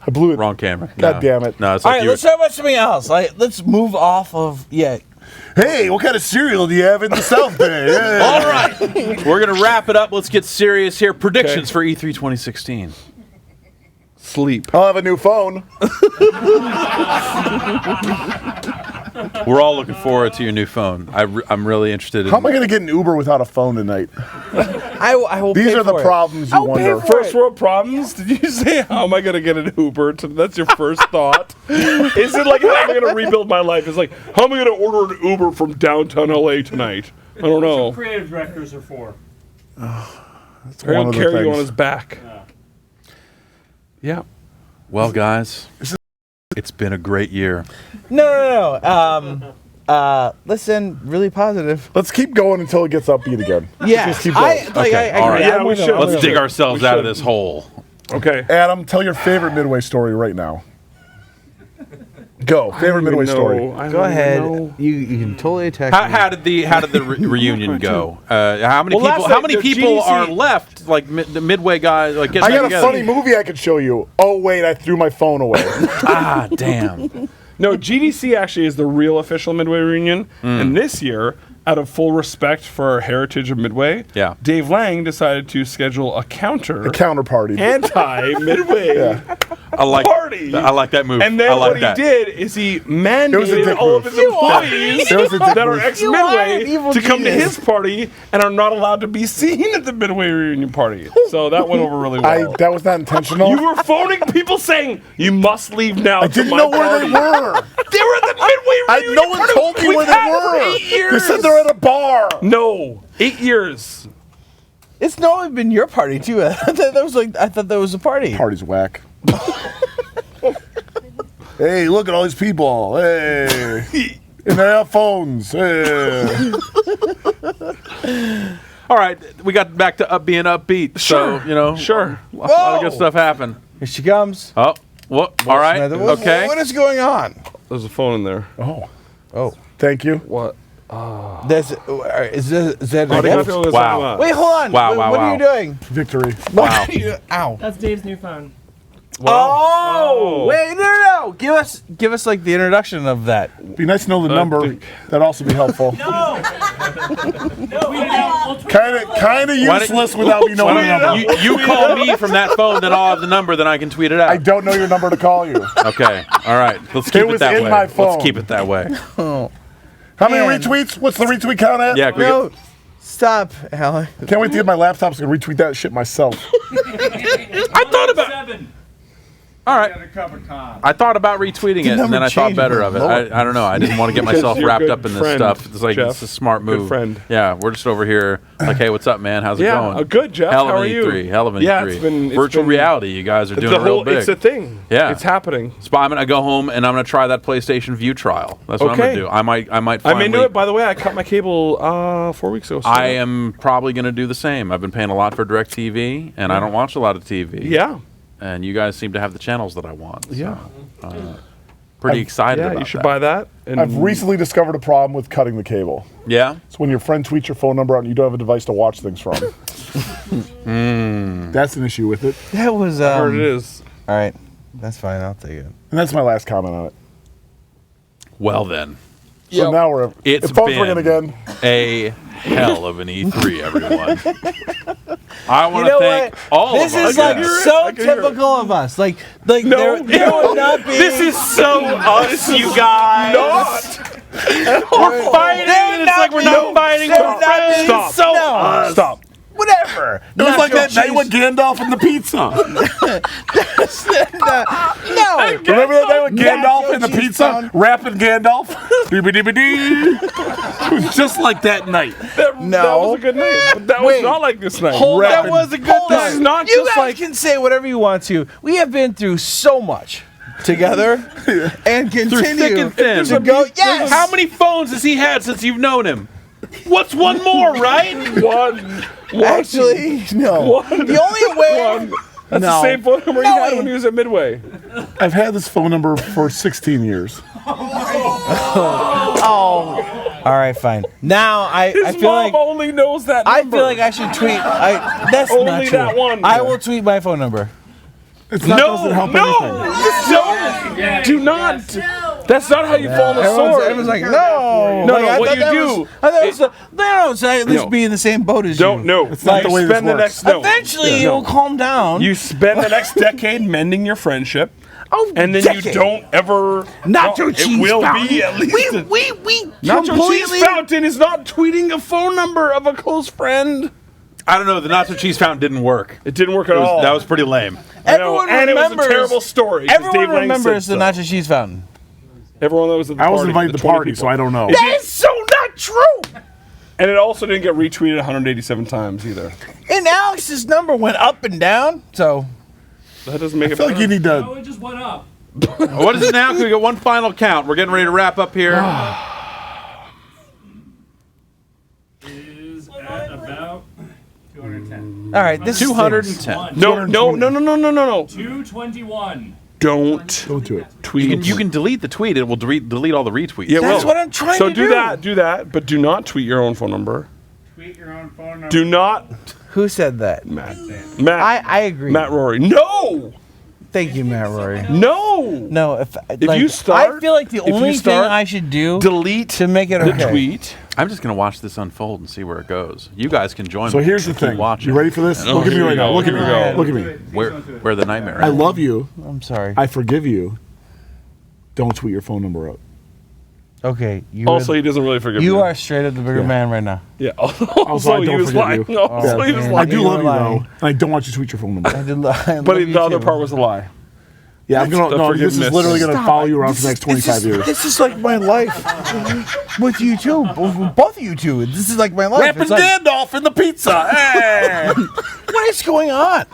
I blew it. Wrong camera. God damn it. No, it's All like right, you. let's talk about something else. Like, let's move off of Hey, what kind of cereal do you have in the South Bay? Yeah. All right, we're gonna wrap it up. Let's get serious here. Predictions for E3 2016. Sleep. I'll have a new phone. We're all looking forward to your new phone. I'm really interested in. How am I going to get an Uber without a phone tonight? I will. These pay are the for it. problems you I'll pay wonder. for First world problems? Did you say, how am I going to get an Uber? That's your first thought? Is it like, how am I going to rebuild my life? It's like, how am I going to order an Uber from downtown LA tonight? I don't know. Creative directors are for. That's He'll one of the carry you things. on his back. Yeah. Well, guys, it's been a great year. No. Listen, really positive. Let's keep going until it gets upbeat again. Yeah. Just keep going. Okay, all right. Yeah, we should. Let's dig ourselves out of this hole. Okay. Adam, tell your favorite Midway story right now. Go. Favorite Midway story. Go ahead. You can totally attack. How did the reunion go? How many Well, people? last How night, many the people GDC are left? Like the Midway guys, like getting I got back a together? funny movie I could show you. Oh, wait, I threw my phone away. Ah, damn. No, GDC actually is the real official Midway reunion. And this year, out of full respect for our heritage of Midway, Dave Lang decided to schedule a counter party. Anti-Midway party. I like that move. And then I like what that. he did is he It was a mandated dick all of move. his employees It was a dick that are move. ex-Midway to come to his party and are not allowed to be seen at the Midway reunion party. So that went over really well. That was not intentional. You were phoning people saying, you must leave now. I didn't know where they were. They were at the Midway reunion No one party told me we've where they had for were. 8 years. They said they're at a bar. No, 8 years. It's normally been your party too. I thought that was a party. Party's whack. Hey, look at all these people. Hey. And they have phones. Hey. All right, we got back to being upbeat. Sure. So, you know, Sure. a lot of good stuff happened. Here she comes. Oh, what? All right. What- Okay. What is going on? There's a phone in there. Oh. Oh. Thank you. What? Is that Wow. Wait, hold on. Wow, wow, what wow. are you doing? Victory. Wow. Ow. That's Dave's new phone. Oh, wait, no. Give us like the introduction of that. Be nice to know the number. That'd also be helpful. No. Kind of useless without me knowing the number. You call me from that phone, then I'll have the number, then I can tweet it out. I don't know your number to call you. Okay. All right. Let's keep it was that in way. my phone. Let's keep it that way. How many retweets? What's the retweet count at? Yeah. No. Stop, Alan. Can't wait to get my laptop so I can retweet that shit myself. I thought about. 7. All right. Got a cup of con. I thought about retweeting it, and then I thought changed, better but of it. lower. I don't know. I didn't want to get myself You're a wrapped good up in this friend, stuff. It's like Jeff. it's a smart move. Good friend. Yeah, we're just over here like, hey, what's up, man? How's it Yeah, going? good, Jeff. Hell of How an are you? E3. Hell of an Yeah, E3. it's Virtual been- reality. You guys are doing the it real whole, big. It's a thing. Yeah, it's happening. So I'm gonna go home and I'm gonna try that PlayStation View trial. That's what I'm Okay. gonna do. I might. I'm Finally, into it. By the way, I cut my cable 4 weeks ago. so- I am probably gonna do the same. I've been paying a lot for DirecTV, and I don't watch a lot of TV. Yeah. And you guys seem to have the channels that I want. Yeah. Pretty excited Yeah, about you should that. buy that. And I've recently discovered a problem with cutting the cable. Yeah? It's when your friend tweets your phone number out and you don't have a device to watch things from. That's an issue with it. That was. I heard it is. All right, that's fine. I'll take it. And that's my last comment on it. Well then. So now we're. It's the phone's been ringing again. a hell of an E3, everyone. I want You to know thank what? all This of us. is like so typical of us. Like there would not be. This is so us, you guys. We're fighting, and it's like we're not fighting. We're friends. Stop. So Stop. whatever. It was like that night with Gandalf and the pizza. No. Remember that night with Gandalf and the cheese pizza? pound. Rapping Gandalf? Dee-ba-dee-ba-dee. It was just like that night. That was a good night. But that Wait. was not like this night. Hold that was a good This is not You just guys like. can say whatever you want to. We have been through so much together and Through continue thick and thin. to go. Yes. How many phones has he had since you've known him? What's one more, right? One. Actually, no. One. The only way. One. That's No. the same phone number he No had way. when he was at Midway. I've had this phone number for 16 years. Oh. All right, fine. Now I His feel mom like only knows that I number. feel like I should tweet. That's Only not true. that one. I will tweet my phone number. It's not doesn't help anything. No! Do not. That's not how you fall on the sword. Everyone's like, no. No, Like, no, I what thought you that do- was- I thought it was no, so at least No. be in the same boat as Don't you. know. It's not the way this spend the works. next. No. Eventually, No. it'll calm down. You spend the next decade mending your friendship. Oh, and then decade. you don't ever. Nacho no, cheese It will fountain. be at least. We Nacho completely. cheese fountain is not tweeting a phone number of a close friend. I don't know. The nacho cheese fountain didn't work. It didn't work at all. That was pretty lame. I know, Everyone and remembers. it was a terrible story. 'cause Everyone Dave Lang remembers said the so. nacho cheese fountain. Everyone that was at the I party. was invited to the 20 party, people. so I don't know. That is so not true. And it also didn't get retweeted 187 times either. And Alex's number went up and down. So That doesn't make I it feel better. like you need to. Oh, it just went up. What is it now? Can we get one final count? We're getting ready to wrap up here. Is at about 210. all right, this 210. No. 221. Don't do it. tweet. You can delete the tweet. It will delete all the retweets. Yeah, That's well, what I'm trying so to do do. that. Do that, but do not tweet your own phone number. Tweet your own phone number. Do not, Who said that? Matt. I agree. Matt Rory. No. Thank you, Matt Rory. No. No, if If you start, I feel like the if you only thing start, I should do delete to make it the okay. tweet. I'm just gonna watch this unfold and see where it goes. You guys can join So me. here's the Keep thing. watching. You ready for this? Oh, Look at me here we right now. go. Look at me. Here we go. Look at me. Where the nightmare I is. love you. I'm sorry. I forgive you. Don't tweet your phone number out. Okay, you Also, he doesn't really forgive you me. are straight up the bigger Yeah. man right now. Yeah. Also, Also, I he don't was forgive lying. you. Also, he was man. I lying. do You love were you lying. though, and I don't want you to tweet your phone number. I did lie. But the other part was a lie. Yeah, I'm gonna. the No, this is forgiveness. literally gonna Stop. follow you around for the next 25 years. This is like my life with you two, both of you two. This is like my life. Rapping It's like, Gandalf in the pizza. Hey! what is going on?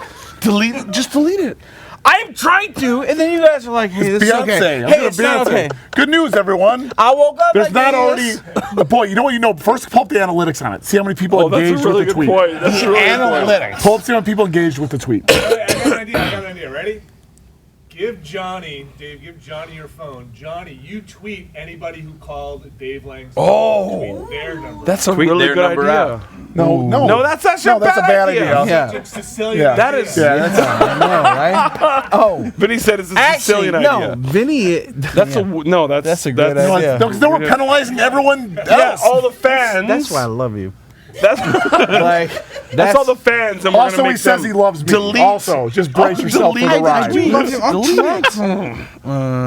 Delete it. Just delete it. I'm trying to, and then you guys are like, "Hey, this is Beyonce. okay. I'm Hey, gonna it's not Beyonce. okay." Good news, everyone. I woke up. There's like not this. already. Boy, you know what you know? First, pull up the analytics on it. See how many people Oh, that's engaged a really with the good tweet. point. That's a really good point. Analytics. Pull up, see how many people engaged with the tweet. I got an idea. Ready? Give Johnny your phone. Johnny, you tweet anybody who called Dave Lang's tweet their number. That's a Tweet really their good number idea. out. No, that's actually that's a bad idea. Yeah. Sicilian. That is. I know, right? Oh, Vinny said it's a actually, Sicilian no, idea. Vinny. That's that's a good idea. No, because then we're penalizing everyone else. Yeah, all the fans. That's why I love you. That's Like that's all the fans, and we're Also, gonna he make says them he loves me. delete. Also, just brace yourself for the ride.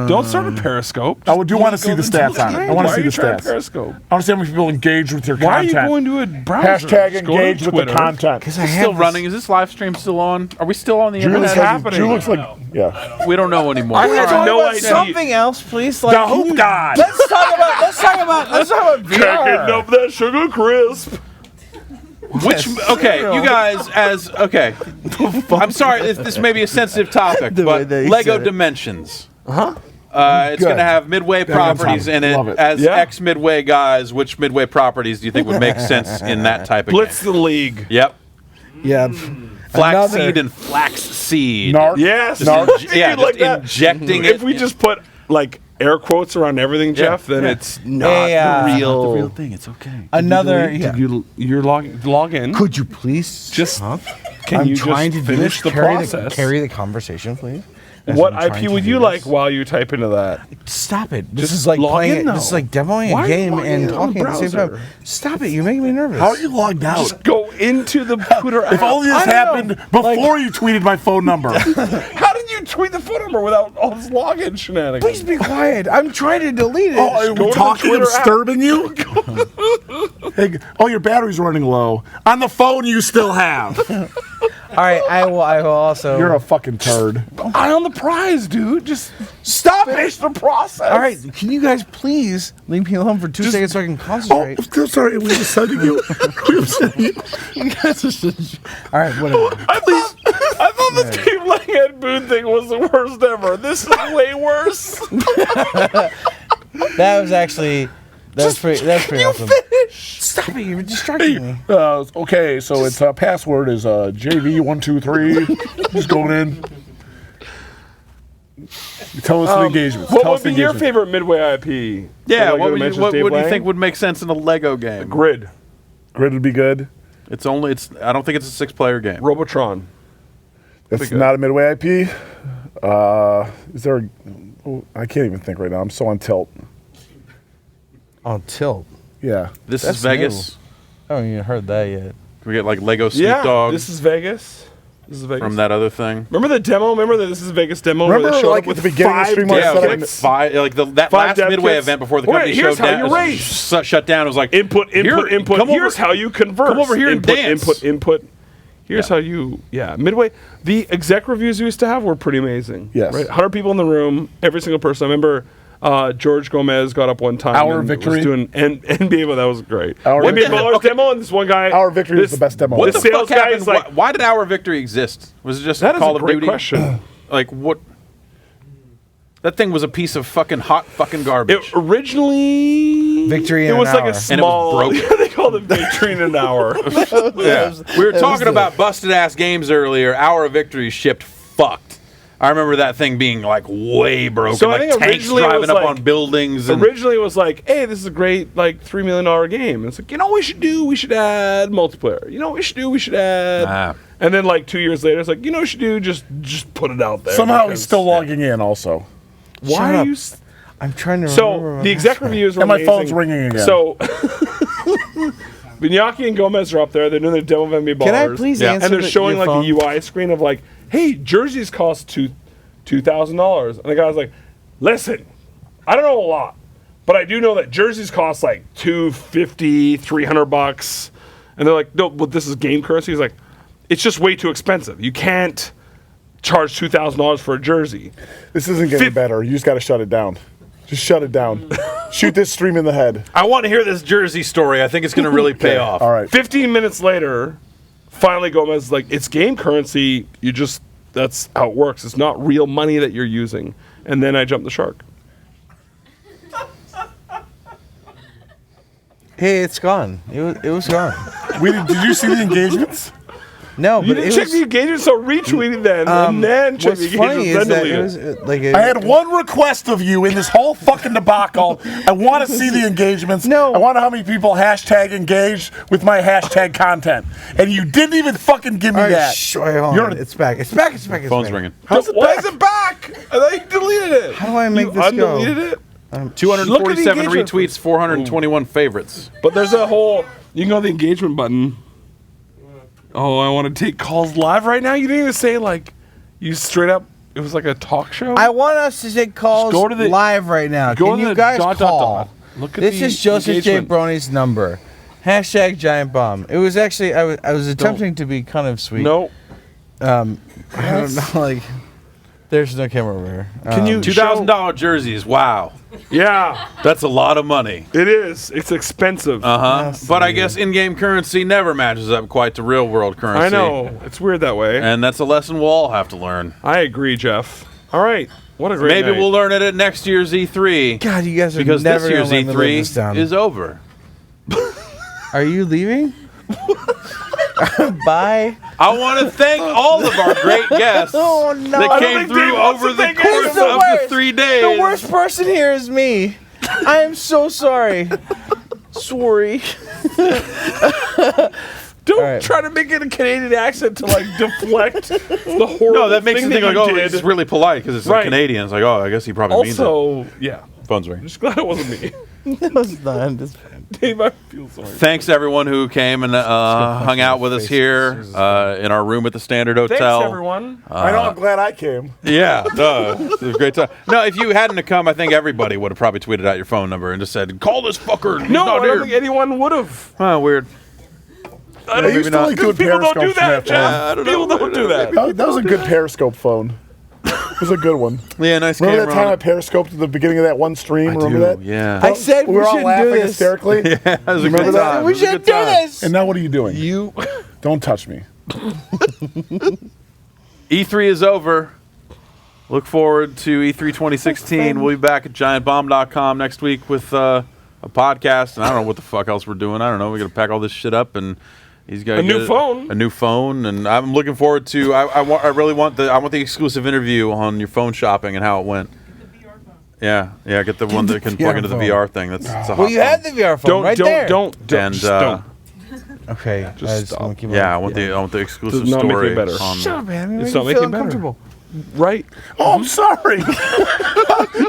Don't start a Periscope. I do want to see the stats on it. I want to see the stats. Periscope. I want to see how many people engage with your Why are you content. going to a browser? Hashtag Just go to engage with the Twitter. content. Because It's still running. Is this live stream still on? Are we still on the Drew internet? looks like, yeah. We don't know anymore. I have Talk no about idea. something else, please. Like, The hoop god. Let's talk about Cooking VR. up that sugar crisp. Which you guys I'm sorry, this may be a sensitive topic, but Lego Dimensions. It's Good. going to have Midway properties in it. Love it. As Yeah. ex-Midway guys, which Midway properties do you think would make sense in that type of Blitz game? the league. Yep. Yeah. Flaxseed and flaxseed. Narc. Yes. Yeah, like just that. injecting If it. we just put like air quotes around everything, Jeff, then it's not the real thing. It's okay. Another. Did you log in? Could you please Just stop? can I'm you trying just to do finish this. the process? Carry the conversation, please. What I'm trying IP to would do you this. like while you type into that? Stop it. This Just is like log playing. in, This is though. like demoing Why a are you game logging and in on talking the at the same browser? time. Stop it. You're making me nervous. How are you logged out? Just go into the Twitter app. If only this happened before you tweeted my phone number. How did you tweet the phone number without all this login shenanigans? Please be quiet. I'm trying to delete it. Oh, are Go we to the talking and Twitter app. disturbing you? Hey, your battery's running low. On the phone you still have. All right, I will also. You're a fucking turd. Eye on the prize, dude. Just Stop finish the process. All right, can you guys please leave me alone for 2 seconds so I can concentrate? I'm so sorry. We were sending you. We were sending you. You guys are such. All right, whatever. I thought the Dave Lang Ed Boon thing was the worst ever. This is way worse. That was actually. That's pretty awesome. Stop it! You're distracting me. Okay, so its password is JV123. Just going in. Tell us the engagements. What Tell would us the be your engagements. favorite Midway IP? Yeah, Lego what do Dimensions, you Dave think would make sense in a Lego game? Grid. Grid would be good. I don't think it's a 6-player game. Robotron. That's not a Midway IP. Is there? I can't even think right now. I'm so on tilt. On tilt. Yeah. This is Vegas. I haven't even heard that yet. Can we get like Lego Snoop Yeah, Dogg this is Vegas. This is Vegas. from that other thing? Remember the demo? Remember the This is Vegas demo? Remember, where they showed like, up with at the beginning of the stream when I dev set up kits? That Five last dev Midway kits. event before the Wait, company here's shut how down. you race. Shut down. It was like Input. Come Here's over, how you converse. Come over here and input, dance. Input. Here's how you. Yeah, Midway. The exec reviews we used to have were pretty amazing. Yes. Right? 100 people in the room. Every single person. I remember. George Gomez got up one time. Our and Victory. was doing NBA. That was great. Our NBA Victory. Ballers demo, and this one guy. Our Victory is the best demo. What The the sales fuck guy happened? is like, Why did Our Victory exist? Was it just that is Call a of great Duty? question. Like what? That thing was a piece of fucking hot fucking garbage. Originally, Victory it in was an like hour. a small. And it was broken. They called it Victory in an hour. Yeah. We were talking about busted ass games earlier. Our Victory shipped fucked. I remember that thing being like way broken, So I like think tanks originally it driving was up like- on buildings. And Originally, it was like, "Hey, this is a great like $3 million game." And it's like, you know, what we should do? We should add multiplayer. You know, what we should do? We should add. Nah. And then like 2 years later, it's like, you know, what we should do? Just put it out there. Somehow because- he's still logging in. Also. Why Shut are up. you? I'm trying to remember. So the exec reviews were And my amazing. phone's ringing again. So Vignacchi and Gomez are up there. They're doing the demo of NBA Ballers. Can I please answer And they're showing your like phone? a UI screen of like, "Hey, jerseys cost $2,000." And the guy's like, "Listen, I don't know a lot, but I do know that jerseys cost like $250, $300." And they're like, "No, but this is game currency." He's like, "It's just way too expensive. You can't charge $2,000 for a jersey." This isn't getting better. You just got to shut it down. Just shut it down. Shoot this stream in the head. I want to hear this Jersey story. I think it's going to really pay off. All right. 15 minutes later, finally Gomez is like, "It's game currency. You just, that's how it works. It's not real money that you're using." And then I jumped the shark. Hey, it's gone. It was gone. Did you see the engagements? No, You but didn't it check was, the engagement, so retweeting then, and then check what's the funny engagement, is then that delete it was like I had one request of you in this whole fucking debacle. I want to see the engagements. No. I want to know how many people hashtag engaged with my hashtag content. And you didn't even fucking give me All right, that. wait, hold on. It's back. It's back. It's back. It's Phone's back. ringing. How's it back? Is it back? I thought you deleted it. How do I make this go? Undeleted it? 247 engagement. retweets, 421 favorites. But there's a whole. You can go to the engagement button. Oh, I want to take calls live right now. You didn't even say like, you straight up. It was like a talk show. I want us to take calls Go to the- live right now. go Can to you the guys dot, call? dot, dot. Look at This the is Joseph engagement. J. Brony's number. Hashtag giant bomb. It was actually I was attempting to be kind of sweet. No. I don't know. Like, there's no camera over here. Can you $2,000 jerseys? Wow. Yeah. That's a lot of money. It is. It's expensive. But I guess in-game currency never matches up quite to real-world currency. I know. It's weird that way. And that's a lesson we'll all have to learn. I agree, Jeff. All right. What a great Maybe night. we'll learn it at next year's E3. God, you guys are because never this year's gonna let me live this E3 down. is over. Are you leaving? Bye. I want to thank all of our great guests that came through over the course of the 3 days. The worst person here is me. I am so sorry. Sorry. Don't try to make it a Canadian accent to like deflect the horrible. No, that makes thing it think like, you oh, did. it's really polite because it's a Right. Canadian. It's like, oh, I guess he probably means it. Also, yeah. Phone's ringing. Just glad it wasn't me. No, it's not. It's Dave, I feel sorry. Thanks everyone who came and hung out with us here in our room at the Standard Hotel. Thanks, everyone. I know. I'm glad I came. Yeah, it was a great time. No, if you hadn't have come, I think everybody would have probably tweeted out your phone number and just said, "Call this fucker." He's No, not I don't here." think anyone would have. Oh, weird. I don't used to like doing people don't do periscopes from that, that phone. Jeff. I don't People know. don't do that. That was a good Periscope phone. It was a good one. Yeah, nice Remember camera that time on I it. Periscoped at the beginning of that one stream? I Remember do, that? yeah. I said we we were all shouldn't laughing do this. hysterically. Yeah, that was a Remember good that? time. We It was a should good do time. this. And now what are you doing? You Don't touch me. E3 is over. Look forward to E3 2016. We'll be back at giantbomb.com next week with a podcast. And I don't know what the fuck else we're doing. I don't know. We got to pack all this shit up, and he's got A new phone. A new phone, and I'm looking forward to. I want the exclusive interview on your phone shopping and how it went. Yeah, get the one that can plug into the VR thing. That's a hot Well, you phone. had the VR phone right there. Don't. And Okay, Just I wanna stop. keep yeah, I on- want the exclusive Does not make story. it better. On, Shut up, man. It's You not feel making better. uncomfortable. Right. Oh, I'm sorry.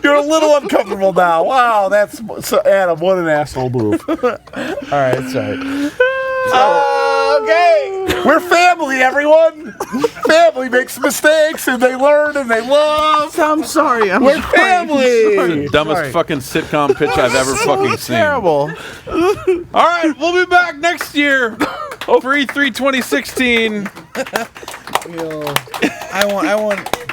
You're a little uncomfortable now. Wow, that's so, Adam. What an asshole move. All right, sorry. Okay, we're family, everyone. Family makes mistakes and they learn and they love. I'm sorry. We're family. dumbest fucking sitcom pitch I've ever fucking seen. Terrible. All right, we'll be back next year for E3 2016. I want